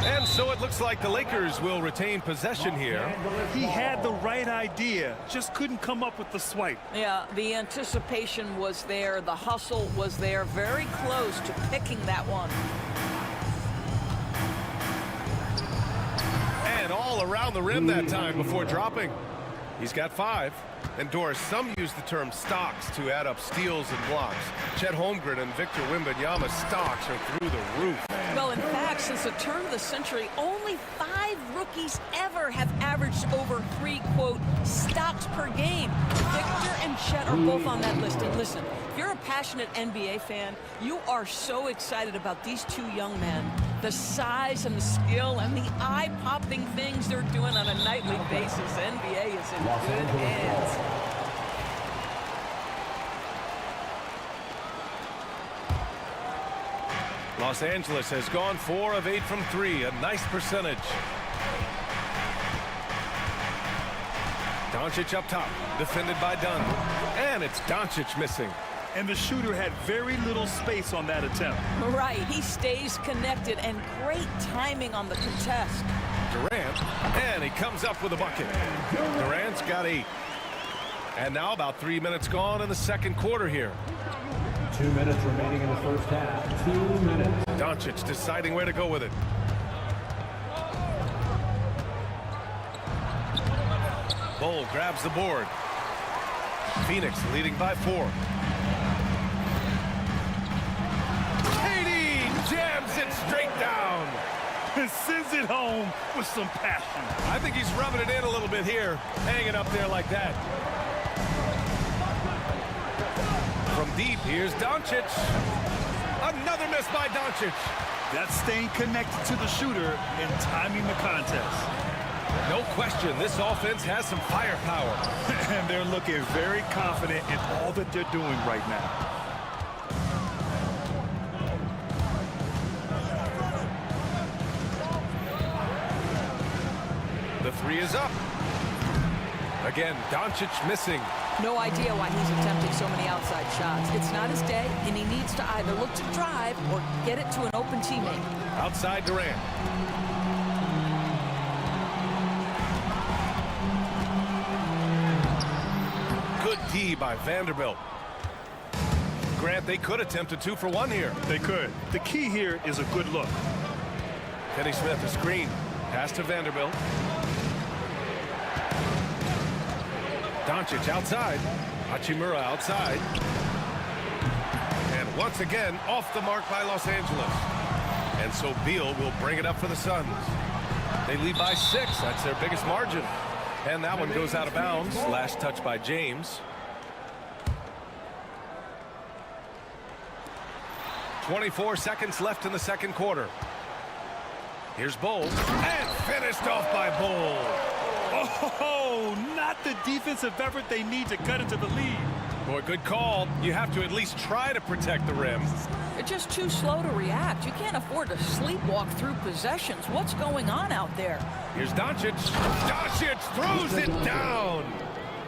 And so it looks like the Lakers will retain possession here. He had the right idea, just couldn't come up with the swipe. Yeah, the anticipation was there, the hustle was there, very close to picking that one. And all around the rim that time before dropping. He's got 5. And Doris, some use the term stocks to add up steals and blocks. Chet Holmgren and Victor Wembanyama's stocks are through the roof. Well, in fact, since the turn of the century, only 5 rookies ever have averaged over 3, quote, stocks per game. Victor and Chet are both on that list. And listen, if you're a passionate NBA fan, you are so excited about these two young men. The size and the skill and the eye-popping things they're doing on a nightly basis. NBA is in good hands. Los Angeles has gone 4 of 8 from 3, a nice percentage. Doncic up top, defended by Dunn. And it's Doncic missing. And the shooter had very little space on that attempt. Right, he stays connected, and great timing on the contest. Durant, and he comes up with a bucket. Durant's got 8. And now about 3 minutes gone in the second quarter here. 2 minutes remaining in the first half. 2 minutes. Doncic deciding where to go with it. Bull grabs the board. Phoenix leading by 4. KD jams it straight down. And sends it home with some passion. I think he's rubbing it in a little bit here, hanging up there like that. deep. Here's Doncic. Another miss by Doncic. That's staying connected to the shooter and timing the contest. No question, this offense has some firepower. And they're looking very confident in all that they're doing right now. The three is up. Again, Doncic missing. No idea why he's attempting so many outside shots. It's not his day, and he needs to either look to drive or get it to an open teammate. Outside Durant. Good D by Vanderbilt. Grant, they could attempt a 2-for-1 here. They could. The key here is a good look. Kenny Smith, the screen. Pass to Vanderbilt. Doncic outside. Hachimura outside. And once again, off the mark by Los Angeles. And so Beal will bring it up for the Suns. They lead by 6. That's their biggest margin. And that one goes out of bounds. Last touch by James. 24 seconds left in the second quarter. Here's Bowles. And finished off by Bowles. Oh, not the defensive effort they need to cut into the lead. Boy, good call. You have to at least try to protect the rim. They're just too slow to react. You can't afford to sleepwalk through possessions. What's going on out there? Here's Doncic. Doncic throws it down.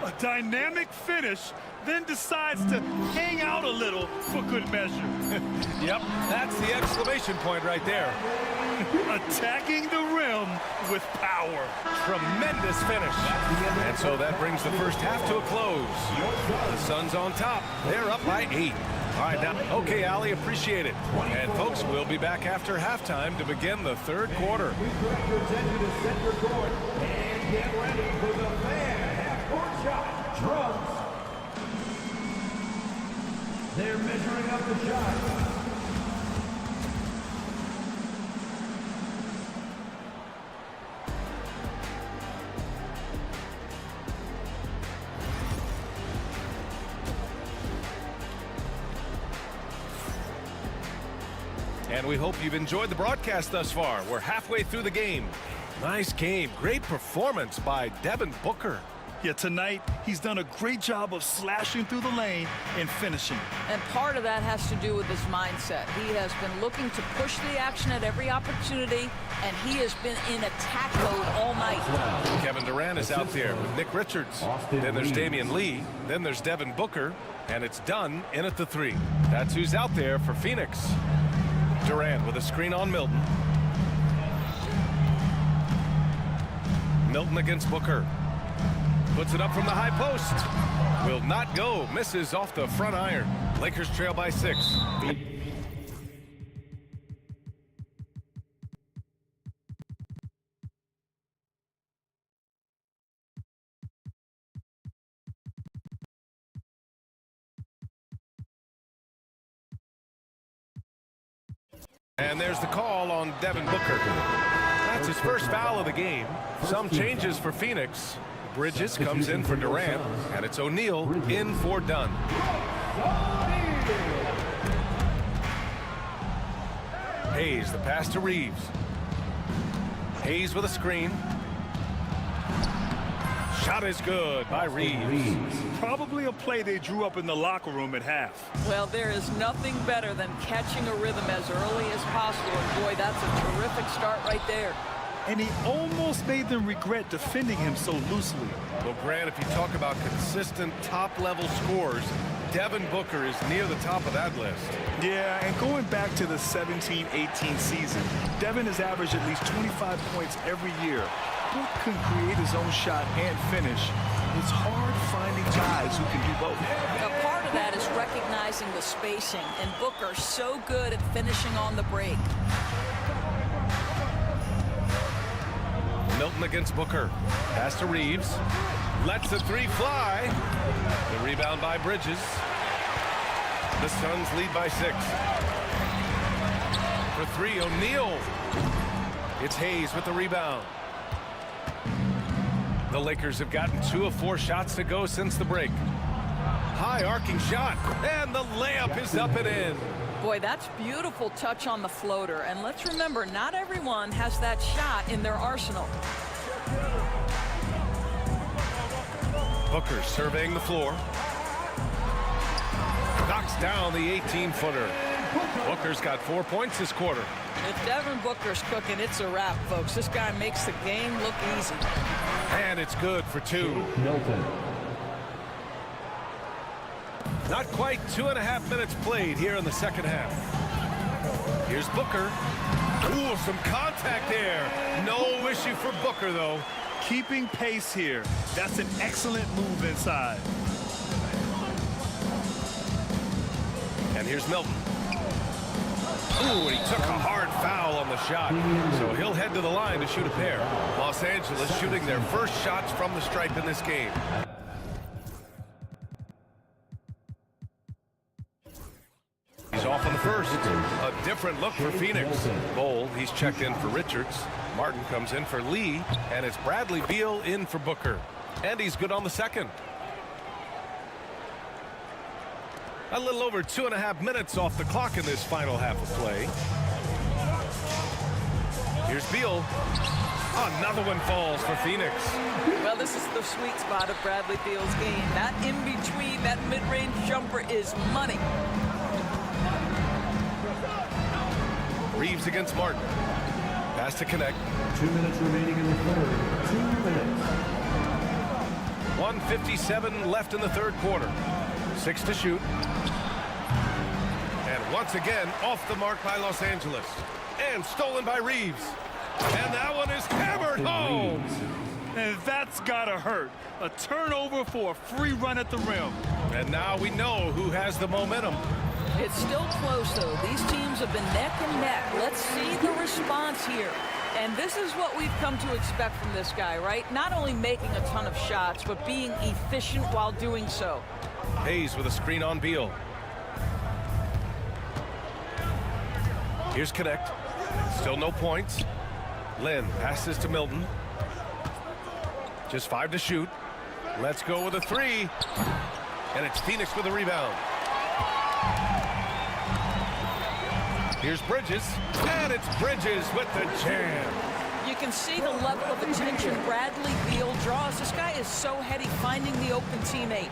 A dynamic finish, then decides to hang out a little for good measure. Yep, that's the exclamation point right there. Attacking the rim with power. Tremendous finish. And so that brings the first half to a close. The Suns on top. They're up by 8. All right, now, okay, Allie, appreciate it. And folks, we'll be back after halftime to begin the third quarter. We direct your attention to center court and get ready for the fan half-court shot. Drums. They're measuring up the shot. And we hope you've enjoyed the broadcast thus far. We're halfway through the game. Nice game. Great performance by Devin Booker. Yeah, tonight, he's done a great job of slashing through the lane and finishing. And part of that has to do with his mindset. He has been looking to push the action at every opportunity, and he has been in attack mode all night. Kevin Durant is out there with Nick Richards. Then there's Damian Lee. Then there's Devin Booker. And it's done in at the 3. That's who's out there for Phoenix. Durant with a screen on Milton. Milton against Booker. Puts it up from the high post. Will not go. Misses off the front iron. Lakers trail by 6. And there's the call on Devin Booker. That's his first foul of the game. Some changes for Phoenix. Bridges comes in for Durant, and it's O'Neal in for Dunn. Hayes, the pass to Reeves. Hayes with a screen. Shot is good by Reeves. Probably a play they drew up in the locker room at half. Well, there is nothing better than catching a rhythm as early as possible. And boy, that's a terrific start right there. And he almost made them regret defending him so loosely. Well, Grant, if you talk about consistent top-level scores, Devin Booker is near the top of that list. Yeah, and going back to the 17-18 season, Devin has averaged at least 25 points every year. Book can create his own shot and finish. It's hard finding guys who can do both. A part of that is recognizing the spacing, and Booker's so good at finishing on the break. Milton against Booker. Pass to Reeves. Lets the 3 fly. The rebound by Bridges. The Suns lead by 6. For 3, O'Neal. It's Hayes with the rebound. The Lakers have gotten 2 of 4 shots to go since the break. High arcing shot, and the layup is up and in. Boy, that's beautiful touch on the floater. And let's remember, not everyone has that shot in their arsenal. Booker surveying the floor. Knocks down the 18-footer. Booker's got 4 points this quarter. If Devin Booker's cooking, it's a wrap, folks. This guy makes the game look easy. And it's good for 2. Milton. Not quite 2.5 minutes played here in the second half. Here's Booker. Ooh, some contact there. No issue for Booker, though. Keeping pace here. That's an excellent move inside. And here's Milton. Ooh, and he took a hard foul on the shot. So he'll head to the line to shoot a pair. Los Angeles shooting their first shots from the stripe in this game. He's off on the first. A different look for Phoenix. Bowl, he's checked in for Richards. Martin comes in for Lee. And it's Bradley Beal in for Booker. And he's good on the second. A little over 2.5 minutes off the clock in this final half of play. Here's Beal. Another one falls for Phoenix. Well, this is the sweet spot of Bradley Beal's game. That in-between, that mid-range jumper is money. Reeves against Martin. Pass to connect. 2 minutes remaining in the third. 2 minutes. 1:57 left in the third quarter. 6 to shoot. And once again, off the mark by Los Angeles. And stolen by Reeves. And that one is hammered home. And that's gotta hurt. A turnover for a free run at the rim. And now we know who has the momentum. It's still close, though. These teams have been neck and neck. Let's see the response here. And this is what we've come to expect from this guy, right? Not only making a ton of shots, but being efficient while doing so. Hayes with a screen on Beal. Here's Connect. Still no points. Lynn passes to Milton. Just 5 to shoot. Let's go with a 3. And it's Phoenix with a rebound. Here's Bridges. And it's Bridges with the jam. You can see the level of attention Bradley Beal draws. This guy is so heady finding the open teammate.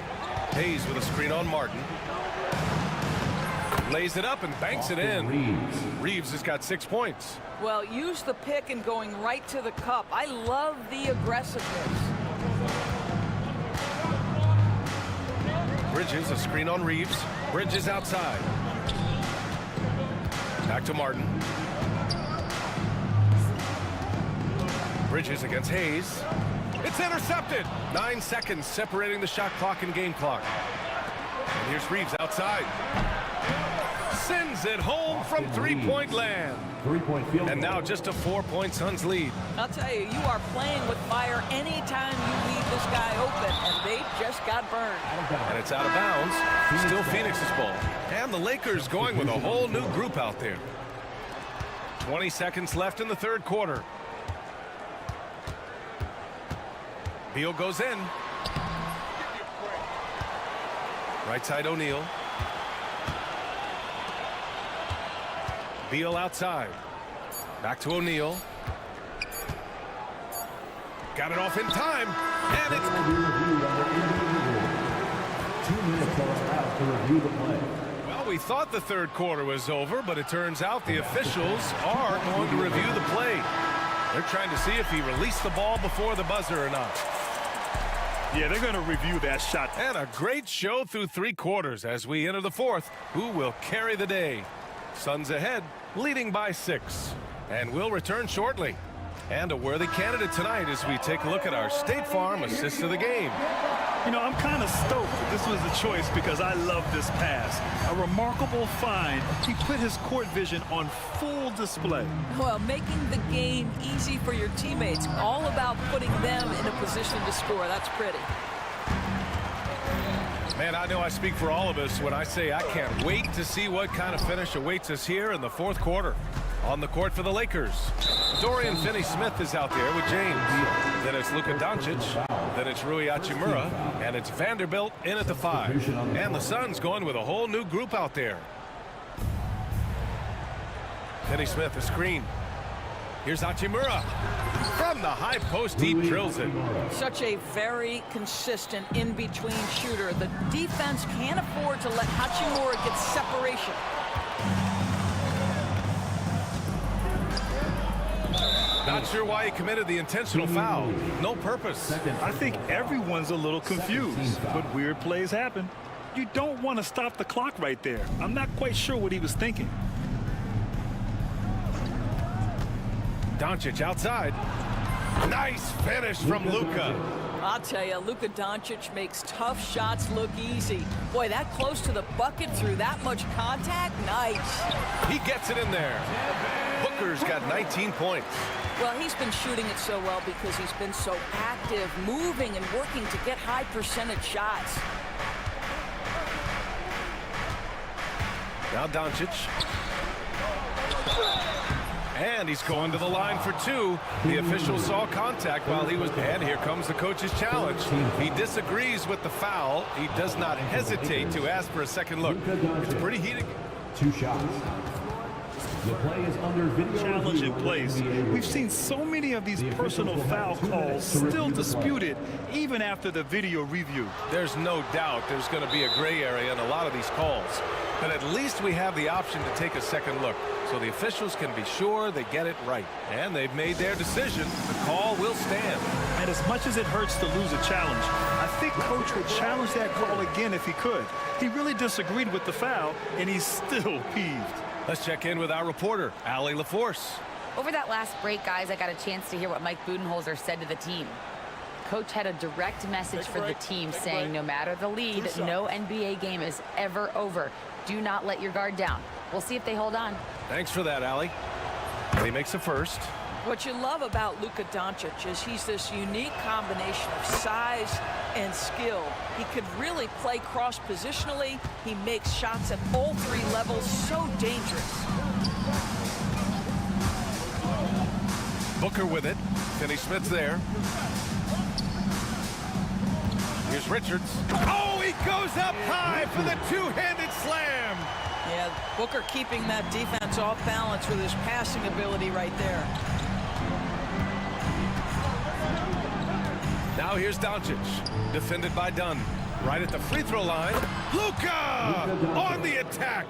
Hayes with a screen on Martin. Lays it up and banks it in. Reeves has got 6 points. Well, use the pick and going right to the cup. I love the aggressiveness. Bridges, a screen on Reeves. Bridges outside. Back to Martin. Bridges against Hayes. It's intercepted. 9 seconds separating the shot clock and game clock. And here's Reeves outside. Sends it home from three-point land. 3-point field. And now just a 4-point Suns lead. I'll tell you, you are playing with fire anytime you leave this guy open, and they just got burned. And it's out of bounds. Still Phoenix's ball. And the Lakers going with a whole new group out there. 20 seconds left in the third quarter. Beal goes in. Right side O'Neal. Beal outside. Back to O'Neal. Got it off in time. And it's... 2 minutes are allowed to review the play. Well, we thought the third quarter was over, but it turns out the officials are going to review the play. They're trying to see if he released the ball before the buzzer or not. Yeah, they're going to review that shot. And a great show through 3 quarters as we enter the fourth. Who will carry the day? Suns ahead, leading by 6. And we'll return shortly. And a worthy candidate tonight as we take a look at our State Farm assist of the game. You know, I'm kind of stoked that this was the choice because I love this pass. A remarkable find. He put his court vision on full display. Well, making the game easy for your teammates. All about putting them in a position to score. That's pretty. Man, I know I speak for all of us when I say I can't wait to see what kind of finish awaits us here in the fourth quarter. On the court for the Lakers, Dorian Finney-Smith is out there with James. Then it's Luka Doncic. Then it's Rui Hachimura. And it's Vanderbilt in at the 5. And the Suns going with a whole new group out there. Finney-Smith, a screen. Here's Hachimura. From the high post, deep drills it. Such a very consistent in-between shooter. The defense can't afford to let Hachimura get separation. Not sure why he committed the intentional foul. No purpose. I think everyone's a little confused, but weird plays happen. You don't want to stop the clock right there. I'm not quite sure what he was thinking. Doncic outside. Nice finish from Luka. I'll tell you, Luka Doncic makes tough shots look easy. Boy, that close to the bucket through that much contact, nice. He gets it in there. Booker's got 19 points. Well, he's been shooting it so well because he's been so active, moving and working to get high percentage shots. Now Doncic. And he's going to the line for 2. The official saw contact while he was... And here comes the coach's challenge. He disagrees with the foul. He does not hesitate to ask for a second look. It's pretty heated. 2 shots. The play is under video Challenge in place. We've seen so many of these personal foul calls still disputed even after the video review. There's no doubt there's going to be a gray area in a lot of these calls. But at least we have the option to take a second look, so the officials can be sure they get it right. And they've made their decision. The call will stand. And as much as it hurts to lose a challenge, I think Coach would challenge that call again if he could. He really disagreed with the foul, and he's still peeved. Let's check in with our reporter, Allie LaForce. Over that last break, guys, I got a chance to hear what Mike Budenholzer said to the team. Coach had a direct message for the team saying no matter the lead, no NBA game is ever over. Do not let your guard down. We'll see if they hold on. Thanks for that, Allie. He makes a first. What you love about Luka Doncic is he's this unique combination of size and skill. He could really play cross-positionally. He makes shots at all 3 levels, so dangerous. Booker with it. Finney-Smith's there. Here's Richards. Oh, he goes up high for the two-handed slam. Yeah, Booker keeping that defense off balance with his passing ability right there. Now here's Doncic, defended by Dunn. Right at the free throw line, Luka on the attack.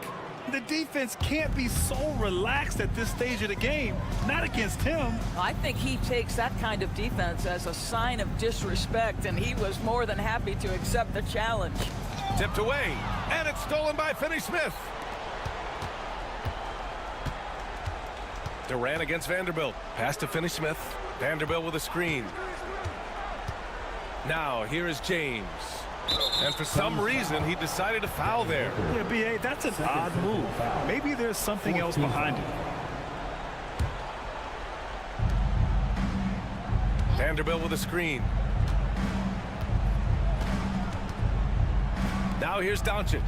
The defense can't be so relaxed at this stage of the game. Not against him. I think he takes that kind of defense as a sign of disrespect, and he was more than happy to accept the challenge. Tipped away, and it's stolen by Finney-Smith. Durant against Vanderbilt. Pass to Finney-Smith. Vanderbilt with a screen. Now, here is James. And for some reason, he decided to foul there. Yeah, B.A., that's an odd move. Maybe there's something else behind it. Vanderbilt with a screen. Now here's Doncic.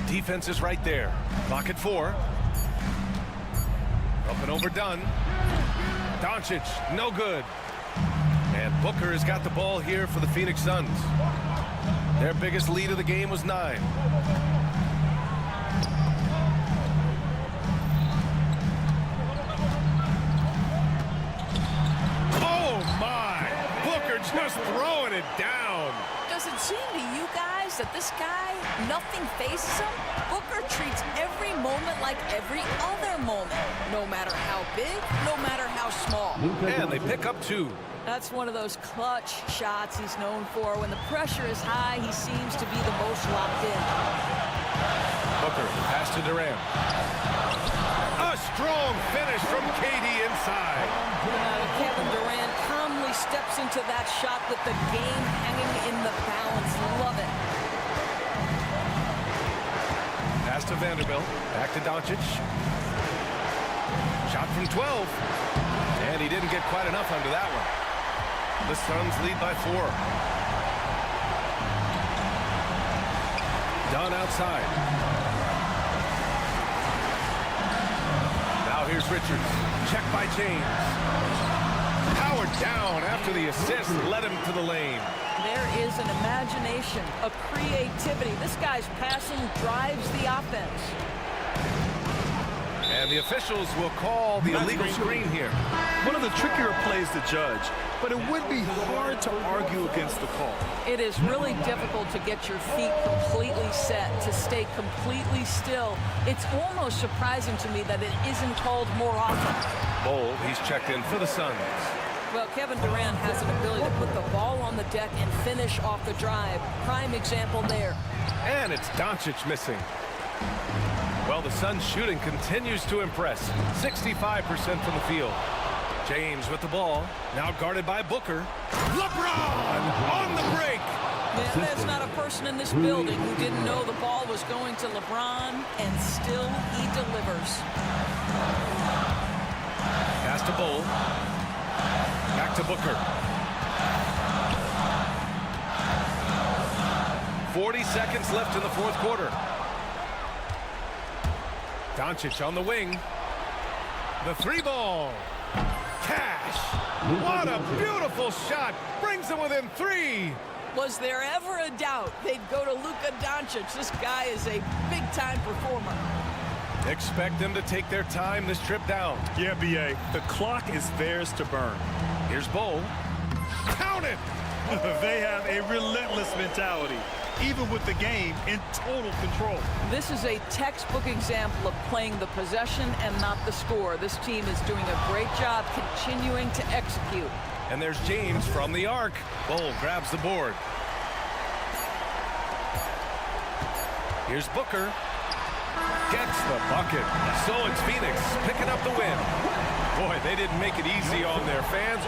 Defense is right there. Clock at 4. Up and over Dunn. Doncic, no good. And Booker has got the ball here for the Phoenix Suns. Their biggest lead of the game was 9. Oh, my! Booker just throwing it down. Does it seem to you guys that this guy, nothing faces him? Booker treats every moment like every other moment. No matter how big, no matter how small. And they pick up 2. That's one of those clutch shots he's known for. When the pressure is high, he seems to be the most locked in. Booker, pass to Durant. A strong finish from KD inside. Kevin Durant calmly steps into that shot with the game hanging in the balance. Love it. Pass to Vanderbilt. Back to Doncic. Shot from 12. And he didn't get quite enough under that one. The Suns lead by 4. Dunn outside. Now here's Here's Richards. Check by James. Powered down after the assist led him to the lane. There is an imagination, a creativity. This guy's passing drives the offense. And the officials will call the illegal screen here. One of the trickier plays to judge, but it would be hard to argue against the call. It is really difficult to get your feet completely set, to stay completely still. It's almost surprising to me that it isn't called more often. Bowl, he's checked in for the Suns. Well, Kevin Durant has an ability to put the ball on the deck and finish off the drive. Prime example there. And it's Doncic missing. Well, the Suns' shooting continues to impress. 65% from the field. James with the ball, now guarded by Booker. LeBron on the break. Yeah, there's not a person in this building who didn't know the ball was going to LeBron, and still he delivers. Pass to Bowl. Back to Booker. 40 seconds left in the fourth quarter. Doncic on the wing. The three ball. Cash. What a beautiful shot. Brings them within three. Was there ever a doubt they'd go to Luka Doncic? This guy is a big-time performer. Expect them to take their time this trip down. Yeah, B.A., the clock is theirs to burn. Here's Bowl. Count it! They have a relentless mentality, even with the game in total control. This is a textbook example of playing the possession and not the score. This team is doing a great job continuing to execute. And there's James from the arc. Bowl grabs the board. Here's Booker. Gets the bucket. So it's Phoenix picking up the win. Boy, they didn't make it easy on their fans.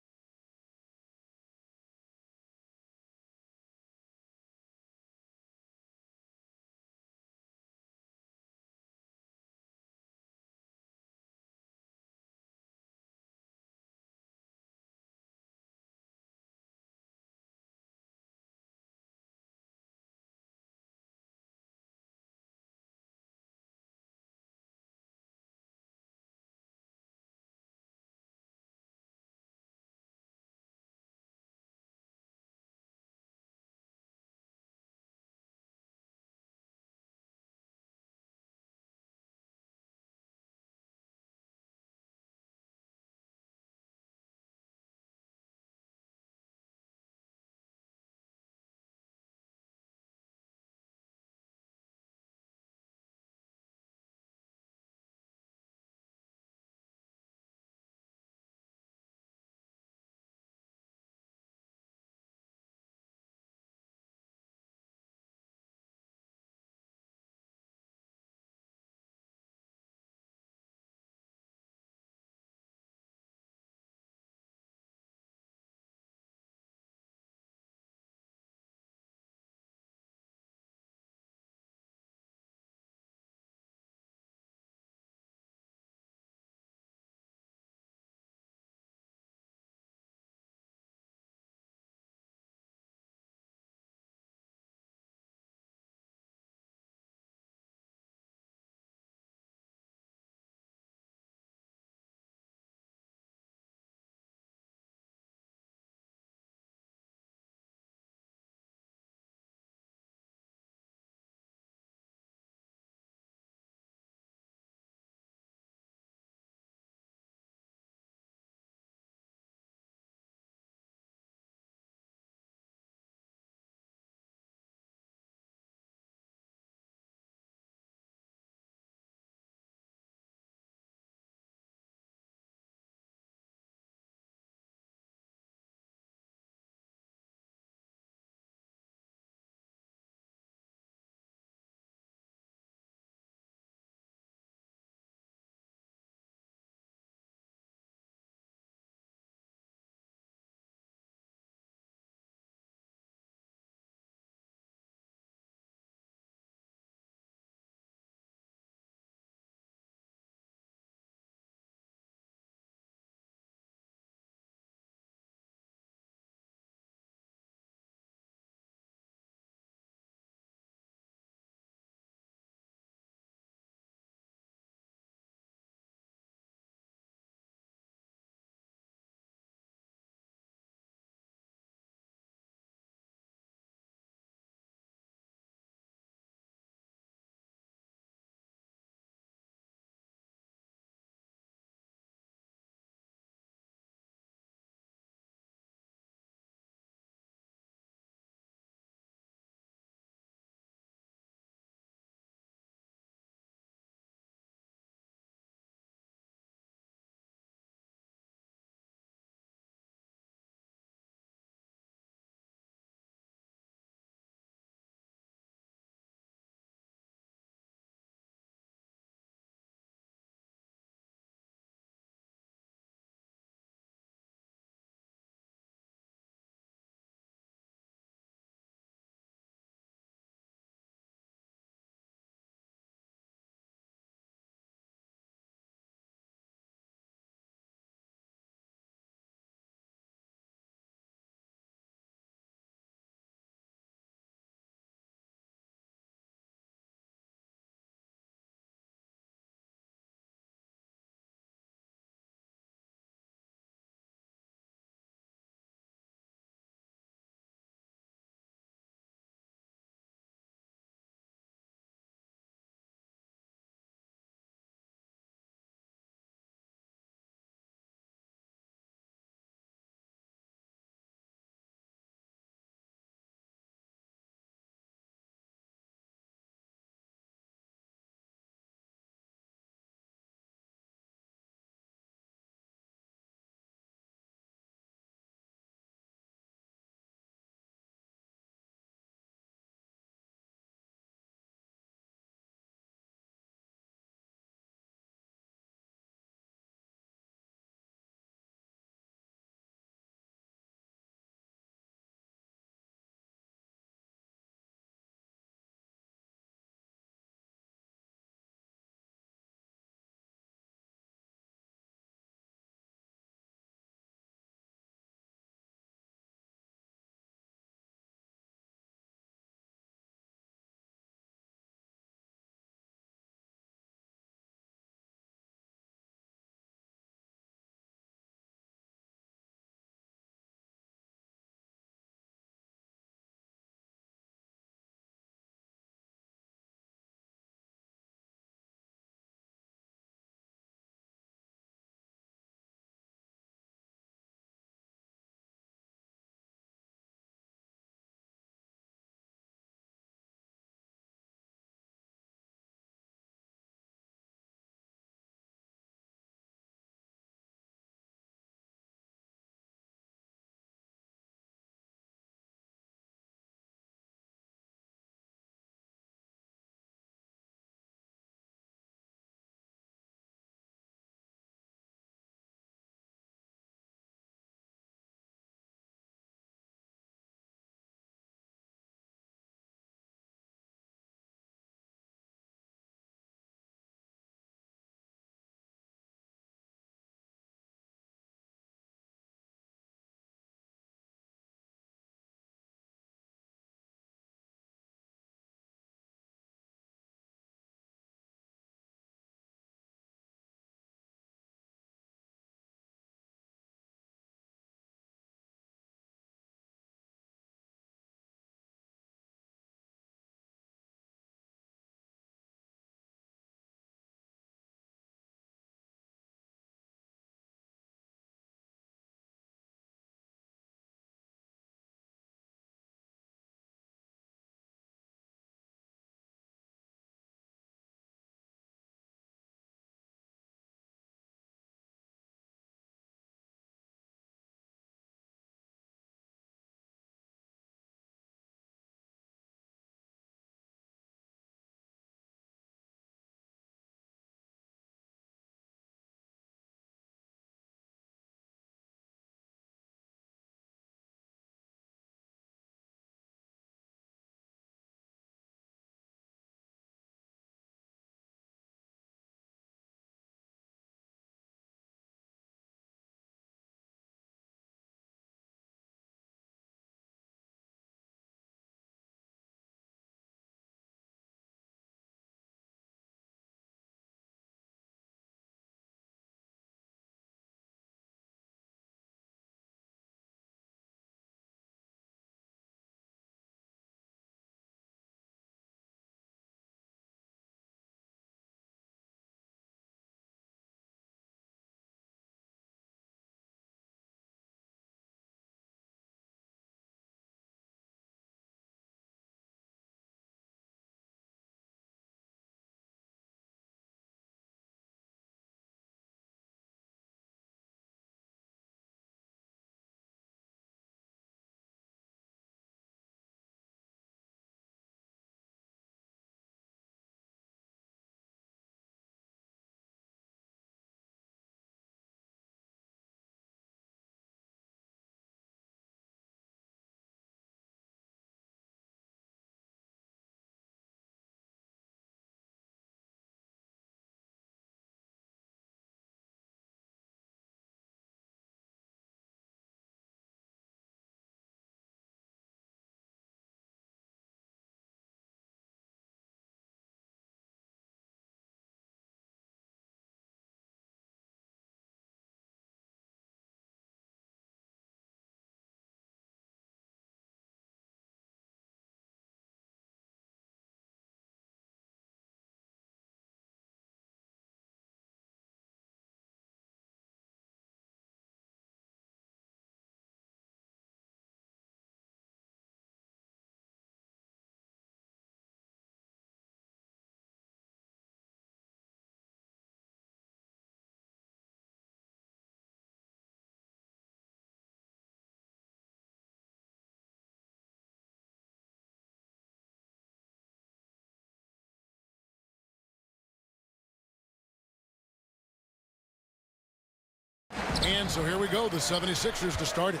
And so here we go, the 76ers to start it.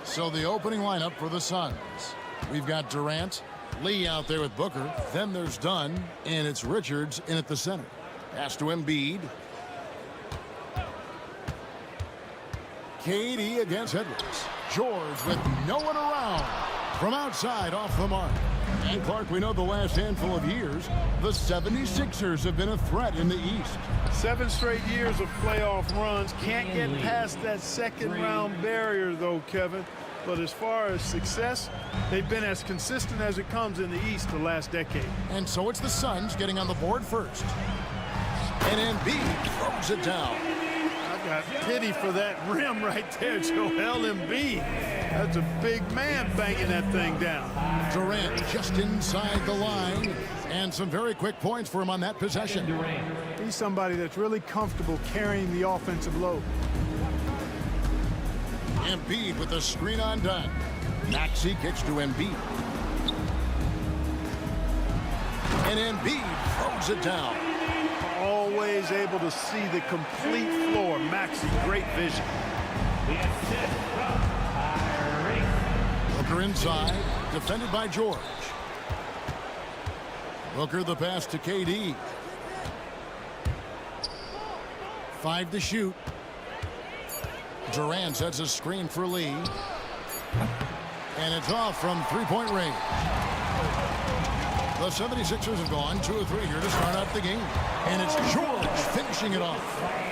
So the opening lineup for the Suns. We've got Durant, Lee out there with Booker. Then there's Dunn, and it's Richards in at the center. Pass to Embiid. KD against Edwards. George with no one around. From outside, off the mark. And Clark, we know the last handful of years, the 76ers have been a threat in the East. 7 straight years of playoff runs. Can't get past that second-round barrier, though, Kevin. But as far as success, they've been as consistent as it comes in the East the last decade. And so it's the Suns getting on the board first. And Embiid throws it down. I got pity for that rim right there, Joel Embiid. That's a big man banging that thing down. Durant just inside the line. And some very quick points for him on that possession. He's somebody that's really comfortable carrying the offensive load. Embiid with the screen on Dunn. Maxey kicks to Embiid. And Embiid throws it down. Always able to see the complete floor. Maxey, great vision. Booker inside, defended by George. Booker the pass to KD. 5 to shoot. Durant sets a screen for Lee. And it's off from three-point range. The 76ers have gone 2 of 3 here to start out the game. And it's George finishing it off.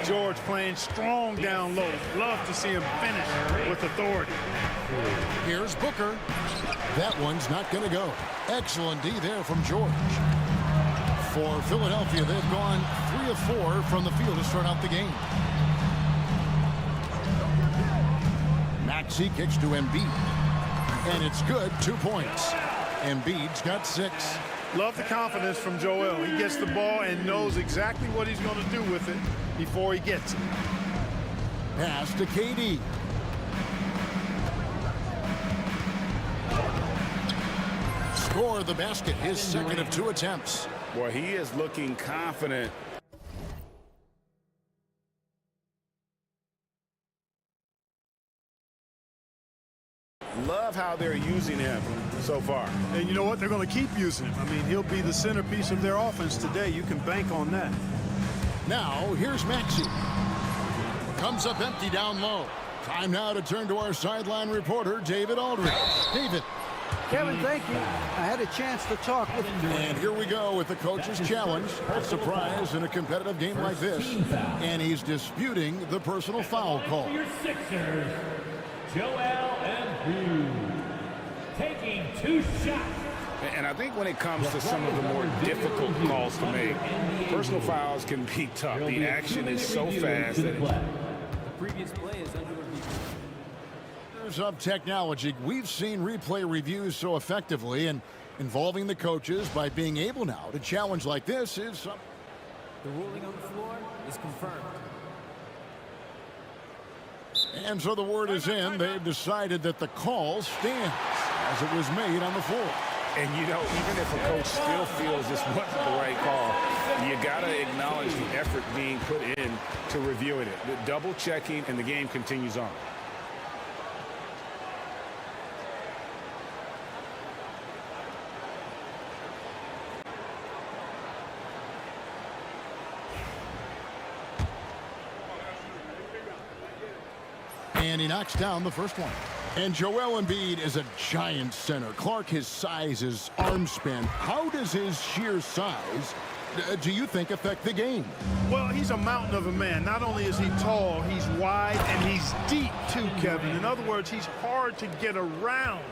George playing strong down low. Love to see him finish with authority. Here's Booker. That one's not going to go. Excellent D there from George. For Philadelphia, they've gone 3 of 4 from the field to start out the game. Maxey kicks to Embiid. And it's good, 2 points. Embiid's got 6. Love the confidence from Joel. He gets the ball and knows exactly what he's going to do with it before he gets it. Pass to KD. Score the basket, his second of 2 attempts. Boy, he is looking confident. Love how they're using him so far. And you know what? They're going to keep using him. I mean, he'll be the centerpiece of their offense today. You can bank on that. Now, here's Maxey. Comes up empty down low. Time now to turn to our sideline reporter, David Aldridge. David. Kevin, thank you. I had a chance to talk with him. And here we go with the coach's challenge. A surprise in a competitive game like this. And he's disputing the personal foul call. Your Sixers, Joel Embiid, taking 2 shots. And I think when it comes to some of the more difficult calls to make, personal fouls can be tough. The action is so fast that The previous play is under review. Of technology, we've seen replay reviews so effectively and involving the coaches by being able now to challenge like this is The ruling on the floor is confirmed. And so the word is in. They've decided that the call stands as it was made on the floor. And you know, even if a coach still feels this wasn't the right call, you got to acknowledge the effort being put in to reviewing it. The double checking, and the game continues on. And he knocks down the first one. And Joel Embiid is a giant center. Clark, his size, his arm span. How does his sheer size, do you think, affect the game? Well, he's a mountain of a man. Not only is he tall, he's wide, and he's deep, too, Kevin. In other words, he's hard to get around.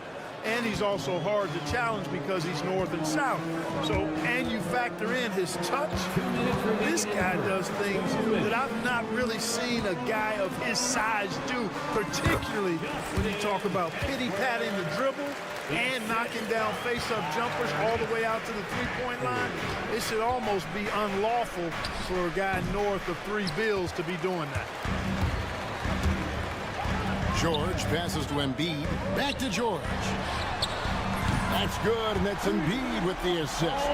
And he's also hard to challenge because he's north and south. So, and you factor in his touch. This guy does things that I've not really seen a guy of his size do, particularly when you talk about pity-patting the dribble and knocking down face-up jumpers all the way out to the three-point line. It should almost be unlawful for a guy north of 3 bills to be doing that. George passes to Embiid. Back to George. That's good, and that's Embiid with the assist.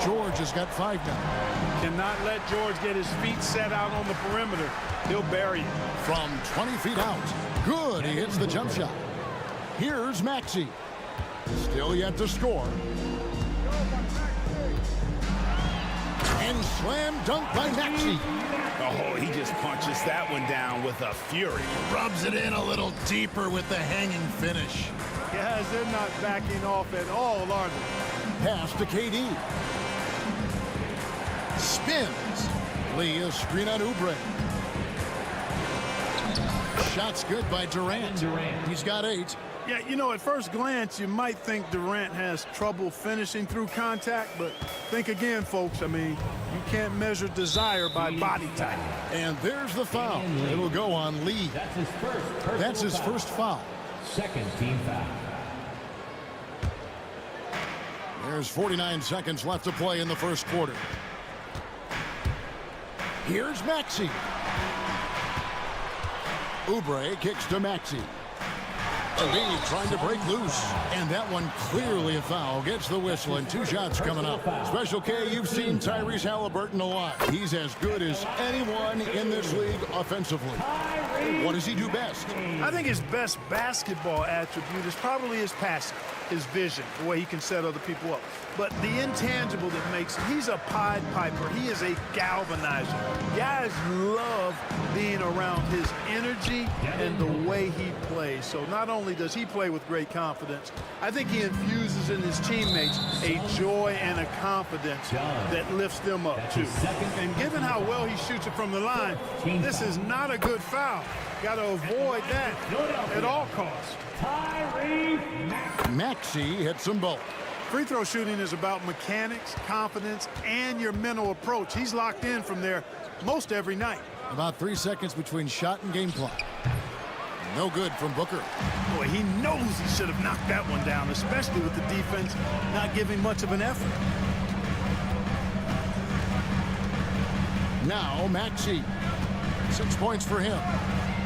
George has got 5 now. Cannot let George get his feet set out on the perimeter. He'll bury it. From 20 feet out. Good, he hits the jump shot. Here's Maxey. Still yet to score. And slam dunk by Maxey. Oh, he just punches that one down with a fury. Rubs it in a little deeper with the hanging finish. Guys, they're not backing off at all, are they? Pass to KD. Spins. Lee, a screen on Oubre. Shot's good by Durant. He's got 8. Yeah, you know, at first glance, you might think Durant has trouble finishing through contact, but think again, folks. I mean, you can't measure desire by body type. And there's the foul. It'll go on Lee. That's his first foul. Second team foul. There's 49 seconds left to play in the first quarter. Here's Maxey. Oubre kicks to Maxey. Embiid trying to break loose. And that one clearly a foul. Gets the whistle and 2 shots coming up. Special K, you've seen Tyrese Halliburton a lot. He's as good as anyone in this league offensively. What does he do best? I think his best basketball attribute is probably his passing, his vision, the way he can set other people up. But the intangible that makes him, he's a Pied Piper. He is a galvanizer. Guys love being around his energy and the way he plays. So not only does he play with great confidence, I think he infuses in his teammates a joy and a confidence that lifts them up too. And given how well he shoots it from the line, this is not a good foul. Got to avoid that at all costs. Maxey hits them both. Free throw shooting is about mechanics, confidence, and your mental approach. He's locked in from there most every night. About 3 seconds between shot and game clock. No good from Booker. Boy, he knows he should have knocked that one down, especially with the defense not giving much of an effort. Now Maxey. 6 points for him.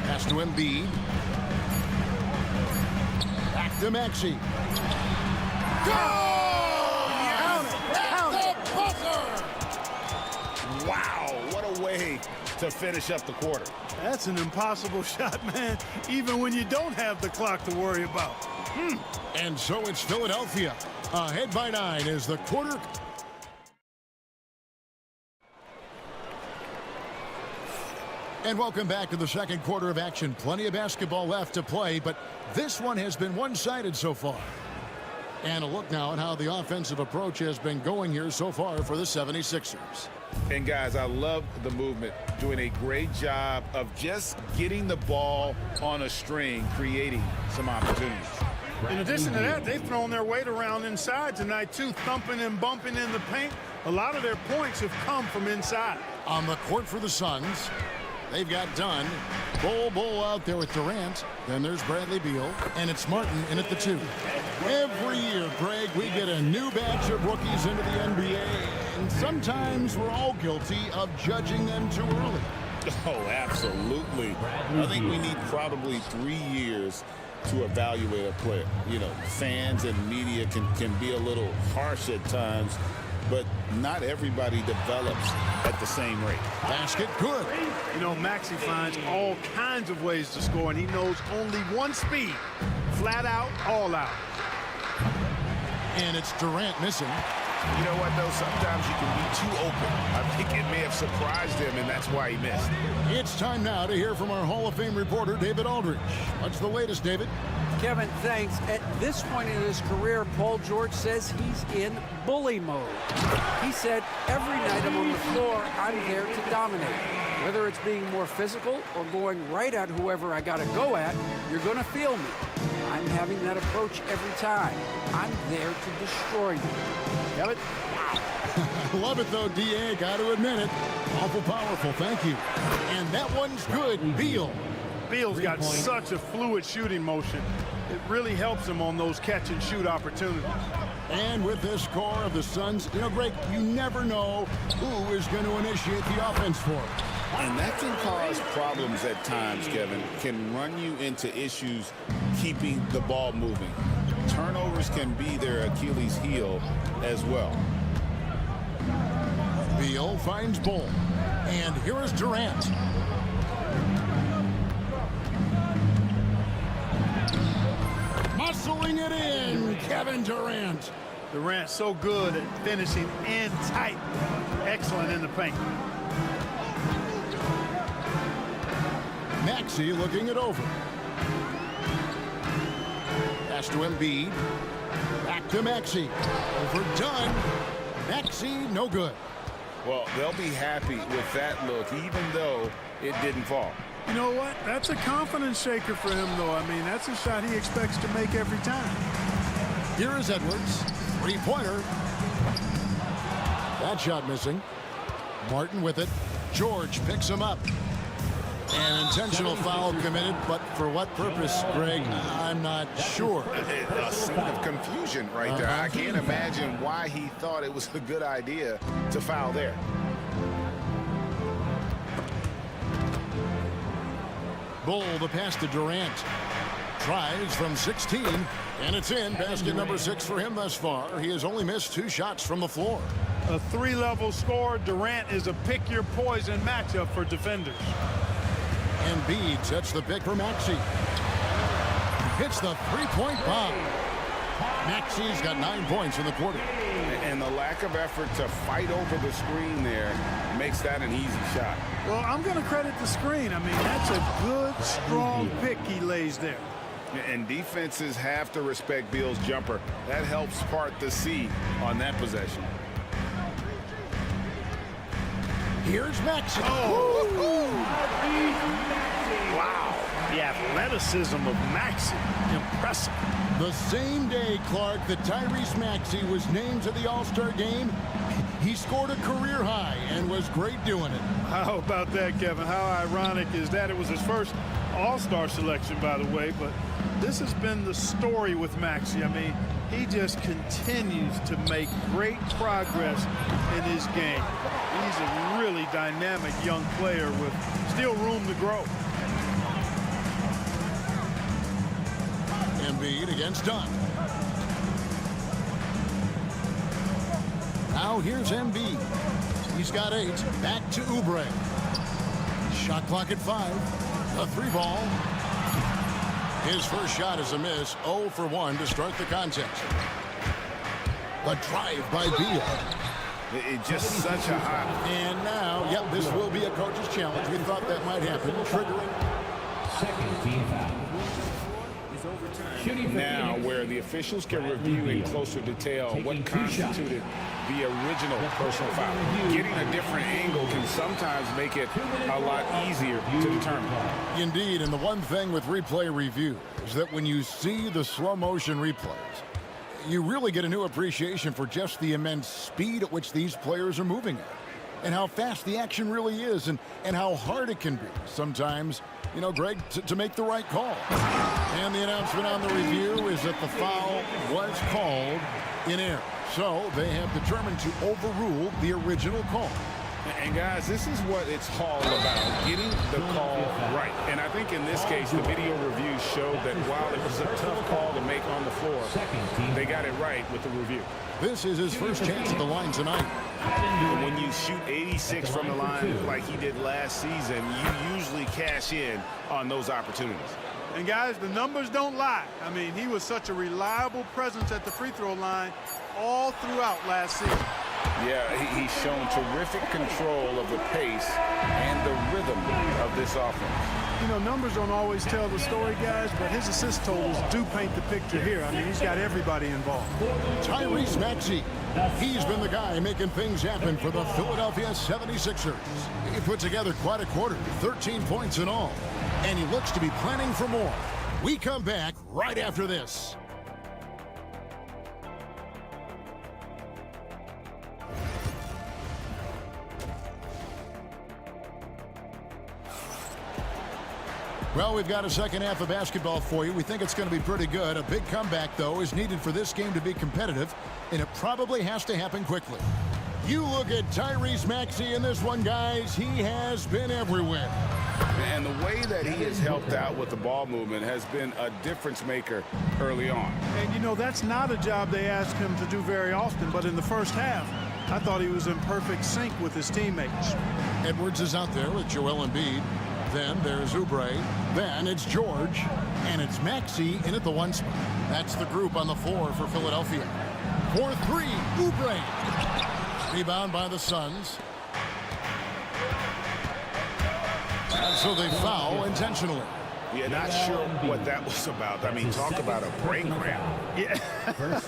Pass to Embiid. Back to Maxey. Go! Wow, what a way to finish up the quarter. That's an impossible shot, man, even when you don't have the clock to worry about. And so it's Philadelphia. Ahead by 9 as the quarter. And welcome back to the second quarter of action. Plenty of basketball left to play, but this one has been one-sided so far. And a look now at how the offensive approach has been going here so far for the 76ers. And guys, I love the movement, doing a great job of just getting the ball on a string, creating some opportunities. In addition to that, they've thrown their weight around inside tonight too, thumping and bumping in the paint. A lot of their points have come from inside. On the court for the Suns, they've got Dunn. Bull out there with Durant. Then there's Bradley Beal. And it's Martin in at the 2. Every year, Greg, we get a new batch of rookies into the NBA. And sometimes we're all guilty of judging them too early. Oh, absolutely. I think we need probably 3 years to evaluate a player. You know, fans and media can be a little harsh at times, but not everybody develops at the same rate. Basket good. You know, Maxey finds all kinds of ways to score, and he knows only one speed. Flat out, all out. And it's Durant missing. You know what, though? Sometimes you can be too open. I think it may have surprised him, and that's why he missed. It's time now to hear from our Hall of Fame reporter, David Aldridge. What's the latest, David? Kevin, thanks. At this point in his career, Paul George says he's in bully mode. He said, every night I'm on the floor, I'm there to dominate. Whether it's being more physical or going right at whoever I got to go at, you're going to feel me. I'm having that approach every time. I'm there to destroy you. Kevin? I love it, though, D.A. Got to admit it. Awful powerful. Thank you. And that one's good. Beal. Beal's got such a fluid shooting motion. It really helps him on those catch-and-shoot opportunities. And with this core of the Suns, you know, Greg, you never know who is going to initiate the offense for him. And that can cause problems at times, Kevin. Can run you into issues keeping the ball moving. turnovers can be their Achilles heel as well. Beal finds Bull. And here is Durant. Muscling it in, Kevin Durant. Durant so good at finishing in tight. Excellent in the paint. Maxey looking it over. Pass to Embiid. Back to Maxey. Overdone. Maxey, no good. Well, they'll be happy with that look, even though it didn't fall. You know what? That's a confidence shaker for him, though. I mean, that's a shot he expects to make every time. Here is Edwards. Three-pointer. That shot missing. Martin with it. George picks him up. An intentional foul committed, but for what purpose, Greg, I'm not sure. A scene of confusion right there. I can't imagine why he thought it was a good idea to foul there. Bull, the pass to Durant. Tries from 16, and it's in. Basket number 6 for him thus far. He has only missed 2 shots from the floor. A 3-level score. Durant is a pick-your-poison matchup for defenders. Embiid sets the pick for Maxey. Hits the three-point bomb. Maxey's got 9 points in the quarter. And the lack of effort to fight over the screen there makes that an easy shot. Well, I'm going to credit the screen. I mean, that's a good, strong pick he lays there. And defenses have to respect Beal's jumper. That helps part the sea on that possession. Here's Maxey. Oh. Wow. The athleticism of Maxey. Impressive. The same day, Clark, that Tyrese Maxey was named to the All-Star game, he scored a career high and was great doing it. How about that, Kevin? How ironic is that? It was his first All-Star selection, by the way, but this has been the story with Maxey. I mean, he just continues to make great progress in his game. He's a really dynamic young player with still room to grow. Embiid against Dunn. Now here's Embiid. He's got 8. Back to Oubre. Shot clock at 5. A 3 ball. His first shot is a miss. 0 for 1 to start the contest. A drive by Beal. It's just such a hot. And now, yep, this will be a coach's challenge. We thought that might happen. Triggering. Second team foul. Now, where the officials can review in closer detail what constituted the original personal foul. Getting a different angle can sometimes make it a lot easier to determine. Indeed, and the one thing with replay review is that when you see the slow motion replays, you really get a new appreciation for just the immense speed at which these players are moving at, and how fast the action really is, and how hard it can be sometimes, you know, Greg, to make the right call. And the announcement on the review is that the foul was called in error. So they have determined to overrule the original call. And guys, this is what it's all about, getting the call right. And I think in this case, the video review showed that while it was a tough call to make on the floor, they got it right with the review. This is his first chance at the line tonight. And when you shoot 86 from the line like he did last season, you usually cash in on those opportunities. And guys, the numbers don't lie. I mean, he was such a reliable presence at the free throw line all throughout last season. Yeah, he's shown terrific control of the pace and the rhythm of this offense. You know, numbers don't always tell the story, guys, but his assist totals do paint the picture here. I mean, he's got everybody involved. Tyrese Maxey. He's been the guy making things happen for the Philadelphia 76ers. He put together quite a quarter, 13 points in all. And he looks to be planning for more. We come back right after this. Well, we've got a second half of basketball for you. We think it's going to be pretty good. A big comeback, though, is needed for this game to be competitive, and it probably has to happen quickly. You look at Tyrese Maxey in this one, guys. He has been everywhere. And the way that he has helped out with the ball movement has been a difference maker early on. And, you know, that's not a job they ask him to do very often, but in the first half, I thought he was in perfect sync with his teammates. Edwards is out there with Joel Embiid. Then there's Oubre. Then it's George. And it's Maxey in at the 1 spot. That's the group on the floor for Philadelphia. 4-3, Oubre. Rebound by the Suns. And so they foul intentionally. Yeah, not sure what that was about. I mean, talk about a brain cramp. Yeah,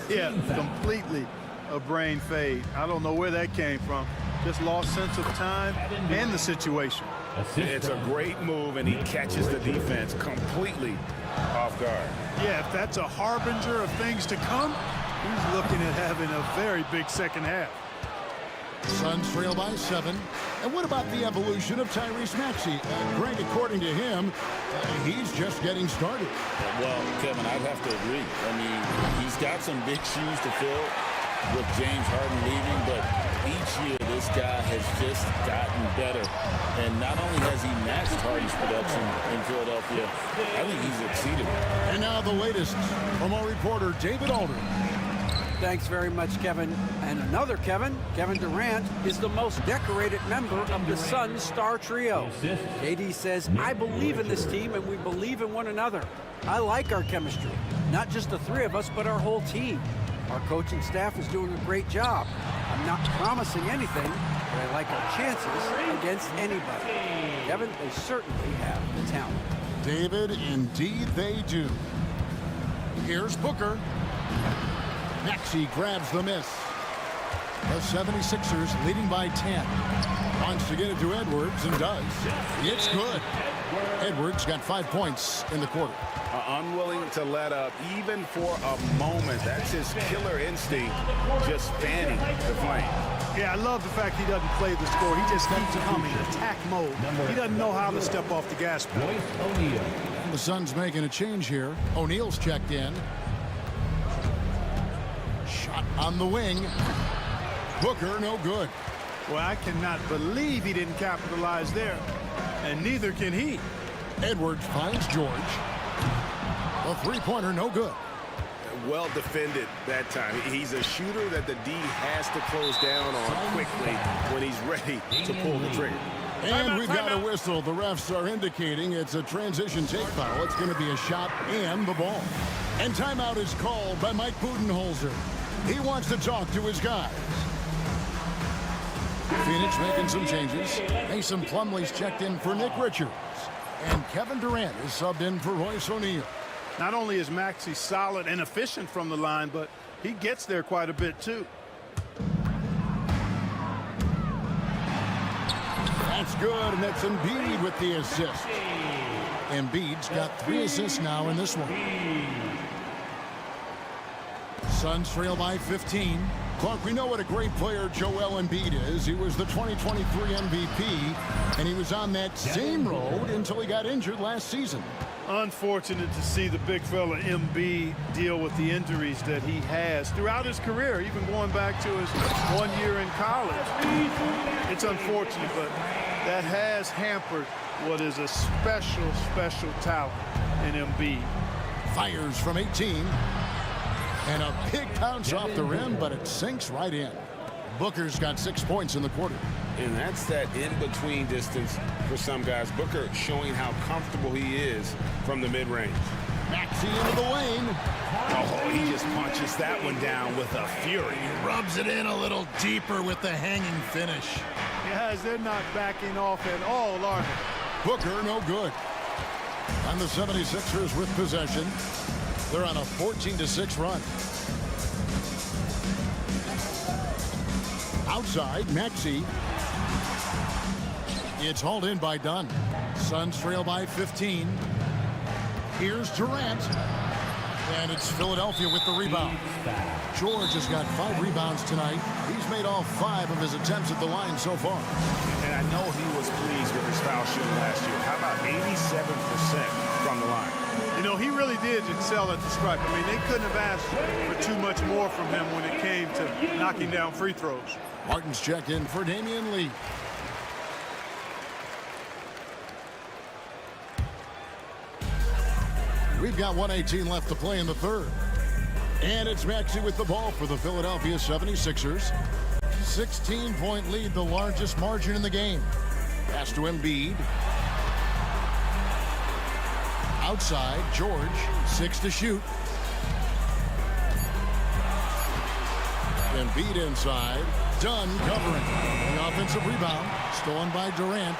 yeah, completely a brain fade. I don't know where that came from. Just lost sense of time and the situation. It's a great move, and he catches the defense completely off guard. Yeah, if that's a harbinger of things to come, he's looking at having a very big second half. Suns trail by 7. And what about the evolution of Tyrese Maxey? Greg, according to him, he's just getting started. Well, Kevin, I'd have to agree. I mean, he's got some big shoes to fill with James Harden leaving, but each year this guy has just gotten better. And not only has he matched Harden's production in Philadelphia, I think he's exceeded. And now the latest from our reporter, David Alder. Thanks very much, Kevin. And another Kevin, Kevin Durant, is the most decorated member of the Suns star trio. KD says, I believe in this team and we believe in one another. I like our chemistry, not just the three of us, but our whole team. Our coaching staff is doing a great job. I'm not promising anything, but I like our chances against anybody. Kevin, they certainly have the talent. David, indeed they do. Here's Booker. Maxey grabs the miss. The 76ers leading by 10. Wants to get it to Edwards and does. It's good. Edwards got 5 points in the quarter. Unwilling to let up even for a moment. That's his killer instinct, just fanning the flame. Yeah, I love the fact he doesn't play the score. He just keeps coming, attack mode. He doesn't know how to step off the gas pedal. And the Suns making a change here. O'Neal's checked in. Shot on the wing. Booker, no good. Well, I cannot believe he didn't capitalize there, and neither can he. Edwards finds George. A three-pointer, no good. Well defended that time. He's a shooter that the D has to close down on quickly when he's ready to pull the trigger. And we've got a whistle. The refs are indicating it's a transition take foul. It's going to be a shot and the ball. And timeout is called by Mike Budenholzer. He wants to talk to his guys. Phoenix making some changes. Mason Plumlee's checked in for Nick Richards. And Kevin Durant is subbed in for Royce O'Neal. Not only is Maxey solid and efficient from the line, but he gets there quite a bit too. That's good, and that's Embiid with the assist. Embiid's got 3 assists now in this one. Suns trail by 15. Clark, we know what a great player Joel Embiid is. He was the 2023 MVP, and he was on that same road until he got injured last season. Unfortunate to see the big fella Embiid deal with the injuries that he has throughout his career, even going back to his 1 year in college. It's unfortunate, but that has hampered what is a special, special talent in Embiid. Fires from 18. And a big bounce off the rim, but it sinks right in. Booker's got 6 points in the quarter. And that's that in-between distance for some guys. Booker showing how comfortable he is from the mid-range. Maxey into the lane. Oh, he just punches that one down with a fury. Rubs it in a little deeper with the hanging finish. Guys, they're not backing off at all, are they? Booker, no good. And the 76ers with possession. They're on a 14-6 run. Outside, Maxey. It's hauled in by Dunn. Suns trail by 15. Here's Durant. And it's Philadelphia with the rebound. George has got 5 rebounds tonight. He's made all 5 of his attempts at the line so far. And I know he was pleased with his foul shooting last year. How about 87% from the line? You know, he really did excel at the stripe. I mean, they couldn't have asked for too much more from him when it came to knocking down free throws. Martin's checked in for Damian Lee. We've got 1:18 left to play in the third. And it's Maxey with the ball for the Philadelphia 76ers. 16-point lead, the largest margin in the game. Pass to Embiid. Outside, George, 6 to shoot. Embiid inside, Dunn covering. The offensive rebound, stolen by Durant.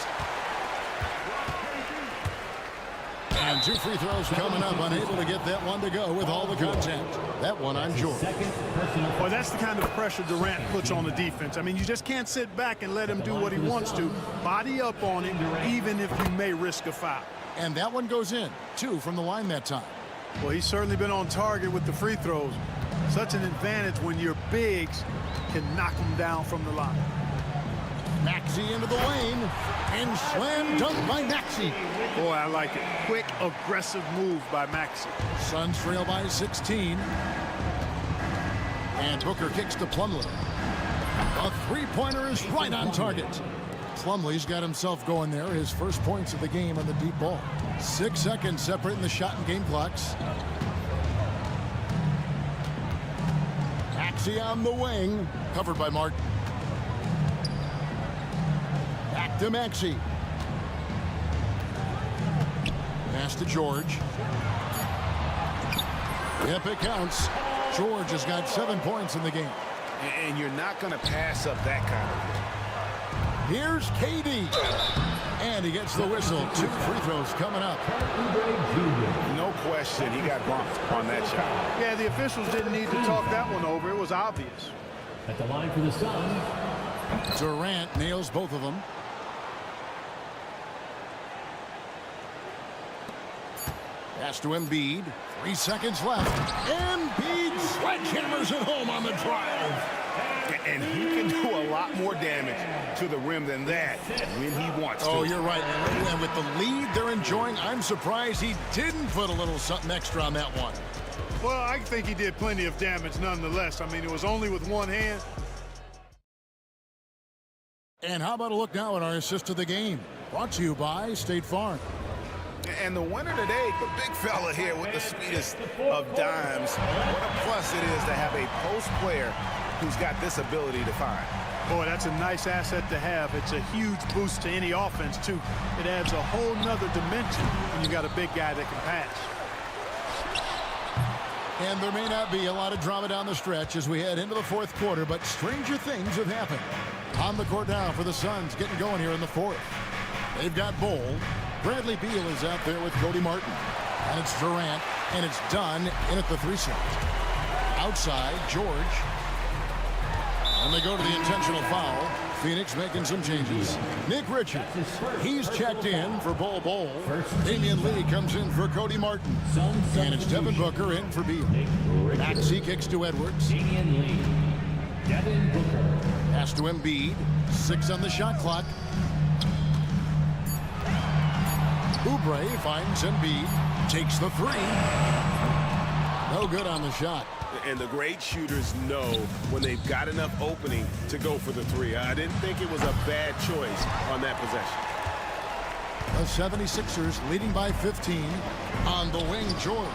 And 2 free throws coming up, unable to get that one to go with all the contact. That one on George. Well, that's the kind of pressure Durant puts on the defense. I mean, you just can't sit back and let him do what he wants to. Body up on him, even if you may risk a foul. And that one goes in. 2 from the line that time. Well, he's certainly been on target with the free throws. Such an advantage when your bigs can knock them down from the line. Maxey into the lane, and slam dunk by Maxey. Boy, I like it. Quick, aggressive move by Maxey. Suns trail by 16. And Booker kicks to Plumlee. A three-pointer is right on target. Plumlee's got himself going there. His first points of the game on the deep ball. 6 seconds separating the shot and game clocks. Maxey on the wing, covered by Martin. Back to Maxey. Pass to George. Yep, it counts. George has got 7 points in the game. And you're not going to pass up that kind of thing. Here's KD. And he gets the whistle. 2 free throws coming up. No question, he got bumped on that shot. Yeah, the officials didn't need to talk that one over. It was obvious. At the line for the Suns. Durant nails both of them. Pass to Embiid. 3 seconds left. Embiid sledgehammers it home on the drive. And he can do a lot more damage to the rim than that when he wants to. Oh, you're right. And with the lead they're enjoying, I'm surprised he didn't put a little something extra on that one. Well, I think he did plenty of damage nonetheless. I mean, it was only with one hand. And how about a look now at our assist of the game? Brought to you by State Farm. And the winner today, the big fella here with the sweetest of dimes. What a plus it is to have a post player who's got this ability to find. Boy, that's a nice asset to have. It's a huge boost to any offense, too. It adds a whole nother dimension when you got a big guy that can pass. And there may not be a lot of drama down the stretch as we head into the fourth quarter, but stranger things have happened. On the court now for the Suns, getting going here in the fourth. They've got Bowl. Bradley Beal is out there with Cody Martin. And it's Durant, and it's Dunn in at the 3 slot. Outside, George. And they go to the intentional foul. Phoenix making some changes. Nick Richards, he's checked in for Bowl. Damian Lee comes in for Cody Martin. And it's Devin Booker in for Beal. Maxey kicks to Edwards. Damian Lee. Devin Booker. Pass to Embiid. 6 on the shot clock. Oubre finds Embiid. Takes the 3. No good on the shot. And the great shooters know when they've got enough opening to go for the 3. I didn't think it was a bad choice on that possession. The 76ers leading by 15. On the wing, George.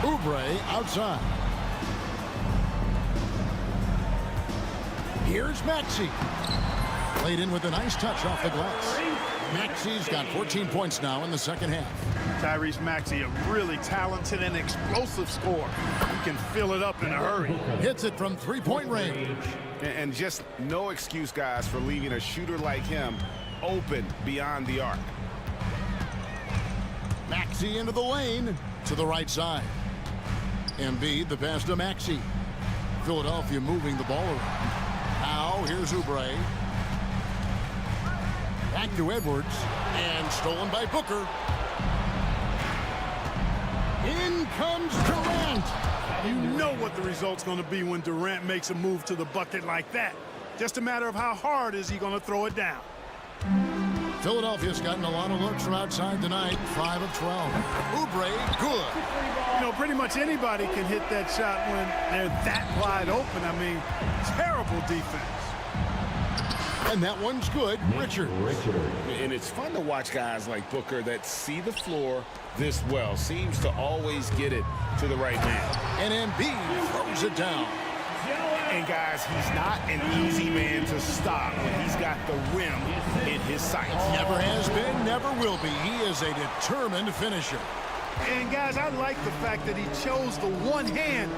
Oubre outside. Here's Maxey. Played in with a nice touch off the glass. Maxey's got 14 points now in the second half. Tyrese Maxey, a really talented and explosive scorer. He can fill it up in a hurry. Hits it from 3-point range. And just no excuse, guys, for leaving a shooter like him open beyond the arc. Maxey into the lane to the right side. Embiid, the pass to Maxey. Philadelphia moving the ball around. Now here's Oubre. Back to Edwards, and stolen by Booker. In comes Durant. You know what the result's going to be when Durant makes a move to the bucket like that. Just a matter of how hard is he going to throw it down. Philadelphia's gotten a lot of looks from outside tonight. 5 of 12. Oubre, good. You know, pretty much anybody can hit that shot when they're that wide open. I mean, terrible defense. And that one's good. Richard. And it's fun to watch guys like Booker that see the floor this well. Seems to always get it to the right man. And Embiid throws it down. And guys, he's not an easy man to stop when he's got the rim in his sights. Never has been, never will be. He is a determined finisher. And guys, I like the fact that he chose the one-hand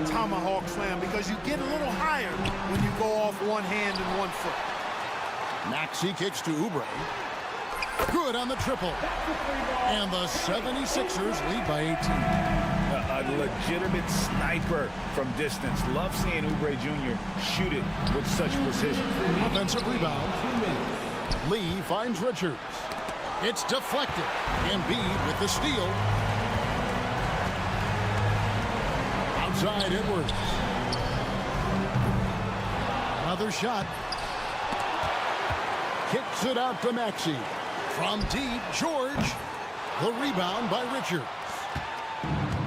tomahawk slam because you get a little higher when you go off one hand and 1 foot. Maxey kicks to Oubre. Good on the triple. And the 76ers lead by 18. A legitimate sniper from distance. Love seeing Oubre Jr. shoot it with such precision. Offensive rebound. Lee finds Richards. It's deflected. Embiid with the steal. Outside Edwards. Another shot. Kicks it out to Maxey. From deep, George. The rebound by Richards.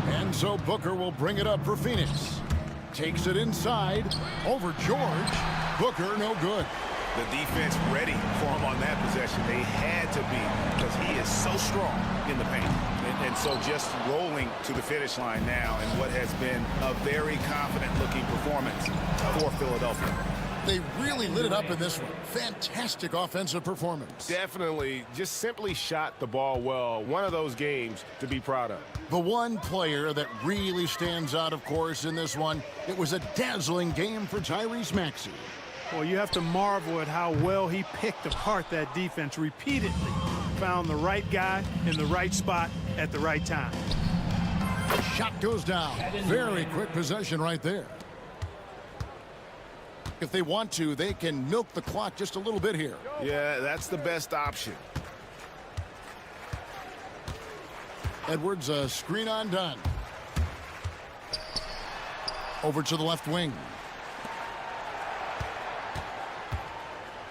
And so Booker will bring it up for Phoenix. Takes it inside. Over George. Booker, no good. The defense ready for him on that possession. They had to be because he is so strong in the paint. And so just rolling to the finish line now in what has been a very confident-looking performance for Philadelphia. They really lit it up in this one. Fantastic offensive performance. Definitely just simply shot the ball well. One of those games to be proud of. The one player that really stands out, of course, in this one, it was a dazzling game for Tyrese Maxey. Well, you have to marvel at how well he picked apart that defense repeatedly. Found the right guy in the right spot at the right time. Shot goes down. Very quick possession right there. If they want to, they can milk the clock just a little bit here. Yeah, that's the best option. Edwards, a screen on done. Over to the left wing.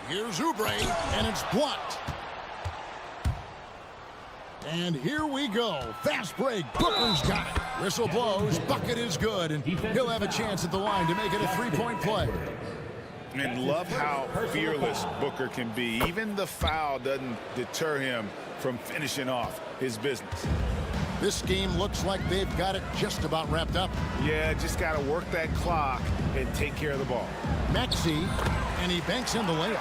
Here's Oubre, and it's blocked. And here we go. Fast break. Booker's got it. Whistle blows. Bucket is good, and he'll have a chance at the line to make it a three-point play. And love how fearless Booker can be. Even the foul doesn't deter him from finishing off his business. This game looks like they've got it just about wrapped up. Yeah, just got to work that clock and take care of the ball. Maxey, and he banks in the layup.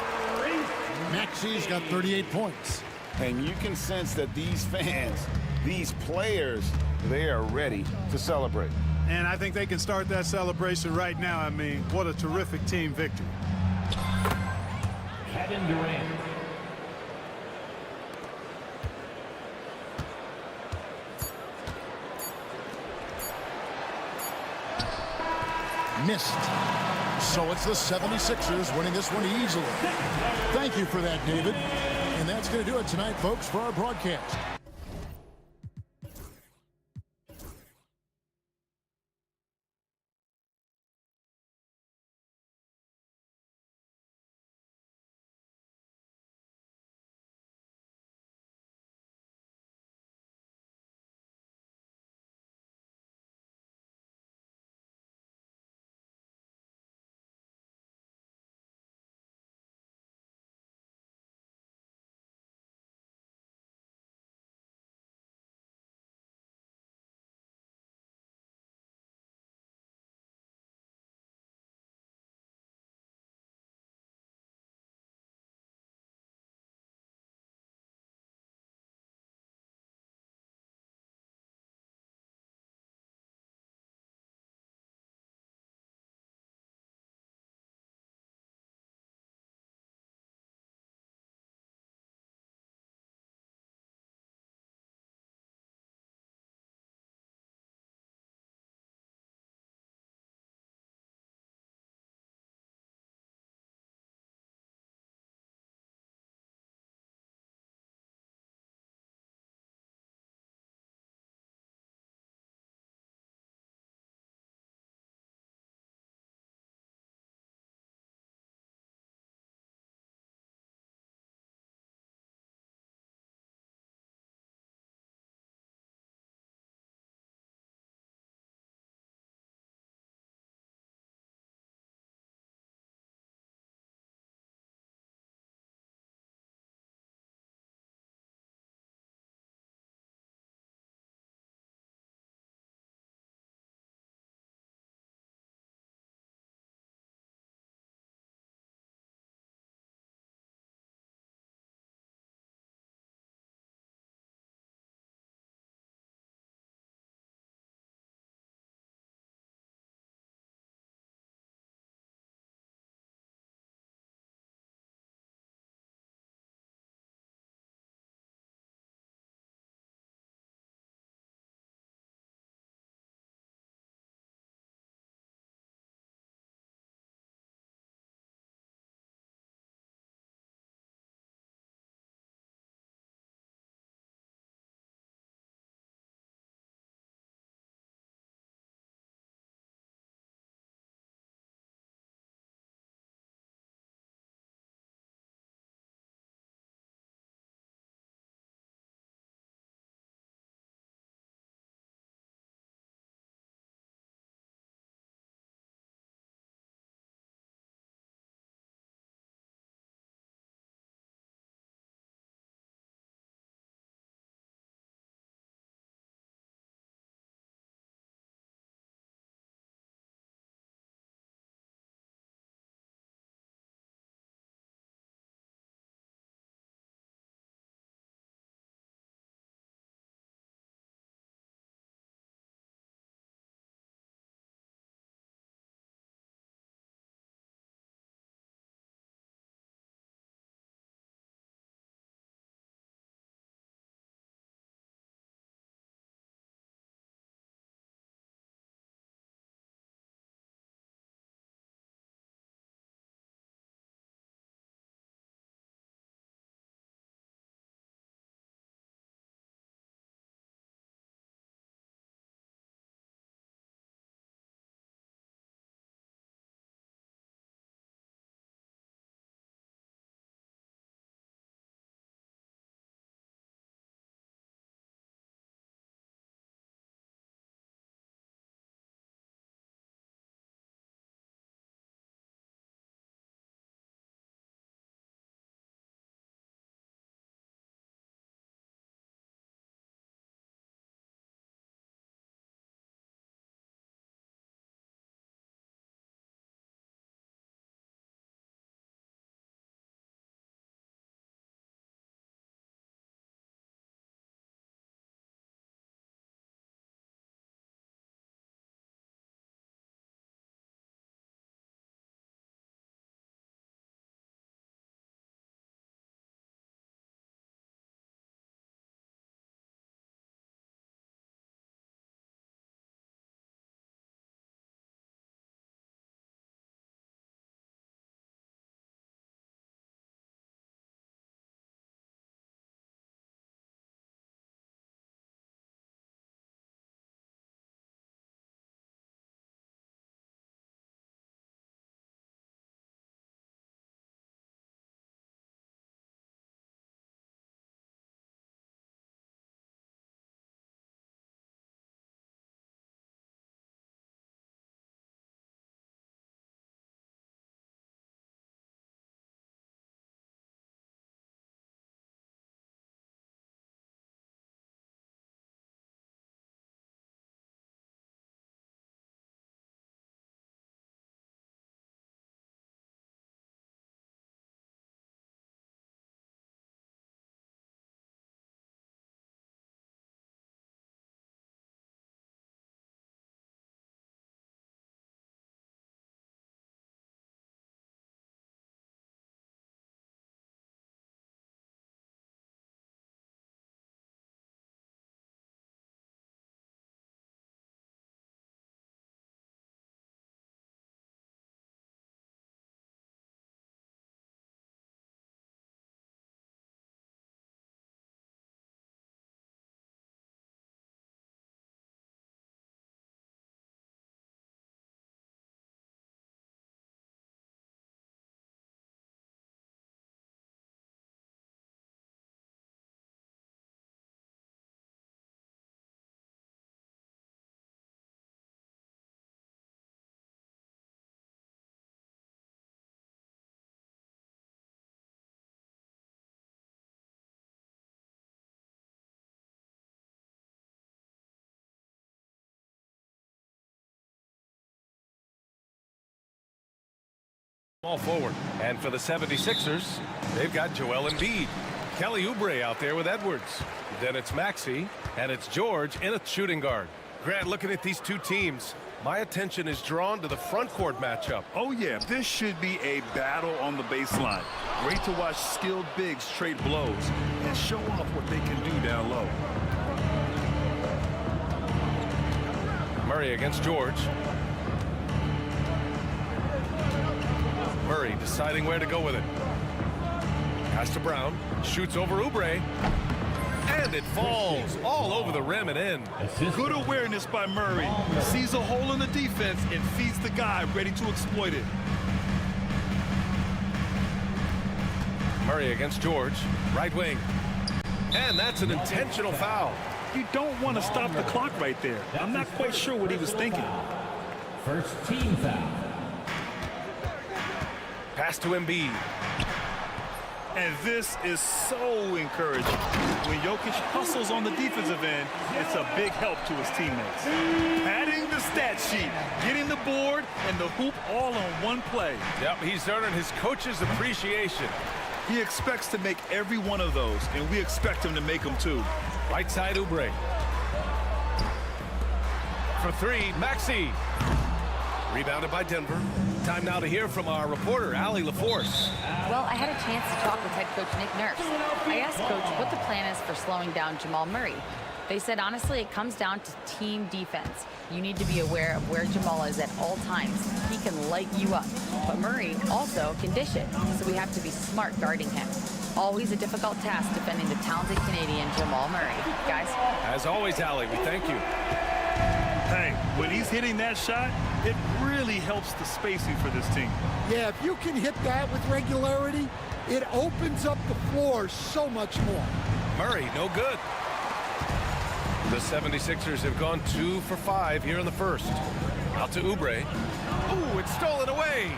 Maxey's got 38 points. And you can sense that these fans, these players, they are ready to celebrate. And I think they can start that celebration right now. I mean, what a terrific team victory. Kevin Durant. Missed. So it's the 76ers winning this one easily. Thank you for that, David. And that's going to do it tonight, folks, for our broadcast. Small forward. And for the 76ers, they've got Joel Embiid. Kelly Oubre out there with Edwards. Then it's Maxey, and it's George in a shooting guard. Grant, looking at these two teams, my attention is drawn to the front court matchup. Oh, yeah, this should be a battle on the baseline. Great to watch skilled bigs trade blows and show off what they can do down low. Murray against George. Murray deciding where to go with it. Pass to Brown. Shoots over Oubre. And it falls all over the rim and in. Good awareness by Murray. Sees a hole in the defense and feeds the guy ready to exploit it. Murray against George. Right wing. And that's an intentional foul. You don't want to stop the clock right there. I'm not quite sure what he was thinking. First team foul. Pass to Embiid. And this is so encouraging. When Jokic hustles on the defensive end, it's a big help to his teammates. Padding the stat sheet, getting the board and the hoop all on one play. Yep, he's earning his coach's appreciation. He expects to make every one of those, and we expect him to make them too. Right side Oubre. For three, Maxey. Rebounded by Denver. Time now to hear from our reporter, Allie LaForce. Well, I had a chance to talk with head coach Nick Nurse. I asked Coach what the plan is for slowing down Jamal Murray. They said, honestly, it comes down to team defense. You need to be aware of where Jamal is at all times. He can light you up, but Murray also can dish it, so we have to be smart guarding him. Always a difficult task defending the talented Canadian Jamal Murray. Guys? As always, Allie, we thank you. Hey, when he's hitting that shot, it really helps the spacing for this team. Yeah, if you can hit that with regularity, it opens up the floor so much more. Murray, no good. The 76ers have gone 2 for 5 here in the first. Out to Oubre. Ooh, it's stolen away.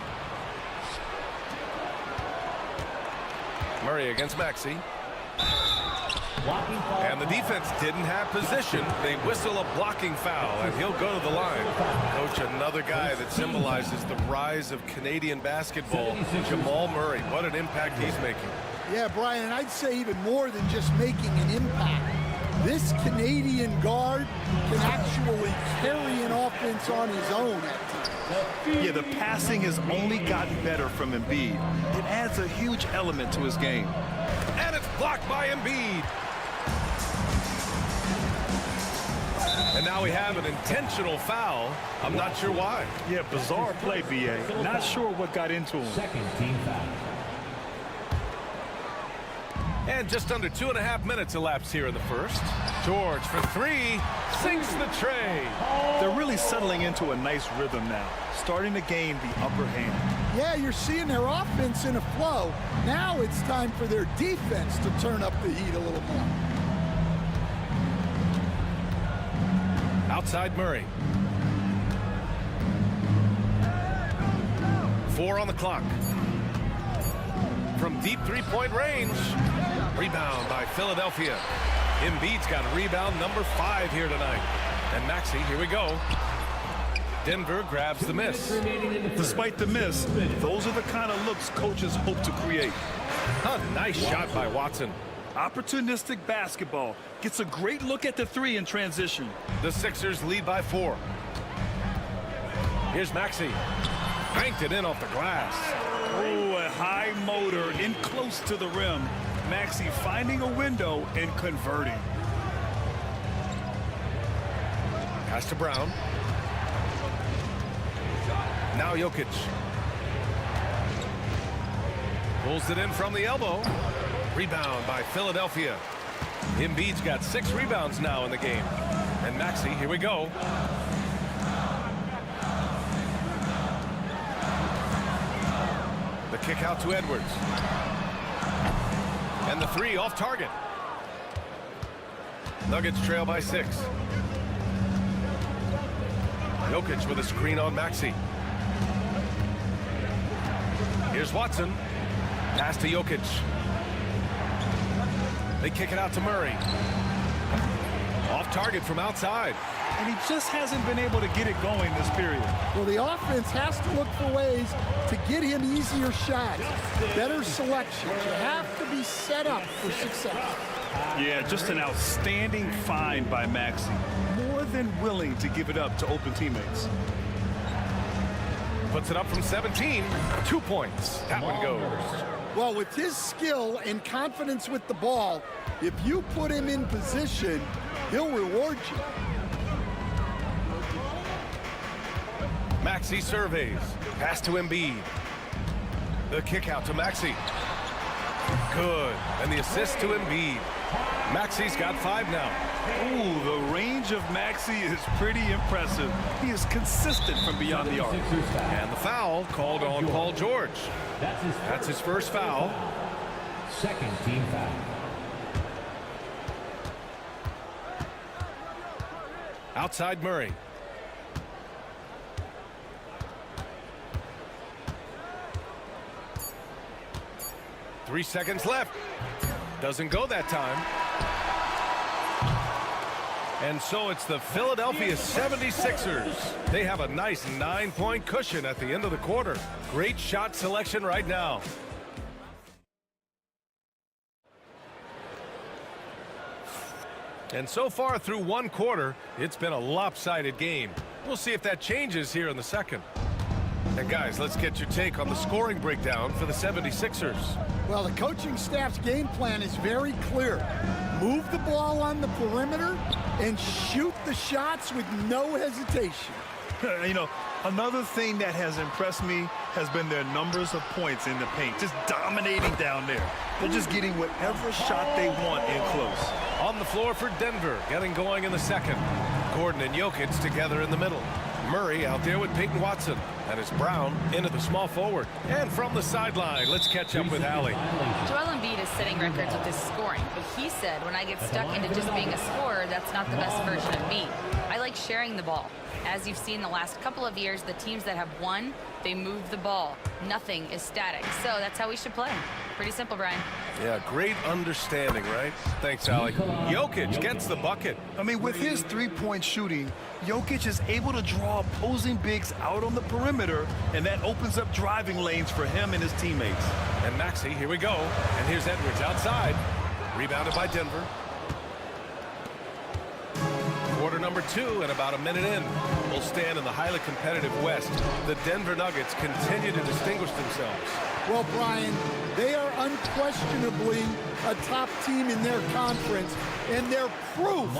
Murray against Maxey. And the defense didn't have position. They whistle a blocking foul, and he'll go to the line. Coach, another guy that symbolizes the rise of Canadian basketball, Jamal Murray. What an impact he's making. Yeah, Brian, and I'd say even more than just making an impact. This Canadian guard can actually carry an offense on his own at times. Yeah, the passing has only gotten better from Embiid. It adds a huge element to his game. And it's blocked by Embiid. And now we have an intentional foul. I'm not sure why. Yeah, bizarre play, B.A. Not sure what got into him. Second team foul. And just under 2.5 minutes elapsed here in the first. George for three, sinks the tray. They're really settling into a nice rhythm now, starting to gain the upper hand. Yeah, you're seeing their offense in a flow. Now it's time for their defense to turn up the heat a little more. Outside Murray. 4 on the clock. From deep three-point range. Rebound by Philadelphia. Embiid's got rebound number 5 here tonight. And Maxey, here we go. Denver grabs the miss. Despite the miss, those are the kind of looks coaches hope to create. A nice shot by Watson. Opportunistic basketball. Gets a great look at the three in transition. The Sixers lead by 4. Here's Maxey. Banked it in off the glass. Oh, a high motor in close to the rim. Maxey finding a window and converting. Pass to Brown. Now Jokic. Pulls it in from the elbow. Rebound by Philadelphia. Embiid's got 6 rebounds now in the game. And Maxey, here we go. The kick out to Edwards. And the 3 off target. Nuggets trail by 6. Jokic with a screen on Maxey. Here's Watson. Pass to Jokic. They kick it out to Murray. Off target from outside. and he just hasn't been able to get it going this period. Well, the offense has to look for ways to get him easier shots, better selection. You have to be set up for success. Yeah, just an outstanding find by Maxey. More than willing to give it up to open teammates. Puts it up from 17. 2 points. That one goes. Well, with his skill and confidence with the ball, if you put him in position, he'll reward you. Maxey surveys. Pass to Embiid. The kick out to Maxey. Good. And the assist to Embiid. Maxey's got 5 now. Ooh, the range of Maxey is pretty impressive. He is consistent from beyond the arc. And the foul called on Paul George. That's his first foul. Second team foul. Outside Murray. Three seconds left. Doesn't go that time. And so it's the Philadelphia 76ers. They have a nice 9-point cushion at the end of the quarter. Great shot selection right now. And so far through one quarter, it's been a lopsided game. We'll see if that changes here in the second. And guys, let's get your take on the scoring breakdown for the 76ers. Well, the coaching staff's game plan is very clear. Move the ball on the perimeter and shoot the shots with no hesitation. You know, another thing that has impressed me has been their numbers of points in the paint, just dominating down there. They're just getting whatever shot they want in close. On the floor for Denver, getting going in the second. Gordon and Jokic together in the middle. Murray out there with Peyton Watson. And it's Brown into the small forward. And from the sideline, let's catch up with Allie. Joel Embiid is setting records with his scoring, but he said, when I get stuck into just being a scorer, that's not the best version of me. I like sharing the ball. As you've seen the last couple of years, the teams that have won, they move the ball. Nothing is static. So that's how we should play. Pretty simple, Brian. Yeah, great understanding, right? Thanks, Allie. Jokic gets the bucket. I mean, with his three-point shooting, Jokic is able to draw opposing bigs out on the perimeter, and that opens up driving lanes for him and his teammates. And Maxey, here we go. And here's Edwards outside. Rebounded by Denver. Quarter number 2 and about a minute in. We'll stand in the highly competitive West. The Denver Nuggets continue to distinguish themselves. Well, Brian, they are unquestionably a top team in their conference, and they're proof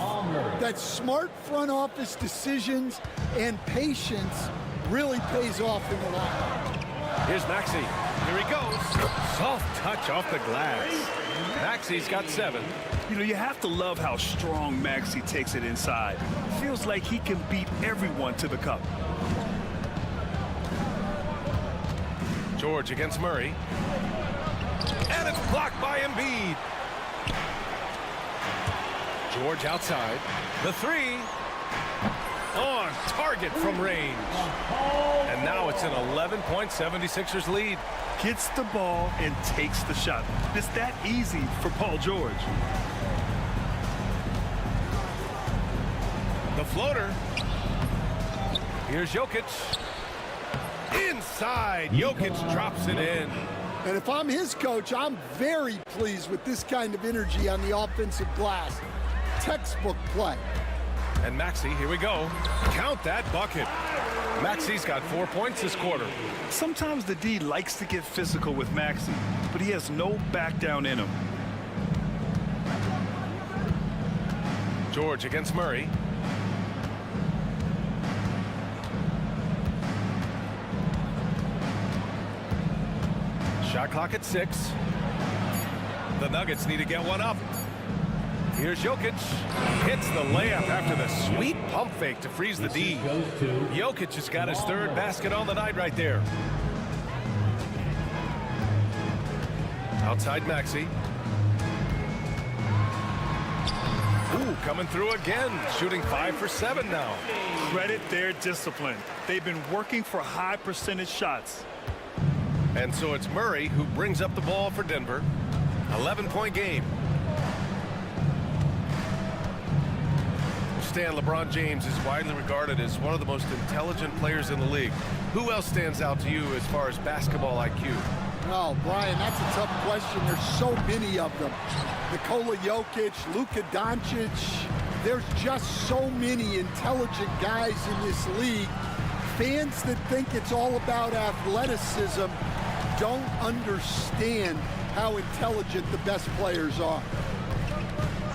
that smart front office decisions and patience really pays off in the long run. Here's Maxey. Here he goes. Soft touch off the glass. Maxey's got 7. You know, you have to love how strong Maxey takes it inside. Feels like he can beat everyone to the cup. George against Murray. And it's blocked by Embiid. George outside. The 3. On target from range. And now it's an 11-point 76ers lead. Gets the ball and takes the shot. It's that easy for Paul George. The floater. Here's Jokic. Inside. Jokic drops it in. And if I'm his coach, I'm very pleased with this kind of energy on the offensive glass. Textbook play. And Maxey, here we go. Count that bucket. Maxey's got 4 points this quarter. Sometimes the D likes to get physical with Maxey, but he has no back down in him. George against Murray. Shot clock at 6. The Nuggets need to get one up. Here's Jokic. Hits the layup after the sweet pump fake to freeze the D. Jokic has got his 3rd basket on the night right there. Outside Maxey. Ooh, coming through again. Shooting 5 for 7 now. Credit their discipline. They've been working for high percentage shots. And so it's Murray who brings up the ball for Denver. 11-point game. understand LeBron James is widely regarded as one of the most intelligent players in the league. Who else stands out to you as far as basketball IQ? Oh, Brian, that's a tough question. There's so many of them. Nikola Jokic, Luka Doncic. There's just so many intelligent guys in this league. Fans that think it's all about athleticism don't understand how intelligent the best players are.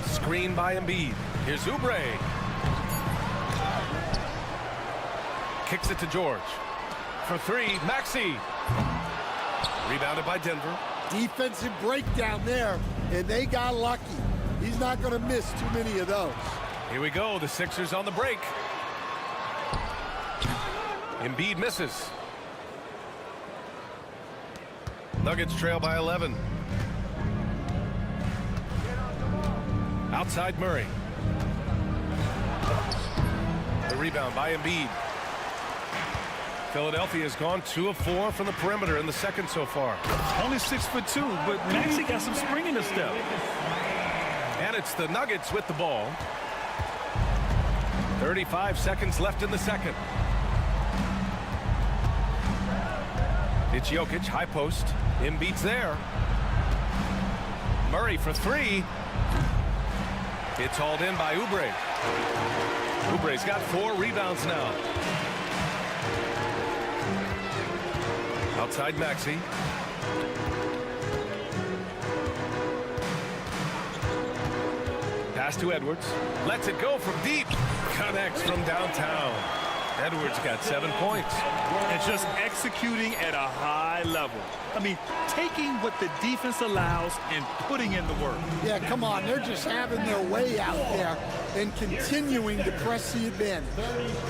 Screen by Embiid. Here's Oubre. Kicks it to George. For three, Maxey. Rebounded by Denver. Defensive breakdown there, and they got lucky. He's not going to miss too many of those. Here we go, the Sixers on the break. Embiid misses. Nuggets trail by 11. Outside Murray. The rebound by Embiid. Philadelphia has gone 2 of 4 from the perimeter in the second so far. Only 6'2", but Maxey got some spring in his step. And it's the Nuggets with the ball. 35 seconds left in the second. It's Jokic, high post. Embiid's there. Murray for three. It's hauled in by Oubre. Oubre's got 4 rebounds now. Outside Maxey. Pass to Edwards. Lets it go from deep. Connects from downtown. Edwards got 7 points. And just executing at a high level. I mean, taking what the defense allows and putting in the work. Yeah, come on. They're just having their way out there and continuing to press the advantage.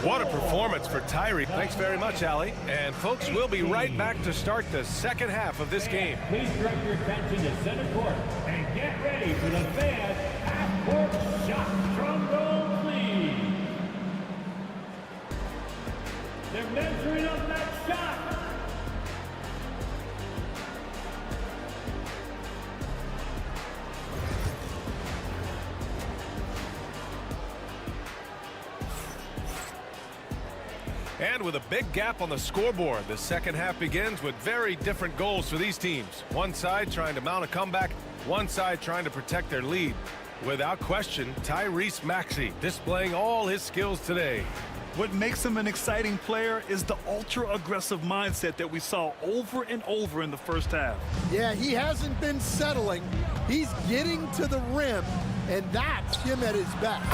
What a performance for Tyree. Thanks very much, Allie. And folks, we'll be right back to start the second half of this game. Please direct your attention to center court and get ready for the fan half-court shot. Drum roll, please. They're measuring up that shot. And with a big gap on the scoreboard, the second half begins with very different goals for these teams. One side trying to mount a comeback, one side trying to protect their lead. Without question, Tyrese Maxey displaying all his skills today. What makes him an exciting player is the ultra-aggressive mindset that we saw over and over in the first half. Yeah, he hasn't been settling. He's getting to the rim, and that's him at his best.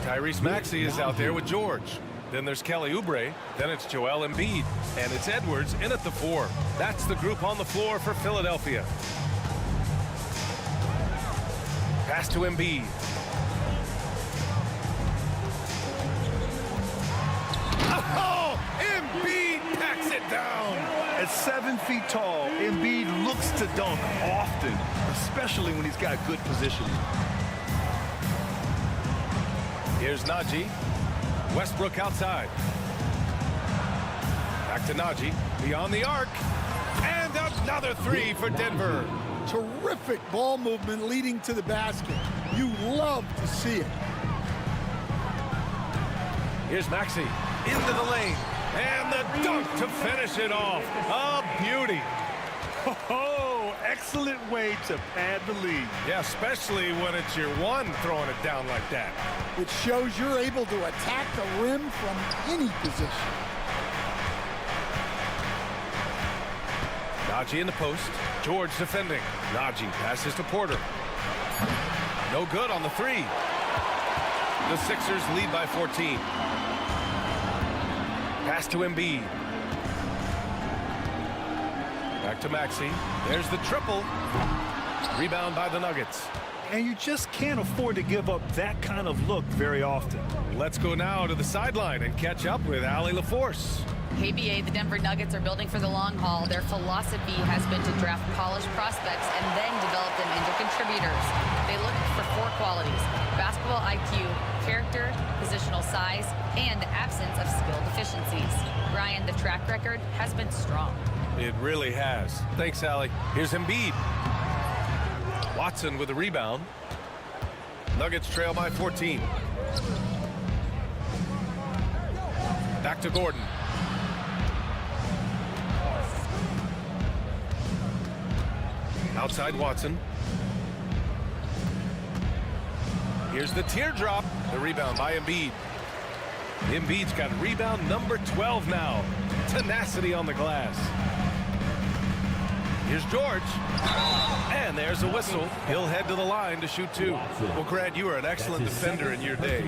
Tyrese Maxey is out there with George. Then there's Kelly Oubre. Then it's Joel Embiid. And it's Edwards in at the 4. That's the group on the floor for Philadelphia. Pass to Embiid. Oh, Embiid packs it down. At 7 feet tall, Embiid looks to dunk often, especially when he's got good positioning. Here's Najee. Westbrook outside. Back to Najee. Beyond the arc. And another 3 for Denver. Terrific ball movement leading to the basket. You love to see it. Here's Maxey into the lane. And the dunk to finish it off. A beauty. Oh, excellent way to pad the lead. Yeah, especially when it's your one throwing it down like that. It shows you're able to attack the rim from any position. Najee in the post. George defending. Najee passes to Porter. No good on the 3. The Sixers lead by 14. Pass to Embiid. Back to Maxey. There's the triple. Rebound by the Nuggets. And you just can't afford to give up that kind of look very often. Let's go now to the sideline and catch up with Allie LaForce. KBA, the Denver Nuggets are building for the long haul. Their philosophy has been to draft polished prospects and then develop them into contributors. They look for 4 qualities: basketball IQ, character, positional size, and absence of skill deficiencies. Ryan, the track record has been strong. It really has. Thanks, Allie. Here's Embiid. Watson with a rebound. Nuggets trail by 14. Back to Gordon. Outside Watson. Here's the teardrop. The rebound by Embiid. Embiid's got rebound number 12 now. Tenacity on the glass. Here's George. And there's a whistle. He'll head to the line to shoot two. Well, Grant, you were an excellent defender in your day.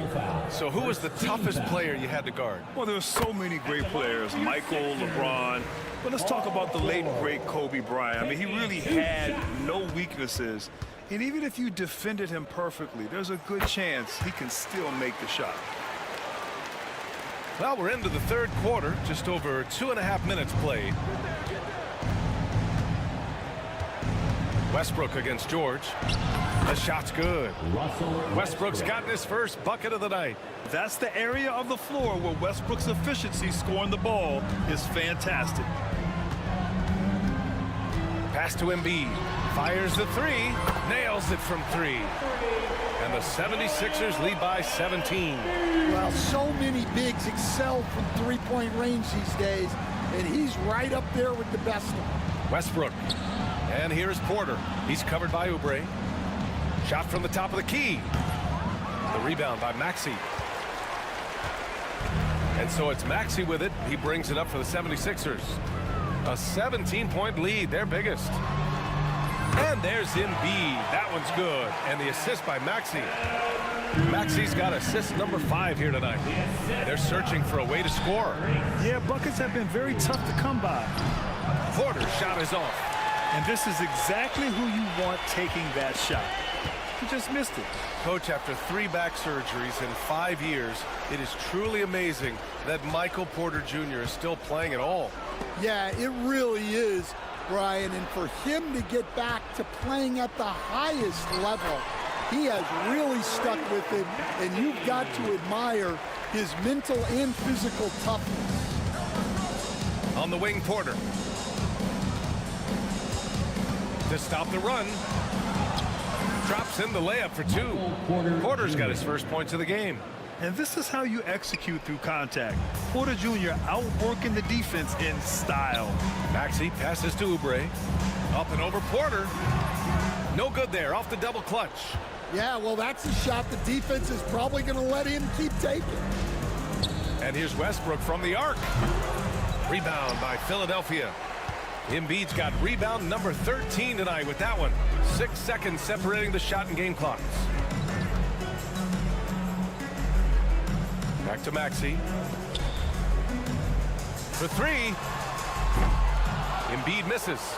So who was the toughest player you had to guard? Well, there were so many great players. Michael, LeBron. But let's talk about the late, great Kobe Bryant. I mean, he really had no weaknesses. And even if you defended him perfectly, there's a good chance he can still make the shot. Well, we're into the third quarter. Just over 2.5 minutes played. Westbrook against George. The shot's good. Westbrook's gotten his first bucket of the night. That's the area of the floor where Westbrook's efficiency scoring the ball is fantastic. Pass to Embiid. Fires the three. Nails it from three. And the 76ers lead by 17. Well, so many bigs excel from three-point range these days, and he's right up there with the best of them. Westbrook. And here's Porter. He's covered by Oubre. Shot from the top of the key. The rebound by Maxey. And so it's Maxey with it. He brings it up for the 76ers. A 17-point lead, their biggest. And there's Embiid. That one's good. And the assist by Maxey. Maxey's got assist number 5 here tonight. They're searching for a way to score. Yeah, buckets have been very tough to come by. Porter's shot is off. And this is exactly who you want taking that shot. He just missed it. Coach, after 3 back surgeries in 5 years, it is truly amazing that Michael Porter Jr. is still playing at all. Yeah, it really is, Brian. And for him to get back to playing at the highest level, he has really stuck with it. And you've got to admire his mental and physical toughness. On the wing, Porter. To stop the run. Drops in the layup for 2. Porter's got his first points of the game. And this is how you execute through contact. Porter Jr. outworking the defense in style. Maxey passes to Oubre. Up and over Porter. No good there, off the double clutch. Yeah, well, that's a shot the defense is probably going to let him keep taking. And here's Westbrook from the arc. Rebound by Philadelphia. Embiid's got rebound number 13 tonight with that one. 6 seconds separating the shot and game clocks. Back to Maxey. For 3. Embiid misses.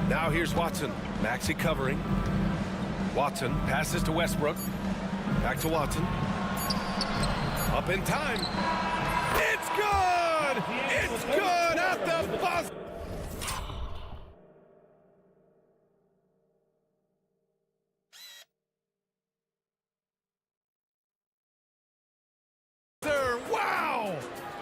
Now here's Watson. Maxey covering. Watson passes to Westbrook. Back to Watson. Up in time. It's good! It's good at the buzzer! Wow!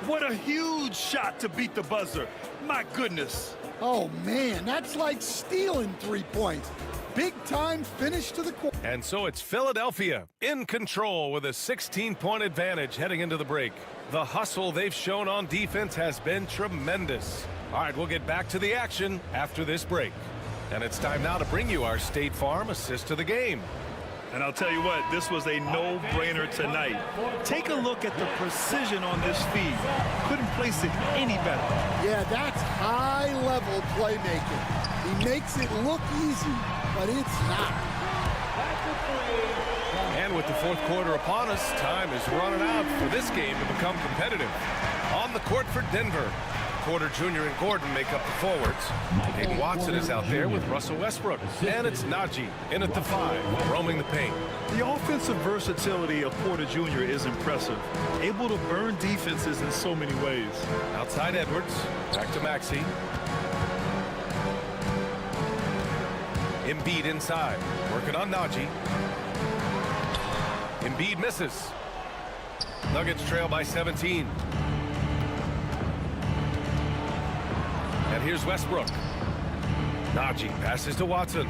What a huge shot to beat the buzzer. My goodness. Oh, man, that's like stealing 3 points. Big time finish to the quarter. And so it's Philadelphia in control with a 16-point advantage heading into the break. The hustle they've shown on defense has been tremendous. All right, we'll get back to the action after this break. And it's time now to bring you our State Farm assist to the game. And I'll tell you what, this was a no-brainer tonight. Take a look at the precision on this feed. Couldn't place it any better. Yeah, that's high-level playmaking. He makes it look easy, but it's not. And with the fourth quarter upon us, time is running out for this game to become competitive. On the court for Denver, Porter Jr. and Gordon make up the forwards. Hayden Watson is out there with Russell Westbrook. And it's Najee in at the 5, roaming the paint. The offensive versatility of Porter Jr. is impressive. Able to burn defenses in so many ways. Outside Edwards, back to Maxey. Embiid inside, working on Najee. Embiid misses. Nuggets trail by 17. And here's Westbrook. Najee passes to Watson.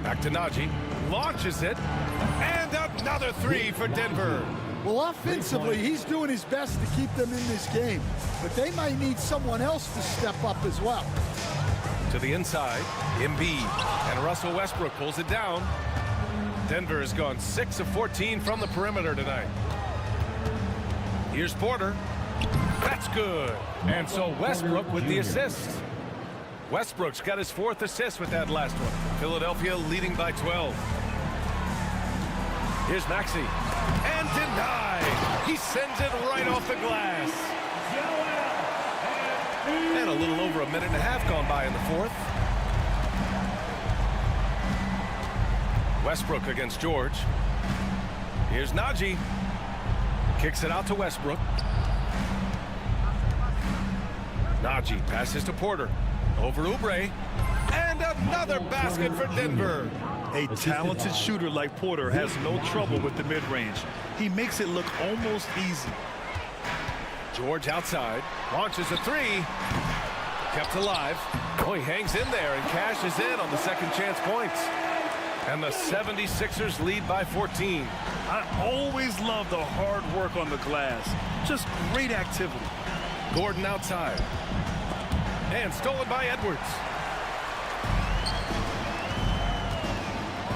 Back to Najee. Launches it. And a another three for Denver. Well, offensively, he's doing his best to keep them in this game, but they might need someone else to step up as well. To the inside, Embiid, and Russell Westbrook pulls it down. Denver has gone 6 of 14 from the perimeter tonight. Here's Porter. That's good. And so Westbrook with the assist. Westbrook's got his 4th assist with that last one. Philadelphia leading by 12. Here's Maxey. And denied. He sends it right off the glass. And a little over a minute and a half gone by in the 4th. Westbrook against George. Here's Najee. Kicks it out to Westbrook. Najee passes to Porter. Over Oubre. And another basket for Denver. A talented shooter like Porter has no trouble with the mid-range. He makes it look almost easy. George outside. Launches a three. Kept alive. Oh, he hangs in there and cashes in on the second chance points. And the 76ers lead by 14. I always love the hard work on the glass. Just great activity. Gordon outside. And stolen by Edwards.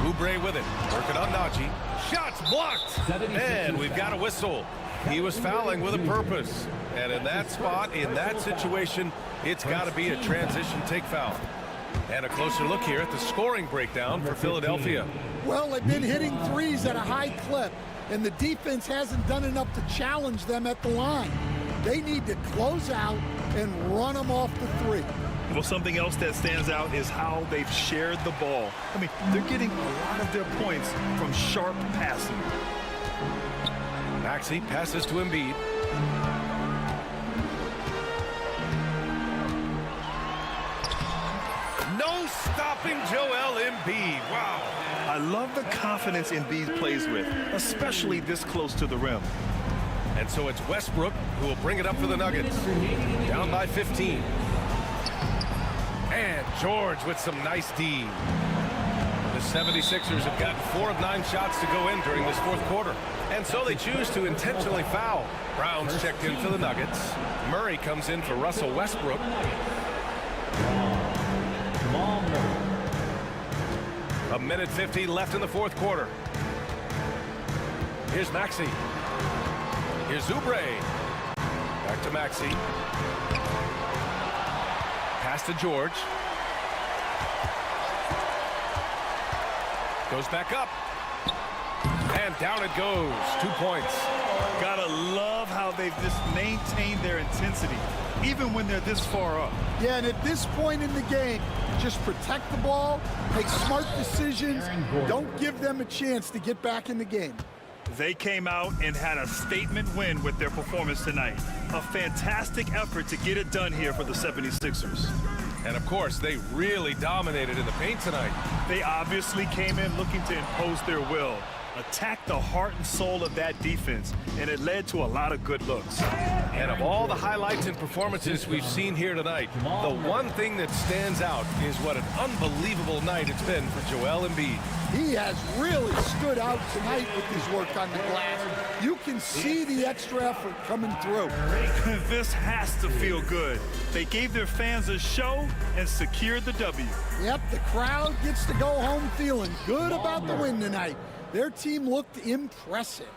Oubre with it. Working on Najee. Shots blocked. And we've got a whistle. He was fouling with a purpose. And in that spot, in that situation, it's got to be a transition take foul. And a closer look here at the scoring breakdown for Philadelphia. Well, they've been hitting threes at a high clip, and the defense hasn't done enough to challenge them at the line. They need to close out and run them off the three. Well, something else that stands out is how they've shared the ball. I mean, they're getting a lot of their points from sharp passing. Maxey passes to Embiid. No stopping Joel Embiid. Wow. I love the confidence Embiid plays with, especially this close to the rim. And so it's Westbrook who will bring it up for the Nuggets. Down by 15. And George with some nice D. The 76ers have gotten 4 of 9 shots to go in during this 4th quarter. And so they choose to intentionally foul. Brown's checked in for the Nuggets. Murray comes in for Russell Westbrook. A minute 50 left in the 4th quarter. Here's Maxey. Here's Oubre. Back to Maxey. Pass to George. Goes back up. And down it goes. 2 points. Gotta love how they've just maintained their intensity, even when they're this far up. Yeah, and at this point in the game, just protect the ball, make smart decisions, don't give them a chance to get back in the game. They came out and had a statement win with their performance tonight. A fantastic effort to get it done here for the 76ers. And of course, they really dominated in the paint tonight. They obviously came in looking to impose their will, attack the heart and soul of that defense, and it led to a lot of good looks. And of all the highlights and performances we've seen here tonight, the one thing that stands out is what an unbelievable night it's been for Joel Embiid. He has really stood out tonight with his work on the glass. You can see the extra effort coming through. This has to feel good. They gave their fans a show and secured the W. Yep, the crowd gets to go home feeling good about the win tonight. Their team looked impressive.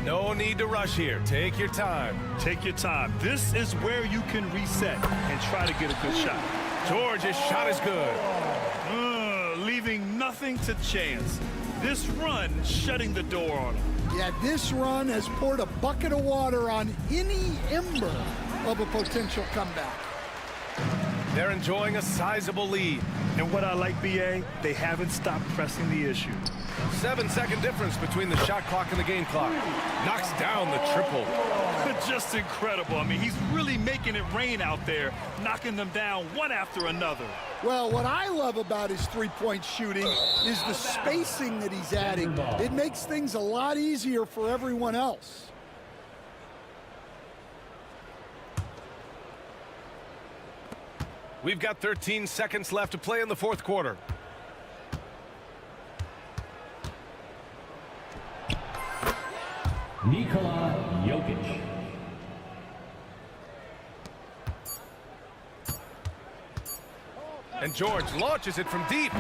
No need to rush here. Take your time. Take your time. This is where you can reset and try to get a good shot. George's shot is good. Leaving nothing to chance. This run shutting the door on him. Yeah, this run has poured a bucket of water on any ember of a potential comeback. They're enjoying a sizable lead. And what I like, BA, they haven't stopped pressing the issue. 7-second difference between the shot clock and the game clock. Knocks down the triple. Just incredible. I mean, he's really making it rain out there, knocking them down one after another. Well, what I love about his three-point shooting is the spacing that he's adding. It makes things a lot easier for everyone else. We've got 13 seconds left to play in the 4th quarter. Nikola Jokic. And George launches it from deep.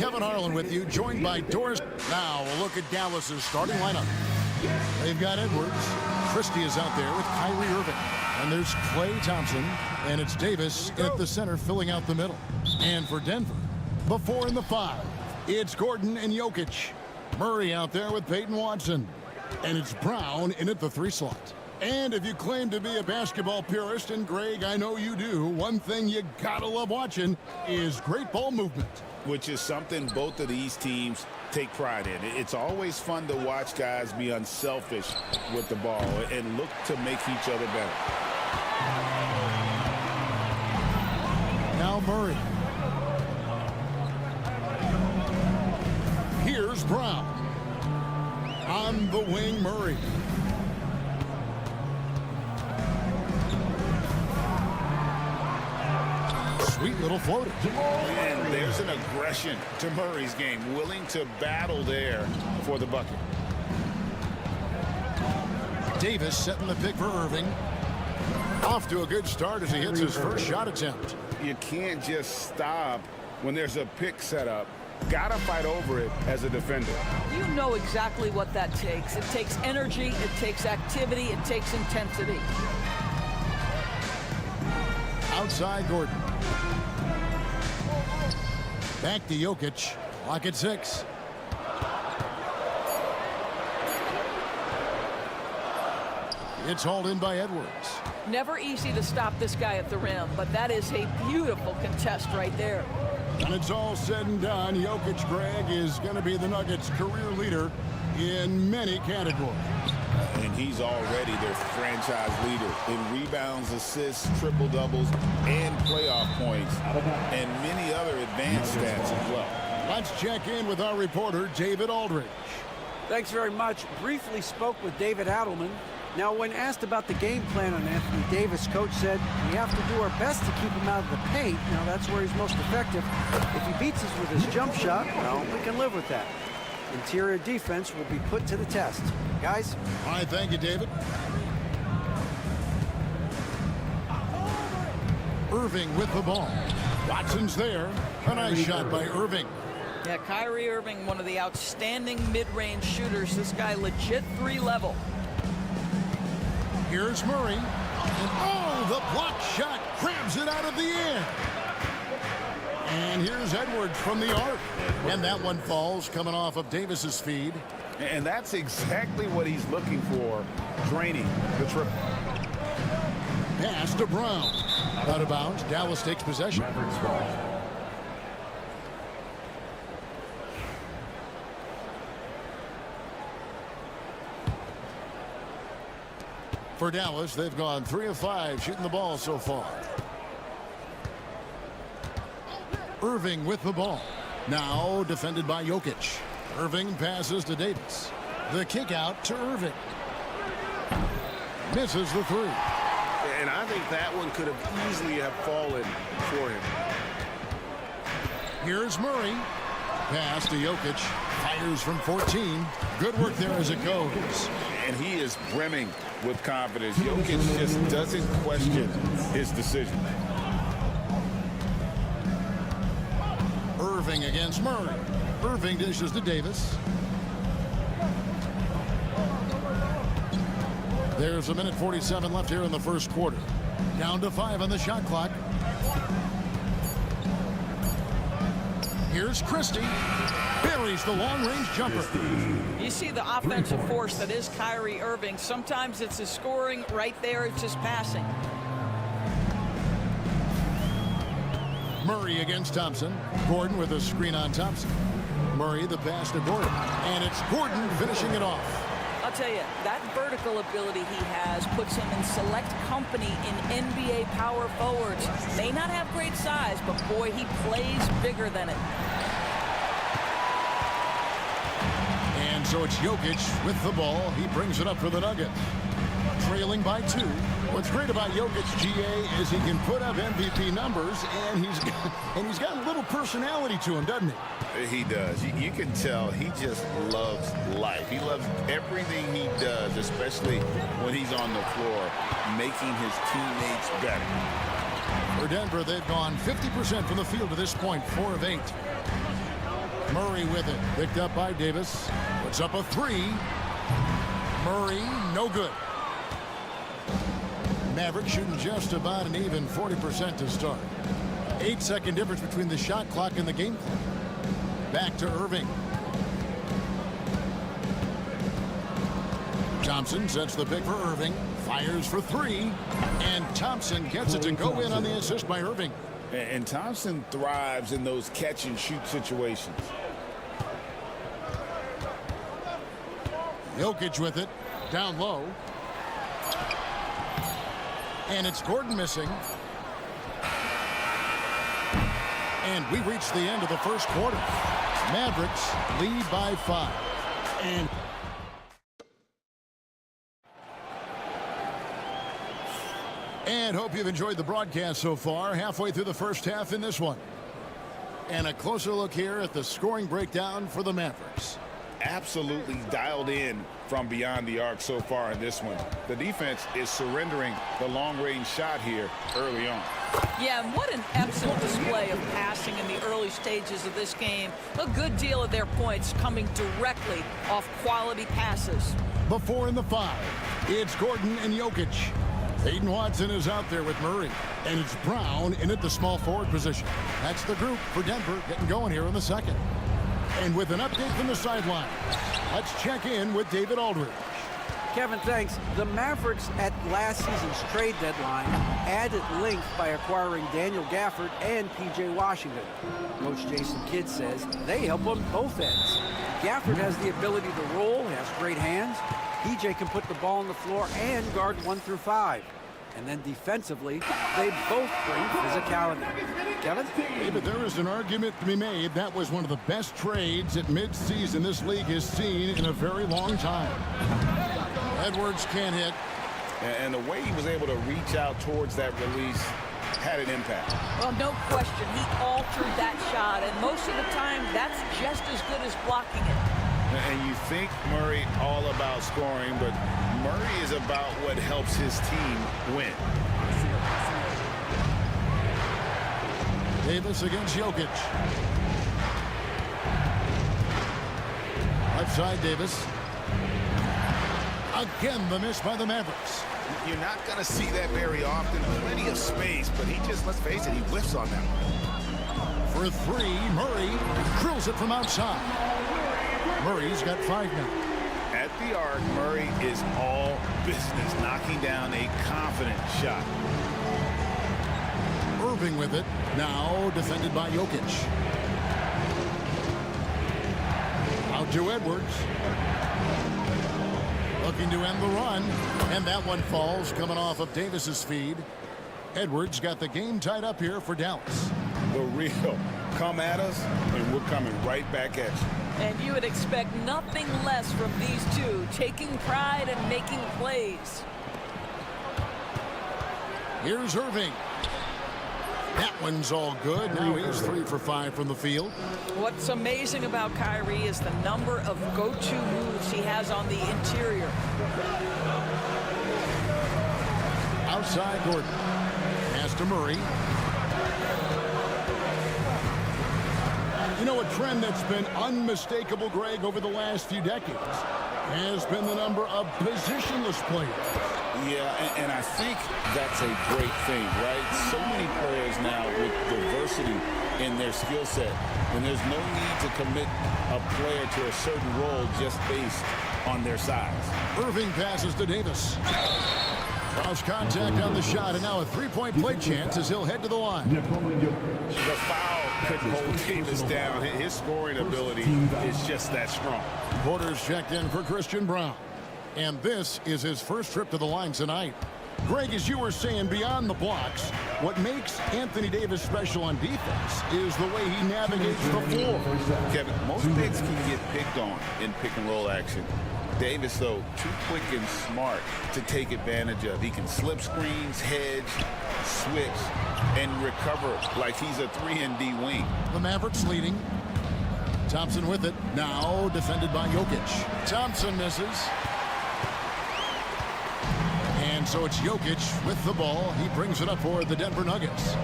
Kevin Harlan with you, joined by Doris. Now a look at Dallas's starting lineup. They've got Edwards. Christie is out there with Kyrie Irving. And there's Klay Thompson. And it's Davis at the center filling out the middle. And for Denver, the 4 and the 5, it's Gordon and Jokic. Murray out there with Peyton Watson. And it's Brown in at the 3 slot. And if you claim to be a basketball purist, and Greg, I know you do, one thing you gotta love watching is great ball movement. Which is something both of these teams take pride in. It's always fun to watch guys be unselfish with the ball and look to make each other better. Now Murray. Here's Brown. On the wing, Murray. Sweet little floater. And there's an aggression to Murray's game, willing to battle there for the bucket. Davis setting the pick for Irving. Off to a good start as he hits his first shot attempt. You can't just stop when there's a pick set up. Gotta fight over it as a defender. You know exactly what that takes. It takes energy, it takes activity, it takes intensity. Outside Gordon. Back to Jokic. Clock at 6. It's hauled in by Edwards. Never easy to stop this guy at the rim, but that is a beautiful contest right there. When it's all said and done, Jokic, Greg, is going to be the Nuggets' career leader in many categories. And he's already their franchise leader in rebounds, assists, triple-doubles, and playoff points, and many other advanced stats as well. Let's check in with our reporter, David Aldridge. Thanks very much. Briefly spoke with David Adelman. Now, when asked about the game plan on Anthony Davis, coach said, we have to do our best to keep him out of the paint. Now, that's where he's most effective. If he beats us with his jump shot, well, we can live with that. Interior defense will be put to the test. Guys? All right, thank you, David. Irving with the ball. Watson's there. A nice shot by Irving. Yeah, Kyrie Irving, one of the outstanding mid-range shooters. This guy legit 3-level. Here's Murray. And oh, the block shot grabs it out of the air. And here's Edwards from the arc. And that one falls coming off of Davis's feed. And that's exactly what he's looking for, draining the triple. Pass to Brown. Out of bounds. Dallas takes possession. For Dallas, they've gone 3 of 5 shooting the ball so far. Irving with the ball. Now defended by Jokic. Irving passes to Davis. The kick out to Irving. Misses the 3. And I think that one could have easily have fallen for him. Here's Murray. Pass to Jokic. Fires from 14. Good work there as it goes. And he is brimming with confidence. Jokic just doesn't question his decision. Irving against Murray. Irving dishes to Davis. There's a minute 47 left here in the first quarter. Down to 5 on the shot clock. Here's Christie. Buries the long-range jumper. You see the offensive force that is Kyrie Irving. Sometimes it's his scoring. Right there, it's his passing. Murray against Thompson. Gordon with a screen on Thompson. Murray the pass to Gordon. And it's Gordon finishing it off. I'll tell you, that vertical ability he has puts him in select company in NBA power forwards. May not have great size, but boy, he plays bigger than it. And so it's Jokic with the ball. He brings it up for the Nuggets. Trailing by 2. What's great about Jokic, GA, is he can put up MVP numbers, and he's got a little personality to him, doesn't he? He does. You can tell he just loves life. He loves everything he does, especially when he's on the floor, making his teammates better. For Denver, they've gone 50% from the field to this point, 4 of 8. Murray with it. Picked up by Davis. Puts up a three. Murray, no good. Mavericks shooting just about an even 40% to start. 8-second difference between the shot clock and the game clock. Back to Irving. Thompson sets the pick for Irving. Fires for three. And Thompson gets it to go in on the assist by Irving. And Thompson thrives in those catch-and-shoot situations. Jokic with it. Down low. And it's Gordon missing. And we reach the end of the first quarter. Mavericks lead by 5. And hope you've enjoyed the broadcast so far. Halfway through the first half in this one. And a closer look here at the scoring breakdown for the Mavericks. Absolutely dialed in from beyond the arc so far in this one. The defense is surrendering the long-range shot here early on. Yeah, and what an excellent display of passing in the early stages of this game. A good deal of their points coming directly off quality passes. Before in the 5, it's Gordon and Jokic. Aiden Watson is out there with Murray. And it's Brown in at the small forward position. That's the group for Denver getting going here in the second. And with an update from the sideline, let's check in with David Aldridge. Kevin, thanks. The Mavericks at last season's trade deadline added length by acquiring Daniel Gafford and P.J. Washington. Coach Jason Kidd says they help on both ends. Gafford has the ability to roll, has great hands. P.J. can put the ball on the floor and guard 1 through 5. And then defensively, they both bring physicality. Kevin? David, there is an argument to be made. That was one of the best trades at midseason this league has seen in a very long time. Edwards can't hit. And the way he was able to reach out towards that release had an impact. Well, no question. He altered that shot, and most of the time, that's just as good as blocking it. And you think Murray all about scoring, but Murray is about what helps his team win. Davis against Jokic. Left side, Davis. Again, the miss by the Mavericks. You're not going to see that very often. Plenty of space, but he just, let's face it, he whiffs on that one. For three, Murray drills it from outside. Murray's got 5 now. At the arc, Murray is all business, knocking down a confident shot. Irving with it, now defended by Jokic. Out to Edwards. Looking to end the run, and that one falls coming off of Davis's feed. Edwards got the game tied up here for Dallas. The real come at us, and we're coming right back at you. And you would expect nothing less from these two, taking pride and making plays. Here's Irving. That one's all good. Now he's 3 for 5 from the field. What's amazing about Kyrie is the number of go-to moves he has on the interior. Outside Gordon. Pass to Murray. You know, a trend that's been unmistakable, Greg, over the last few decades has been the number of positionless players. Yeah, and I think that's a great thing, right? So many players now with diversity in their skill set, and there's no need to commit a player to a certain role just based on their size. Irving passes to Davis. Cross contact on the shot, and now a three-point play chance as he'll head to the line. The foul couldn't hold Davis down. His scoring ability is just that strong. Porter's checked in for Christian Brown. And this is his first trip to the line tonight. Greg, as you were saying, beyond the blocks, what makes Anthony Davis special on defense is the way he navigates the floor. Kevin, most bigs can get picked on in pick-and-roll action. Davis, though, too quick and smart to take advantage of. He can slip screens, hedge, switch, and recover like he's a 3-and-D wing. The Mavericks leading. Thompson with it. Now defended by Jokic. Thompson misses. And so it's Jokic with the ball. He brings it up for the Denver Nuggets.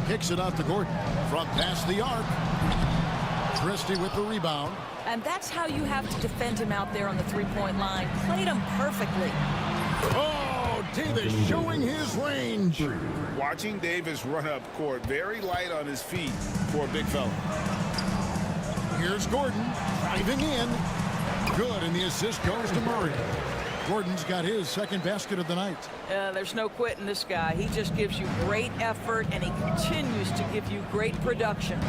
Kicks it out to Gordon. From past the arc. Christie with the rebound. And that's how you have to defend him out there on the three-point line. Played him perfectly. Oh, Davis showing his range. Watching Davis run up court, very light on his feet for a big fella. Here's Gordon driving in. Good, and the assist goes to Murray. Gordon's got his second basket of the night. There's no quitting this guy. He just gives you great effort, and he continues to give you great production.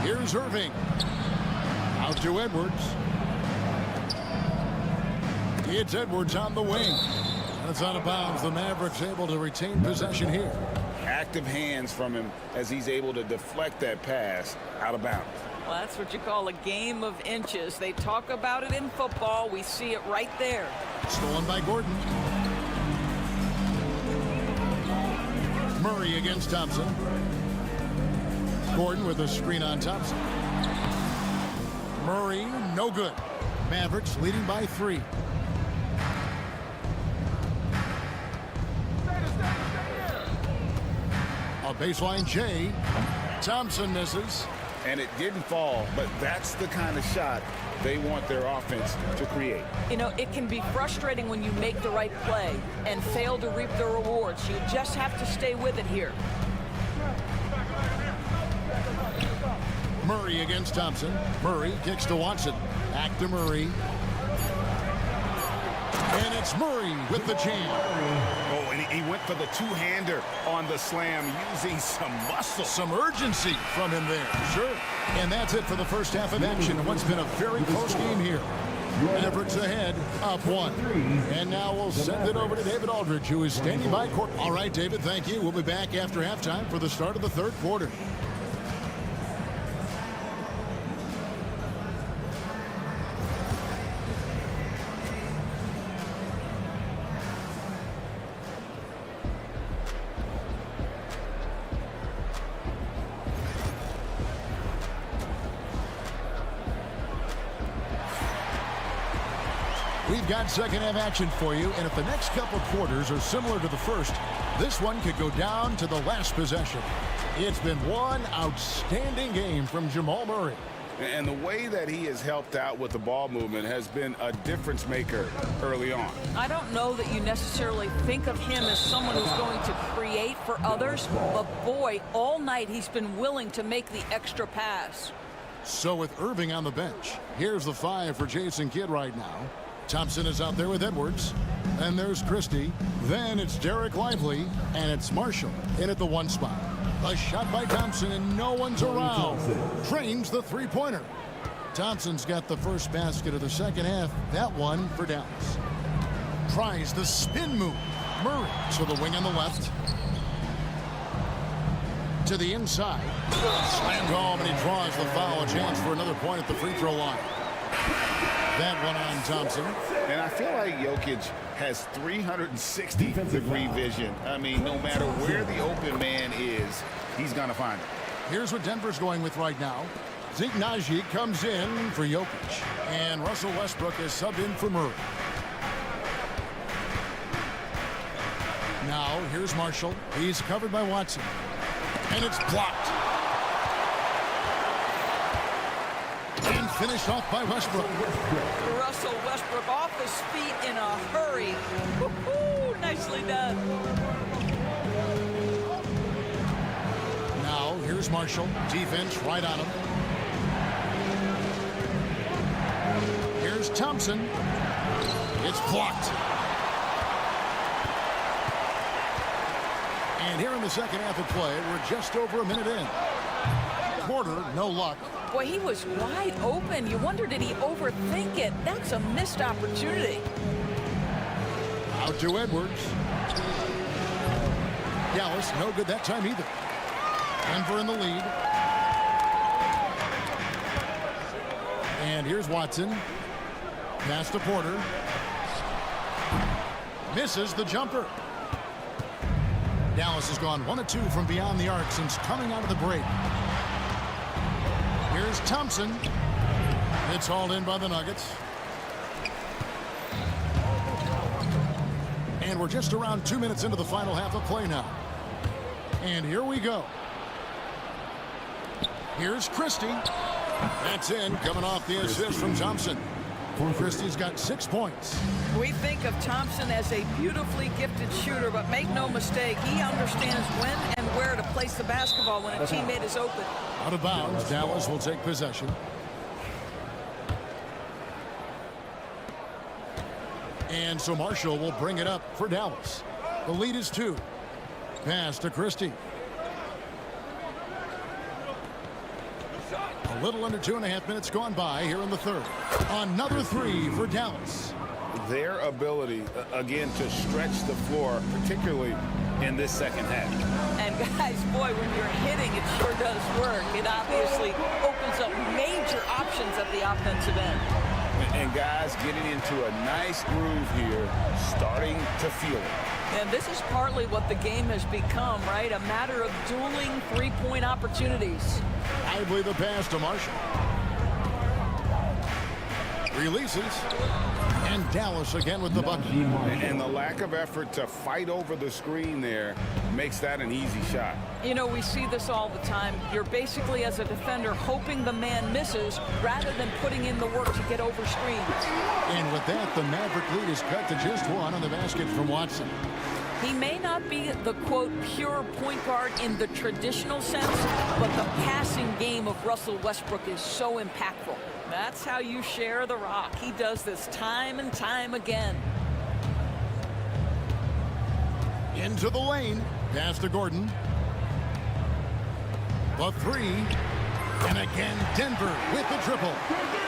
Here's Irving. Out to Edwards. It's Edwards on the wing. That's out of bounds. The Mavericks able to retain possession here. Active hands from him as he's able to deflect that pass out of bounds. Well, that's what you call a game of inches. They talk about it in football. We see it right there. Stolen by Gordon. Murray against Thompson. Gordon with a screen on Thompson. Murray, no good. Mavericks leading by 3. A baseline J. Thompson misses. And it didn't fall, but that's the kind of shot they want their offense to create. You know, it can be frustrating when you make the right play and fail to reap the rewards. You just have to stay with it here. Murray against Thompson. Murray kicks to Watson. Back to Murray. And it's Murray with the jam. Oh, and he went for the two-hander on the slam, using some muscle. Some urgency from him there. Sure. And that's it for the first half of action in what's been a very close game here. Mavericks ahead, up 1. And now we'll send it over to David Aldridge, who is standing by court. All right, David, thank you. We'll be back after halftime for the start of the third quarter. We've got second half action for you, and if the next couple quarters are similar to the first, this one could go down to the last possession. It's been one outstanding game from Jamal Murray. And the way that he has helped out with the ball movement has been a difference maker early on. I don't know that you necessarily think of him as someone who's going to create for others, but boy, all night he's been willing to make the extra pass. So with Irving on the bench, here's the 5 for Jason Kidd right now. Thompson is out there with Edwards. And there's Christie. Then it's Derek Lively. And it's Marshall in at the 1 spot. A shot by Thompson, and no one's around. Trains the three-pointer. Thompson's got the first basket of the second half. That one for Dallas. Tries the spin move. Murray to the wing on the left. To the inside. Slammed home, and he draws the foul. A chance for another point at the free throw line. That one on Thompson. And I feel like Jokic has 360-degree vision. I mean, no matter where the open man is, he's going to find it. Here's what Denver's going with right now. Zeke Naji comes in for Jokic. And Russell Westbrook is subbed in for Murray. Now, here's Marshall. He's covered by Watson. And it's blocked. And finished off by Westbrook. Russell Westbrook off his feet in a hurry. Woo-hoo, nicely done. Now, here's Marshall. Defense right on him. Here's Thompson. It's blocked. And here in the second half of play, we're just over a minute in. Porter, no luck. Boy, he was wide open. You wonder, did he overthink it? That's a missed opportunity. Out to Edwards. Dallas, no good that time either. Denver in the lead. And here's Watson. Pass to Porter. Misses the jumper. Dallas has gone 1 of 2 from beyond the arc since coming out of the break. Here's Thompson. It's hauled in by the Nuggets. And we're just around 2 minutes into the final half of play now. And here we go. Here's Christie. That's in, coming off the assist from Thompson. Christie's got 6 points. We think of Thompson as a beautifully gifted shooter, but make no mistake, he understands when and where to place the basketball when a teammate is open. Out of bounds, Dallas will take possession. And so Marshall will bring it up for Dallas. The lead is 2. Pass to Christie. A little under 2.5 minutes gone by here in the third. Another 3 for Dallas. Their ability, again, to stretch the floor, particularly in this second half. And guys, boy, when you're hitting, it sure does work. It obviously opens up major options at the offensive end. And guys getting into a nice groove here, starting to feel it. And this is partly what the game has become, right? A matter of dueling three-point opportunities. I believe the pass to Marshall. Releases. And Dallas again with the bucket. And the lack of effort to fight over the screen there makes that an easy shot. You know, we see this all the time. You're basically, as a defender, hoping the man misses rather than putting in the work to get over screens. And with that, the Maverick lead is cut to just 1 on the basket from Watson. He may not be the, quote, pure point guard in the traditional sense, but the passing game of Russell Westbrook is so impactful. That's how you share the rock. He does this time and time again. Into the lane. Pass to Gordon. The 3. And again, Denver with the triple.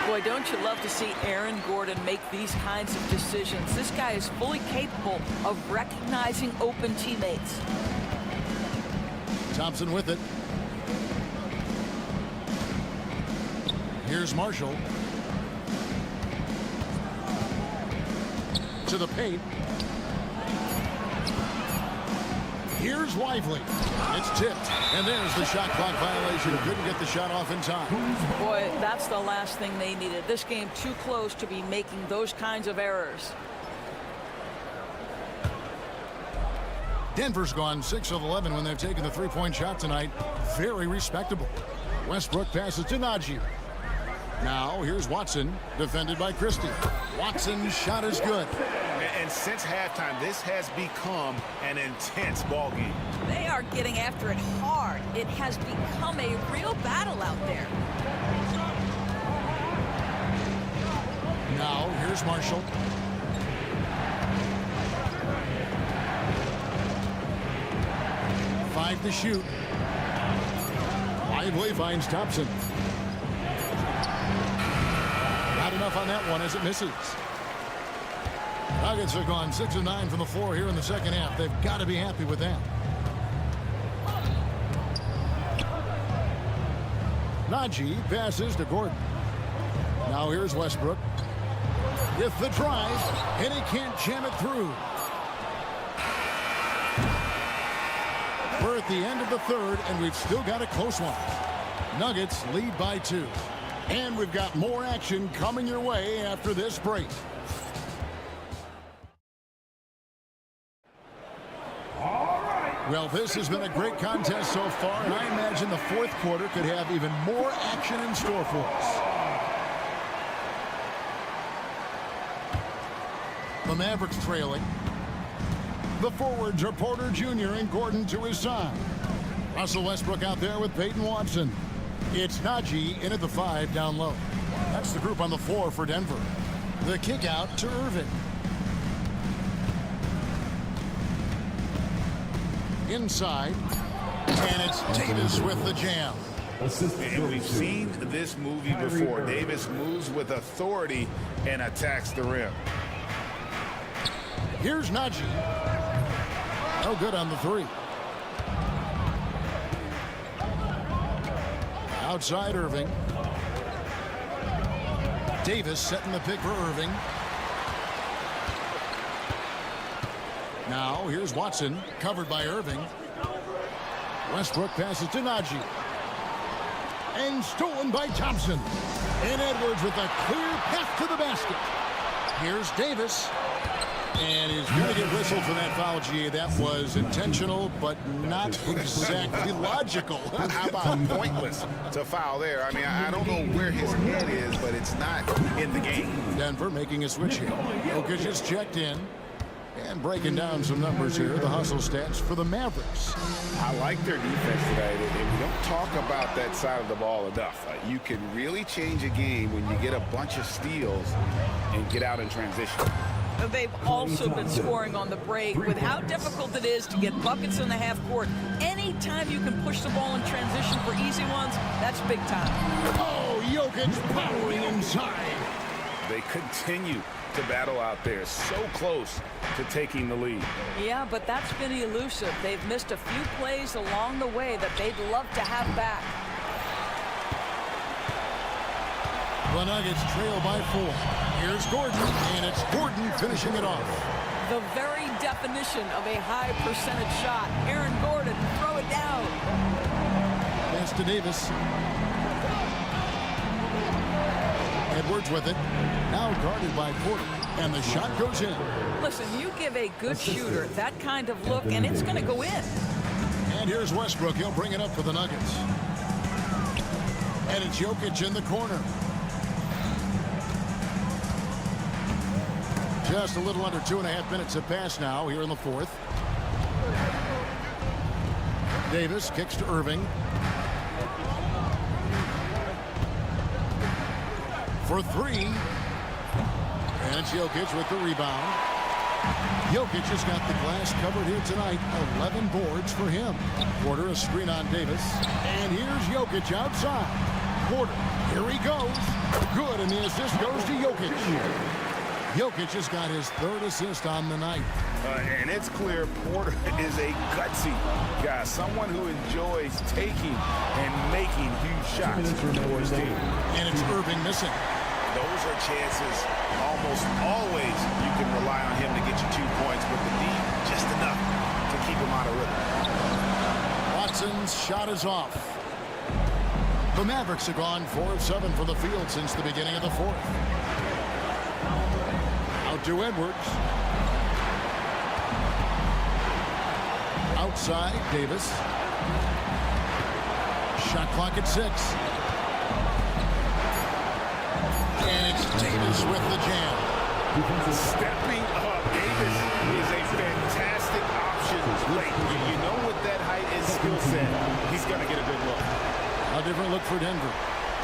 Boy, don't you love to see Aaron Gordon make these kinds of decisions. This guy is fully capable of recognizing open teammates. Thompson with it. Here's Marshall. To the paint. Here's Lively. It's tipped. And there's the shot clock violation. Couldn't get the shot off in time. Boy, that's the last thing they needed. This game too close to be making those kinds of errors. Denver's gone 6 of 11 when they've taken the three-point shot tonight. Very respectable. Westbrook passes to Najee. Now here's Watson, defended by Christie. Watson's shot is good. And since halftime, this has become an intense ball game. They are getting after it hard. It has become a real battle out there. Now here's Marshall. Five to shoot. Lively finds Thompson. Not enough on that one as it misses. Nuggets have gone 6 of 9 from the floor here in the second half. They've got to be happy with that. Najee passes to Gordon. Now here's Westbrook. With the drive, and he can't jam it through. We're at the end of the third, and we've still got a close one. Nuggets lead by 2. And we've got more action coming your way after this break. Well, this has been a great contest so far, and I imagine the fourth quarter could have even more action in store for us. The Mavericks trailing. The forwards are Porter Jr. and Gordon to his side. Russell Westbrook out there with Peyton Watson. It's Najee in at the 5 down low. That's the group on the floor for Denver. The kick out to Irving. Inside. And it's Davis with the jam. And we've seen this movie before. Davis moves with authority and attacks the rim. Here's Najee. No good on the 3. Outside Irving. Davis setting the pick for Irving. Now here's Watson, covered by Irving. Westbrook passes to Najee. And stolen by Thompson. And Edwards with a clear path to the basket. Here's Davis. And he's going to get whistled for that foul, G. That was intentional, but not exactly logical. How about pointless to foul there? I mean, I don't know where his head is, but it's not in the game. Denver making a switch here. Jokic is checked in. And breaking down some numbers here, the hustle stats for the Mavericks. I like their defense today. And we don't talk about that side of the ball enough. You can really change a game when you get a bunch of steals and get out in transition. They've also been scoring on the break with how difficult it is to get buckets in the half court. Anytime you can push the ball in transition for easy ones, that's big time. Oh, Jokic powering inside. They continue to battle out there, so close to taking the lead. Yeah, but that's been elusive. They've missed a few plays along the way that they'd love to have back. The Nuggets trail by 4. Here's Gordon, and it's Gordon finishing it off. The very definition of a high percentage shot. Aaron Gordon, throw it down. Pass to Davis. Edwards with it. Now guarded by Porter. And the shot goes in. Listen, you give a good shooter that kind of look, and it's going to go in. And here's Westbrook. He'll bring it up for the Nuggets. And it's Jokic in the corner. Just a little under 2.5 minutes have passed now here in the fourth. Davis kicks to Irving. For 3. And it's Jokic with the rebound. Jokic has got the glass covered here tonight. 11 boards for him. Porter a screen on Davis. And here's Jokic outside. Porter, here he goes. Good, and the assist goes to Jokic. Jokic has got his 3rd assist on the night. And it's clear Porter is a gutsy guy, someone who enjoys taking and making huge shots for his team. And it's Irving missing. Those are chances almost always you can rely on him to get you 2 points, but the D just enough to keep him out of rhythm. Watson's shot is off. The Mavericks have gone 4 of 7 for the field since the beginning of the fourth. Out to Edwards. Outside, Davis. Shot clock at 6. And it's Davis with the jam. Stepping up, Davis is a fantastic option late. You know with that height and skill set, he's going to get a good look. A different look for Denver.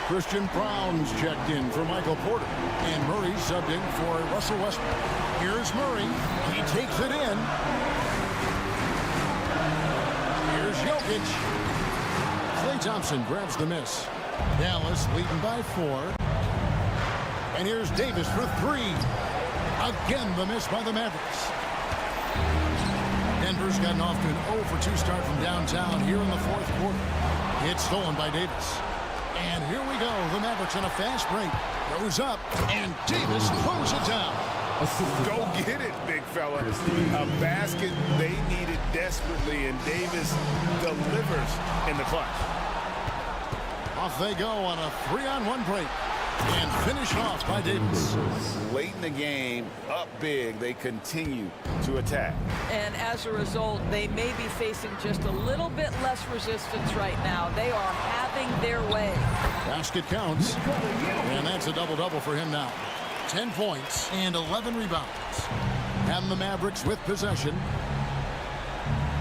Christian Brown's checked in for Michael Porter. And Murray subbed in for Russell Westbrook. Here's Murray. He takes it in. Here's Jokic. Klay Thompson grabs the miss. Dallas leading by 4. And here's Davis for 3. Again, the miss by the Mavericks. Denver's gotten off to an 0 for 2 start from downtown here in the fourth quarter. It's stolen by Davis. And here we go. The Mavericks on a fast break. Goes up, and Davis throws it down. Go get it, big fella. A basket they needed desperately, and Davis delivers in the clutch. Off they go on a 3-on-1 break. And finish off by Davis. Late in the game, up big, they continue to attack. And as a result, they may be facing just a little bit less resistance right now. They are having their way. Basket counts. And that's a double-double for him now. 10 points and 11 rebounds. And the Mavericks with possession.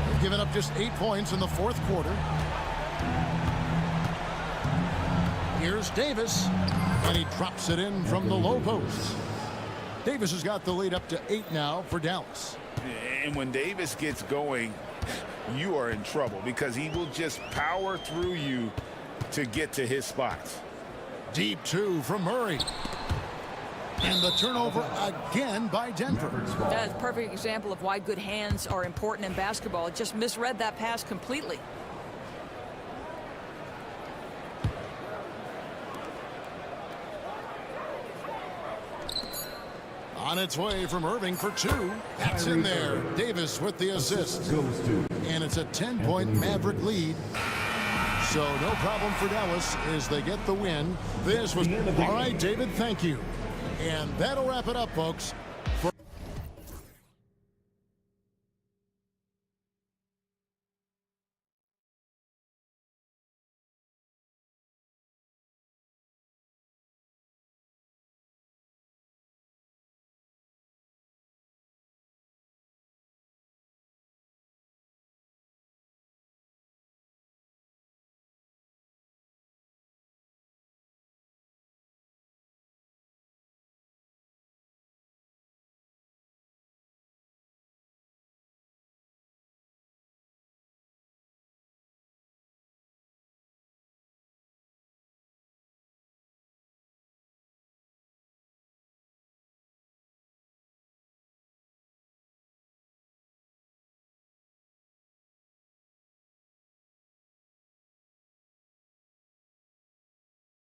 They've given up just 8 points in the fourth quarter. Here's Davis. And he drops it in from the low post. Davis has got the lead up to 8 now for Dallas. And when Davis gets going, you are in trouble because he will just power through you to get to his spots. Deep 2 from Murray. And the turnover again by Denver. That's a perfect example of why good hands are important in basketball. It just misread that pass completely. On its way from Irving for 2. That's in there. Davis with the assist. And it's a 10-point Maverick lead. So no problem for Dallas as they get the win. This was... All right, David, thank you. And that'll wrap it up, folks.